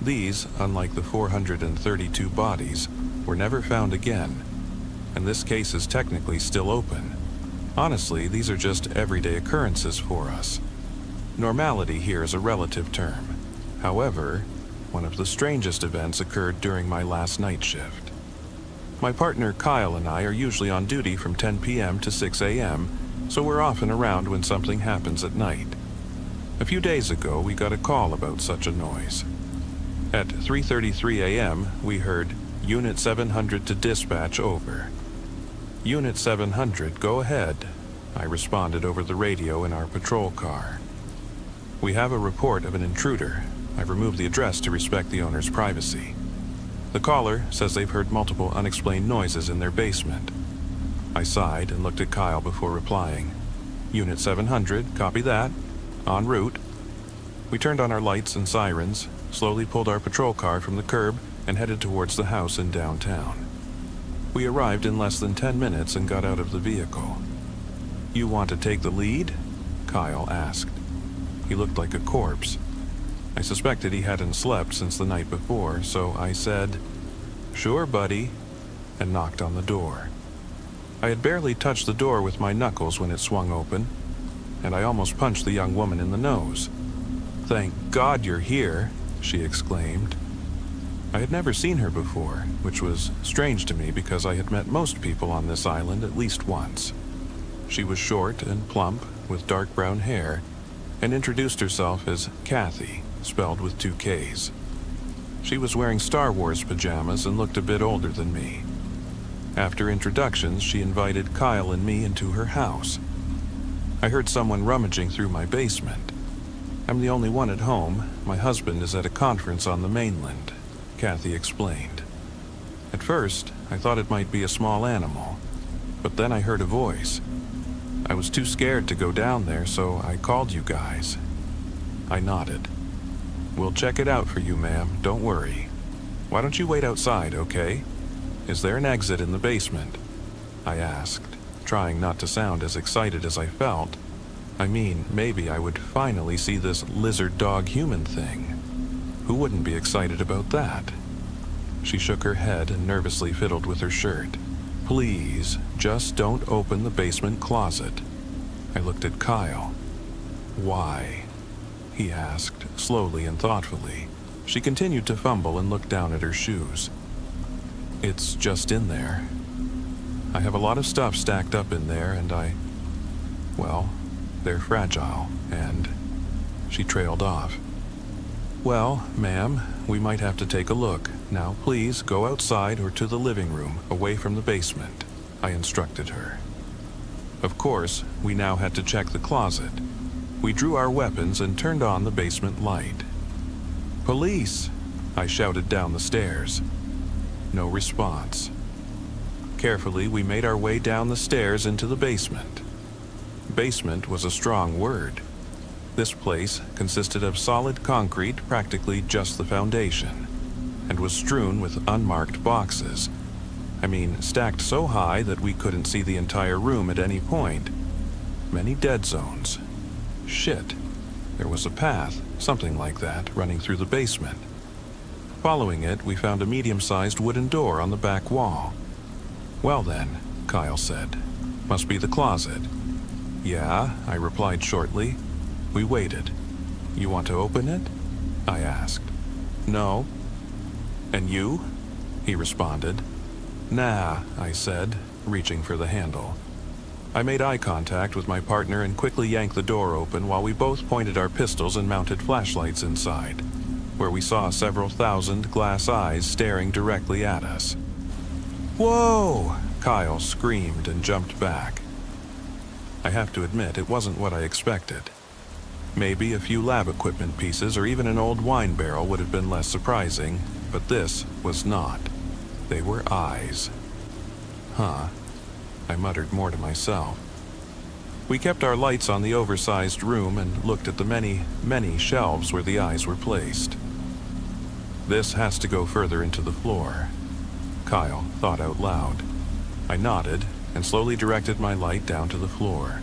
These, unlike the 432 bodies, were never found again, and this case is technically still open. Honestly, these are just everyday occurrences for us. Normality here is a relative term. However, one of the strangest events occurred during my last night shift. My partner Kyle and I are usually on duty from 10 p.m. to 6 a.m., so we're often around when something happens at night. A few days ago, we got a call about such a noise. At 3:33 a.m., we heard, "Unit 700 to dispatch, over." "Unit 700, go ahead," I responded over the radio in our patrol car. "We have a report of an intruder. I've removed the address to respect the owner's privacy." The caller says they've heard multiple unexplained noises in their basement. I sighed and looked at Kyle before replying. "Unit 700, copy that. En route." We turned on our lights and sirens, slowly pulled our patrol car from the curb, and headed towards the house in downtown. We arrived in less than 10 minutes and got out of the vehicle. "You want to take the lead?" Kyle asked. He looked like a corpse. I suspected he hadn't slept since the night before, so I said, "Sure, buddy," and knocked on the door. I had barely touched the door with my knuckles when it swung open, and I almost punched the young woman in the nose. "Thank God you're here," she exclaimed. I had never seen her before, which was strange to me because I had met most people on this island at least once. She was short and plump, with dark brown hair, and introduced herself as Kathy, spelled with 2 Ks. She was wearing Star Wars pajamas and looked a bit older than me. After introductions, she invited Kyle and me into her house. I heard someone rummaging through my basement. "I'm the only one at home. My husband is at a conference on the mainland," Kathy explained. At first, I thought it might be a small animal, but then I heard a voice. I was too scared to go down there, so I called you guys. I nodded. "We'll check it out for you, ma'am. Don't worry. Why don't you wait outside, okay? Is there an exit in the basement?" I asked, trying not to sound as excited as I felt. I mean, maybe I would finally see this lizard-dog-human thing. Who wouldn't be excited about that? She shook her head and nervously fiddled with her shirt. Please, just don't open the basement closet. I looked at Kyle. Why? He asked, slowly and thoughtfully. She continued to fumble and look down at her shoes. It's just in there. I have a lot of stuff stacked up in there, and well, they're fragile, and... She trailed off. Well, ma'am, we might have to take a look. Now, please go outside or to the living room, away from the basement, I instructed her. Of course, we now had to check the closet. We drew our weapons and turned on the basement light. Police! I shouted down the stairs. No response. Carefully, we made our way down the stairs into the basement. Basement was a strong word. This place consisted of solid concrete, practically just the foundation, and was strewn with unmarked boxes. I mean, stacked so high that we couldn't see the entire room at any point. Many dead zones. Shit. There was a path, something like that, running through the basement. Following it, we found a medium-sized wooden door on the back wall. Well then, Kyle said. Must be the closet. Yeah, I replied shortly. We waited. You want to open it? I asked. No. And you? He responded. Nah, I said, reaching for the handle. I made eye contact with my partner and quickly yanked the door open while we both pointed our pistols and mounted flashlights inside, where we saw several thousand glass eyes staring directly at us. Whoa! Kyle screamed and jumped back. I have to admit, it wasn't what I expected. Maybe a few lab equipment pieces or even an old wine barrel would have been less surprising, but this was not. They were eyes. Huh. I muttered more to myself. We kept our lights on the oversized room and looked at the many, many shelves where the eyes were placed. This has to go further into the floor. Kyle thought out loud. I nodded and slowly directed my light down to the floor.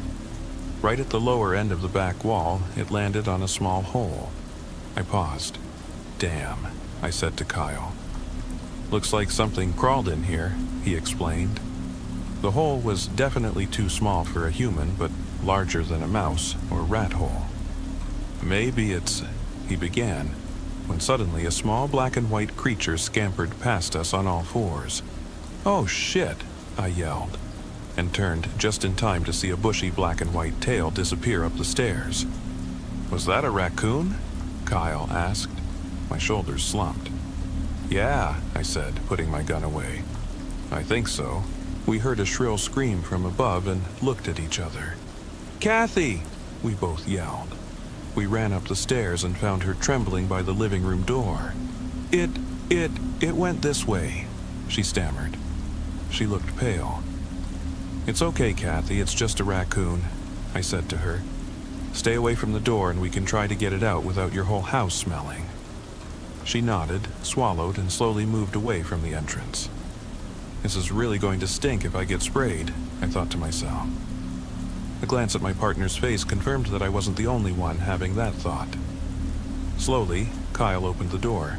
Right at the lower end of the back wall, it landed on a small hole. I paused. Damn, I said to Kyle. Looks like something crawled in here, he explained. The hole was definitely too small for a human, but larger than a mouse or rat hole. Maybe it's... he began, when suddenly a small black and white creature scampered past us on all fours. Oh shit, I yelled, and turned just in time to see a bushy black and white tail disappear up the stairs. Was that a raccoon? Kyle asked. My shoulders slumped. Yeah, I said, putting my gun away. I think so. We heard a shrill scream from above and looked at each other. Kathy! We both yelled. We ran up the stairs and found her trembling by the living room door. It went this way, she stammered. She looked pale. It's okay, Kathy, it's just a raccoon, I said to her. Stay away from the door and we can try to get it out without your whole house smelling. She nodded, swallowed, and slowly moved away from the entrance. This is really going to stink if I get sprayed, I thought to myself. A glance at my partner's face confirmed that I wasn't the only one having that thought. Slowly, Kyle opened the door.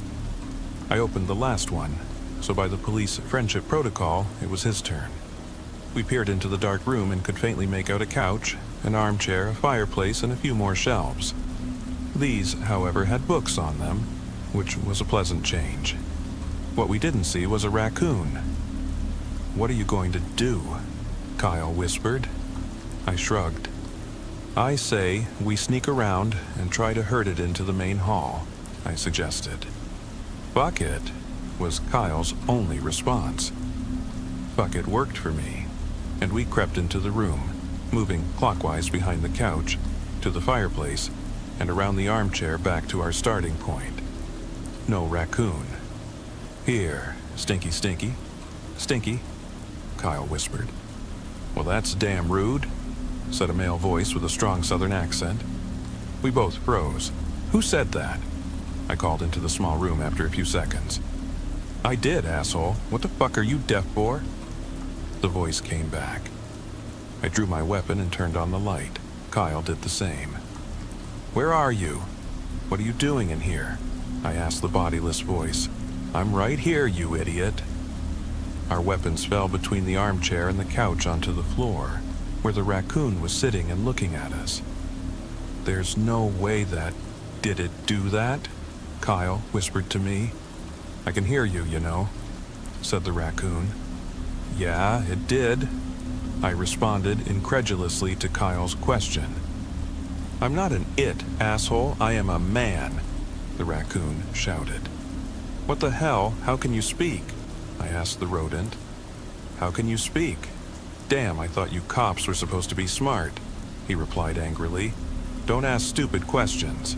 I opened the last one, so by the police friendship protocol, it was his turn. We peered into the dark room and could faintly make out a couch, an armchair, a fireplace, and a few more shelves. These, however, had books on them, which was a pleasant change. What we didn't see was a raccoon. What are you going to do? Kyle whispered. I shrugged. I say we sneak around and try to herd it into the main hall, I suggested. Fuck it, was Kyle's only response. Fuck it worked for me, and we crept into the room, moving clockwise behind the couch, to the fireplace, and around the armchair back to our starting point. No raccoon. Here, Stinky Stinky. Stinky, Kyle whispered. Well, that's damn rude, said a male voice with a strong southern accent. We both froze. Who said that? I called into the small room after a few seconds. I did, asshole. What the fuck are you deaf for? The voice came back. I drew my weapon and turned on the light. Kyle did the same. Where are you? What are you doing in here? I asked the bodiless voice. I'm right here, you idiot. Our weapons fell between the armchair and the couch onto the floor, where the raccoon was sitting and looking at us. "There's no way that... Did it do that?" Kyle whispered to me. "I can hear you, you know," said the raccoon. "Yeah, it did," I responded incredulously to Kyle's question. "I'm not an it, asshole. I am a man," the raccoon shouted. "What the hell? How can you speak?" I asked the rodent. "How can you speak? Damn, I thought you cops were supposed to be smart," he replied angrily. "Don't ask stupid questions."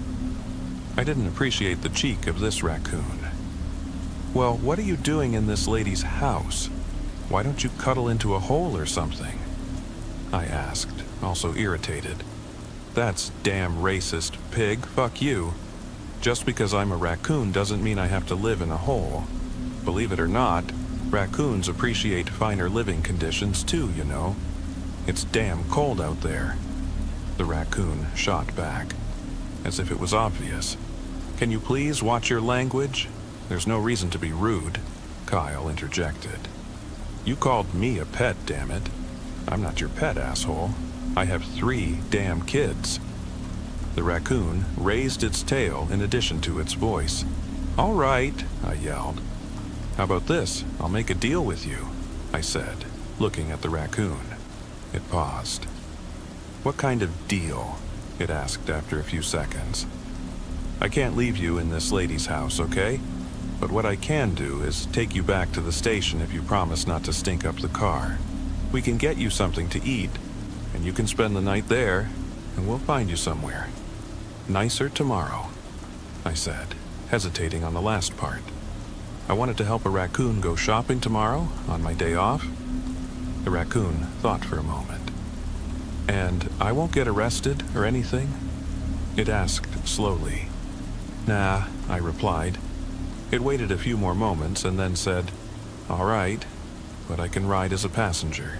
I didn't appreciate the cheek of this raccoon. "Well, what are you doing in this lady's house? Why don't you cuddle into a hole or something?" I asked, also irritated. "That's damn racist, pig. Fuck you. Just because I'm a raccoon doesn't mean I have to live in a hole. Believe it or not, raccoons appreciate finer living conditions too, you know. It's damn cold out there." The raccoon shot back, as if it was obvious. "Can you please watch your language? There's no reason to be rude," Kyle interjected. "You called me a pet, damn it. I'm not your pet, asshole. I have 3 damn kids." The raccoon raised its tail in addition to its voice. "All right," I yelled. "How about this? I'll make a deal with you," I said, looking at the raccoon. It paused. "What kind of deal?" it asked after a few seconds. "I can't leave you in this lady's house, okay? But what I can do is take you back to the station if you promise not to stink up the car. We can get you something to eat, and you can spend the night there, and we'll find you somewhere. Nicer tomorrow," I said, hesitating on the last part. I wanted to help a raccoon go shopping tomorrow on my day off. The raccoon thought for a moment. "And I won't get arrested or anything?" it asked slowly. "Nah," I replied. It waited a few more moments and then said, "All right, but I can ride as a passenger.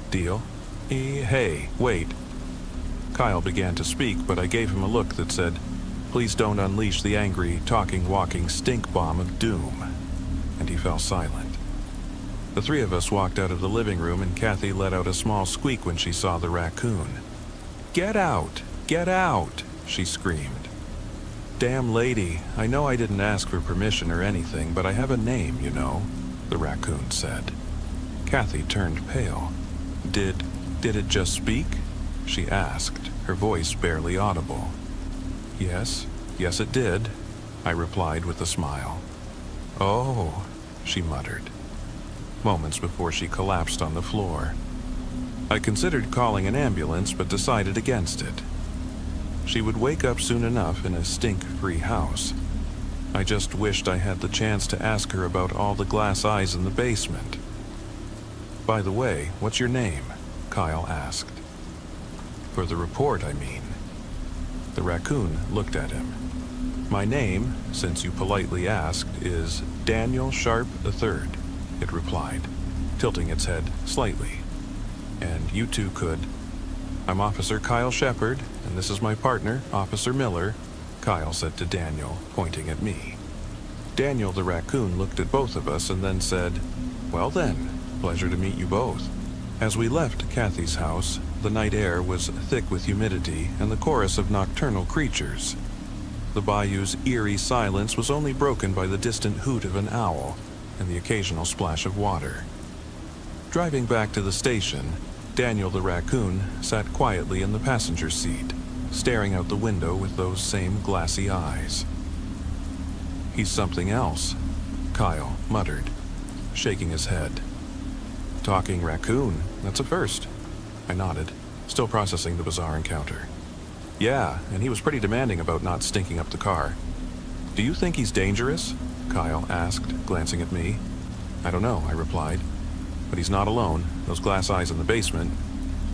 Deal?" Hey, wait." Kyle began to speak, but I gave him a look that said, "Please don't unleash the angry, talking, walking stink bomb of doom." And he fell silent. The 3 of us walked out of the living room, and Kathy let out a small squeak when she saw the raccoon. "Get out! Get out!" she screamed. "Damn lady, I know I didn't ask for permission or anything, but I have a name, you know," the raccoon said. Kathy turned pale. Did it just speak?" she asked, her voice barely audible. Yes it did," I replied with a smile. "Oh," she muttered, moments before she collapsed on the floor. I considered calling an ambulance, but decided against it. She would wake up soon enough in a stink-free house. I just wished I had the chance to ask her about all the glass eyes in the basement. "By the way, what's your name?" Kyle asked. "For the report, I mean." The raccoon looked at him. "My name, since you politely asked, is Daniel Sharp III, it replied, tilting its head slightly. "And you two could..." "I'm Officer Kyle Shepard, and this is my partner, Officer Miller," Kyle said to Daniel, pointing at me. Daniel the raccoon looked at both of us and then said, "Well then, pleasure to meet you both." As we left Kathy's house, the night air was thick with humidity and the chorus of nocturnal creatures. The bayou's eerie silence was only broken by the distant hoot of an owl and the occasional splash of water. Driving back to the station, Daniel the raccoon sat quietly in the passenger seat, staring out the window with those same glassy eyes. "He's something else," Kyle muttered, shaking his head. "Talking raccoon, that's a first." I nodded, still processing the bizarre encounter. "Yeah, and he was pretty demanding about not stinking up the car." "Do you think he's dangerous?" Kyle asked, glancing at me. "I don't know," I replied. "But he's not alone. Those glass eyes in the basement.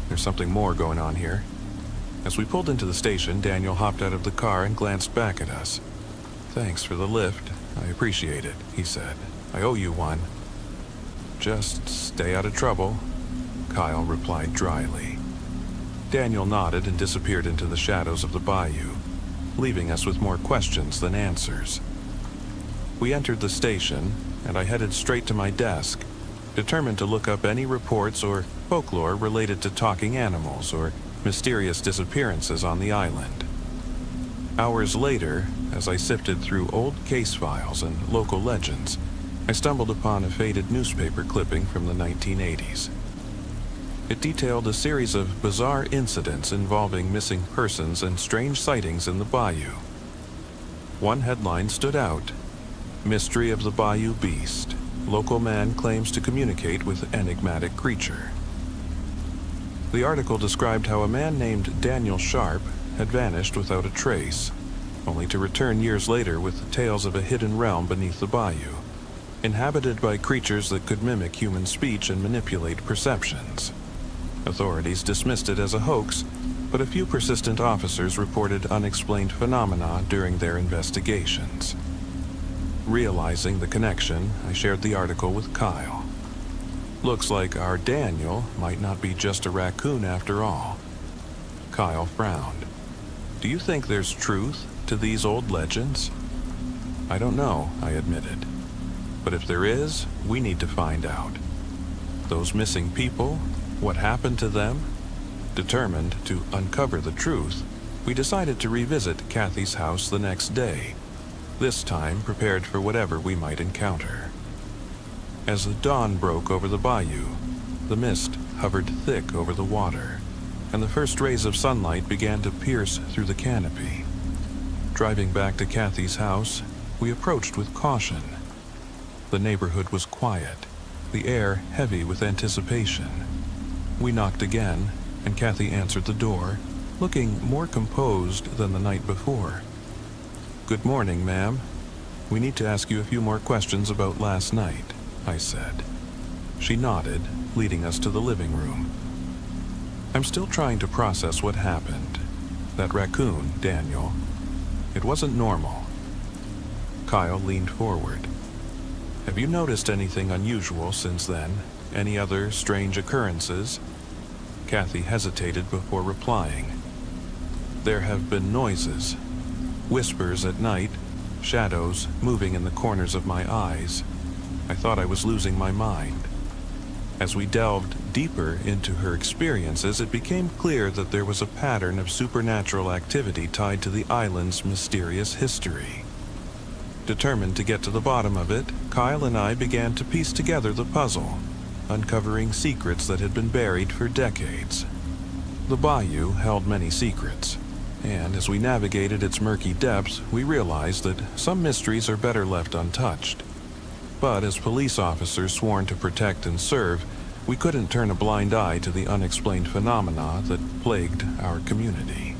There's something more going on here." As we pulled into the station, Daniel hopped out of the car and glanced back at us. "Thanks for the lift. I appreciate it," he said. "I owe you one." "Just stay out of trouble," Kyle replied dryly. Daniel nodded and disappeared into the shadows of the bayou, leaving us with more questions than answers. We entered the station, and I headed straight to my desk, determined to look up any reports or folklore related to talking animals or mysterious disappearances on the island. Hours later, as I sifted through old case files and local legends, I stumbled upon a faded newspaper clipping from the 1980s. It detailed a series of bizarre incidents involving missing persons and strange sightings in the bayou. One headline stood out: "Mystery of the Bayou Beast. Local man claims to communicate with enigmatic creature." The article described how a man named Daniel Sharp had vanished without a trace, only to return years later with tales of a hidden realm beneath the bayou, inhabited by creatures that could mimic human speech and manipulate perceptions. Authorities dismissed it as a hoax, but a few persistent officers reported unexplained phenomena during their investigations. Realizing the connection, I shared the article with Kyle. "Looks like our Daniel might not be just a raccoon after all." Kyle frowned. "Do you think there's truth to these old legends?" "I don't know," I admitted. "But if there is, we need to find out. Those missing people, what happened to them?" Determined to uncover the truth, we decided to revisit Kathy's house the next day, this time prepared for whatever we might encounter. As the dawn broke over the bayou, the mist hovered thick over the water, and the first rays of sunlight began to pierce through the canopy. Driving back to Kathy's house, we approached with caution. The neighborhood was quiet, the air heavy with anticipation. We knocked again, and Kathy answered the door, looking more composed than the night before. "Good morning, ma'am. We need to ask you a few more questions about last night," I said. She nodded, leading us to the living room. "I'm still trying to process what happened. That raccoon, Daniel, it wasn't normal." Kyle leaned forward. "Have you noticed anything unusual since then? Any other strange occurrences?" Kathy hesitated before replying. "There have been noises, whispers at night, shadows moving in the corners of my eyes. I thought I was losing my mind." As we delved deeper into her experiences, it became clear that there was a pattern of supernatural activity tied to the island's mysterious history. Determined to get to the bottom of it, Kyle and I began to piece together the puzzle, uncovering secrets that had been buried for decades. The bayou held many secrets, and as we navigated its murky depths, we realized that some mysteries are better left untouched. But as police officers sworn to protect and serve, we couldn't turn a blind eye to the unexplained phenomena that plagued our community.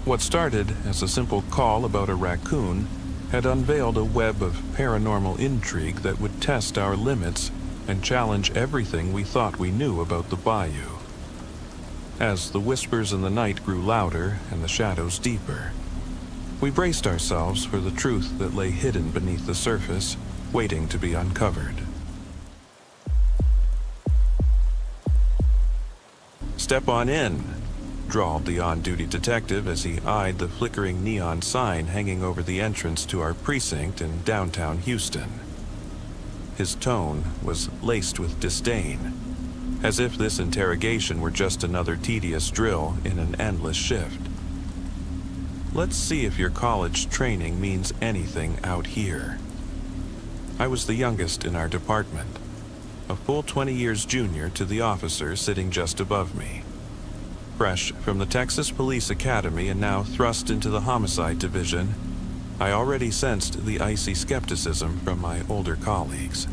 What started as a simple call about a raccoon had unveiled a web of paranormal intrigue that would test our limits and challenge everything we thought we knew about the bayou. As the whispers in the night grew louder and the shadows deeper, we braced ourselves for the truth that lay hidden beneath the surface, waiting to be uncovered. "Step on in," drawled the on-duty detective as he eyed the flickering neon sign hanging over the entrance to our precinct in downtown Houston. His tone was laced with disdain, as if this interrogation were just another tedious drill in an endless shift. "Let's see if your college training means anything out here." I was the youngest in our department, a full 20 years junior to the officer sitting just above me. Fresh from the Texas Police Academy and now thrust into the Homicide Division, I already sensed the icy skepticism from my older colleagues.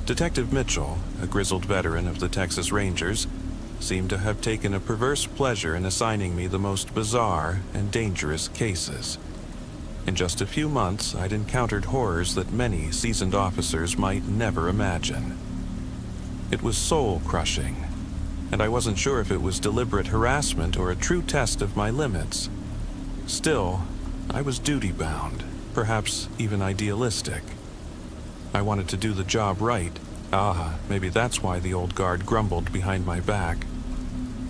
Detective Mitchell, a grizzled veteran of the Texas Rangers, seemed to have taken a perverse pleasure in assigning me the most bizarre and dangerous cases. In just a few months, I'd encountered horrors that many seasoned officers might never imagine. It was soul-crushing, and I wasn't sure if it was deliberate harassment or a true test of my limits. Still, I was duty-bound, perhaps even idealistic. I wanted to do the job right. Maybe that's why the old guard grumbled behind my back.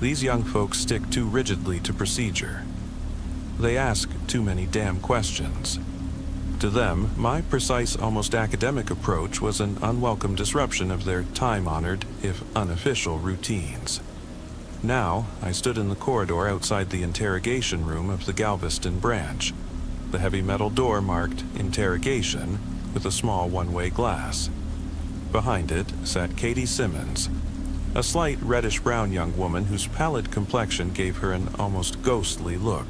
These young folks stick too rigidly to procedure. They ask too many damn questions. To them, my precise, almost academic approach was an unwelcome disruption of their time-honored, if unofficial, routines. Now, I stood in the corridor outside the interrogation room of the Galveston branch. The heavy metal door marked "Interrogation" with a small one-way glass. Behind it sat Katie Simmons, a slight reddish-brown young woman whose pallid complexion gave her an almost ghostly look.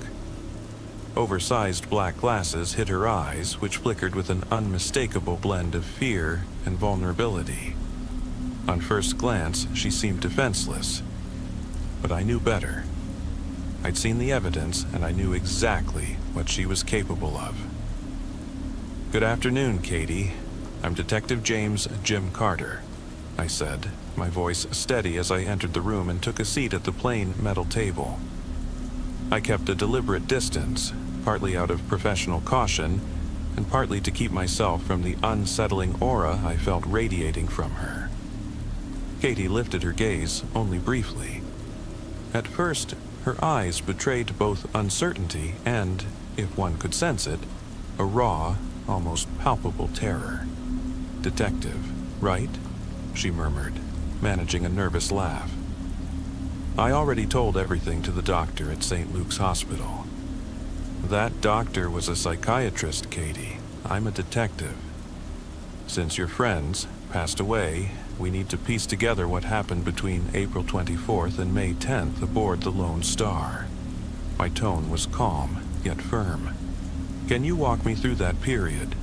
Oversized black glasses hid her eyes, which flickered with an unmistakable blend of fear and vulnerability. On first glance, she seemed defenseless, but I knew better. I'd seen the evidence, and I knew exactly what she was capable of. "Good afternoon, Katie. I'm Detective James Jim Carter," I said, my voice steady as I entered the room and took a seat at the plain metal table. I kept a deliberate distance, partly out of professional caution, and partly to keep myself from the unsettling aura I felt radiating from her. Katie lifted her gaze only briefly. At first, her eyes betrayed both uncertainty and, if one could sense it, a raw, almost palpable terror. "Detective, right?" she murmured, managing a nervous laugh. "I already told everything to the doctor at St. Luke's Hospital." "That doctor was a psychiatrist, Katie. I'm a detective. Since your friends passed away, we need to piece together what happened between April 24th and May 10th aboard the Lone Star." My tone was calm, yet firm. "Can you walk me through that period?"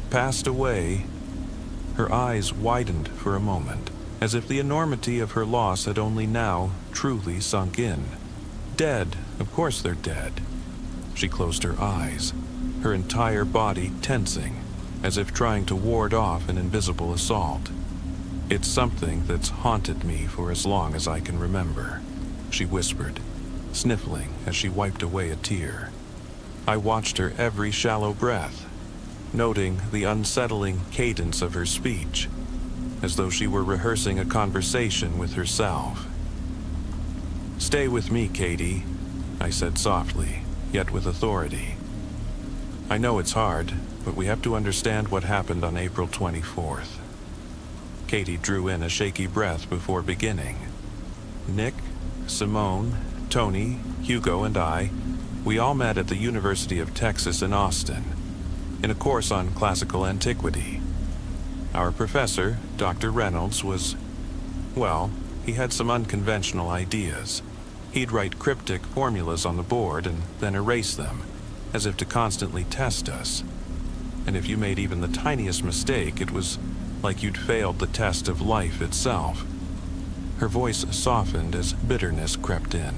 "Passed away?" Her eyes widened for a moment, as if the enormity of her loss had only now truly sunk in. "Dead, of course they're dead." She closed her eyes, her entire body tensing, as if trying to ward off an invisible assault. "It's something that's haunted me for as long as I can remember," she whispered, sniffling as she wiped away a tear. I watched her every shallow breath, noting the unsettling cadence of her speech, as though she were rehearsing a conversation with herself. "Stay with me, Katie," I said softly, yet with authority. "I know it's hard, but we have to understand what happened on April 24th. Katie drew in a shaky breath before beginning. "Nick, Simone, Tony, Hugo, and I, we all met at the University of Texas in Austin, in a course on classical antiquity. Our professor, Dr. Reynolds, well, he had some unconventional ideas. He'd write cryptic formulas on the board and then erase them, as if to constantly test us. And if you made even the tiniest mistake, it was like you'd failed the test of life itself." Her voice softened as bitterness crept in.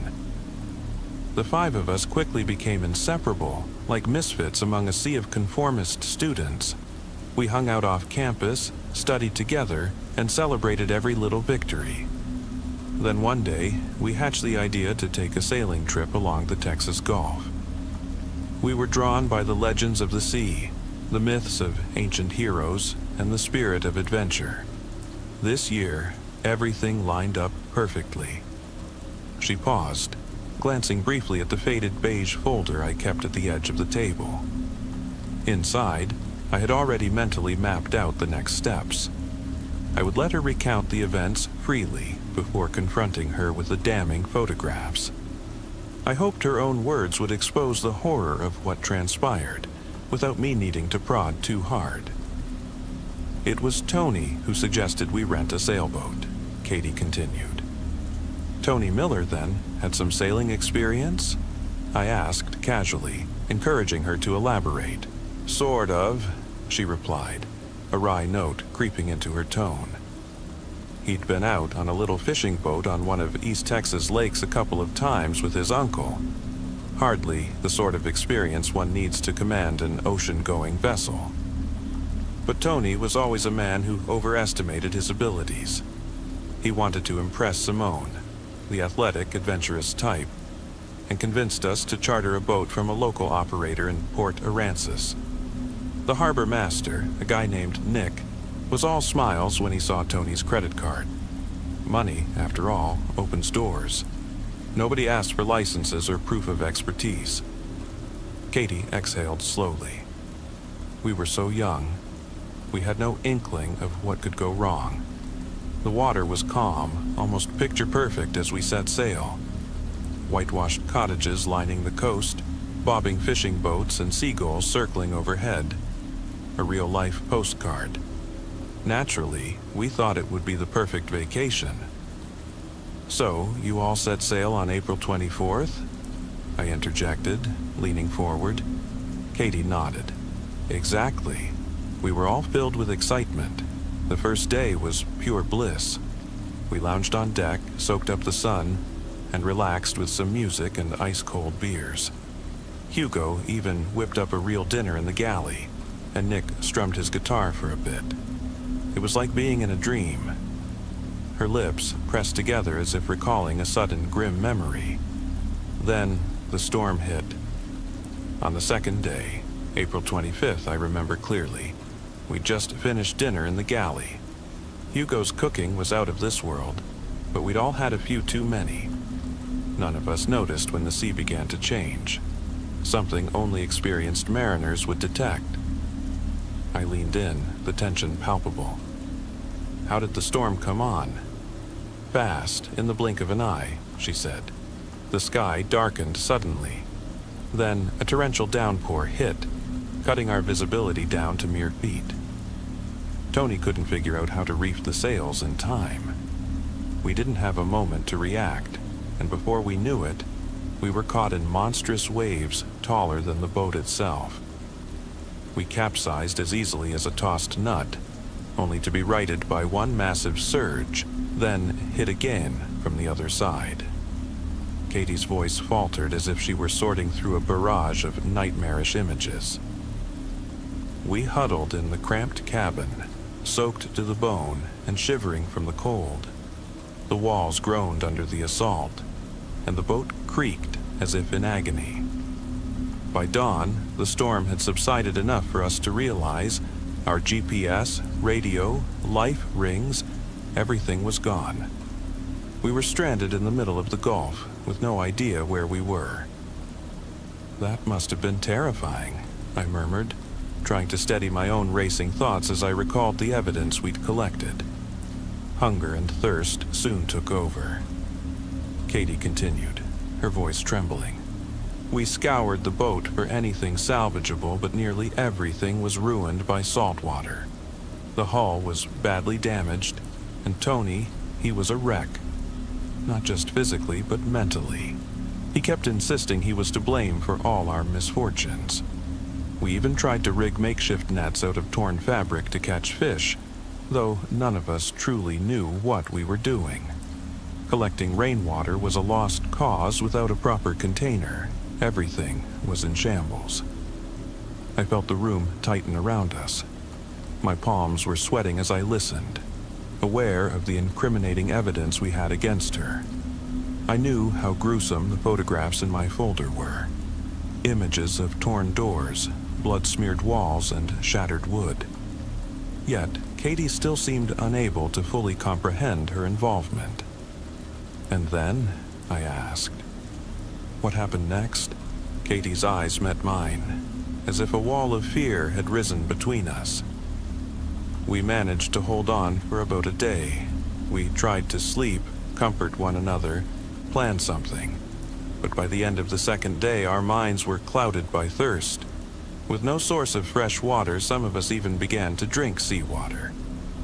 The five of us quickly became inseparable, like misfits among a sea of conformist students. We hung out off campus, studied together, and celebrated every little victory. Then one day, we hatched the idea to take a sailing trip along the Texas Gulf. We were drawn by the legends of the sea, the myths of ancient heroes, and the spirit of adventure. This year, everything lined up perfectly. She paused, glancing briefly at the faded beige folder I kept at the edge of the table. Inside, I had already mentally mapped out the next steps. I would let her recount the events freely before confronting her with the damning photographs. I hoped her own words would expose the horror of what transpired, without me needing to prod too hard. "It was Tony who suggested we rent a sailboat," Katie continued. "Tony Miller, then, had some sailing experience?" I asked casually, encouraging her to elaborate. "Sort of," she replied, a wry note creeping into her tone. He'd been out on a little fishing boat on one of East Texas lakes a couple of times with his uncle. Hardly the sort of experience one needs to command an ocean-going vessel. But Tony was always a man who overestimated his abilities. He wanted to impress Simone, the athletic, adventurous type, and convinced us to charter a boat from a local operator in Port Aransas. The harbor master, a guy named Nick, was all smiles when he saw Tony's credit card. Money, after all, opens doors. Nobody asked for licenses or proof of expertise. Katie exhaled slowly. We were so young. We had no inkling of what could go wrong. The water was calm, almost picture-perfect as we set sail. Whitewashed cottages lining the coast, bobbing fishing boats and seagulls circling overhead. A real-life postcard. Naturally, we thought it would be the perfect vacation. "So, you all set sail on April 24th? I interjected, leaning forward. Katie nodded. "Exactly. We were all filled with excitement. The first day was pure bliss. We lounged on deck, soaked up the sun, and relaxed with some music and ice-cold beers. Hugo even whipped up a real dinner in the galley, and Nick strummed his guitar for a bit. It was like being in a dream." Her lips pressed together as if recalling a sudden grim memory. Then the storm hit. On the second day, April 25th, I remember clearly. We'd just finished dinner in the galley. Hugo's cooking was out of this world, but we'd all had a few too many. None of us noticed when the sea began to change, something only experienced mariners would detect. I leaned in, the tension palpable. "How did the storm come on?" "Fast, in the blink of an eye," she said. The sky darkened suddenly. Then a torrential downpour hit, cutting our visibility down to mere feet. Tony couldn't figure out how to reef the sails in time. We didn't have a moment to react, and before we knew it, we were caught in monstrous waves taller than the boat itself. We capsized as easily as a tossed nut, only to be righted by one massive surge, then hit again from the other side. Katie's voice faltered as if she were sorting through a barrage of nightmarish images. We huddled in the cramped cabin, soaked to the bone and shivering from the cold. The walls groaned under the assault, and the boat creaked as if in agony. By dawn, the storm had subsided enough for us to realize our GPS, radio, life rings, everything was gone. We were stranded in the middle of the Gulf, with no idea where we were. "That must have been terrifying," I murmured, trying to steady my own racing thoughts as I recalled the evidence we'd collected. Hunger and thirst soon took over. Katie continued, her voice trembling. "We scoured the boat for anything salvageable, but nearly everything was ruined by salt water. The hull was badly damaged, and Tony, he was a wreck. Not just physically, but mentally. He kept insisting he was to blame for all our misfortunes. We even tried to rig makeshift nets out of torn fabric to catch fish, though none of us truly knew what we were doing. Collecting rainwater was a lost cause without a proper container. Everything was in shambles." I felt the room tighten around us. My palms were sweating as I listened, aware of the incriminating evidence we had against her. I knew how gruesome the photographs in my folder were. Images of torn doors, blood-smeared walls, and shattered wood. Yet, Katie still seemed unable to fully comprehend her involvement. "And then?" I asked. "What happened next?" Katie's eyes met mine, as if a wall of fear had risen between us. "We managed to hold on for about a day. We tried to sleep, comfort one another, plan something. But by the end of the second day, our minds were clouded by thirst. With no source of fresh water, some of us even began to drink seawater,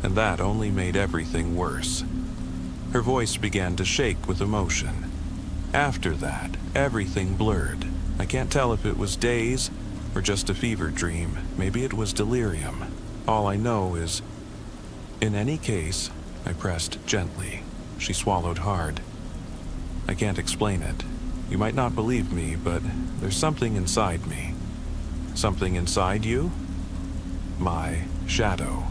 and that only made everything worse." Her voice began to shake with emotion. "After that, everything blurred. I can't tell if it was days or just a fever dream. Maybe it was delirium. All I know is..." "In any case," I pressed gently. She swallowed hard. "I can't explain it. You might not believe me, but there's something inside me." "Something inside you?" "My shadow."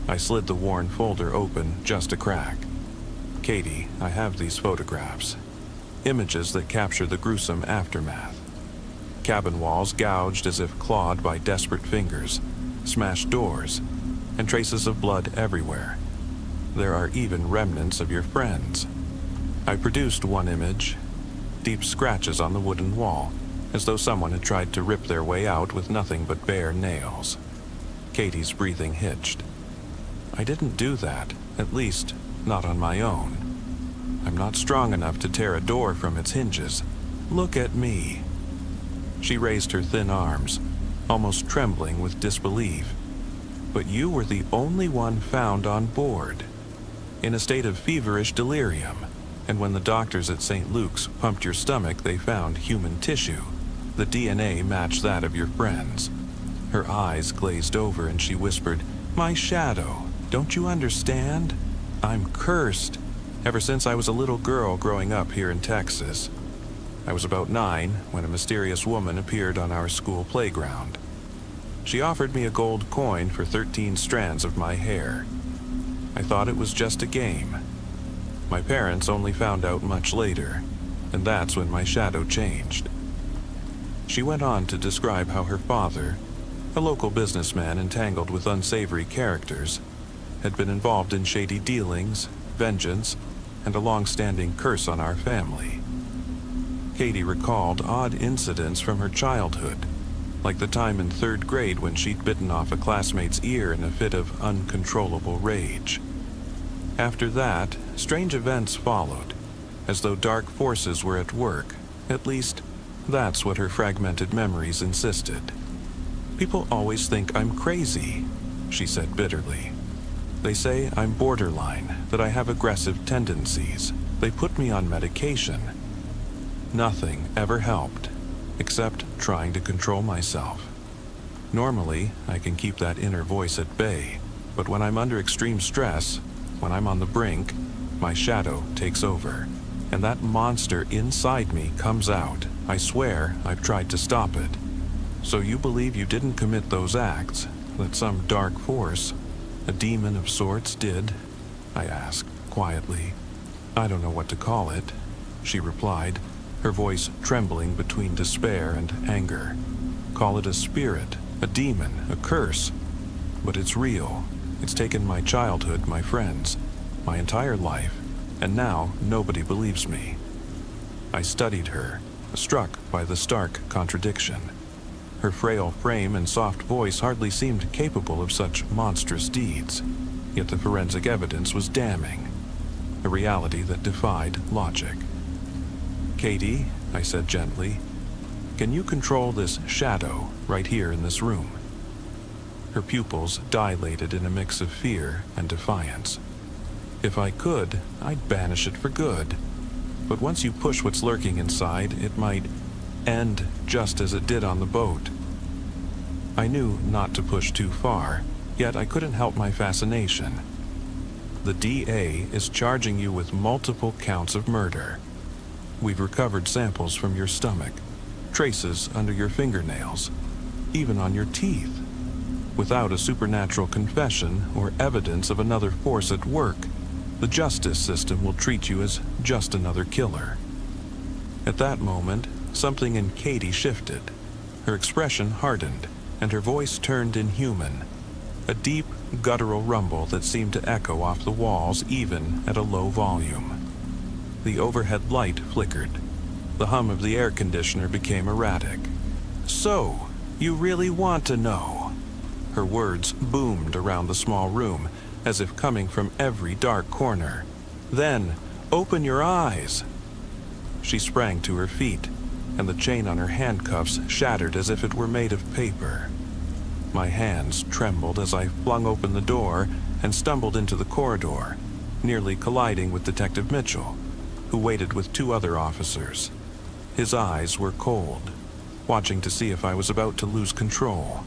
I slid the worn folder open just a crack. "Katie, I have these photographs. Images that capture the gruesome aftermath. Cabin walls gouged as if clawed by desperate fingers, smashed doors, and traces of blood everywhere. There are even remnants of your friends." I produced one image, deep scratches on the wooden wall, as though someone had tried to rip their way out with nothing but bare nails. Katie's breathing hitched. I didn't do that, at least not on my own. I'm not strong enough to tear a door from its hinges. Look at me. She raised her thin arms, almost trembling with disbelief. But you were the only one found on board, in a state of feverish delirium, and when the doctors at St. Luke's pumped your stomach, they found human tissue. The DNA matched that of your friend's. Her eyes glazed over and she whispered, "My shadow, don't you understand? I'm cursed, ever since I was a little girl growing up here in Texas. I was about 9 when a mysterious woman appeared on our school playground. She offered me a gold coin for 13 strands of my hair. I thought it was just a game. My parents only found out much later, and that's when my shadow changed." She went on to describe how her father, a local businessman entangled with unsavory characters, had been involved in shady dealings, vengeance, and a long-standing curse on our family. Katie recalled odd incidents from her childhood, like the time in 3rd grade when she'd bitten off a classmate's ear in a fit of uncontrollable rage. After that, strange events followed, as though dark forces were at work. At least, that's what her fragmented memories insisted. "People always think I'm crazy," she said bitterly. "They say I'm borderline, that I have aggressive tendencies. They put me on medication. Nothing ever helped, except trying to control myself. Normally, I can keep that inner voice at bay, but when I'm under extreme stress, when I'm on the brink, my shadow takes over, and that monster inside me comes out. I swear I've tried to stop it." "So you believe you didn't commit those acts, that some dark force, a demon of sorts, did?" I asked quietly. "I don't know what to call it," she replied, her voice trembling between despair and anger. "Call it a spirit, a demon, a curse. But it's real. It's taken my childhood, my friends, my entire life, and now nobody believes me." I studied her, struck by the stark contradiction. Her frail frame and soft voice hardly seemed capable of such monstrous deeds, yet the forensic evidence was damning, a reality that defied logic. "Katie," I said gently, "can you control this shadow right here in this room?" Her pupils dilated in a mix of fear and defiance. "If I could, I'd banish it for good. But once you push what's lurking inside, it might end just as it did on the boat." I knew not to push too far, yet I couldn't help my fascination. "The DA is charging you with multiple counts of murder. We've recovered samples from your stomach, traces under your fingernails, even on your teeth. Without a supernatural confession or evidence of another force at work, the justice system will treat you as just another killer." At that moment, something in Katie shifted. Her expression hardened, and her voice turned inhuman, a deep, guttural rumble that seemed to echo off the walls even at a low volume. The overhead light flickered. The hum of the air conditioner became erratic. "So, you really want to know?" Her words boomed around the small room, as if coming from every dark corner. "Then, open your eyes." She sprang to her feet, and the chain on her handcuffs shattered as if it were made of paper. My hands trembled as I flung open the door and stumbled into the corridor, nearly colliding with Detective Mitchell, who waited with 2 other officers. His eyes were cold, watching to see if I was about to lose control.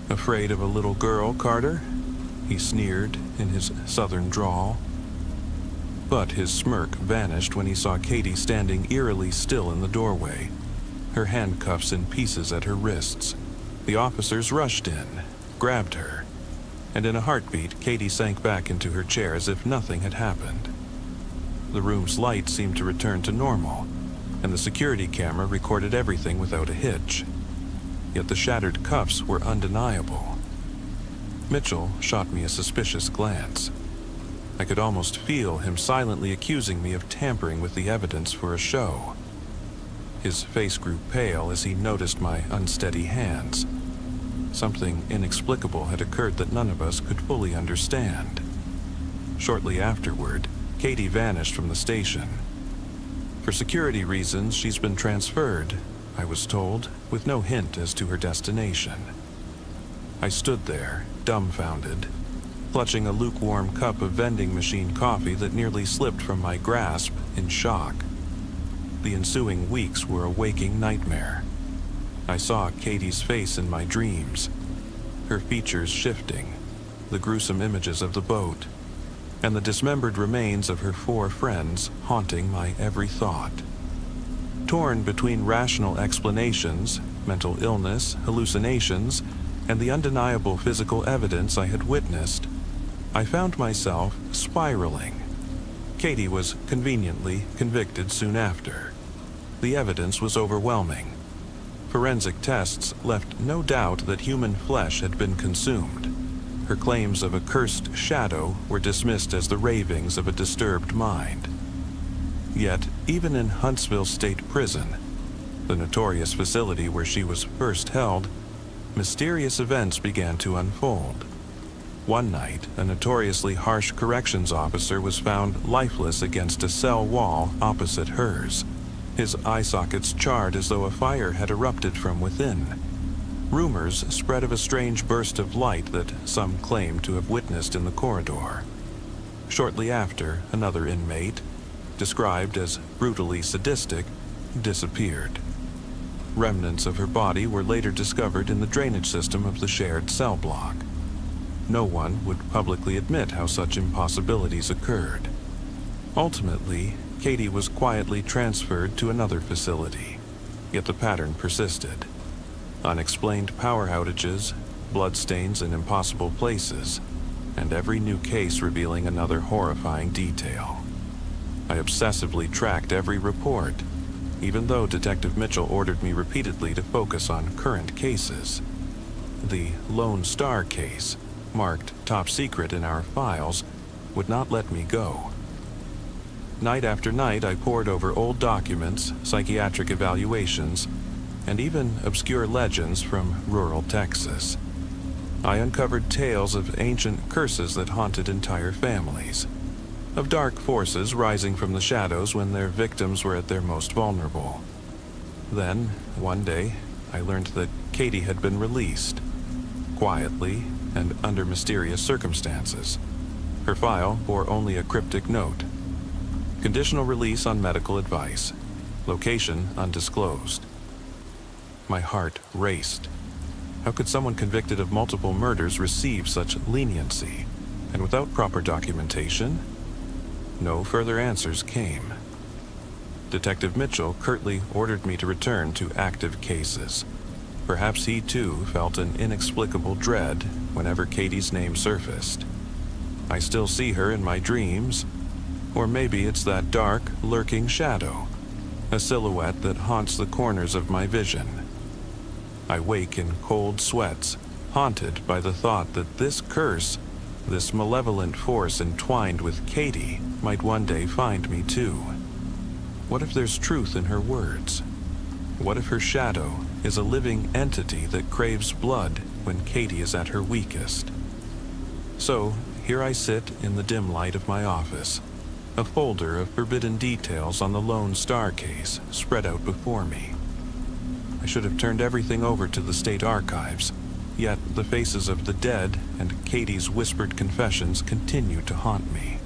"Afraid of a little girl, Carter?" he sneered in his southern drawl. But his smirk vanished when he saw Katie standing eerily still in the doorway, her handcuffs in pieces at her wrists. The officers rushed in, grabbed her, and in a heartbeat, Katie sank back into her chair as if nothing had happened. The room's light seemed to return to normal, and the security camera recorded everything without a hitch. Yet the shattered cuffs were undeniable. Mitchell shot me a suspicious glance. I could almost feel him silently accusing me of tampering with the evidence for a show. His face grew pale as he noticed my unsteady hands. Something inexplicable had occurred that none of us could fully understand. Shortly afterward, Katie vanished from the station. For security reasons, she's been transferred, I was told, with no hint as to her destination. I stood there, dumbfounded, clutching a lukewarm cup of vending machine coffee that nearly slipped from my grasp in shock. The ensuing weeks were a waking nightmare. I saw Katie's face in my dreams, her features shifting, the gruesome images of the boat, and the dismembered remains of her 4 friends haunting my every thought. Torn between rational explanations, mental illness, hallucinations, and the undeniable physical evidence I had witnessed, I found myself spiraling. Katie was conveniently convicted soon after. The evidence was overwhelming. Forensic tests left no doubt that human flesh had been consumed. Her claims of a cursed shadow were dismissed as the ravings of a disturbed mind. Yet, even in Huntsville State Prison, the notorious facility where she was first held, mysterious events began to unfold. One night, a notoriously harsh corrections officer was found lifeless against a cell wall opposite hers, his eye sockets charred as though a fire had erupted from within. Rumors spread of a strange burst of light that some claimed to have witnessed in the corridor. Shortly after, another inmate, described as brutally sadistic, disappeared. Remnants of her body were later discovered in the drainage system of the shared cell block. No one would publicly admit how such impossibilities occurred. Ultimately, Katie was quietly transferred to another facility, yet the pattern persisted. Unexplained power outages, bloodstains in impossible places, and every new case revealing another horrifying detail. I obsessively tracked every report, even though Detective Mitchell ordered me repeatedly to focus on current cases. The Lone Star case, marked top secret in our files, would not let me go. Night after night, I pored over old documents, psychiatric evaluations, and even obscure legends from rural Texas. I uncovered tales of ancient curses that haunted entire families, of dark forces rising from the shadows when their victims were at their most vulnerable. Then, one day, I learned that Katie had been released, quietly and under mysterious circumstances. Her file bore only a cryptic note: conditional release on medical advice, location undisclosed. My heart raced. How could someone convicted of multiple murders receive such leniency? And without proper documentation? No further answers came. Detective Mitchell curtly ordered me to return to active cases. Perhaps he too felt an inexplicable dread whenever Katie's name surfaced. I still see her in my dreams, or maybe it's that dark, lurking shadow, a silhouette that haunts the corners of my vision. I wake in cold sweats, haunted by the thought that this curse, this malevolent force entwined with Katie, might one day find me too. What if there's truth in her words? What if her shadow is a living entity that craves blood when Katie is at her weakest? So, here I sit in the dim light of my office, a folder of forbidden details on the Lone Star case spread out before me. I should have turned everything over to the state archives, yet the faces of the dead and Katie's whispered confessions continue to haunt me.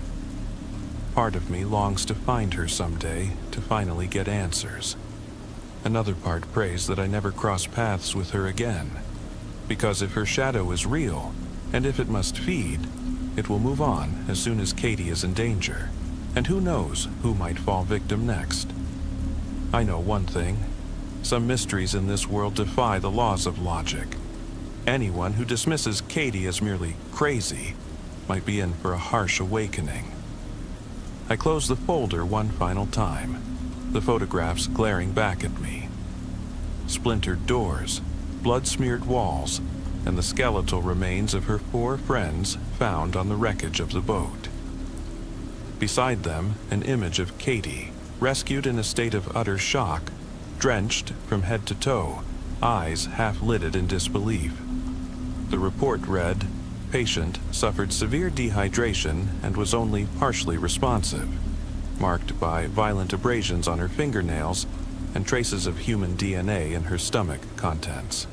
Part of me longs to find her someday to finally get answers. Another part prays that I never cross paths with her again, because if her shadow is real, and if it must feed, it will move on as soon as Katie is in danger, and who knows who might fall victim next. I know one thing. Some mysteries in this world defy the laws of logic. Anyone who dismisses Katie as merely crazy might be in for a harsh awakening. I close the folder one final time, the photographs glaring back at me. Splintered doors, blood-smeared walls, and the skeletal remains of her 4 friends found on the wreckage of the boat. Beside them, an image of Katie, rescued in a state of utter shock, drenched from head to toe, eyes half-lidded in disbelief. The report read, "Patient suffered severe dehydration and was only partially responsive, marked by violent abrasions on her fingernails and traces of human DNA in her stomach contents."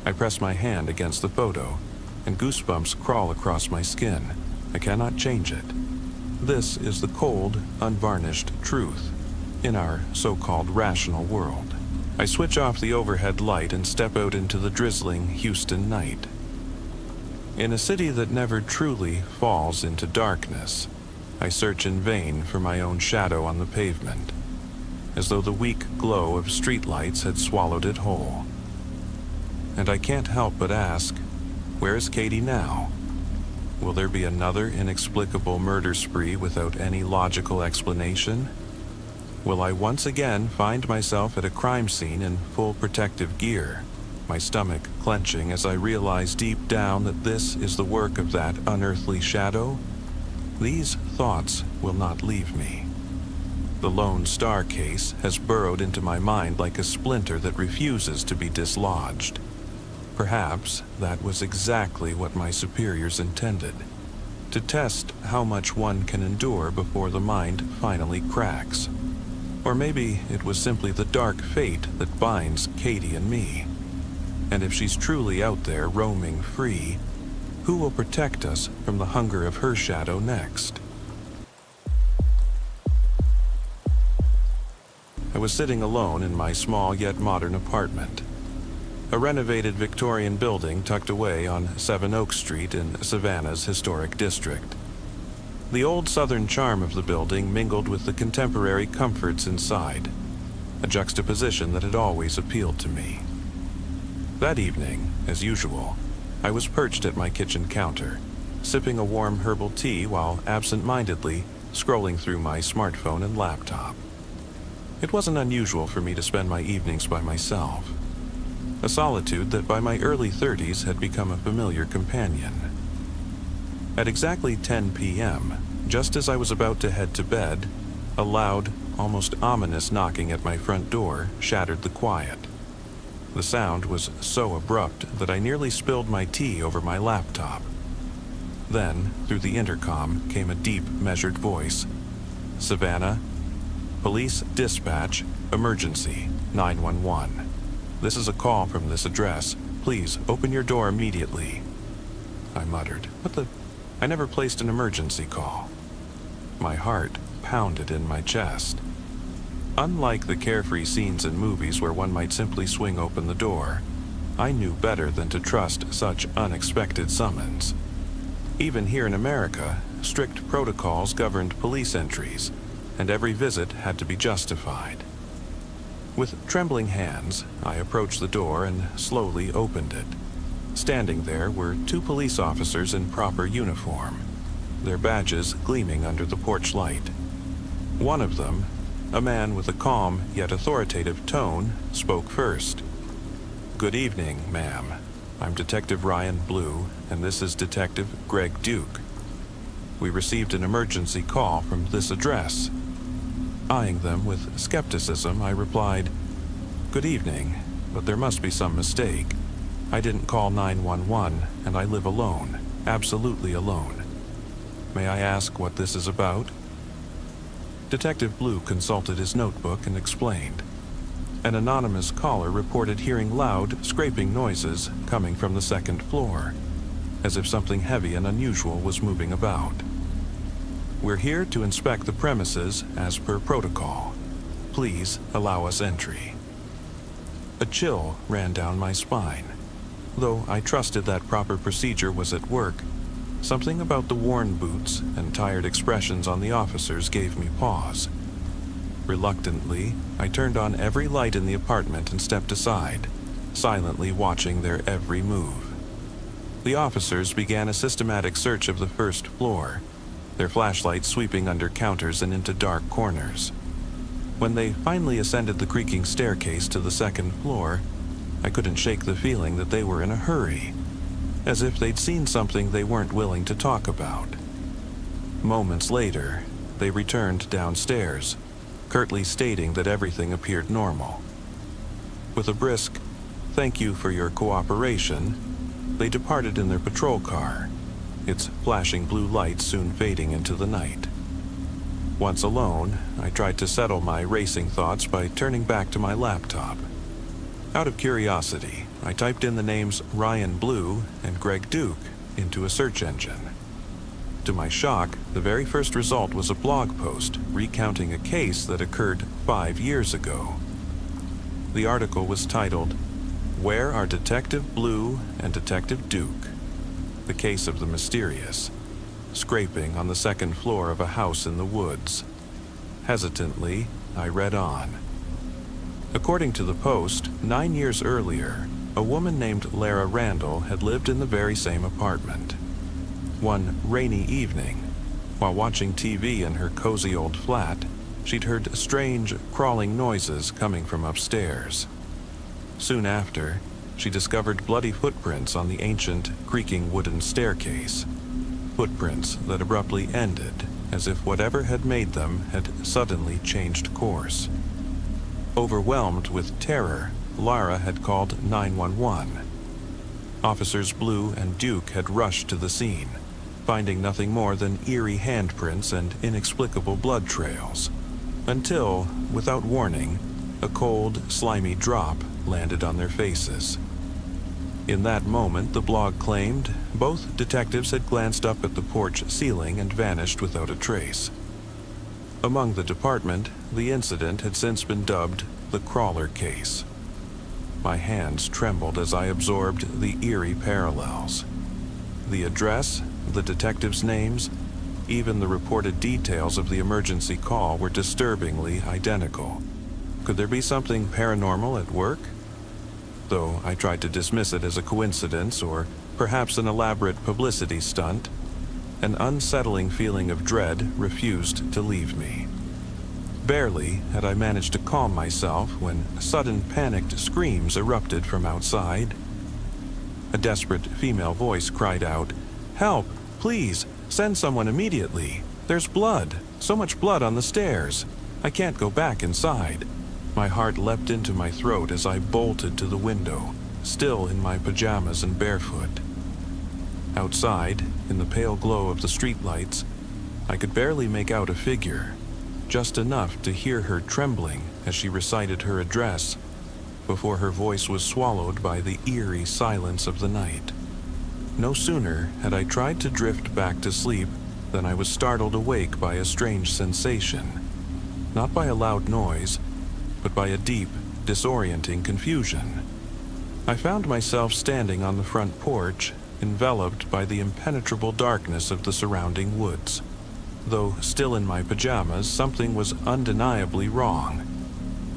I press my hand against the photo, and goosebumps crawl across my skin. I cannot change it. This is the cold, unvarnished truth in our so-called rational world. I switch off the overhead light and step out into the drizzling Houston night. In a city that never truly falls into darkness, I search in vain for my own shadow on the pavement, as though the weak glow of streetlights had swallowed it whole. And I can't help but ask, where is Katie now? Will there be another inexplicable murder spree without any logical explanation? Will I once again find myself at a crime scene in full protective gear, my stomach clenching as I realize deep down that this is the work of that unearthly shadow? These thoughts will not leave me. The Lone Star case has burrowed into my mind like a splinter that refuses to be dislodged. Perhaps that was exactly what my superiors intended, to test how much one can endure before the mind finally cracks. Or maybe it was simply the dark fate that binds Katie and me. And if she's truly out there roaming free, who will protect us from the hunger of her shadow next? I was sitting alone in my small yet modern apartment, a renovated Victorian building tucked away on 7 Oak Street in Savannah's historic district. The old southern charm of the building mingled with the contemporary comforts inside, a juxtaposition that had always appealed to me. That evening, as usual, I was perched at my kitchen counter, sipping a warm herbal tea while absent-mindedly scrolling through my smartphone and laptop. It wasn't unusual for me to spend my evenings by myself, a solitude that by my early 30s had become a familiar companion. At exactly 10 p.m., just as I was about to head to bed, a loud, almost ominous knocking at my front door shattered the quiet. The sound was so abrupt that I nearly spilled my tea over my laptop. Then, through the intercom, came a deep, measured voice. "Savannah, police dispatch, emergency, 911. This is a call from this address. Please open your door immediately." I muttered, I never placed an emergency call. My heart pounded in my chest. Unlike the carefree scenes in movies where one might simply swing open the door, I knew better than to trust such unexpected summons. Even here in America, strict protocols governed police entries, and every visit had to be justified. With trembling hands, I approached the door and slowly opened it. Standing there were 2 police officers in proper uniform, their badges gleaming under the porch light. One of them, a man with a calm yet authoritative tone, spoke first. "Good evening, ma'am. I'm Detective Ryan Blue, and this is Detective Greg Duke. We received an emergency call from this address." Eyeing them with skepticism, I replied, "Good evening, but there must be some mistake. I didn't call 911, and I live alone, absolutely alone. May I ask what this is about?" Detective Blue consulted his notebook and explained. An anonymous caller reported hearing loud, scraping noises coming from the 2nd floor, as if something heavy and unusual was moving about. "We're here to inspect the premises as per protocol. Please allow us entry." A chill ran down my spine. Though I trusted that proper procedure was at work, something about the worn boots and tired expressions on the officers gave me pause. Reluctantly, I turned on every light in the apartment and stepped aside, silently watching their every move. The officers began a systematic search of the 1st floor, their flashlights sweeping under counters and into dark corners. When they finally ascended the creaking staircase to the 2nd floor, I couldn't shake the feeling that they were in a hurry, as if they'd seen something they weren't willing to talk about. Moments later, they returned downstairs, curtly stating that everything appeared normal. With a brisk, "Thank you for your cooperation," they departed in their patrol car, its flashing blue lights soon fading into the night. Once alone, I tried to settle my racing thoughts by turning back to my laptop. Out of curiosity, I typed in the names Ryan Blue and Greg Duke into a search engine. To my shock, the very first result was a blog post recounting a case that occurred 5 years ago. The article was titled, "Where Are Detective Blue and Detective Duke? The Case of the Mysterious. Scraping on the second floor of a house in the woods." Hesitantly, I read on. According to the post, 9 years earlier, a woman named Lara Randall had lived in the very same apartment. One rainy evening, while watching TV in her cozy old flat, she'd heard strange, crawling noises coming from upstairs. Soon after, she discovered bloody footprints on the ancient, creaking wooden staircase. Footprints that abruptly ended, as if whatever had made them had suddenly changed course. Overwhelmed with terror, Lara had called 911. Officers Blue and Duke had rushed to the scene, finding nothing more than eerie handprints and inexplicable blood trails, until, without warning, a cold, slimy drop landed on their faces. In that moment, the blog claimed, both detectives had glanced up at the porch ceiling and vanished without a trace. Among the department, the incident had since been dubbed the Crawler Case. My hands trembled as I absorbed the eerie parallels. The address, the detectives' names, even the reported details of the emergency call were disturbingly identical. Could there be something paranormal at work? Though I tried to dismiss it as a coincidence or perhaps an elaborate publicity stunt, an unsettling feeling of dread refused to leave me. Barely had I managed to calm myself when sudden panicked screams erupted from outside. A desperate female voice cried out, "Help! Please! Send someone immediately! There's blood! So much blood on the stairs! I can't go back inside!" My heart leapt into my throat as I bolted to the window, still in my pajamas and barefoot. Outside, in the pale glow of the streetlights, I could barely make out a figure, just enough to hear her trembling as she recited her address, before her voice was swallowed by the eerie silence of the night. No sooner had I tried to drift back to sleep than I was startled awake by a strange sensation, not by a loud noise, but by a deep, disorienting confusion. I found myself standing on the front porch, enveloped by the impenetrable darkness of the surrounding woods. Though still in my pajamas, something was undeniably wrong.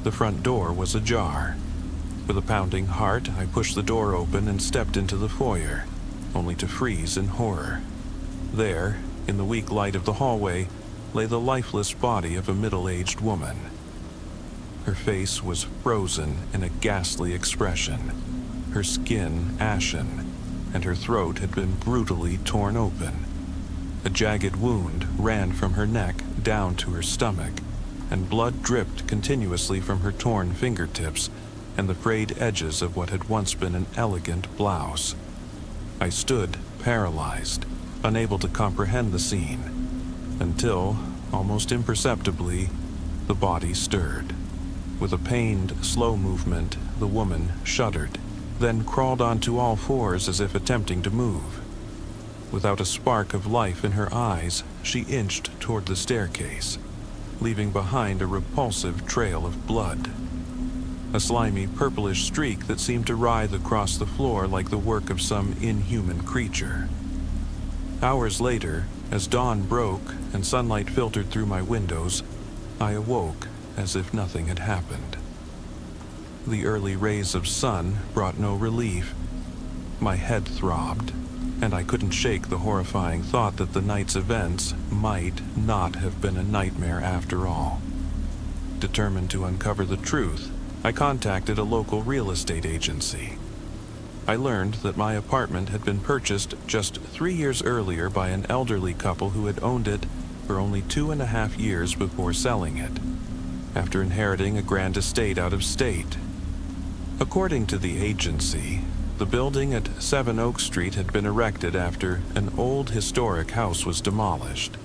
The front door was ajar. With a pounding heart, I pushed the door open and stepped into the foyer, only to freeze in horror. There, in the weak light of the hallway, lay the lifeless body of a middle-aged woman. Her face was frozen in a ghastly expression, her skin ashen, and her throat had been brutally torn open. A jagged wound ran from her neck down to her stomach, and blood dripped continuously from her torn fingertips and the frayed edges of what had once been an elegant blouse. I stood paralyzed, unable to comprehend the scene, until, almost imperceptibly, the body stirred. With a pained, slow movement, the woman shuddered, then crawled onto all fours as if attempting to move. Without a spark of life in her eyes, she inched toward the staircase, leaving behind a repulsive trail of blood. A slimy purplish streak that seemed to writhe across the floor like the work of some inhuman creature. Hours later, as dawn broke and sunlight filtered through my windows, I awoke as if nothing had happened. The early rays of sun brought no relief. My head throbbed, and I couldn't shake the horrifying thought that the night's events might not have been a nightmare after all. Determined to uncover the truth, I contacted a local real estate agency. I learned that my apartment had been purchased just 3 years earlier by an elderly couple who had owned it for only 2.5 years before selling it. after inheriting a grand estate out of state. According to the agency, the building at 7 Oak Street had been erected after an old historic house was demolished.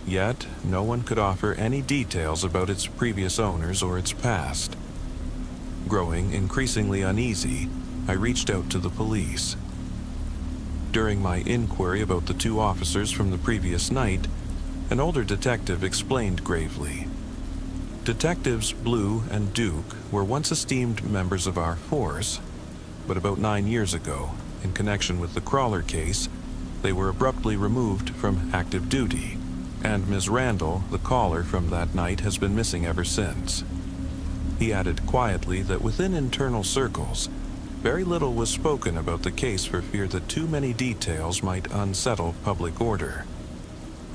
Yet, no one could offer any details about its previous owners or its past. Growing increasingly uneasy, I reached out to the police. During my inquiry about the 2 officers from the previous night, an older detective explained gravely. Detectives Blue and Duke were once esteemed members of our force, but about 9 years ago, in connection with the Crawler case, they were abruptly removed from active duty, and Ms. Randall, the caller from that night, has been missing ever since. He added quietly that within internal circles, very little was spoken about the case for fear that too many details might unsettle public order.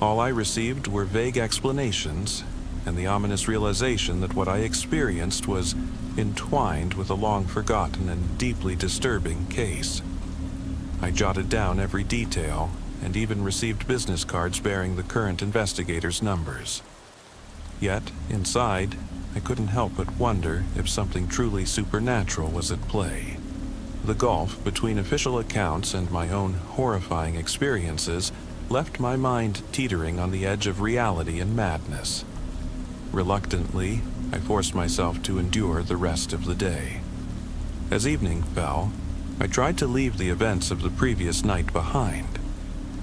All I received were vague explanations and the ominous realization that what I experienced was entwined with a long-forgotten and deeply disturbing case. I jotted down every detail and even received business cards bearing the current investigators' numbers. Yet, inside, I couldn't help but wonder if something truly supernatural was at play. The gulf between official accounts and my own horrifying experiences left my mind teetering on the edge of reality and madness. Reluctantly, I forced myself to endure the rest of the day. As evening fell, I tried to leave the events of the previous night behind.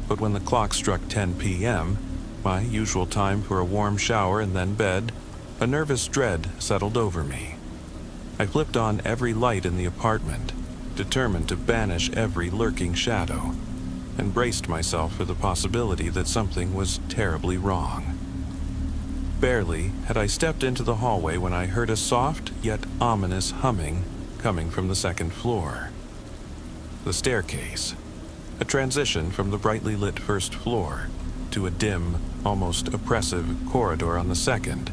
But when the clock struck 10 p.m., my usual time for a warm shower and then bed, a nervous dread settled over me. I flipped on every light in the apartment, determined to banish every lurking shadow, and braced myself for the possibility that something was terribly wrong. Barely had I stepped into the hallway when I heard a soft yet ominous humming coming from the second floor. The staircase, a transition from the brightly lit first floor to a dim, almost oppressive corridor on the second,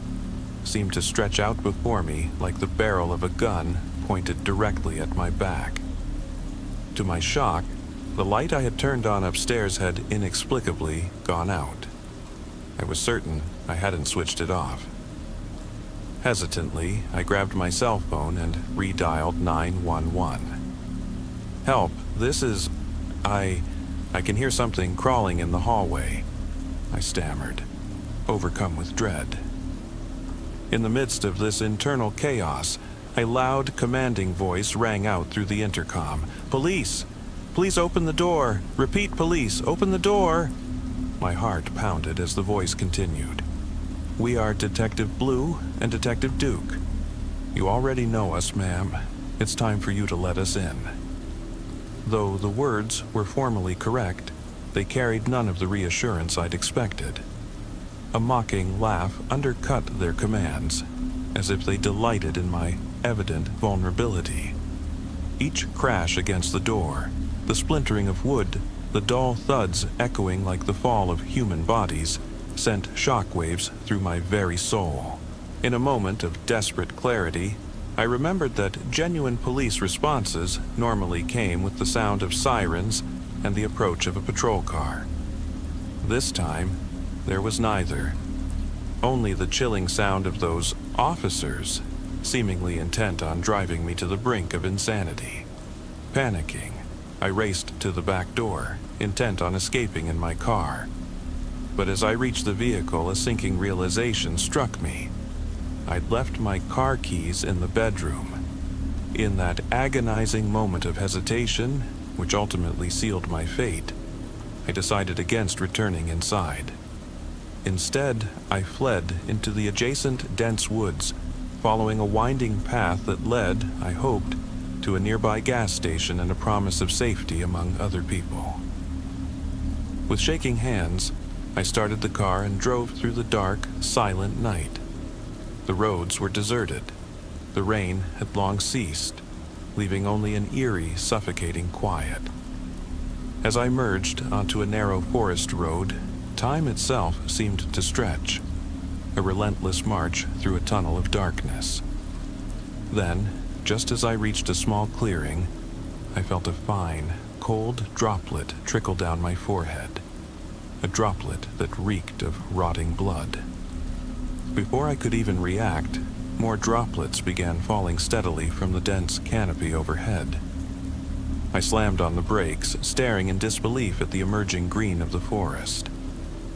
seemed to stretch out before me like the barrel of a gun pointed directly at my back. To my shock, the light I had turned on upstairs had inexplicably gone out. I was certain I hadn't switched it off. Hesitantly, I grabbed my cell phone and redialed 911. "Help, this is... I can hear something crawling in the hallway," I stammered, overcome with dread. In the midst of this internal chaos, a loud, commanding voice rang out through the intercom. "Police! Please open the door! Repeat, police, open the door!" My heart pounded as the voice continued. "We are Detective Blue and Detective Duke. You already know us, ma'am. It's time for you to let us in." Though the words were formally correct, they carried none of the reassurance I'd expected. A mocking laugh undercut their commands, as if they delighted in my evident vulnerability. Each crash against the door, the splintering of wood, the dull thuds echoing like the fall of human bodies, sent shockwaves through my very soul. In a moment of desperate clarity, I remembered that genuine police responses normally came with the sound of sirens and the approach of a patrol car. This time, there was neither. Only the chilling sound of those officers, seemingly intent on driving me to the brink of insanity. Panicking, I raced to the back door, intent on escaping in my car. But as I reached the vehicle, a sinking realization struck me. I'd left my car keys in the bedroom. In that agonizing moment of hesitation, which ultimately sealed my fate, I decided against returning inside. Instead, I fled into the adjacent dense woods, following a winding path that led, I hoped, to a nearby gas station and a promise of safety among other people. With shaking hands, I started the car and drove through the dark, silent night. The roads were deserted. The rain had long ceased, leaving only an eerie, suffocating quiet. As I merged onto a narrow forest road, time itself seemed to stretch, a relentless march through a tunnel of darkness. Then, just as I reached a small clearing, I felt a fine, cold droplet trickle down my forehead, a droplet that reeked of rotting blood. Before I could even react, more droplets began falling steadily from the dense canopy overhead. I slammed on the brakes, staring in disbelief at the emerging green of the forest,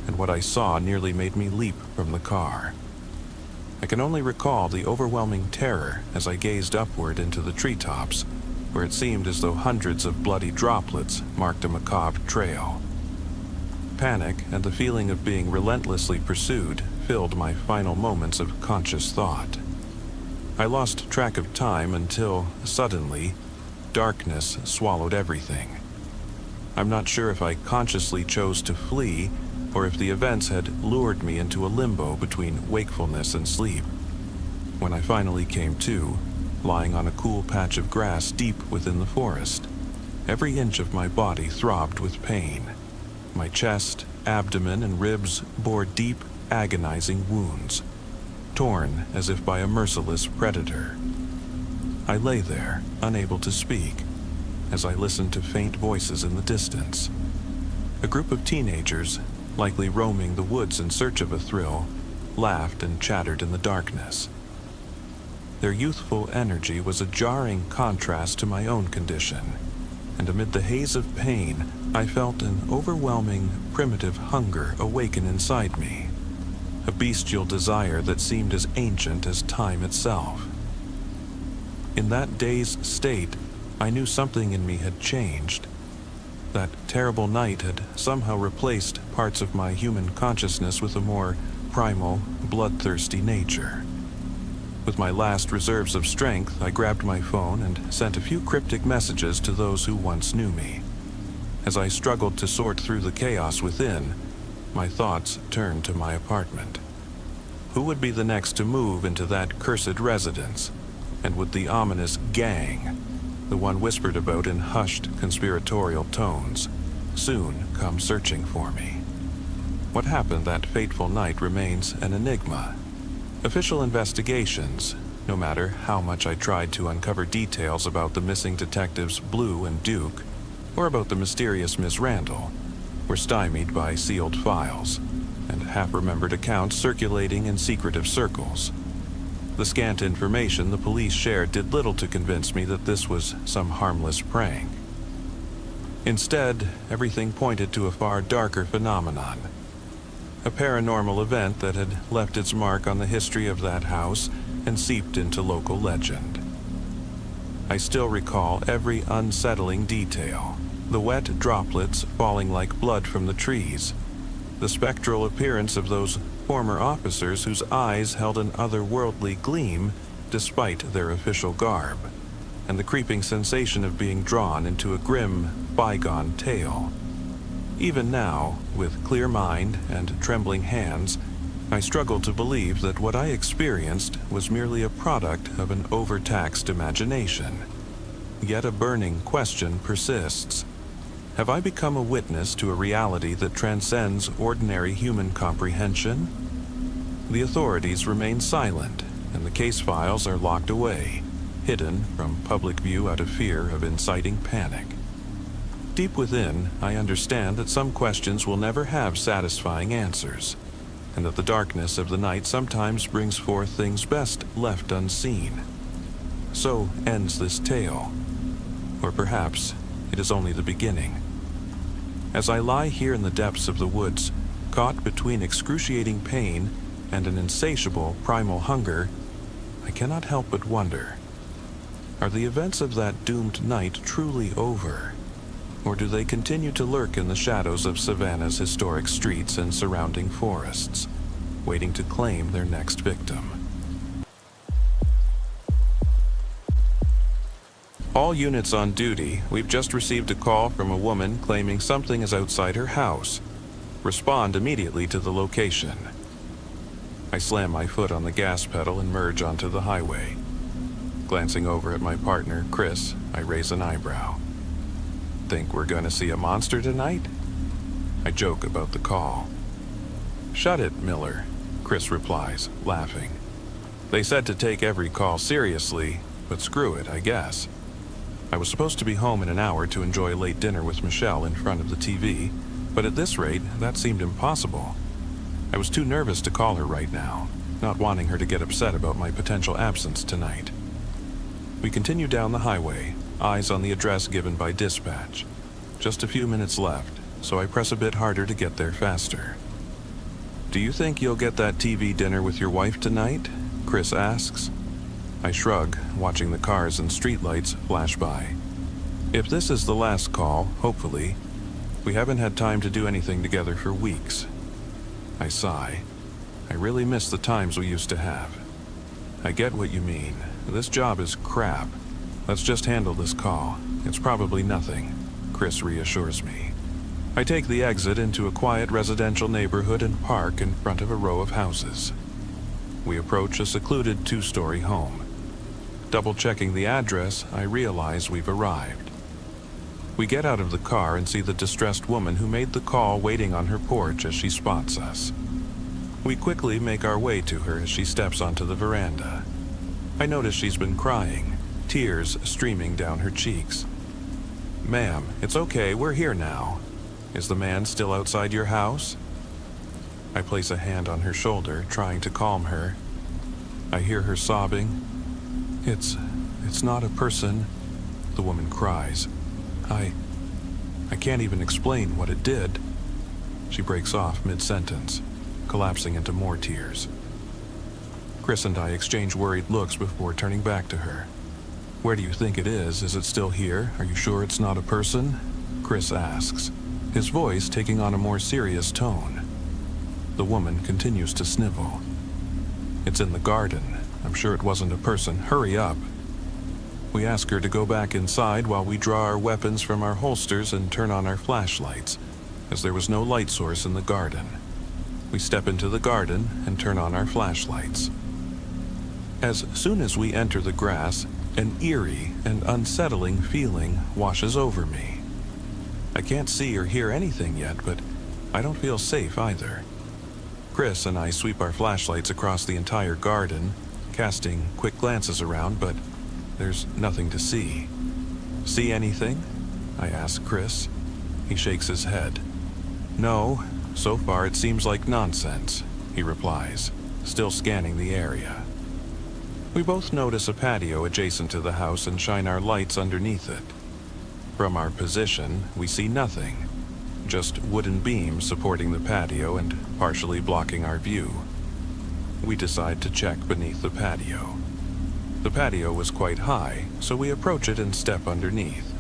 and what I saw nearly made me leap from the car. I can only recall the overwhelming terror as I gazed upward into the treetops, where it seemed as though hundreds of bloody droplets marked a macabre trail. Panic and the feeling of being relentlessly pursued filled my final moments of conscious thought. I lost track of time until, suddenly, darkness swallowed everything. I'm not sure if I consciously chose to flee or if the events had lured me into a limbo between wakefulness and sleep. When I finally came to, lying on a cool patch of grass deep within the forest, every inch of my body throbbed with pain. My chest, abdomen, and ribs bore deep, agonizing wounds, torn as if by a merciless predator. I lay there, unable to speak, as I listened to faint voices in the distance. A group of teenagers, likely roaming the woods in search of a thrill, laughed and chattered in the darkness. Their youthful energy was a jarring contrast to my own condition, and amid the haze of pain, I felt an overwhelming, primitive hunger awaken inside me, a bestial desire that seemed as ancient as time itself. In that dazed state, I knew something in me had changed. That terrible night had somehow replaced parts of my human consciousness with a more primal, bloodthirsty nature. With my last reserves of strength, I grabbed my phone and sent a few cryptic messages to those who once knew me. As I struggled to sort through the chaos within, my thoughts turned to my apartment. Who would be the next to move into that cursed residence? And would the ominous gang, the one whispered about in hushed, conspiratorial tones, soon come searching for me? What happened that fateful night remains an enigma. Official investigations, no matter how much I tried to uncover details about the missing detectives Blue and Duke, or about the mysterious Miss Randall, were stymied by sealed files and half-remembered accounts circulating in secretive circles. The scant information the police shared did little to convince me that this was some harmless prank. Instead, everything pointed to a far darker phenomenon, a paranormal event that had left its mark on the history of that house and seeped into local legend. I still recall every unsettling detail: the wet droplets falling like blood from the trees, the spectral appearance of those former officers whose eyes held an otherworldly gleam despite their official garb, and the creeping sensation of being drawn into a grim, bygone tale. Even now, with clear mind and trembling hands, I struggle to believe that what I experienced was merely a product of an overtaxed imagination. Yet a burning question persists. Have I become a witness to a reality that transcends ordinary human comprehension? The authorities remain silent, and the case files are locked away, hidden from public view out of fear of inciting panic. Deep within, I understand that some questions will never have satisfying answers, and that the darkness of the night sometimes brings forth things best left unseen. So ends this tale. Or perhaps it is only the beginning. As I lie here in the depths of the woods, caught between excruciating pain and an insatiable primal hunger, I cannot help but wonder, are the events of that doomed night truly over? Or do they continue to lurk in the shadows of Savannah's historic streets and surrounding forests, waiting to claim their next victim? All units on duty, we've just received a call from a woman claiming something is outside her house. Respond immediately to the location. I slam my foot on the gas pedal and merge onto the highway. Glancing over at my partner, Chris, I raise an eyebrow. Think we're gonna see a monster tonight? I joke about the call. Shut it, Miller, Chris replies, laughing. They said to take every call seriously, but screw it, I guess. I was supposed to be home in an hour to enjoy a late dinner with Michelle in front of the TV, but at this rate, that seemed impossible. I was too nervous to call her right now. not wanting her to get upset about my potential absence tonight. We continue down the highway, eyes on the address given by dispatch. Just a few minutes left, so I press a bit harder to get there faster. "Do you think you'll get that TV dinner with your wife tonight?" Chris asks. I shrug, watching the cars and streetlights flash by. If this is the last call, hopefully. We haven't had time to do anything together for weeks. I sigh. I really miss the times we used to have. "I get what you mean. This job is crap. Let's just handle this call. It's probably nothing," Chris reassures me. I take the exit into a quiet residential neighborhood and park in front of a row of houses. We approach a secluded 2-story home. Double-checking the address, I realize we've arrived. We get out of the car and see the distressed woman who made the call waiting on her porch as she spots us. We quickly make our way to her as she steps onto the veranda. I notice she's been crying, tears streaming down her cheeks. "Ma'am, it's okay, we're here now. Is the man still outside your house?" I place a hand on her shoulder, trying to calm her. I hear her sobbing. It's not a person," the woman cries. I can't even explain what it did." She breaks off mid-sentence, collapsing into more tears. Chris and I exchange worried looks before turning back to her. "Where do you think it is? Is it still here? Are you sure it's not a person?" Chris asks, his voice taking on a more serious tone. The woman continues to snivel. "It's in the garden. I'm sure it wasn't a person. Hurry up." We ask her to go back inside while we draw our weapons from our holsters and turn on our flashlights, as there was no light source in the garden. We step into the garden and turn on our flashlights. As soon as we enter the grass, an eerie and unsettling feeling washes over me. I can't see or hear anything yet, but I don't feel safe either. Chris and I sweep our flashlights across the entire garden, casting quick glances around, but there's nothing to see. "See anything?" I ask Chris. He shakes his head. "No, so far it seems like nonsense," he replies, still scanning the area. We both notice a patio adjacent to the house and shine our lights underneath it. From our position, we see nothing, just wooden beams supporting the patio and partially blocking our view. We decide to check beneath the patio. The patio was quite high, so we approach it and step underneath,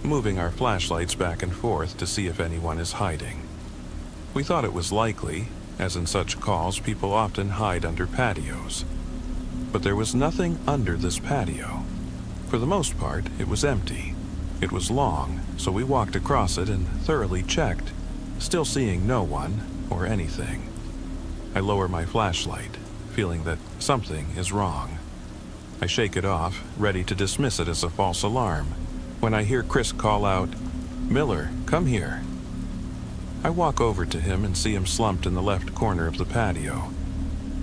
moving our flashlights back and forth to see if anyone is hiding. We thought it was likely, as in such calls people often hide under patios. But there was nothing under this patio. For the most part, it was empty. It was long, so we walked across it and thoroughly checked, still seeing no one or anything. I lower my flashlight, feeling that something is wrong. I shake it off, ready to dismiss it as a false alarm, when I hear Chris call out, "Miller, come here." I walk over to him and see him slumped in the left corner of the patio.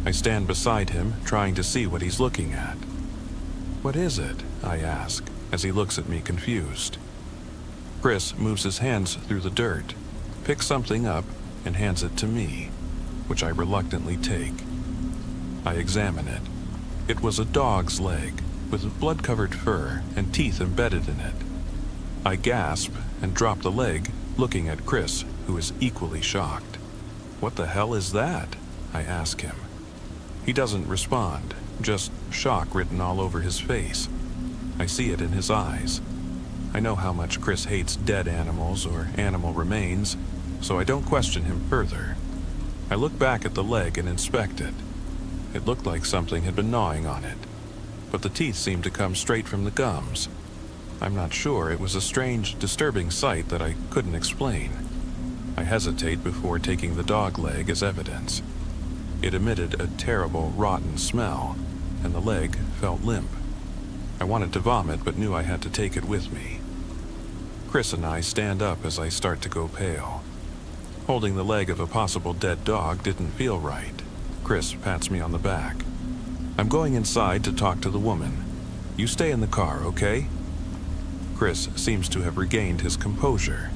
I stand beside him, trying to see what he's looking at. "What is it?" I ask, as he looks at me confused. Chris moves his hands through the dirt, picks something up, and hands it to me, which I reluctantly take. I examine it. It was a dog's leg, with blood-covered fur and teeth embedded in it. I gasp and drop the leg, looking at Chris, who is equally shocked. "What the hell is that?" I ask him. He doesn't respond, just shock written all over his face. I see it in his eyes. I know how much Chris hates dead animals or animal remains, so I don't question him further. I look back at the leg and inspect it. It looked like something had been gnawing on it, but the teeth seemed to come straight from the gums. I'm not sure. It was a strange, disturbing sight that I couldn't explain. I hesitate before taking the dog leg as evidence. It emitted a terrible, rotten smell, and the leg felt limp. I wanted to vomit, but knew I had to take it with me. Chris and I stand up as I start to go pale. Holding the leg of a possible dead dog didn't feel right. Chris pats me on the back. "I'm going inside to talk to the woman. You stay in the car, okay?" Chris seems to have regained his composure.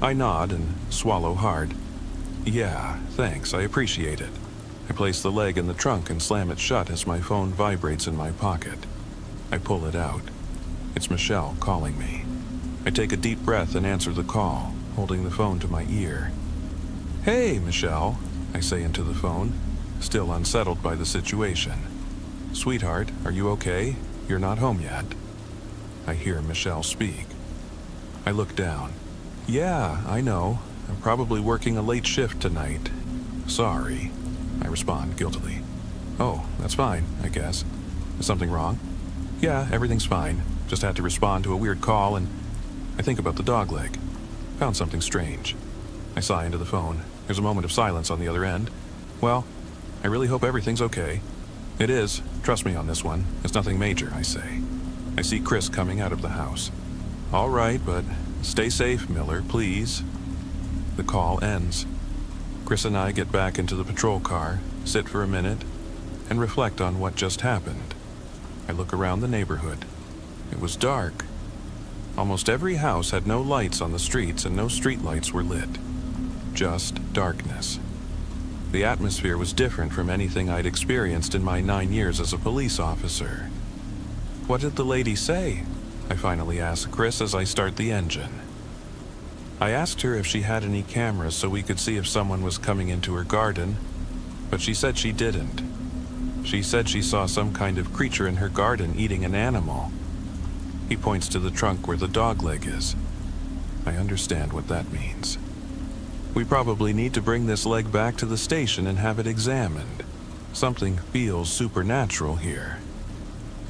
I nod and swallow hard. "Yeah, thanks, I appreciate it." I place the leg in the trunk and slam it shut as my phone vibrates in my pocket. I pull it out. It's Michelle calling me. I take a deep breath and answer the call, holding the phone to my ear. "Hey, Michelle," I say into the phone, still unsettled by the situation. "Sweetheart, are you okay? You're not home yet." I hear Michelle speak. I look down. "Yeah, I know. I'm probably working a late shift tonight. Sorry," I respond guiltily. "Oh, that's fine, I guess. Is something wrong?" "Yeah, everything's fine. Just had to respond to a weird call and I think about the dog leg. Found something strange." I sigh into the phone. There's a moment of silence on the other end. "Well, I really hope everything's okay." "It is. Trust me on this one. It's nothing major," I say. I see Chris coming out of the house. "All right, but stay safe, Miller, please." The call ends. Chris and I get back into the patrol car, sit for a minute, and reflect on what just happened. I look around the neighborhood. It was dark. Almost every house had no lights on the streets and no streetlights were lit. Just darkness. The atmosphere was different from anything I'd experienced in my 9 years as a police officer. "What did the lady say?" I finally ask Chris as I start the engine. I asked her if she had any cameras so we could see if someone was coming into her garden, but she said she didn't. She said she saw some kind of creature in her garden eating an animal. He points to the trunk where the dog leg is. I understand what that means. We probably need to bring this leg back to the station and have it examined. Something feels supernatural here.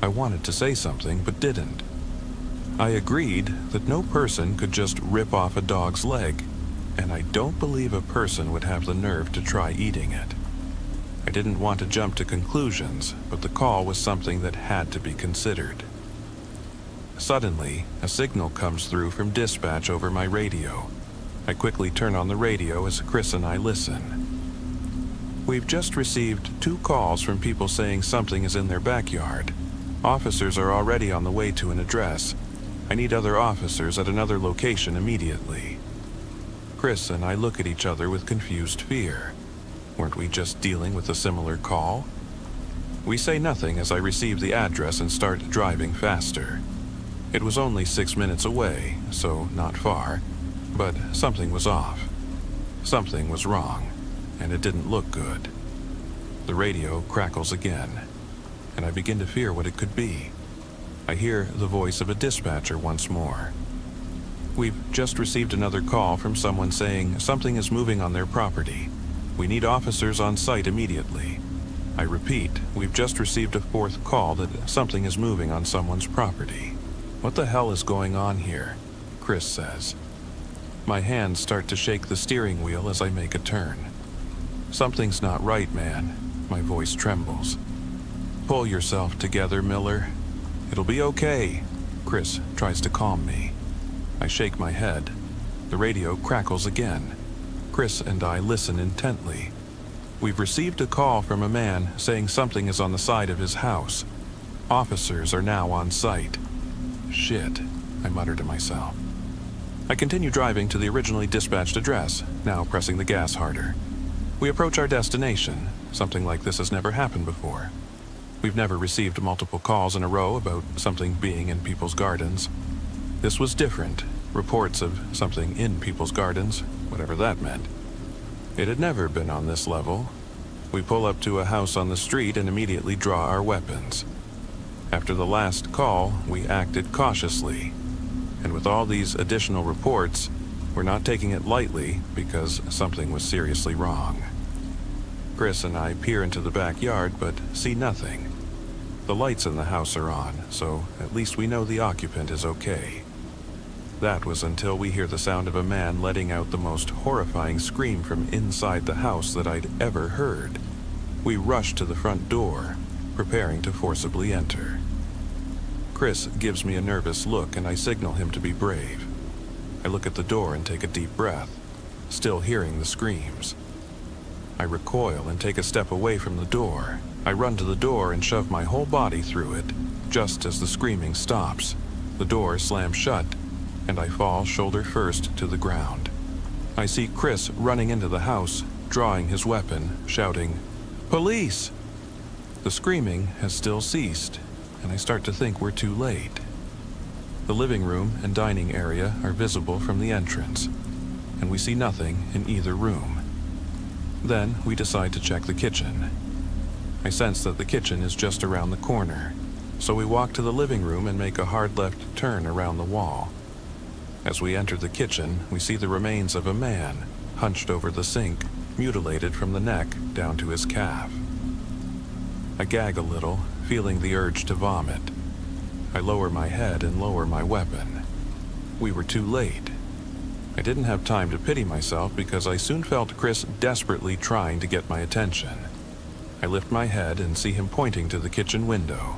I wanted to say something, but didn't. I agreed that no person could just rip off a dog's leg, and I don't believe a person would have the nerve to try eating it. I didn't want to jump to conclusions, but the call was something that had to be considered. Suddenly, a signal comes through from dispatch over my radio. I quickly turn on the radio as Chris and I listen. "We've just received 2 calls from people saying something is in their backyard. Officers are already on the way to an address. I need other officers at another location immediately." Chris and I look at each other with confused fear. Weren't we just dealing with a similar call? We say nothing as I receive the address and start driving faster. It was only 6 minutes away, so not far, but something was off. Something was wrong, and it didn't look good. The radio crackles again, and I begin to fear what it could be. I hear the voice of a dispatcher once more. "We've just received another call from someone saying something is moving on their property. We need officers on site immediately." I repeat, we've just received a 4th call that something is moving on someone's property. "What the hell is going on here?" Chris says. My hands start to shake the steering wheel as I make a turn. "Something's not right, man." My voice trembles. "Pull yourself together, Miller. It'll be okay." Chris tries to calm me. I shake my head. The radio crackles again. Chris and I listen intently. We've received a call from a man saying something is on the side of his house. Officers are now on site. "Shit," I mutter to myself. I continue driving to the originally dispatched address, now pressing the gas harder. We approach our destination. Something like this has never happened before. We've never received multiple calls in a row about something being in people's gardens. This was different. Reports of something in people's gardens, whatever that meant. It had never been on this level. We pull up to a house on the street and immediately draw our weapons. After the last call, we acted cautiously. And with all these additional reports, we're not taking it lightly because something was seriously wrong. Chris and I peer into the backyard but see nothing. The lights in the house are on, so at least we know the occupant is okay. That was until we hear the sound of a man letting out the most horrifying scream from inside the house that I'd ever heard. We rush to the front door, preparing to forcibly enter. Chris gives me a nervous look and I signal him to be brave. I look at the door and take a deep breath, still hearing the screams. I recoil and take a step away from the door. I run to the door and shove my whole body through it. Just as the screaming stops, the door slams shut, and I fall shoulder first to the ground. I see Chris running into the house, drawing his weapon, shouting, Police! The screaming has still ceased, and I start to think we're too late. The living room and dining area are visible from the entrance, and we see nothing in either room. Then we decide to check the kitchen. I sense that the kitchen is just around the corner, so we walk to the living room and make a hard left turn around the wall. As we enter the kitchen, we see the remains of a man, hunched over the sink, mutilated from the neck down to his calf. I gag a little, feeling the urge to vomit. I lower my head and lower my weapon. We were too late. I didn't have time to pity myself because I soon felt Chris desperately trying to get my attention. I lift my head and see him pointing to the kitchen window.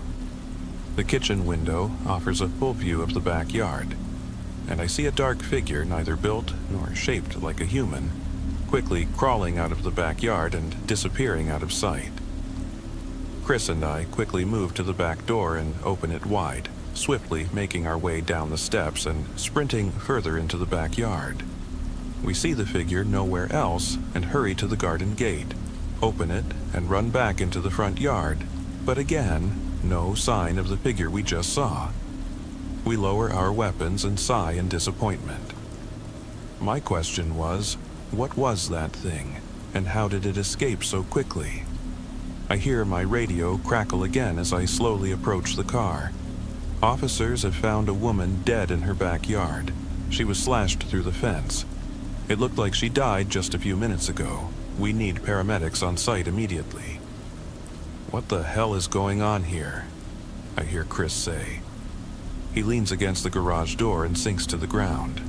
The kitchen window offers a full view of the backyard, and I see a dark figure neither built nor shaped like a human, quickly crawling out of the backyard and disappearing out of sight. Chris and I quickly move to the back door and open it wide, swiftly making our way down the steps and sprinting further into the backyard. We see the figure nowhere else and hurry to the garden gate, open it, and run back into the front yard, but again, no sign of the figure we just saw. We lower our weapons and sigh in disappointment. My question was, what was that thing, and how did it escape so quickly? I hear my radio crackle again as I slowly approach the car. Officers have found a woman dead in her backyard. She was slashed through the fence. It looked like she died just a few minutes ago. We need paramedics on site immediately. What the hell is going on here? I hear Chris say. He leans against the garage door and sinks to the ground.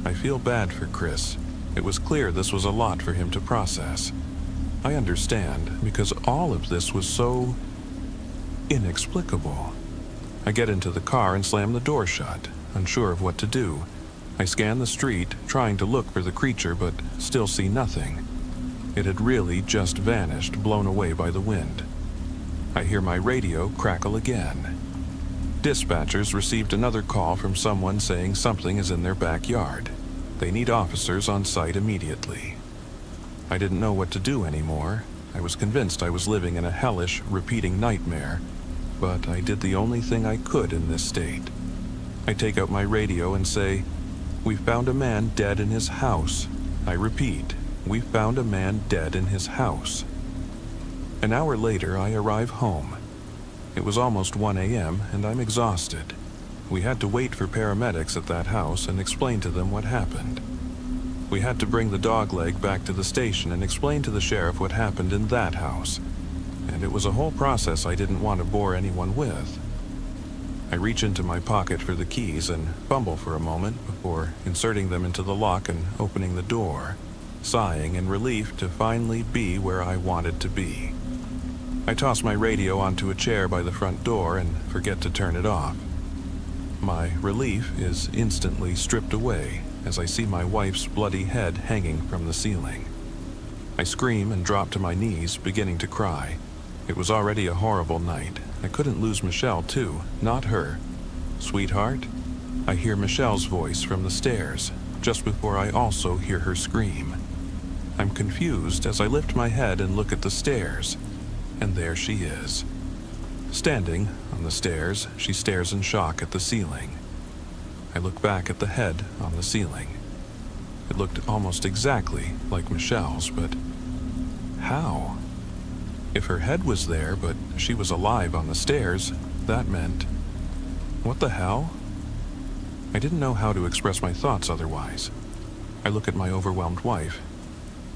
I feel bad for Chris. It was clear this was a lot for him to process. I understand, because all of this was so inexplicable. I get into the car and slam the door shut, unsure of what to do. I scan the street, trying to look for the creature, but still see nothing. It had really just vanished, blown away by the wind. I hear my radio crackle again. Dispatchers received another call from someone saying something is in their backyard. They need officers on site immediately. I didn't know what to do anymore. I was convinced I was living in a hellish, repeating nightmare, but I did the only thing I could in this state. I take out my radio and say, "We found a man dead in his house." I repeat, "We found a man dead in his house." An hour later, I arrive home. It was almost 1 a.m., and I'm exhausted. We had to wait for paramedics at that house and explain to them what happened. We had to bring the dogleg back to the station and explain to the sheriff what happened in that house. And it was a whole process I didn't want to bore anyone with. I reach into my pocket for the keys and fumble for a moment before inserting them into the lock and opening the door, sighing in relief to finally be where I wanted to be. I toss my radio onto a chair by the front door and forget to turn it off. My relief is instantly stripped away as I see my wife's bloody head hanging from the ceiling. I scream and drop to my knees, beginning to cry. It was already a horrible night. I couldn't lose Michelle, too, not her. "Sweetheart?" I hear Michelle's voice from the stairs, just before I also hear her scream. I'm confused as I lift my head and look at the stairs, and there she is. Standing on the stairs, she stares in shock at the ceiling. I look back at the head on the ceiling. It looked almost exactly like Michelle's, but how? If her head was there, but she was alive on the stairs, that meant... What the hell? I didn't know how to express my thoughts otherwise. I look at my overwhelmed wife.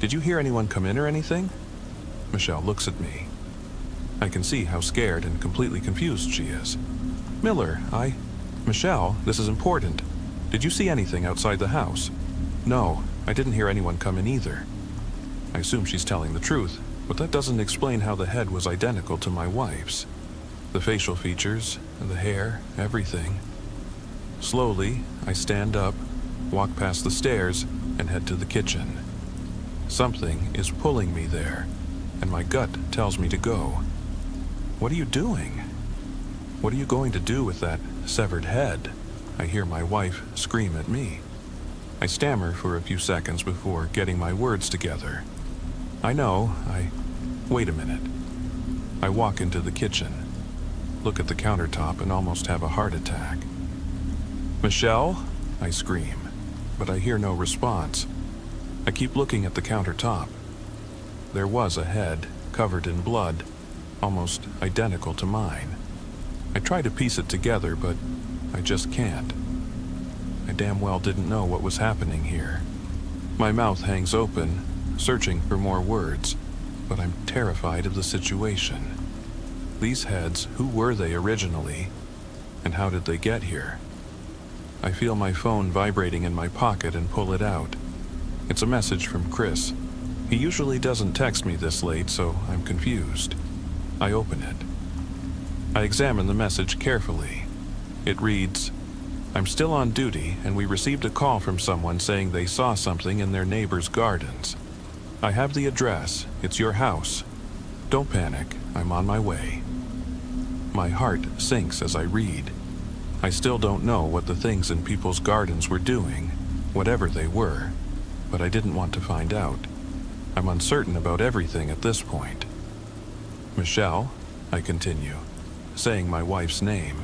"Did you hear anyone come in or anything?" Michelle looks at me. I can see how scared and completely confused she is. "Miller, Michelle, this is important. Did you see anything outside the house?" "No, I didn't hear anyone come in either." I assume she's telling the truth, but that doesn't explain how the head was identical to my wife's. The facial features, the hair, everything. Slowly, I stand up, walk past the stairs, and head to the kitchen. Something is pulling me there, and my gut tells me to go. "What are you doing?" "What are you going to do with that severed head?" I hear my wife scream at me. I stammer for a few seconds before getting my words together. "I know, Wait a minute. I walk into the kitchen, look at the countertop, and almost have a heart attack. "Michelle?" I scream, but I hear no response. I keep looking at the countertop. There was a head, covered in blood, almost identical to mine. I try to piece it together, but I just can't. I damn well didn't know what was happening here. My mouth hangs open, searching for more words, but I'm terrified of the situation. These heads, who were they originally, and how did they get here? I feel my phone vibrating in my pocket and pull it out. It's a message from Chris. He usually doesn't text me this late, so I'm confused. I open it. I examine the message carefully. It reads, "I'm still on duty, and we received a call from someone saying they saw something in their neighbor's gardens. I have the address. It's your house. Don't panic. I'm on my way." My heart sinks as I read. I still don't know what the things in people's gardens were doing, whatever they were, but I didn't want to find out. I'm uncertain about everything at this point. "Michelle," I continue, saying my wife's name,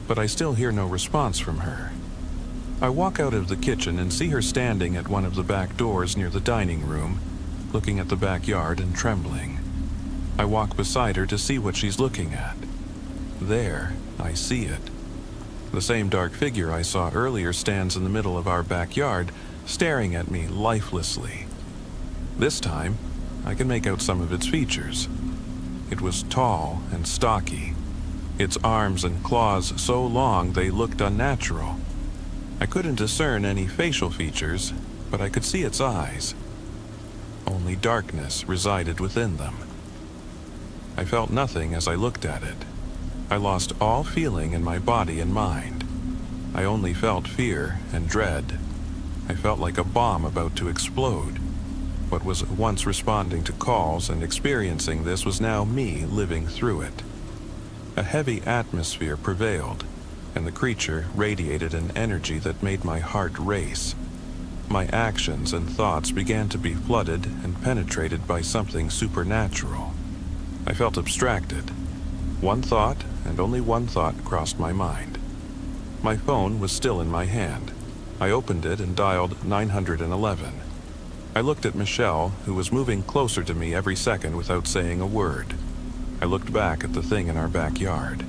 but I still hear no response from her. I walk out of the kitchen and see her standing at one of the back doors near the dining room, looking at the backyard and trembling. I walk beside her to see what she's looking at. There, I see it. The same dark figure I saw earlier stands in the middle of our backyard, staring at me lifelessly. This time, I can make out some of its features. It was tall and stocky, its arms and claws so long they looked unnatural. I couldn't discern any facial features, but I could see its eyes. Only darkness resided within them. I felt nothing as I looked at it. I lost all feeling in my body and mind. I only felt fear and dread. I felt like a bomb about to explode. What was once responding to calls and experiencing this was now me living through it. A heavy atmosphere prevailed, and the creature radiated an energy that made my heart race. My actions and thoughts began to be flooded and penetrated by something supernatural. I felt abstracted. One thought, and only one thought, crossed my mind. My phone was still in my hand. I opened it and dialed 911. I looked at Michelle, who was moving closer to me every second without saying a word. I looked back at the thing in our backyard.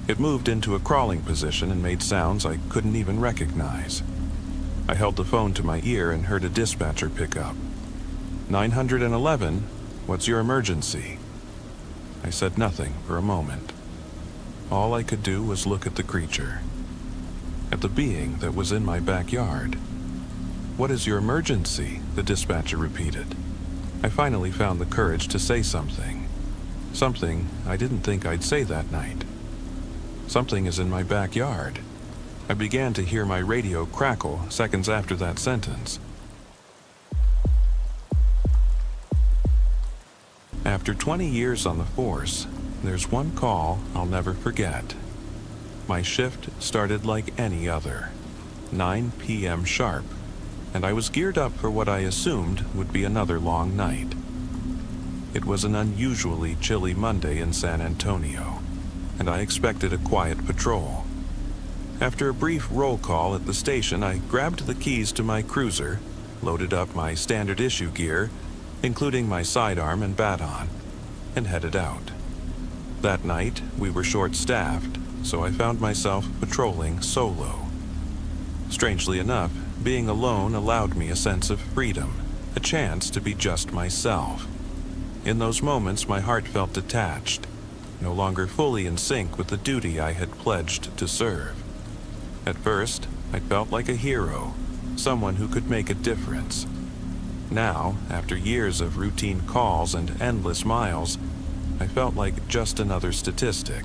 It moved into a crawling position and made sounds I couldn't even recognize. I held the phone to my ear and heard a dispatcher pick up. 911, what's your emergency? I said nothing for a moment. All I could do was look at the creature, at the being that was in my backyard. "What is your emergency?" the dispatcher repeated. I finally found the courage to say something. Something I didn't think I'd say that night. "Something is in my backyard." I began to hear my radio crackle seconds after that sentence. After 20 years on the force, there's one call I'll never forget. My shift started like any other, 9 p.m. sharp, and I was geared up for what I assumed would be another long night. It was an unusually chilly Monday in San Antonio, and I expected a quiet patrol. After a brief roll call at the station, I grabbed the keys to my cruiser, loaded up my standard issue gear, including my sidearm and baton, and headed out. That night, we were short-staffed, so I found myself patrolling solo. Strangely enough, being alone allowed me a sense of freedom, a chance to be just myself. In those moments, my heart felt detached, no longer fully in sync with the duty I had pledged to serve. At first, I felt like a hero, someone who could make a difference. Now, after years of routine calls and endless miles, I felt like just another statistic.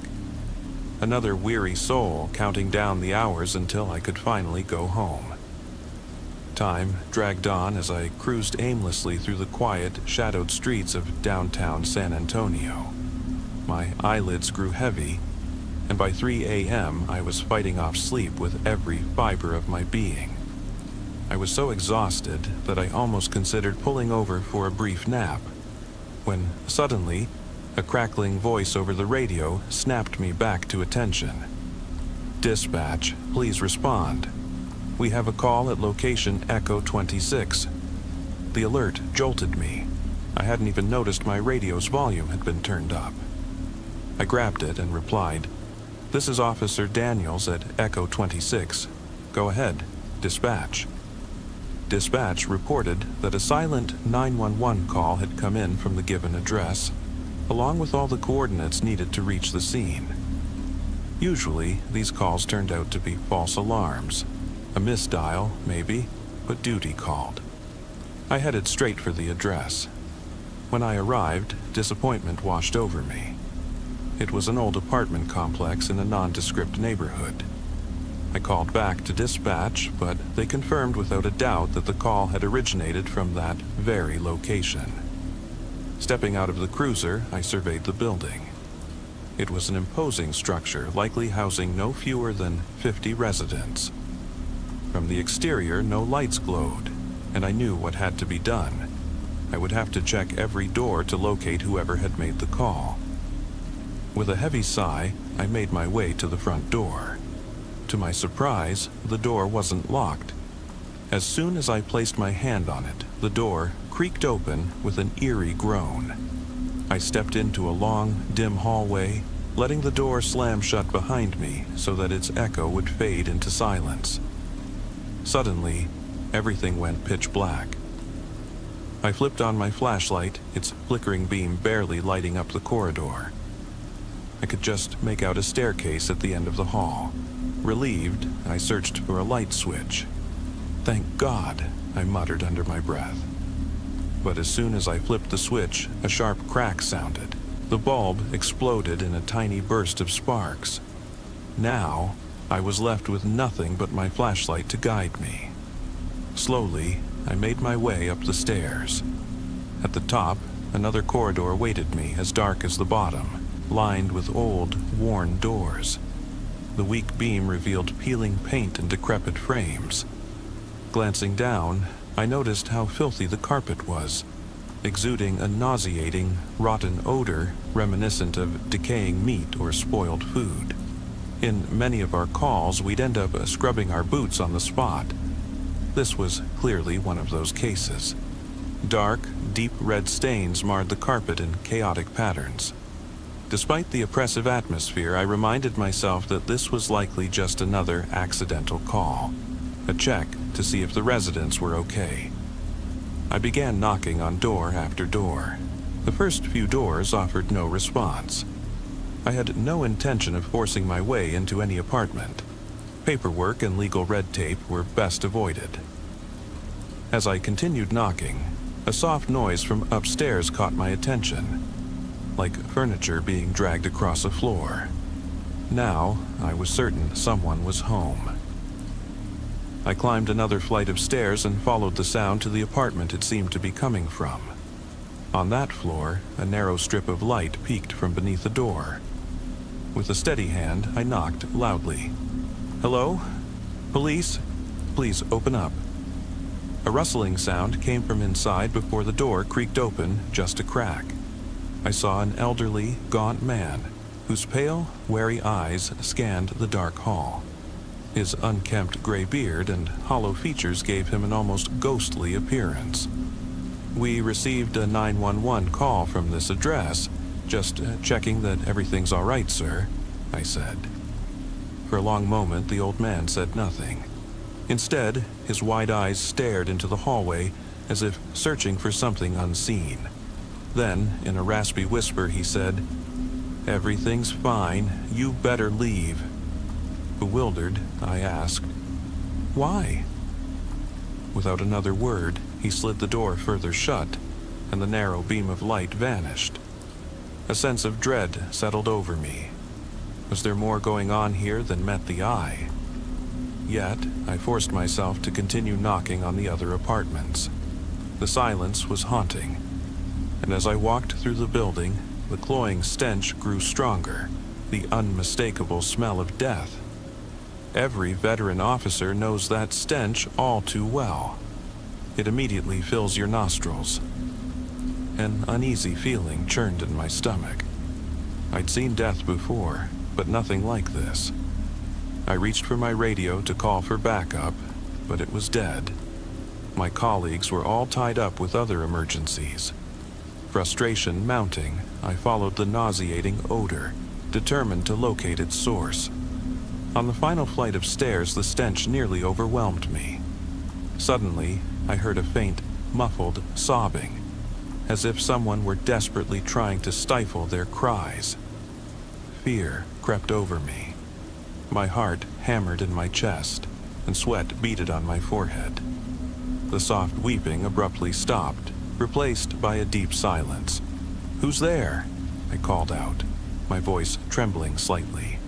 Another weary soul counting down the hours until I could finally go home. Time dragged on as I cruised aimlessly through the quiet, shadowed streets of downtown San Antonio. My eyelids grew heavy, and by 3 a.m. I was fighting off sleep with every fiber of my being. I was so exhausted that I almost considered pulling over for a brief nap. when suddenly, a crackling voice over the radio snapped me back to attention. "Dispatch, please respond. We have a call at location Echo 26. The alert jolted me. I hadn't even noticed my radio's volume had been turned up. I grabbed it and replied, "This is Officer Daniels at Echo 26. Go ahead, dispatch." Dispatch reported that a silent 911 call had come in from the given address, along with all the coordinates needed to reach the scene. Usually, these calls turned out to be false alarms. A misdial, maybe, but duty called. I headed straight for the address. When I arrived, disappointment washed over me. It was an old apartment complex in a nondescript neighborhood. I called back to dispatch, but they confirmed without a doubt that the call had originated from that very location. Stepping out of the cruiser, I surveyed the building. It was an imposing structure, likely housing no fewer than 50 residents. From the exterior, no lights glowed, and I knew what had to be done. I would have to check every door to locate whoever had made the call. With a heavy sigh, I made my way to the front door. To my surprise, the door wasn't locked. As soon as I placed my hand on it, the door creaked open with an eerie groan. I stepped into a long, dim hallway, letting the door slam shut behind me so that its echo would fade into silence. Suddenly, everything went pitch black. I flipped on my flashlight, its flickering beam barely lighting up the corridor. I could just make out a staircase at the end of the hall. Relieved, I searched for a light switch. "Thank God," I muttered under my breath. But as soon as I flipped the switch, a sharp crack sounded. The bulb exploded in a tiny burst of sparks. Now, I was left with nothing but my flashlight to guide me. Slowly, I made my way up the stairs. At the top, another corridor waited me, as dark as the bottom, lined with old, worn doors. The weak beam revealed peeling paint and decrepit frames. Glancing down, I noticed how filthy the carpet was, exuding a nauseating, rotten odor reminiscent of decaying meat or spoiled food. In many of our calls, we'd end up scrubbing our boots on the spot. This was clearly one of those cases. Dark, deep red stains marred the carpet in chaotic patterns. Despite the oppressive atmosphere, I reminded myself that this was likely just another accidental call, a check to see if the residents were okay. I began knocking on door after door. The first few doors offered no response. I had no intention of forcing my way into any apartment. Paperwork and legal red tape were best avoided. As I continued knocking, a soft noise from upstairs caught my attention, like furniture being dragged across a floor. Now, I was certain someone was home. I climbed another flight of stairs and followed the sound to the apartment it seemed to be coming from. On that floor, a narrow strip of light peeked from beneath a door. With a steady hand, I knocked loudly. "Hello? Police? Please open up." A rustling sound came from inside before the door creaked open just a crack. I saw an elderly, gaunt man whose pale, wary eyes scanned the dark hall. His unkempt gray beard and hollow features gave him an almost ghostly appearance. "We received a 911 call from this address. Just checking that everything's all right, sir," I said. For a long moment, the old man said nothing. Instead, his wide eyes stared into the hallway as if searching for something unseen. Then, in a raspy whisper, he said, "Everything's fine. You better leave." Bewildered, I asked, "Why?" Without another word, he slid the door further shut, and the narrow beam of light vanished. A sense of dread settled over me. Was there more going on here than met the eye? Yet, I forced myself to continue knocking on the other apartments. The silence was haunting, and as I walked through the building, the cloying stench grew stronger, the unmistakable smell of death. Every veteran officer knows that stench all too well. It immediately fills your nostrils. An uneasy feeling churned in my stomach. I'd seen death before, but nothing like this. I reached for my radio to call for backup, but it was dead. My colleagues were all tied up with other emergencies. Frustration mounting, I followed the nauseating odor, determined to locate its source. On the final flight of stairs, the stench nearly overwhelmed me. Suddenly, I heard a faint, muffled sobbing, as if someone were desperately trying to stifle their cries. Fear crept over me. My heart hammered in my chest, and sweat beaded on my forehead. The soft weeping abruptly stopped, replaced by a deep silence. "Who's there?" I called out, my voice trembling slightly.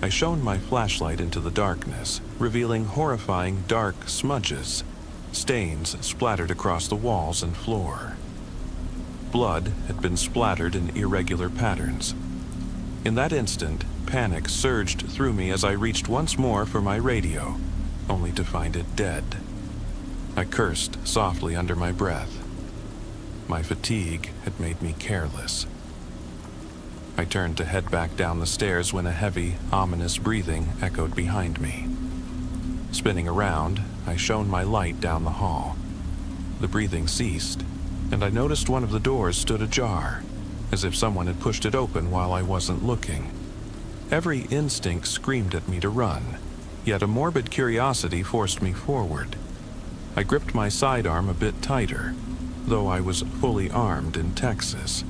I shone my flashlight into the darkness, revealing horrifying dark smudges. Stains splattered across the walls and floor. Blood had been splattered in irregular patterns. In that instant, panic surged through me as I reached once more for my radio, only to find it dead. I cursed softly under my breath. My fatigue had made me careless. I turned to head back down the stairs when a heavy, ominous breathing echoed behind me. Spinning around, I shone my light down the hall. The breathing ceased, and I noticed one of the doors stood ajar, as if someone had pushed it open while I wasn't looking. Every instinct screamed at me to run, yet a morbid curiosity forced me forward. I gripped my sidearm a bit tighter, though I was fully armed in Texas.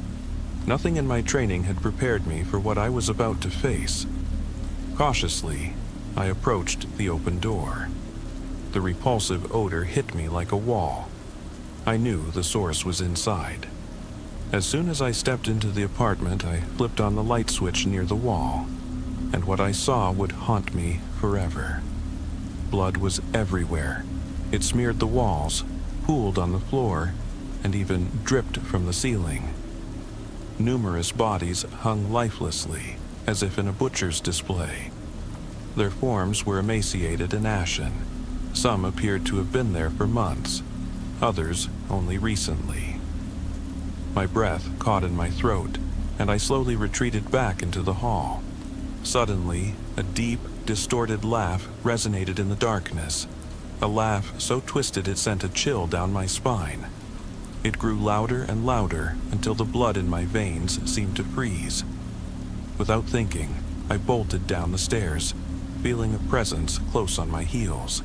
Nothing in my training had prepared me for what I was about to face. Cautiously, I approached the open door. The repulsive odor hit me like a wall. I knew the source was inside. As soon as I stepped into the apartment, I flipped on the light switch near the wall, and what I saw would haunt me forever. Blood was everywhere. It smeared the walls, pooled on the floor, and even dripped from the ceiling. Numerous bodies hung lifelessly, as if in a butcher's display. Their forms were emaciated and ashen. Some appeared to have been there for months, others only recently. My breath caught in my throat, and I slowly retreated back into the hall. Suddenly, a deep, distorted laugh resonated in the darkness, a laugh so twisted it sent a chill down my spine. It grew louder and louder until the blood in my veins seemed to freeze. Without thinking, I bolted down the stairs, feeling a presence close on my heels.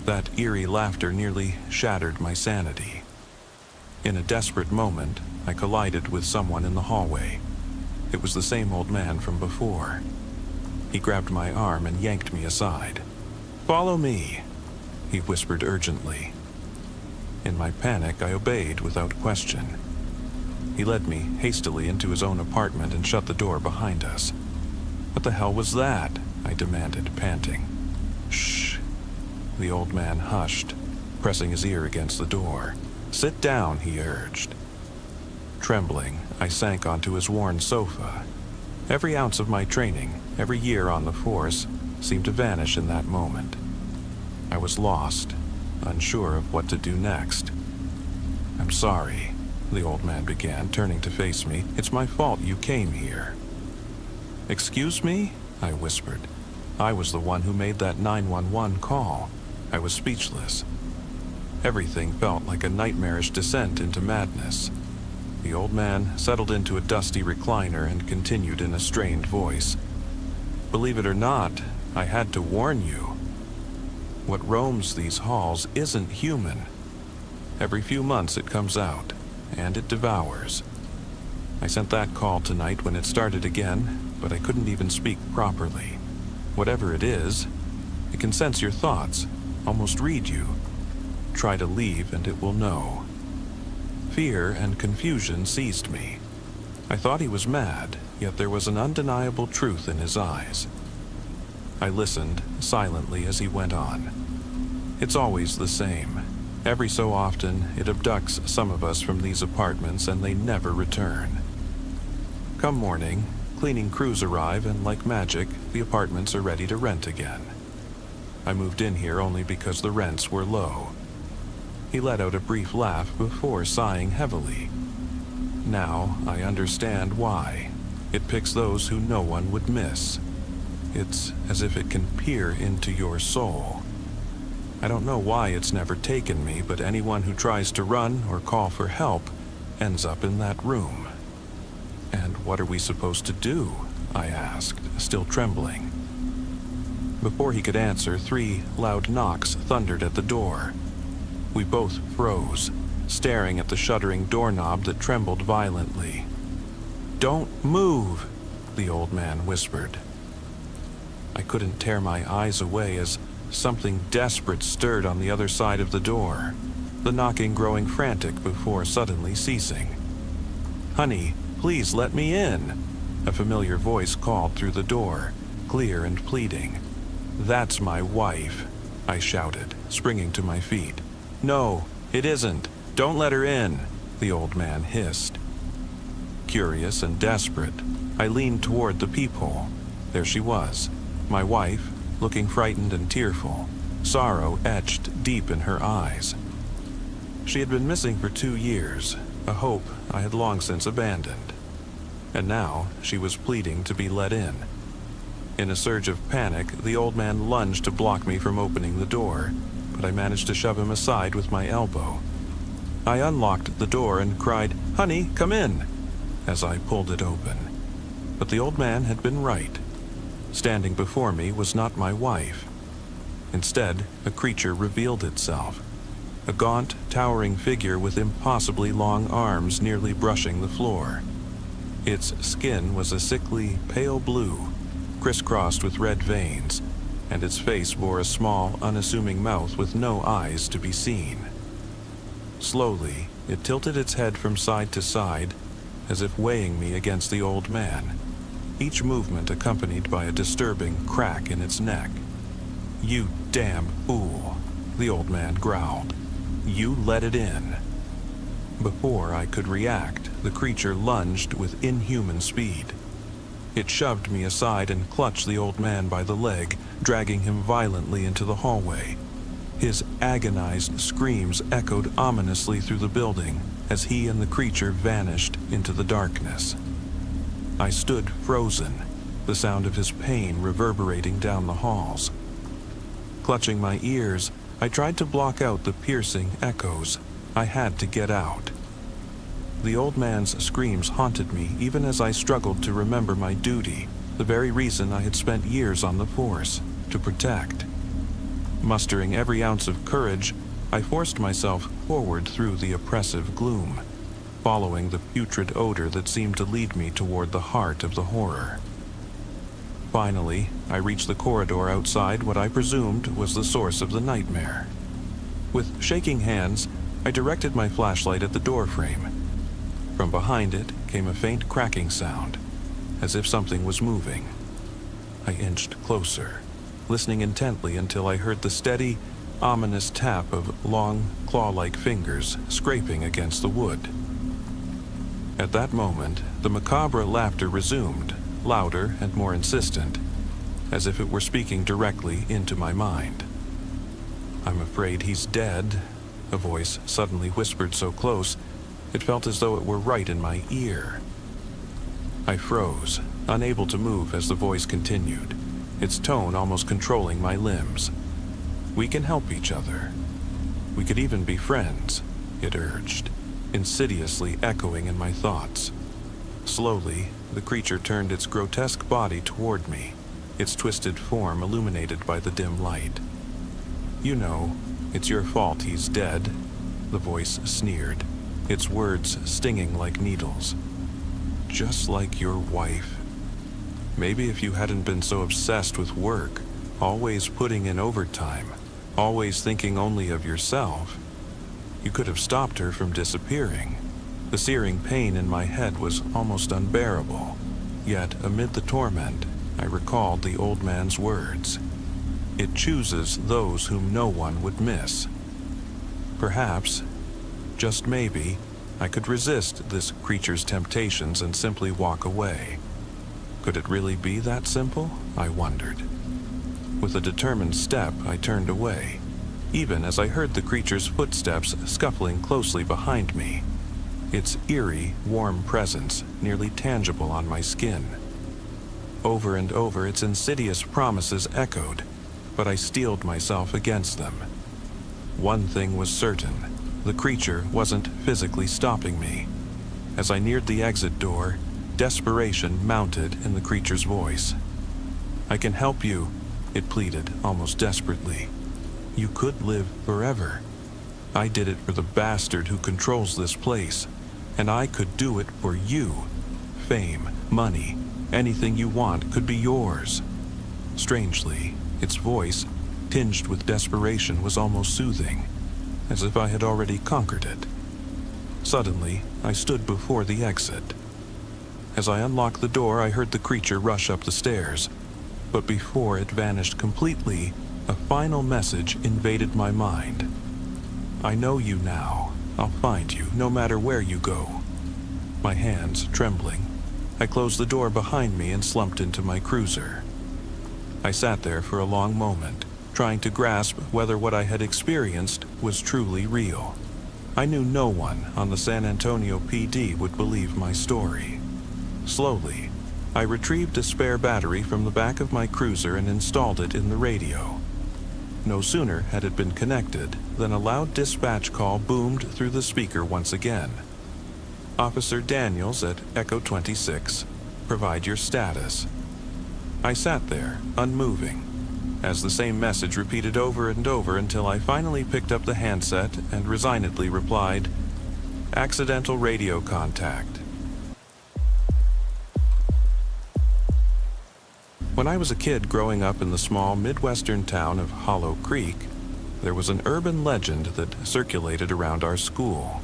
That eerie laughter nearly shattered my sanity. In a desperate moment, I collided with someone in the hallway. It was the same old man from before. He grabbed my arm and yanked me aside. "Follow me," he whispered urgently. In my panic, I obeyed without question. He led me hastily into his own apartment and shut the door behind us. "What the hell was that?" I demanded, panting. "Shh." The old man hushed, pressing his ear against the door. "Sit down," he urged. Trembling, I sank onto his worn sofa. Every ounce of my training, every year on the force, seemed to vanish in that moment. I was lost, unsure of what to do next. "I'm sorry," the old man began, turning to face me. "It's my fault you came here." "Excuse me?" I whispered. I was the one who made that 911 call. I was speechless. Everything felt like a nightmarish descent into madness. The old man settled into a dusty recliner and continued in a strained voice. "Believe it or not, I had to warn you. What roams these halls isn't human. Every few months it comes out, and it devours. I sent that call tonight when it started again, but I couldn't even speak properly. Whatever it is, it can sense your thoughts, almost read you. Try to leave and it will know." Fear and confusion seized me. I thought he was mad, yet there was an undeniable truth in his eyes. I listened silently as he went on. "It's always the same. Every so often, it abducts some of us from these apartments and they never return. Come morning, cleaning crews arrive and like magic, the apartments are ready to rent again. I moved in here only because the rents were low." He let out a brief laugh before sighing heavily. Now I understand why. It picks those who no one would miss. It's as if it can peer into your soul. I don't know why it's never taken me, but anyone who tries to run or call for help ends up in that room. And what are we supposed to do? I asked, still trembling. Before he could answer, 3 loud knocks thundered at the door. We both froze, staring at the shuddering doorknob that trembled violently. "Don't move," the old man whispered. I couldn't tear my eyes away as something desperate stirred on the other side of the door, the knocking growing frantic before suddenly ceasing. "Honey, please let me in," a familiar voice called through the door, clear and pleading. "That's my wife," I shouted, springing to my feet. "No, it isn't. Don't let her in," the old man hissed. Curious and desperate, I leaned toward the peephole. There she was, my wife, looking frightened and tearful, sorrow etched deep in her eyes. She had been missing for 2 years, a hope I had long since abandoned. And now she was pleading to be let in. In a surge of panic, the old man lunged to block me from opening the door, but I managed to shove him aside with my elbow. I unlocked the door and cried, "Honey, come in," as I pulled it open. But the old man had been right. Standing before me was not my wife. Instead, a creature revealed itself. A gaunt, towering figure with impossibly long arms nearly brushing the floor. Its skin was a sickly, pale blue, crisscrossed with red veins, and its face bore a small, unassuming mouth with no eyes to be seen. Slowly, it tilted its head from side to side, as if weighing me against the old man, each movement accompanied by a disturbing crack in its neck. "You damn fool," the old man growled. "You let it in." Before I could react, the creature lunged with inhuman speed. It shoved me aside and clutched the old man by the leg, dragging him violently into the hallway. His agonized screams echoed ominously through the building as he and the creature vanished into the darkness. I stood frozen, the sound of his pain reverberating down the halls. Clutching my ears, I tried to block out the piercing echoes. I had to get out. The old man's screams haunted me even as I struggled to remember my duty, the very reason I had spent years on the force, to protect. Mustering every ounce of courage, I forced myself forward through the oppressive gloom, following the putrid odor that seemed to lead me toward the heart of the horror. Finally, I reached the corridor outside what I presumed was the source of the nightmare. With shaking hands, I directed my flashlight at the doorframe. From behind it came a faint cracking sound, as if something was moving. I inched closer, listening intently until I heard the steady, ominous tap of long, claw-like fingers scraping against the wood. At that moment, the macabre laughter resumed, louder and more insistent, as if it were speaking directly into my mind. "I'm afraid he's dead," a voice suddenly whispered so close, it felt as though it were right in my ear. I froze, unable to move as the voice continued, its tone almost controlling my limbs. "We can help each other. We could even be friends," it urged, insidiously echoing in my thoughts. Slowly, the creature turned its grotesque body toward me, its twisted form illuminated by the dim light. "You know, it's your fault he's dead," the voice sneered, its words stinging like needles. "Just like your wife. Maybe if you hadn't been so obsessed with work, always putting in overtime, always thinking only of yourself, you could have stopped her from disappearing." The searing pain in my head was almost unbearable, yet amid the torment, I recalled the old man's words. "It chooses those whom no one would miss." Perhaps, just maybe, I could resist this creature's temptations and simply walk away. Could it really be that simple? I wondered. With a determined step, I turned away, even as I heard the creature's footsteps scuffling closely behind me. its eerie, warm presence nearly tangible on my skin. Over and over, its insidious promises echoed, but I steeled myself against them. One thing was certain: the creature wasn't physically stopping me. As I neared the exit door, desperation mounted in the creature's voice. "I can help you," it pleaded almost desperately. "You could live forever. I did it for the bastard who controls this place, and I could do it for you. Fame, money, anything you want could be yours." Strangely, its voice, tinged with desperation, was almost soothing, as if I had already conquered it. Suddenly, I stood before the exit. As I unlocked the door, I heard the creature rush up the stairs, but before it vanished completely, a final message invaded my mind. "I know you now. I'll find you, no matter where you go." My hands trembling, I closed the door behind me and slumped into my cruiser. I sat there for a long moment, trying to grasp whether what I had experienced was truly real. I knew no one on the San Antonio PD would believe my story. Slowly, I retrieved a spare battery from the back of my cruiser and installed it in the radio. No sooner had it been connected than a loud dispatch call boomed through the speaker once again. "Officer Daniels at Echo 26, provide your status." I sat there, unmoving, as the same message repeated over and over until I finally picked up the handset and resignedly replied, "Accidental radio contact." When I was a kid growing up in the small Midwestern town of Hollow Creek, there was an urban legend that circulated around our school.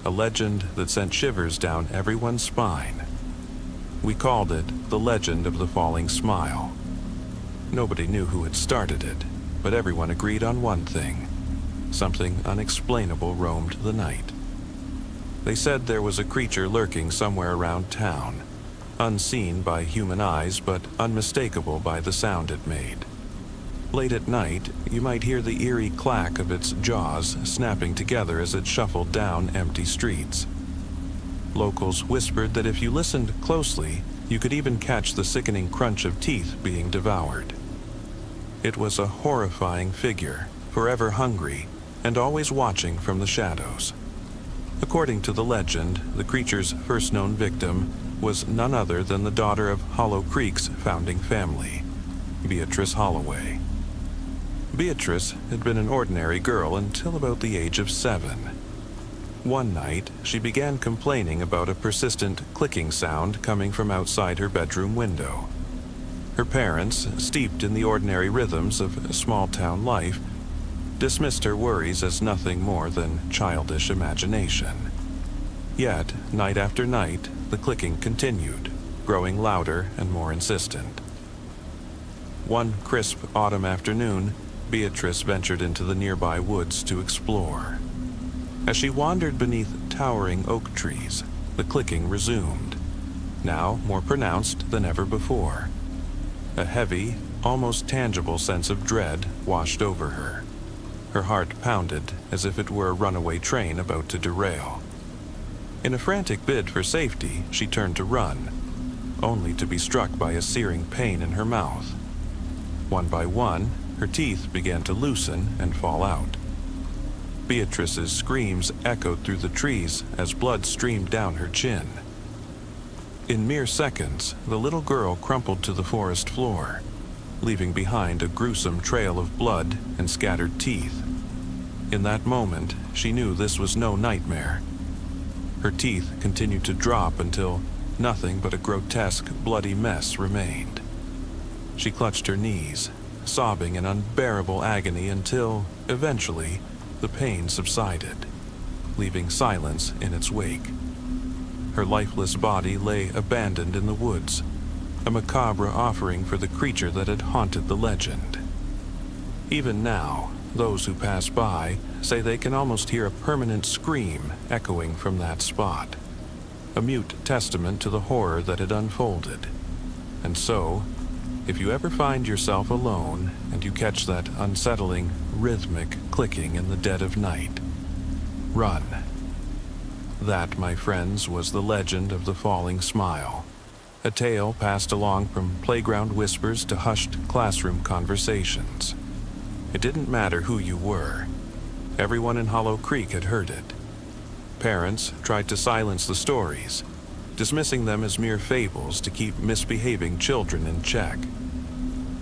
A legend that sent shivers down everyone's spine. We called it the Legend of the Falling Smile. Nobody knew who had started it, but everyone agreed on one thing: something unexplainable roamed the night. They said there was a creature lurking somewhere around town, unseen by human eyes but unmistakable by the sound it made. Late at night, you might hear the eerie clack of its jaws snapping together as it shuffled down empty streets. Locals whispered that if you listened closely, you could even catch the sickening crunch of teeth being devoured. It was a horrifying figure, forever hungry, and always watching from the shadows. According to the legend, the creature's first known victim was none other than the daughter of Hollow Creek's founding family, Beatrice Holloway. Beatrice had been an ordinary girl until about the age of 7. One night, she began complaining about a persistent clicking sound coming from outside her bedroom window. Her parents, steeped in the ordinary rhythms of small-town life, dismissed her worries as nothing more than childish imagination. Yet, night after night, the clicking continued, growing louder and more insistent. One crisp autumn afternoon, Beatrice ventured into the nearby woods to explore. As she wandered beneath towering oak trees, the clicking resumed, now more pronounced than ever before. A heavy, almost tangible sense of dread washed over her. Her heart pounded as if it were a runaway train about to derail. In a frantic bid for safety, she turned to run, only to be struck by a searing pain in her mouth. One by one, her teeth began to loosen and fall out. Beatrice's screams echoed through the trees as blood streamed down her chin. In mere seconds, the little girl crumpled to the forest floor, leaving behind a gruesome trail of blood and scattered teeth. In that moment, she knew this was no nightmare. Her teeth continued to drop until nothing but a grotesque, bloody mess remained. She clutched her knees, sobbing in unbearable agony until, eventually, the pain subsided, leaving silence in its wake. Her lifeless body lay abandoned in the woods, a macabre offering for the creature that had haunted the legend. Even now, those who pass by say they can almost hear a permanent scream echoing from that spot, a mute testament to the horror that had unfolded. And so, if you ever find yourself alone and you catch that unsettling, rhythmic clicking in the dead of night, run. That, my friends, was the legend of the falling smile. A tale passed along from playground whispers to hushed classroom conversations. It didn't matter who you were. Everyone in Hollow Creek had heard it. Parents tried to silence the stories, dismissing them as mere fables to keep misbehaving children in check.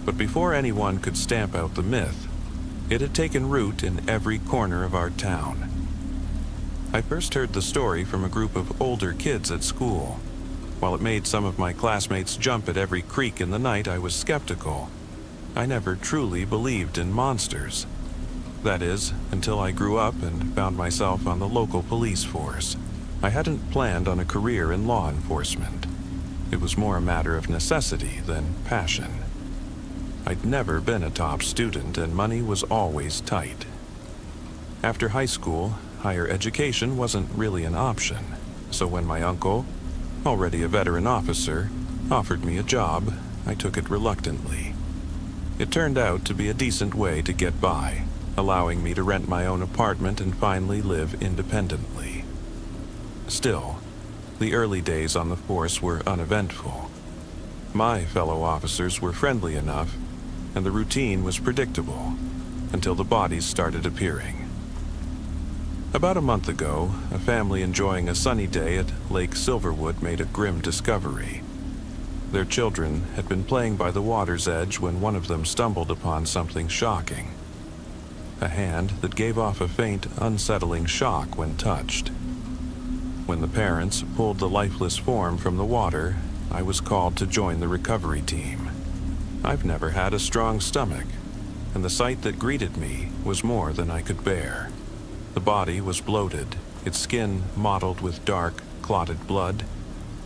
But before anyone could stamp out the myth, it had taken root in every corner of our town. I first heard the story from a group of older kids at school. While it made some of my classmates jump at every creak in the night, I was skeptical. I never truly believed in monsters. That is, until I grew up and found myself on the local police force. I hadn't planned on a career in law enforcement. It was more a matter of necessity than passion. I'd never been a top student, and money was always tight. After high school, higher education wasn't really an option, so when my uncle, already a veteran officer, offered me a job, I took it reluctantly. It turned out to be a decent way to get by, allowing me to rent my own apartment and finally live independently. Still, the early days on the force were uneventful. My fellow officers were friendly enough, and the routine was predictable, until the bodies started appearing. About a month ago, a family enjoying a sunny day at Lake Silverwood made a grim discovery. Their children had been playing by the water's edge when one of them stumbled upon something shocking. A hand that gave off a faint, unsettling shock when touched. When the parents pulled the lifeless form from the water, I was called to join the recovery team. I've never had a strong stomach, and the sight that greeted me was more than I could bear. The body was bloated, its skin mottled with dark, clotted blood,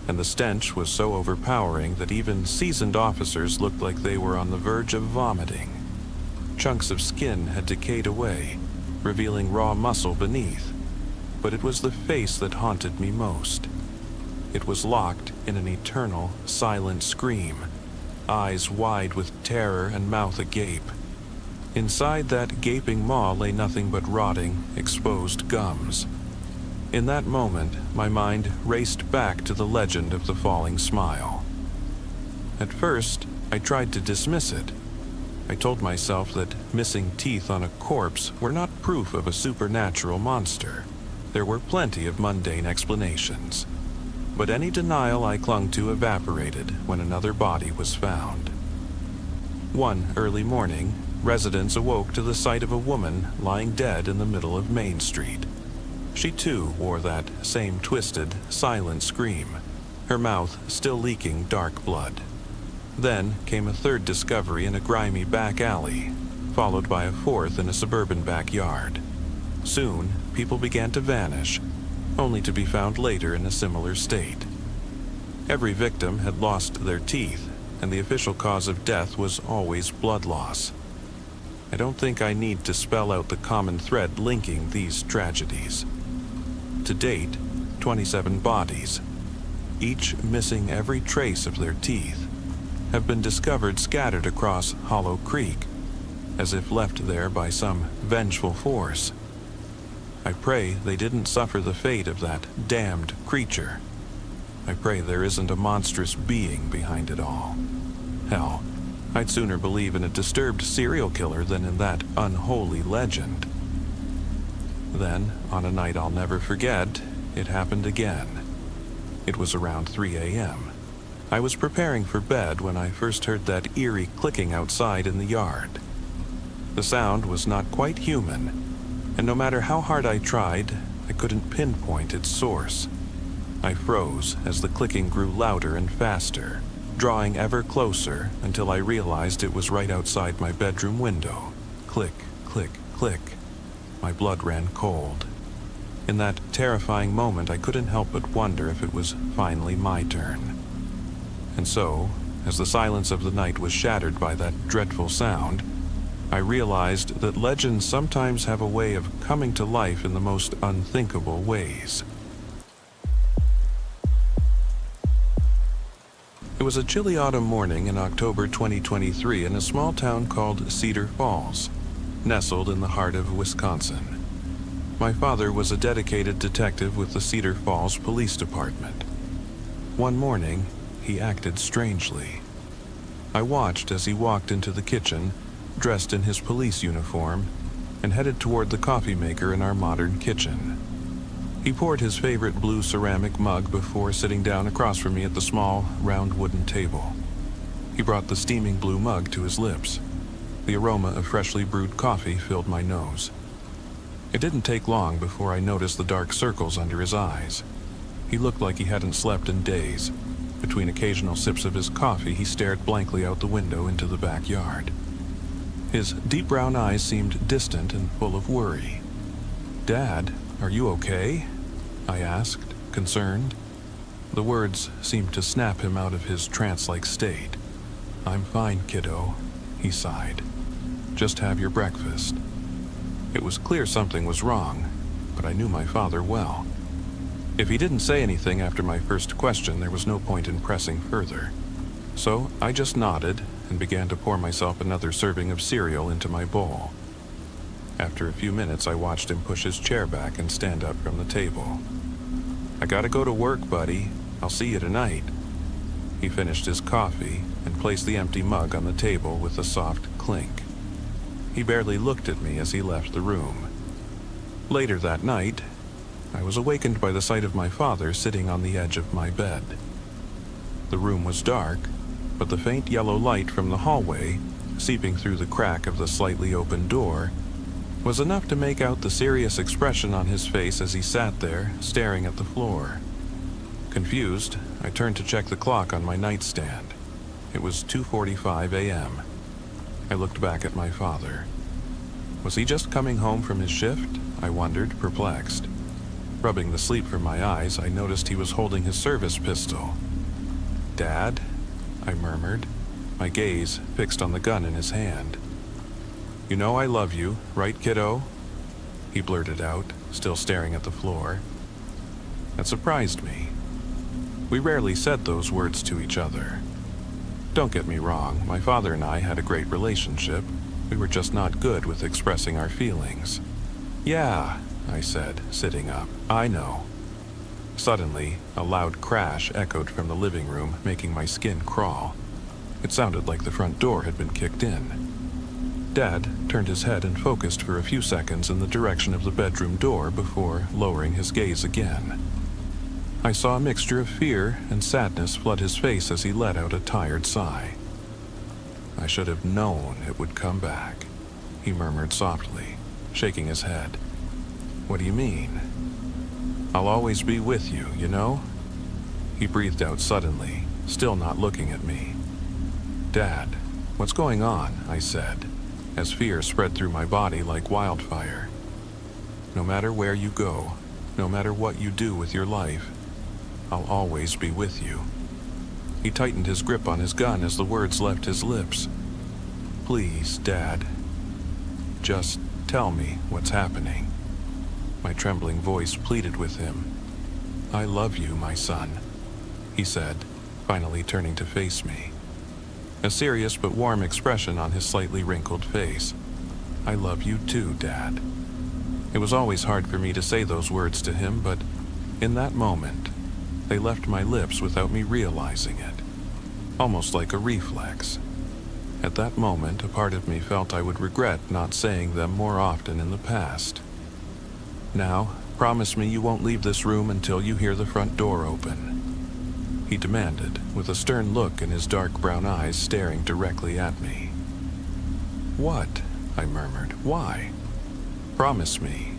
and the stench was so overpowering that even seasoned officers looked like they were on the verge of vomiting. Chunks of skin had decayed away, revealing raw muscle beneath, but it was the face that haunted me most. It was locked in an eternal, silent scream, eyes wide with terror and mouth agape. Inside that gaping maw lay nothing but rotting, exposed gums. In that moment, my mind raced back to the legend of the falling smile. At first, I tried to dismiss it. I told myself that missing teeth on a corpse were not proof of a supernatural monster. There were plenty of mundane explanations. But any denial I clung to evaporated when another body was found. One early morning, residents awoke to the sight of a woman lying dead in the middle of Main Street. She too wore that same twisted, silent scream, her mouth still leaking dark blood. Then came a third discovery in a grimy back alley, followed by a fourth in a suburban backyard. Soon, people began to vanish, only to be found later in a similar state. Every victim had lost their teeth, and the official cause of death was always blood loss. I don't think I need to spell out the common thread linking these tragedies. To date, 27 bodies, each missing every trace of their teeth, have been discovered scattered across Hollow Creek, as if left there by some vengeful force. I pray they didn't suffer the fate of that damned creature. I pray there isn't a monstrous being behind it all. Hell, I'd sooner believe in a disturbed serial killer than in that unholy legend. Then, on a night I'll never forget, it happened again. It was around 3 a.m. I was preparing for bed when I first heard that eerie clicking outside in the yard. The sound was not quite human, and no matter how hard I tried, I couldn't pinpoint its source. I froze as the clicking grew louder and faster, drawing ever closer until I realized it was right outside my bedroom window. Click, click, click. My blood ran cold. In that terrifying moment, I couldn't help but wonder if it was finally my turn. And so, as the silence of the night was shattered by that dreadful sound, I realized that legends sometimes have a way of coming to life in the most unthinkable ways. It was a chilly autumn morning in October 2023 in a small town called Cedar Falls, nestled in the heart of Wisconsin. My father was a dedicated detective with the Cedar Falls Police Department. One morning, he acted strangely. I watched as he walked into the kitchen, dressed in his police uniform, and headed toward the coffee maker in our modern kitchen. He poured his favorite blue ceramic mug before sitting down across from me at the small, round wooden table. He brought the steaming blue mug to his lips. The aroma of freshly brewed coffee filled my nose. It didn't take long before I noticed the dark circles under his eyes. He looked like he hadn't slept in days. Between occasional sips of his coffee, he stared blankly out the window into the backyard. His deep brown eyes seemed distant and full of worry. "Dad, are you okay?" I asked, concerned. The words seemed to snap him out of his trance-like state. "I'm fine, kiddo," he sighed. "Just have your breakfast." It was clear something was wrong, but I knew my father well. If he didn't say anything after my first question, there was no point in pressing further. So I just nodded and began to pour myself another serving of cereal into my bowl. After a few minutes, I watched him push his chair back and stand up from the table. "I gotta go to work, buddy. I'll see you tonight." He finished his coffee and placed the empty mug on the table with a soft clink. He barely looked at me as he left the room. Later that night, I was awakened by the sight of my father sitting on the edge of my bed. The room was dark, but the faint yellow light from the hallway, seeping through the crack of the slightly open door, was enough to make out the serious expression on his face as he sat there, staring at the floor. Confused, I turned to check the clock on my nightstand. It was 2:45 a.m. I looked back at my father. Was he just coming home from his shift? I wondered, perplexed. Rubbing the sleep from my eyes, I noticed he was holding his service pistol. "Dad?" I murmured, my gaze fixed on the gun in his hand. "You know I love you, right, kiddo?" He blurted out, still staring at the floor. That surprised me. We rarely said those words to each other. Don't get me wrong, my father and I had a great relationship. We were just not good with expressing our feelings. "Yeah," I said, sitting up. "I know." Suddenly, a loud crash echoed from the living room, making my skin crawl. It sounded like the front door had been kicked in. Dad turned his head and focused for a few seconds in the direction of the bedroom door before lowering his gaze again. I saw a mixture of fear and sadness flood his face as he let out a tired sigh. "I should have known it would come back," he murmured softly, shaking his head. "What do you mean?" "I'll always be with you, you know?" He breathed out suddenly, still not looking at me. "Dad, what's going on?" I said, as fear spread through my body like wildfire. "No matter where you go, no matter what you do with your life, I'll always be with you." He tightened his grip on his gun as the words left his lips. "Please, Dad, just tell me what's happening." My trembling voice pleaded with him. "I love you, my son," he said, finally turning to face me. A serious but warm expression on his slightly wrinkled face. "I love you too, Dad." It was always hard for me to say those words to him, but in that moment, they left my lips without me realizing it, almost like a reflex. At that moment, a part of me felt I would regret not saying them more often in the past. "Now, promise me you won't leave this room until you hear the front door open," he demanded, with a stern look in his dark brown eyes staring directly at me. "What?" I murmured. "Why?" "Promise me."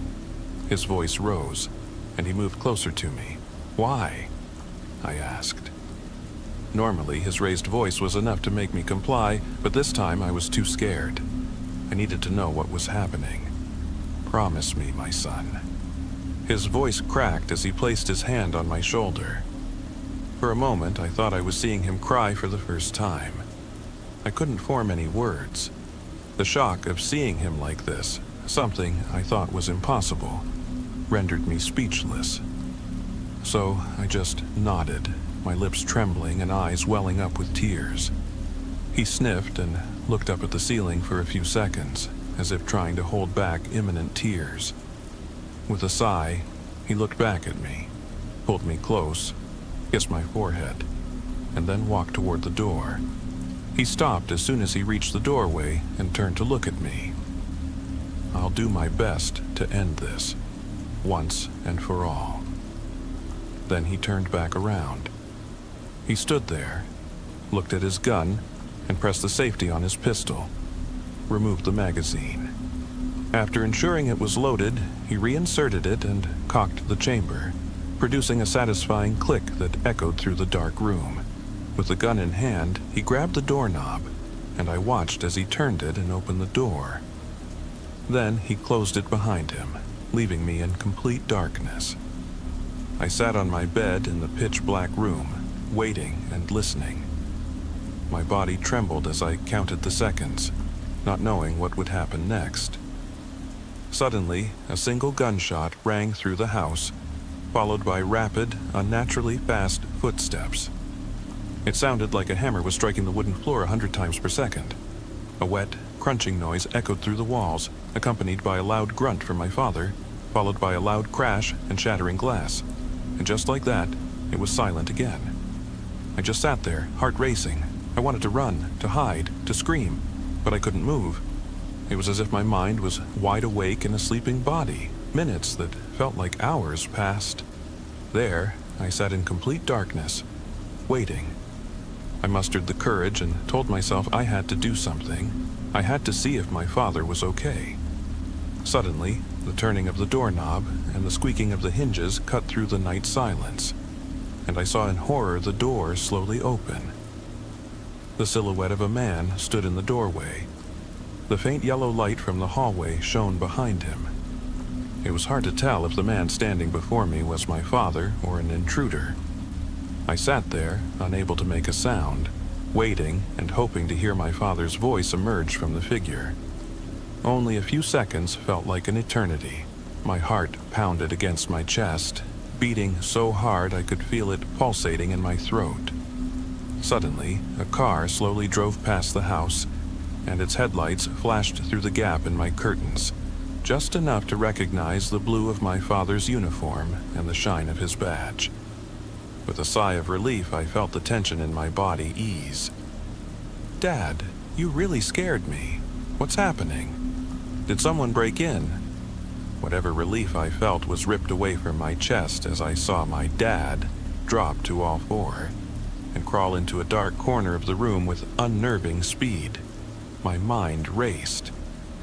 His voice rose, and he moved closer to me. "Why?" I asked. Normally, his raised voice was enough to make me comply, but this time I was too scared. I needed to know what was happening. "Promise me, my son." His voice cracked as he placed his hand on my shoulder. For a moment, I thought I was seeing him cry for the first time. I couldn't form any words. The shock of seeing him like this, something I thought was impossible, rendered me speechless. So I just nodded, my lips trembling and eyes welling up with tears. He sniffed and looked up at the ceiling for a few seconds, as if trying to hold back imminent tears. With a sigh, he looked back at me, pulled me close, kissed my forehead, and then walked toward the door. He stopped as soon as he reached the doorway and turned to look at me. "I'll do my best to end this, once and for all." Then he turned back around. He stood there, looked at his gun, and pressed the safety on his pistol, removed the magazine. After ensuring it was loaded, he reinserted it and cocked the chamber, producing a satisfying click that echoed through the dark room. With the gun in hand, he grabbed the doorknob, and I watched as he turned it and opened the door. Then he closed it behind him, leaving me in complete darkness. I sat on my bed in the pitch-black room, waiting and listening. My body trembled as I counted the seconds, not knowing what would happen next. Suddenly, a single gunshot rang through the house, followed by rapid, unnaturally fast footsteps. It sounded like a hammer was striking the wooden floor 100 times per second. A wet, crunching noise echoed through the walls, accompanied by a loud grunt from my father, followed by a loud crash and shattering glass. And just like that, it was silent again. I just sat there, heart racing. I wanted to run, to hide, to scream, but I couldn't move. It was as if my mind was wide awake in a sleeping body. Minutes that felt like hours passed. There, I sat in complete darkness, waiting. I mustered the courage and told myself I had to do something. I had to see if my father was okay. Suddenly, the turning of the doorknob and the squeaking of the hinges cut through the night silence, and I saw in horror the door slowly open. The silhouette of a man stood in the doorway. The faint yellow light from the hallway shone behind him. It was hard to tell if the man standing before me was my father or an intruder. I sat there, unable to make a sound, waiting and hoping to hear my father's voice emerge from the figure. Only a few seconds felt like an eternity. My heart pounded against my chest, beating so hard I could feel it pulsating in my throat. Suddenly, a car slowly drove past the house, and its headlights flashed through the gap in my curtains, just enough to recognize the blue of my father's uniform and the shine of his badge. With a sigh of relief, I felt the tension in my body ease. "Dad, you really scared me. What's happening? Did someone break in?" Whatever relief I felt was ripped away from my chest as I saw my dad drop to all four and crawl into a dark corner of the room with unnerving speed. My mind raced.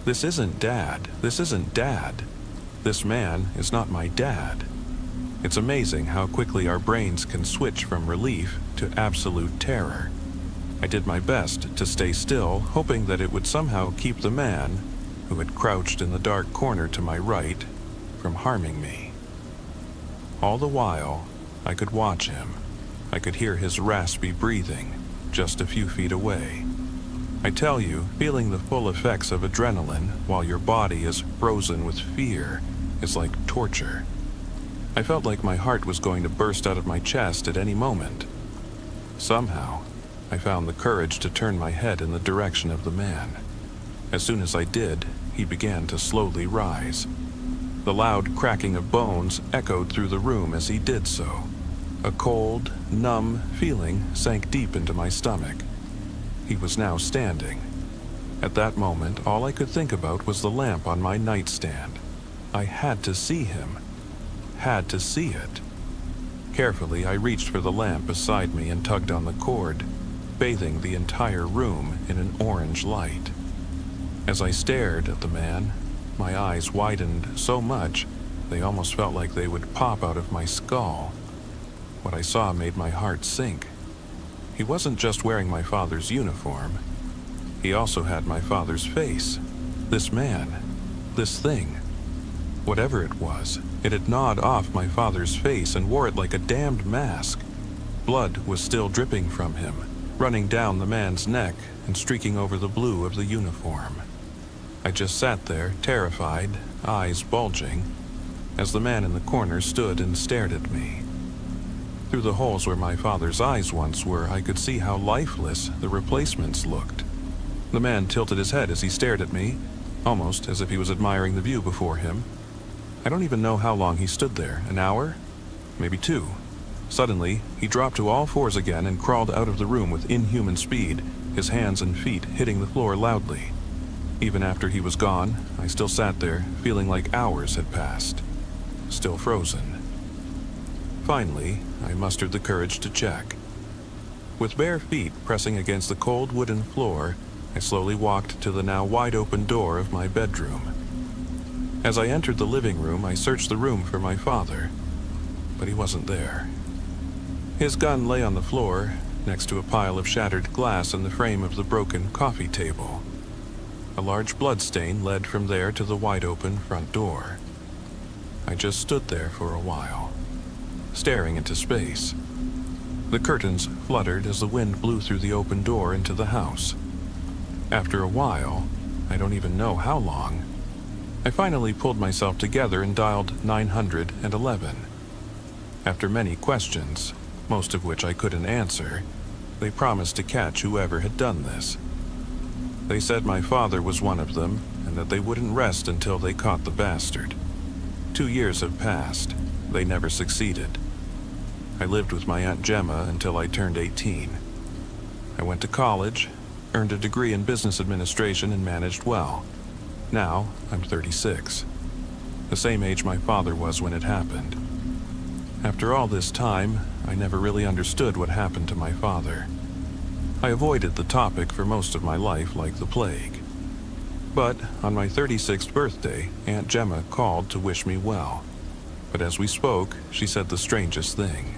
This isn't Dad. This isn't Dad. This man is not my dad. It's amazing how quickly our brains can switch from relief to absolute terror. I did my best to stay still, hoping that it would somehow keep the man, who had crouched in the dark corner to my right, from harming me. All the while, I could watch him. I could hear his raspy breathing, just a few feet away. I tell you, feeling the full effects of adrenaline while your body is frozen with fear is like torture. I felt like my heart was going to burst out of my chest at any moment. Somehow, I found the courage to turn my head in the direction of the man. As soon as I did, he began to slowly rise. The loud cracking of bones echoed through the room as he did so. A cold, numb feeling sank deep into my stomach. He was now standing. At that moment, all I could think about was the lamp on my nightstand. I had to see him. Had to see it. Carefully, I reached for the lamp beside me and tugged on the cord, bathing the entire room in an orange light. As I stared at the man, my eyes widened so much they almost felt like they would pop out of my skull. What I saw made my heart sink. He wasn't just wearing my father's uniform. He also had my father's face. This man, this thing. Whatever it was, it had gnawed off my father's face and wore it like a damned mask. Blood was still dripping from him, running down the man's neck and streaking over the blue of the uniform. I just sat there, terrified, eyes bulging, as the man in the corner stood and stared at me. Through the holes where my father's eyes once were, I could see how lifeless the replacements looked. The man tilted his head as he stared at me, almost as if he was admiring the view before him. I don't even know how long he stood there. An hour? Maybe 2. Suddenly, he dropped to all fours again and crawled out of the room with inhuman speed, his hands and feet hitting the floor loudly. Even after he was gone, I still sat there, feeling like hours had passed. Still frozen. Finally, I mustered the courage to check. With bare feet pressing against the cold wooden floor, I slowly walked to the now wide-open door of my bedroom. As I entered the living room, I searched the room for my father, but he wasn't there. His gun lay on the floor, next to a pile of shattered glass in the frame of the broken coffee table. A large bloodstain led from there to the wide-open front door. I just stood there for a while, staring into space. The curtains fluttered as the wind blew through the open door into the house. After a while, I don't even know how long, I finally pulled myself together and dialed 911. After many questions, most of which I couldn't answer, they promised to catch whoever had done this. They said my father was one of them, and that they wouldn't rest until they caught the bastard. 2 years have passed. They never succeeded. I lived with my Aunt Gemma until I turned 18. I went to college, earned a degree in business administration, and managed well. Now, I'm 36. The same age my father was when it happened. After all this time, I never really understood what happened to my father. I avoided the topic for most of my life like the plague. But on my 36th birthday, Aunt Gemma called to wish me well. But as we spoke, she said the strangest thing.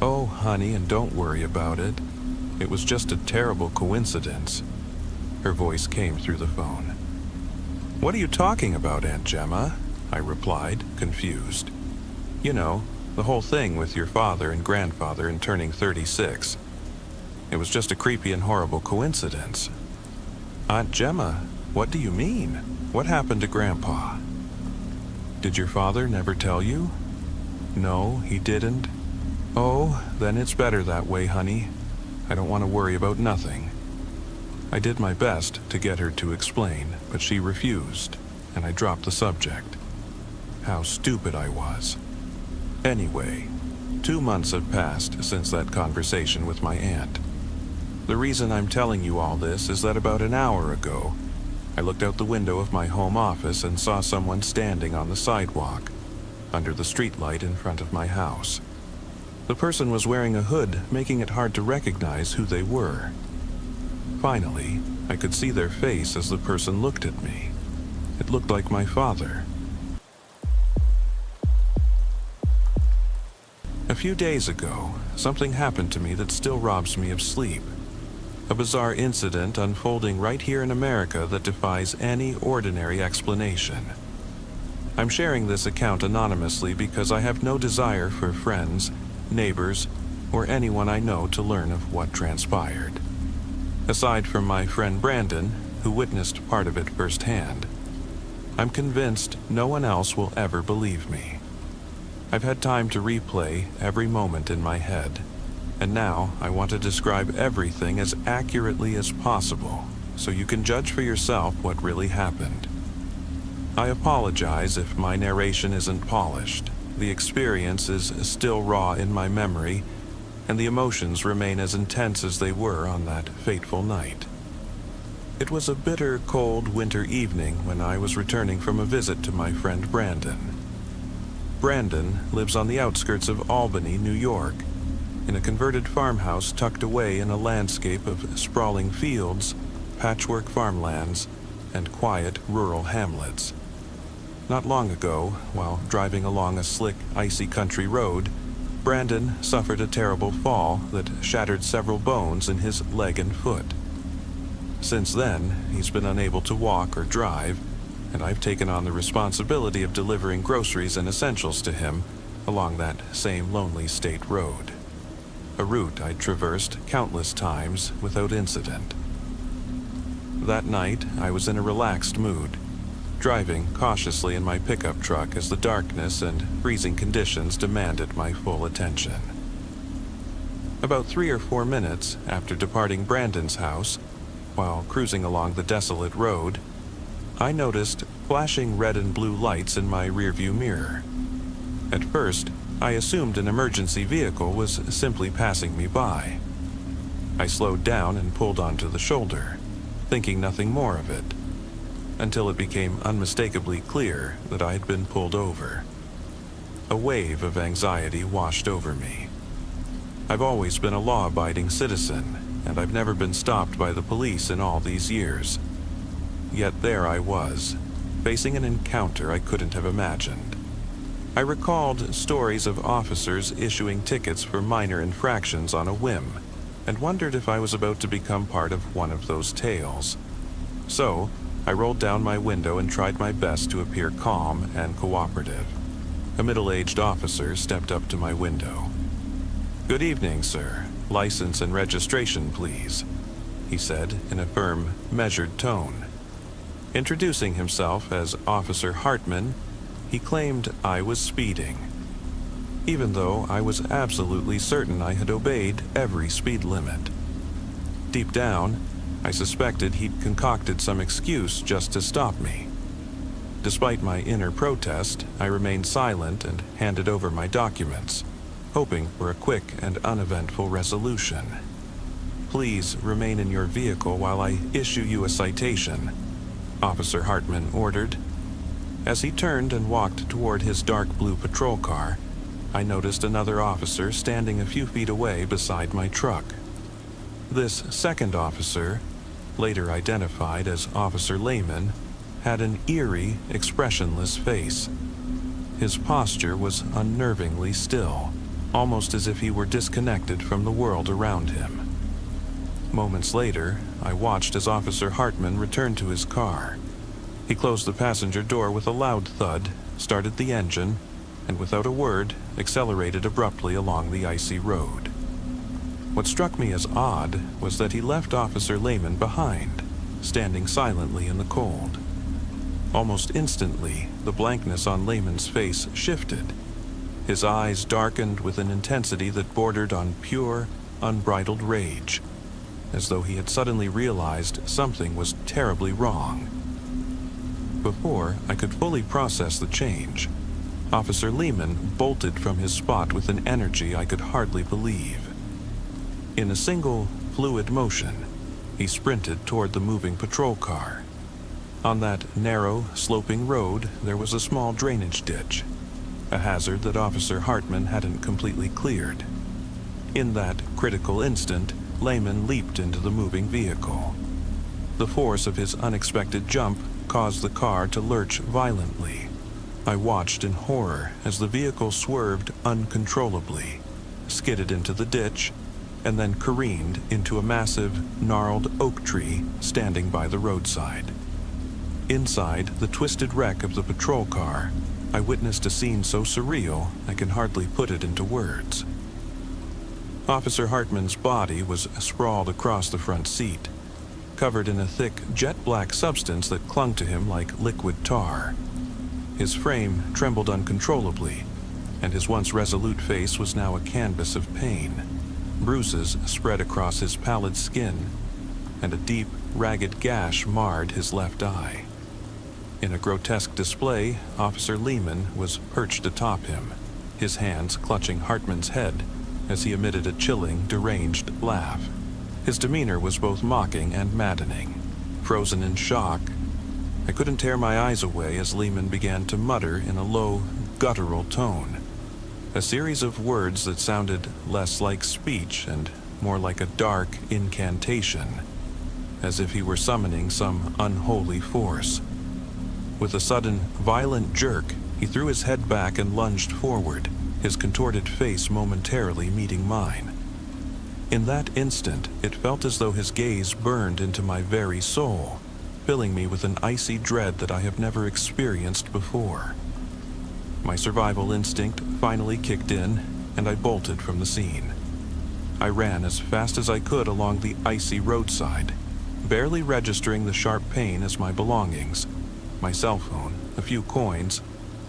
"Oh, honey, and don't worry about it. It was just a terrible coincidence." Her voice came through the phone. "What are you talking about, Aunt Gemma?" I replied, confused. "You know, the whole thing with your father and grandfather in turning 36. It was just a creepy and horrible coincidence." "Aunt Gemma, what do you mean? What happened to Grandpa?" "Did your father never tell you?" "No, he didn't." "Oh, then it's better that way, honey. I don't want to worry about nothing." I did my best to get her to explain, but she refused, and I dropped the subject. How stupid I was. Anyway, 2 months have passed since that conversation with my aunt. The reason I'm telling you all this is that about an hour ago, I looked out the window of my home office and saw someone standing on the sidewalk, under the streetlight in front of my house. The person was wearing a hood, making it hard to recognize who they were. Finally, I could see their face as the person looked at me. It looked like my father. A few days ago, something happened to me that still robs me of sleep. A bizarre incident unfolding right here in America that defies any ordinary explanation. I'm sharing this account anonymously because I have no desire for friends, neighbors, or anyone I know to learn of what transpired. Aside from my friend Brandon, who witnessed part of it firsthand, I'm convinced no one else will ever believe me. I've had time to replay every moment in my head, and now I want to describe everything as accurately as possible, so you can judge for yourself what really happened. I apologize if my narration isn't polished. The experience is still raw in my memory, and the emotions remain as intense as they were on that fateful night. It was a bitter, cold winter evening when I was returning from a visit to my friend Brandon. Brandon lives on the outskirts of Albany, New York, in a converted farmhouse tucked away in a landscape of sprawling fields, patchwork farmlands, and quiet rural hamlets. Not long ago, while driving along a slick, icy country road, Brandon suffered a terrible fall that shattered several bones in his leg and foot. Since then, he's been unable to walk or drive, and I've taken on the responsibility of delivering groceries and essentials to him along that same lonely state road, a route I'd traversed countless times without incident. That night, I was in a relaxed mood, driving cautiously in my pickup truck as the darkness and freezing conditions demanded my full attention. About 3 or 4 minutes after departing Brandon's house, while cruising along the desolate road, I noticed flashing red and blue lights in my rearview mirror. At first, I assumed an emergency vehicle was simply passing me by. I slowed down and pulled onto the shoulder, thinking nothing more of it, until it became unmistakably clear that I had been pulled over. A wave of anxiety washed over me. I've always been a law-abiding citizen, and I've never been stopped by the police in all these years. Yet there I was, facing an encounter I couldn't have imagined. I recalled stories of officers issuing tickets for minor infractions on a whim, and wondered if I was about to become part of one of those tales. So, I rolled down my window and tried my best to appear calm and cooperative. A middle-aged officer stepped up to my window. "Good evening, sir. License and registration, please," he said in a firm, measured tone. Introducing himself as Officer Hartman, he claimed I was speeding, even though I was absolutely certain I had obeyed every speed limit. Deep down, I suspected he'd concocted some excuse just to stop me. Despite my inner protest, I remained silent and handed over my documents, hoping for a quick and uneventful resolution. "Please remain in your vehicle while I issue you a citation," Officer Hartman ordered. As he turned and walked toward his dark blue patrol car, I noticed another officer standing a few feet away beside my truck. This second officer, later identified as Officer Lehman, had an eerie, expressionless face. His posture was unnervingly still, almost as if he were disconnected from the world around him. Moments later, I watched as Officer Hartman returned to his car. He closed the passenger door with a loud thud, started the engine, and without a word, accelerated abruptly along the icy road. What struck me as odd was that he left Officer Lehman behind, standing silently in the cold. Almost instantly, the blankness on Lehman's face shifted. His eyes darkened with an intensity that bordered on pure, unbridled rage, as though he had suddenly realized something was terribly wrong. Before I could fully process the change, Officer Lehman bolted from his spot with an energy I could hardly believe. In a single, fluid motion, he sprinted toward the moving patrol car. On that narrow, sloping road, there was a small drainage ditch, a hazard that Officer Hartman hadn't completely cleared. In that critical instant, Lehman leaped into the moving vehicle. The force of his unexpected jump caused the car to lurch violently. I watched in horror as the vehicle swerved uncontrollably, skidded into the ditch, and then careened into a massive, gnarled oak tree standing by the roadside. Inside the twisted wreck of the patrol car, I witnessed a scene so surreal I can hardly put it into words. Officer Hartman's body was sprawled across the front seat, covered in a thick, jet-black substance that clung to him like liquid tar. His frame trembled uncontrollably, and his once resolute face was now a canvas of pain. Bruises spread across his pallid skin, and a deep, ragged gash marred his left eye. In a grotesque display, Officer Lehman was perched atop him, his hands clutching Hartman's head as he emitted a chilling, deranged laugh. His demeanor was both mocking and maddening. Frozen in shock, I couldn't tear my eyes away as Lehman began to mutter in a low, guttural tone, a series of words that sounded less like speech and more like a dark incantation, as if he were summoning some unholy force. With a sudden, violent jerk, he threw his head back and lunged forward, his contorted face momentarily meeting mine. In that instant, it felt as though his gaze burned into my very soul, filling me with an icy dread that I have never experienced before. My survival instinct finally kicked in, and I bolted from the scene. I ran as fast as I could along the icy roadside, barely registering the sharp pain as my belongings, my cell phone, a few coins,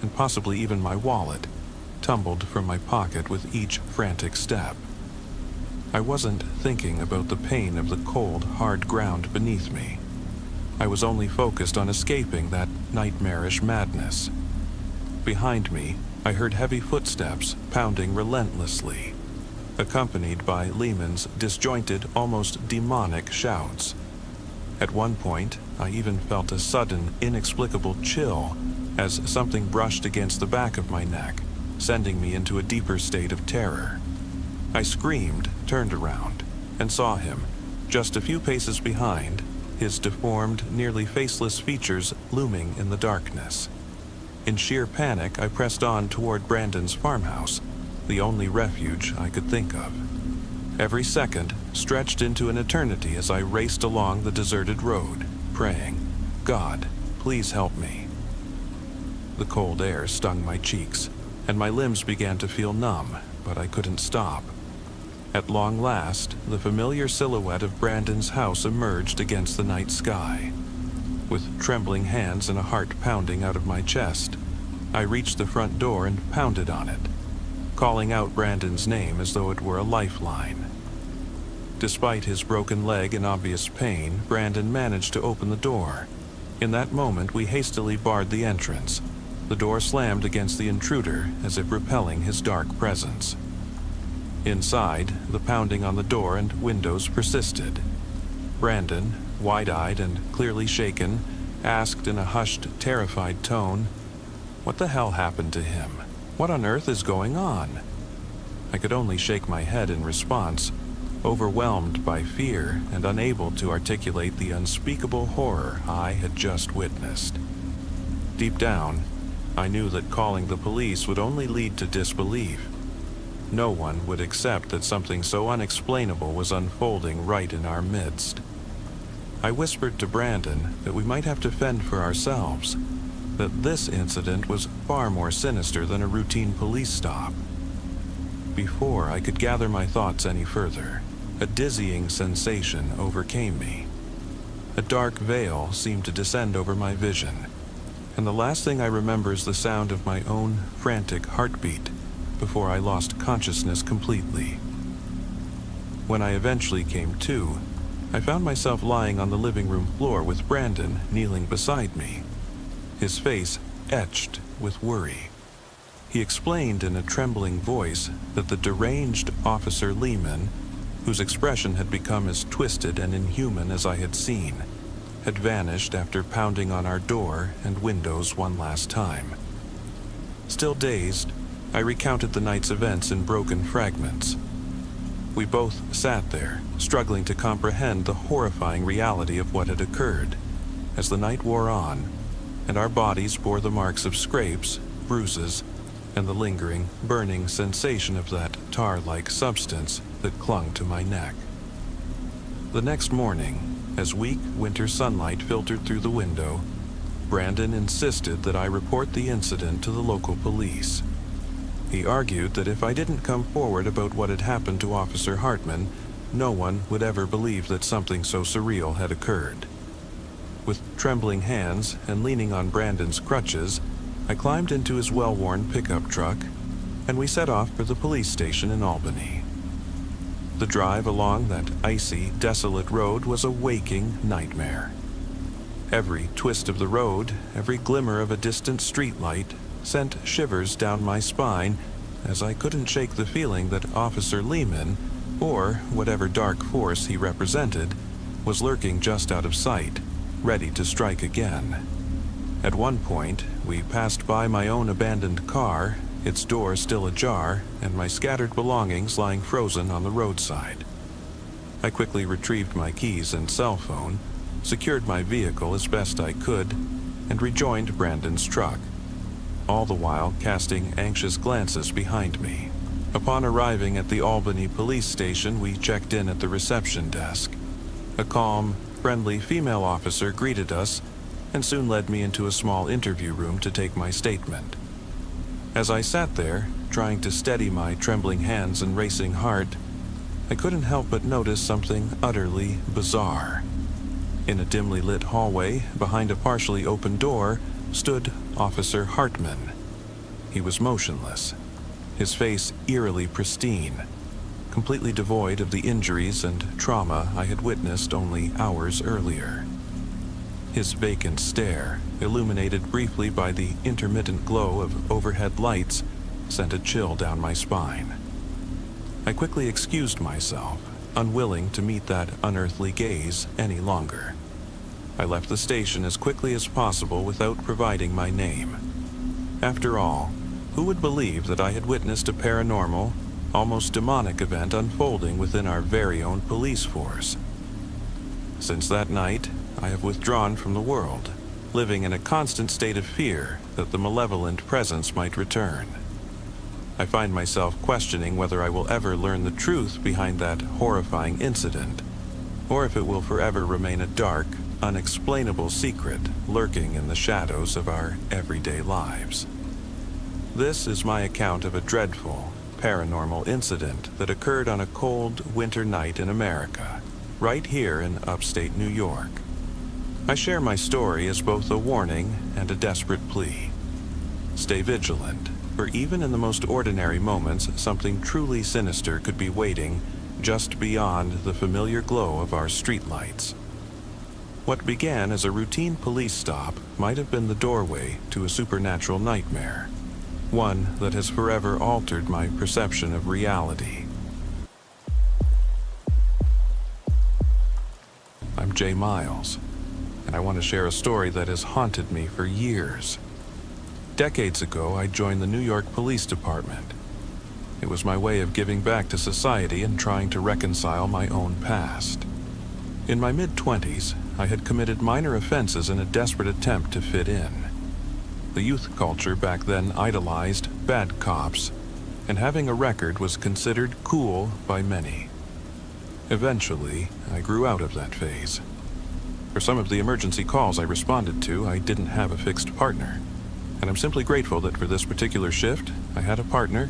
and possibly even my wallet, tumbled from my pocket with each frantic step. I wasn't thinking about the pain of the cold, hard ground beneath me. I was only focused on escaping that nightmarish madness. Behind me, I heard heavy footsteps pounding relentlessly, accompanied by Lehman's disjointed, almost demonic shouts. At one point, I even felt a sudden, inexplicable chill as something brushed against the back of my neck, sending me into a deeper state of terror. I screamed, turned around, and saw him, just a few paces behind, his deformed, nearly faceless features looming in the darkness. In sheer panic, I pressed on toward Brandon's farmhouse, the only refuge I could think of. Every second stretched into an eternity as I raced along the deserted road, praying, "God, please help me." The cold air stung my cheeks, and my limbs began to feel numb, but I couldn't stop. At long last, the familiar silhouette of Brandon's house emerged against the night sky. With trembling hands and a heart pounding out of my chest, I reached the front door and pounded on it, calling out Brandon's name as though it were a lifeline. Despite his broken leg and obvious pain, Brandon managed to open the door. In that moment, we hastily barred the entrance. The door slammed against the intruder as if repelling his dark presence. Inside, the pounding on the door and windows persisted. Brandon, wide-eyed and clearly shaken, asked in a hushed, terrified tone, "What the hell happened to him? What on earth is going on?" I could only shake my head in response, overwhelmed by fear and unable to articulate the unspeakable horror I had just witnessed. Deep down, I knew that calling the police would only lead to disbelief. No one would accept that something so unexplainable was unfolding right in our midst. I whispered to Brandon that we might have to fend for ourselves, that this incident was far more sinister than a routine police stop. Before I could gather my thoughts any further, a dizzying sensation overcame me. A dark veil seemed to descend over my vision, and the last thing I remember is the sound of my own frantic heartbeat before I lost consciousness completely. When I eventually came to, I found myself lying on the living room floor with Brandon kneeling beside me, his face etched with worry. He explained in a trembling voice that the deranged Officer Lehman, whose expression had become as twisted and inhuman as I had seen, had vanished after pounding on our door and windows one last time. Still dazed, I recounted the night's events in broken fragments. We both sat there, struggling to comprehend the horrifying reality of what had occurred. As the night wore on, and our bodies bore the marks of scrapes, bruises, and the lingering, burning sensation of that tar-like substance that clung to my neck. The next morning, as weak winter sunlight filtered through the window, Brandon insisted that I report the incident to the local police. He argued that if I didn't come forward about what had happened to Officer Hartman, no one would ever believe that something so surreal had occurred. With trembling hands and leaning on Brandon's crutches, I climbed into his well-worn pickup truck, and we set off for the police station in Albany. The drive along that icy, desolate road was a waking nightmare. Every twist of the road, every glimmer of a distant streetlight, sent shivers down my spine as I couldn't shake the feeling that Officer Lehman, or whatever dark force he represented, was lurking just out of sight, ready to strike again. At one point, we passed by my own abandoned car, its door still ajar, and my scattered belongings lying frozen on the roadside. I quickly retrieved my keys and cell phone, secured my vehicle as best I could, and rejoined Brandon's truck, all the while casting anxious glances behind me. Upon arriving at the Albany police station, we checked in at the reception desk. A calm, friendly female officer greeted us and soon led me into a small interview room to take my statement. As I sat there, trying to steady my trembling hands and racing heart, I couldn't help but notice something utterly bizarre. In a dimly lit hallway, behind a partially open door, stood Officer Hartman. He was motionless, his face eerily pristine, completely devoid of the injuries and trauma I had witnessed only hours earlier. His vacant stare, illuminated briefly by the intermittent glow of overhead lights, sent a chill down my spine. I quickly excused myself, unwilling to meet that unearthly gaze any longer. I left the station as quickly as possible without providing my name. After all, who would believe that I had witnessed a paranormal, almost demonic event unfolding within our very own police force? Since that night, I have withdrawn from the world, living in a constant state of fear that the malevolent presence might return. I find myself questioning whether I will ever learn the truth behind that horrifying incident, or if it will forever remain a dark, unexplainable secret lurking in the shadows of our everyday lives. This is my account of a dreadful, paranormal incident that occurred on a cold winter night in America, right here in upstate New York. I share my story as both a warning and a desperate plea. Stay vigilant, for even in the most ordinary moments, something truly sinister could be waiting just beyond the familiar glow of our streetlights. What began as a routine police stop might have been the doorway to a supernatural nightmare, one that has forever altered my perception of reality. I'm Jay Miles, and I want to share a story that has haunted me for years. Decades ago, I joined the New York Police Department. It was my way of giving back to society and trying to reconcile my own past. In my mid-20s, I had committed minor offenses in a desperate attempt to fit in. The youth culture back then idolized bad cops, and having a record was considered cool by many. Eventually, I grew out of that phase. For some of the emergency calls I responded to, I didn't have a fixed partner. And I'm simply grateful that for this particular shift, I had a partner,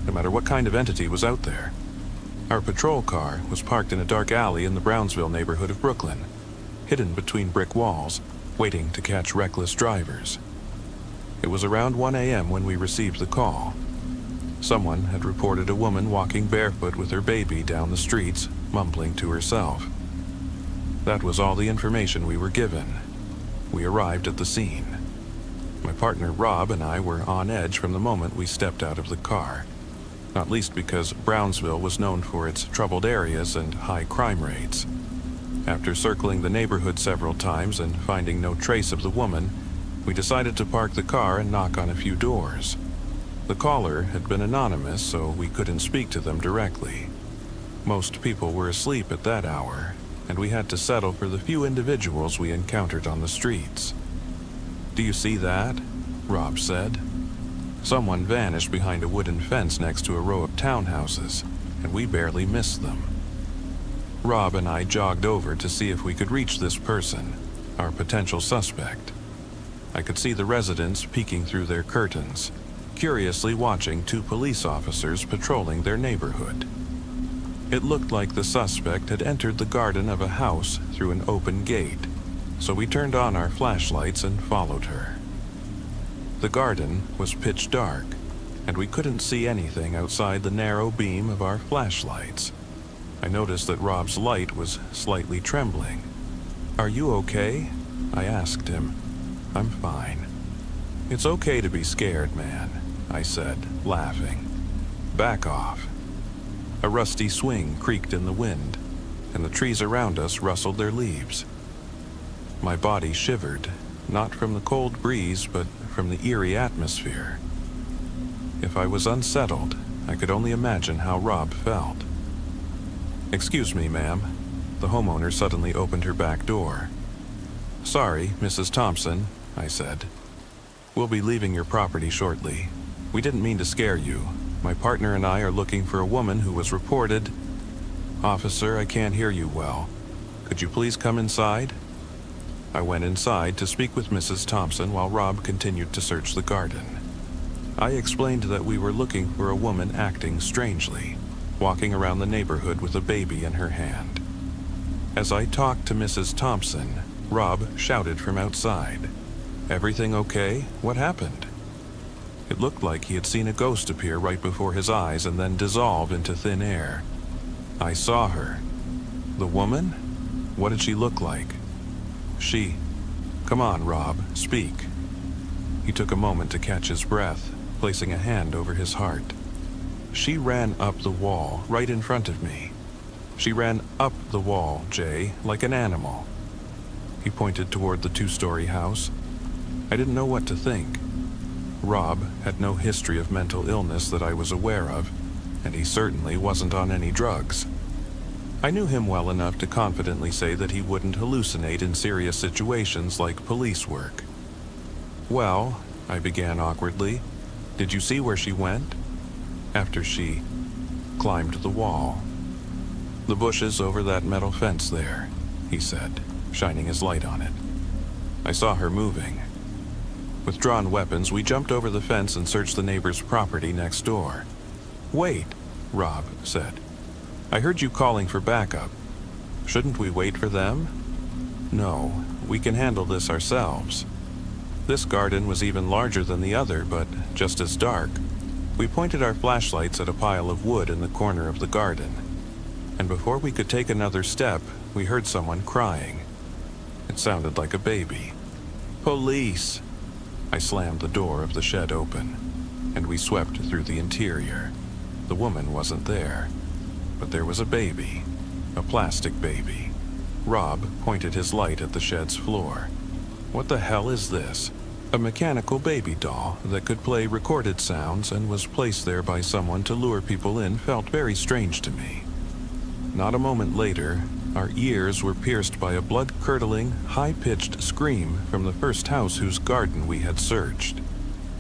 no matter what kind of entity was out there. Our patrol car was parked in a dark alley in the Brownsville neighborhood of Brooklyn, hidden between brick walls, waiting to catch reckless drivers. It was around 1 a.m. when we received the call. Someone had reported a woman walking barefoot with her baby down the streets, mumbling to herself. That was all the information we were given. We arrived at the scene. My partner Rob and I were on edge from the moment we stepped out of the car, not least because Brownsville was known for its troubled areas and high crime rates. After circling the neighborhood several times and finding no trace of the woman, we decided to park the car and knock on a few doors. The caller had been anonymous, so we couldn't speak to them directly. Most people were asleep at that hour, and we had to settle for the few individuals we encountered on the streets. "Do you see that?" Rob said. Someone vanished behind a wooden fence next to a row of townhouses, and we barely missed them. Rob and I jogged over to see if we could reach this person, our potential suspect. I could see the residents peeking through their curtains, curiously watching two police officers patrolling their neighborhood. It looked like the suspect had entered the garden of a house through an open gate, so we turned on our flashlights and followed her. The garden was pitch dark, and we couldn't see anything outside the narrow beam of our flashlights. I noticed that Rob's light was slightly trembling. "Are you okay?" I asked him. "I'm fine." "It's okay to be scared, man," I said, laughing. "Back off." A rusty swing creaked in the wind, and the trees around us rustled their leaves. My body shivered, not from the cold breeze, but from the eerie atmosphere. If I was unsettled, I could only imagine how Rob felt. "Excuse me, ma'am." The homeowner suddenly opened her back door. "Sorry, Mrs. Thompson," I said. "We'll be leaving your property shortly. We didn't mean to scare you. My partner and I are looking for a woman who was reported—" "Officer, I can't hear you well. Could you please come inside?" I went inside to speak with Mrs. Thompson while Rob continued to search the garden. I explained that we were looking for a woman acting strangely, walking around the neighborhood with a baby in her hand. As I talked to Mrs. Thompson, Rob shouted from outside, "Everything okay? What happened?" It looked like he had seen a ghost appear right before his eyes and then dissolve into thin air. I saw her. The woman? What did she look like? She Come on, Rob, speak. He took a moment to catch his breath, placing a hand over his heart. She ran up the wall, right in front of me. She ran up the wall, Jay, like an animal. He pointed toward the 2-story house. I didn't know what to think. Rob had no history of mental illness that I was aware of, and he certainly wasn't on any drugs. I knew him well enough to confidently say that he wouldn't hallucinate in serious situations like police work. Well, I began awkwardly, did you see where she went? After she climbed the wall. The bushes over that metal fence there, he said, shining his light on it. I saw her moving. With drawn weapons, we jumped over the fence and searched the neighbor's property next door. Wait, Rob said. I heard you calling for backup. Shouldn't we wait for them? No, we can handle this ourselves. This garden was even larger than the other, but just as dark. We pointed our flashlights at a pile of wood in the corner of the garden. And before we could take another step, we heard someone crying. It sounded like a baby. Police! I slammed the door of the shed open, and we swept through the interior. The woman wasn't there, but there was a baby, a plastic baby. Rob pointed his light at the shed's floor. What the hell is this? A mechanical baby doll that could play recorded sounds and was placed there by someone to lure people in felt very strange to me. Not a moment later, our ears were pierced by a blood-curdling, high-pitched scream from the first house whose garden we had searched.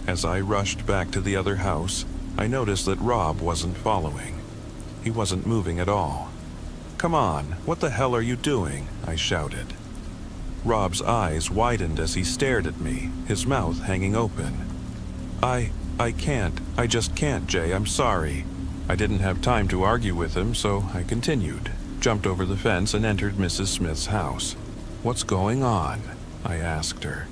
As I rushed back to the other house, I noticed that Rob wasn't following. He wasn't moving at all. Come on, what the hell are you doing? I shouted. Rob's eyes widened as he stared at me, his mouth hanging open. I can't. I just can't, Jay. I'm sorry. I didn't have time to argue with him, so I continued, jumped over the fence and entered Mrs. Smith's house. What's going on? I asked her.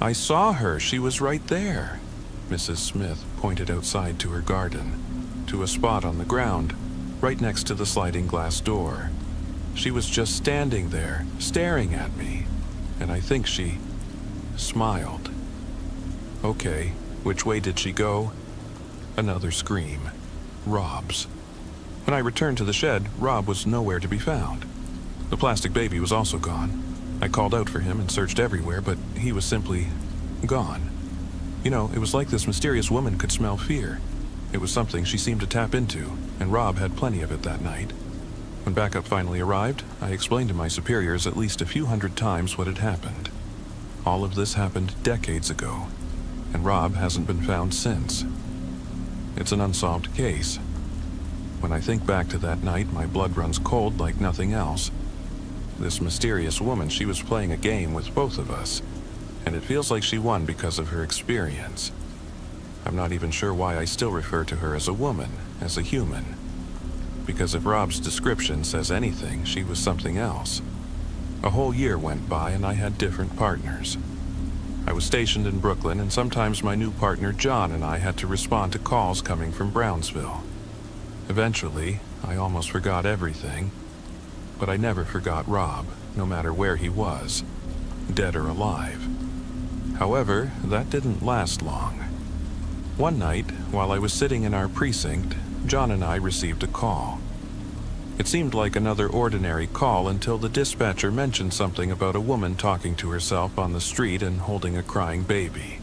I saw her. She was right there. Mrs. Smith pointed outside to her garden, to a spot on the ground, right next to the sliding glass door. She was just standing there, staring at me, and I think she smiled. Okay, which way did she go? Another scream. Rob's. When I returned to the shed, Rob was nowhere to be found. The plastic baby was also gone. I called out for him and searched everywhere, but he was simply gone. You know, it was like this mysterious woman could smell fear. It was something she seemed to tap into, and Rob had plenty of it that night. When backup finally arrived, I explained to my superiors at least a few hundred times what had happened. All of this happened decades ago, and Rob hasn't been found since. It's an unsolved case. When I think back to that night, my blood runs cold like nothing else. This mysterious woman, she was playing a game with both of us, and it feels like she won because of her experience. I'm not even sure why I still refer to her as a woman, as a human. Because if Rob's description says anything, she was something else. A whole year went by and I had different partners. I was stationed in Brooklyn, and sometimes my new partner John and I had to respond to calls coming from Brownsville. Eventually, I almost forgot everything, but I never forgot Rob, no matter where he was, dead or alive. However, that didn't last long. One night, while I was sitting in our precinct, John and I received a call. It seemed like another ordinary call until the dispatcher mentioned something about a woman talking to herself on the street and holding a crying baby.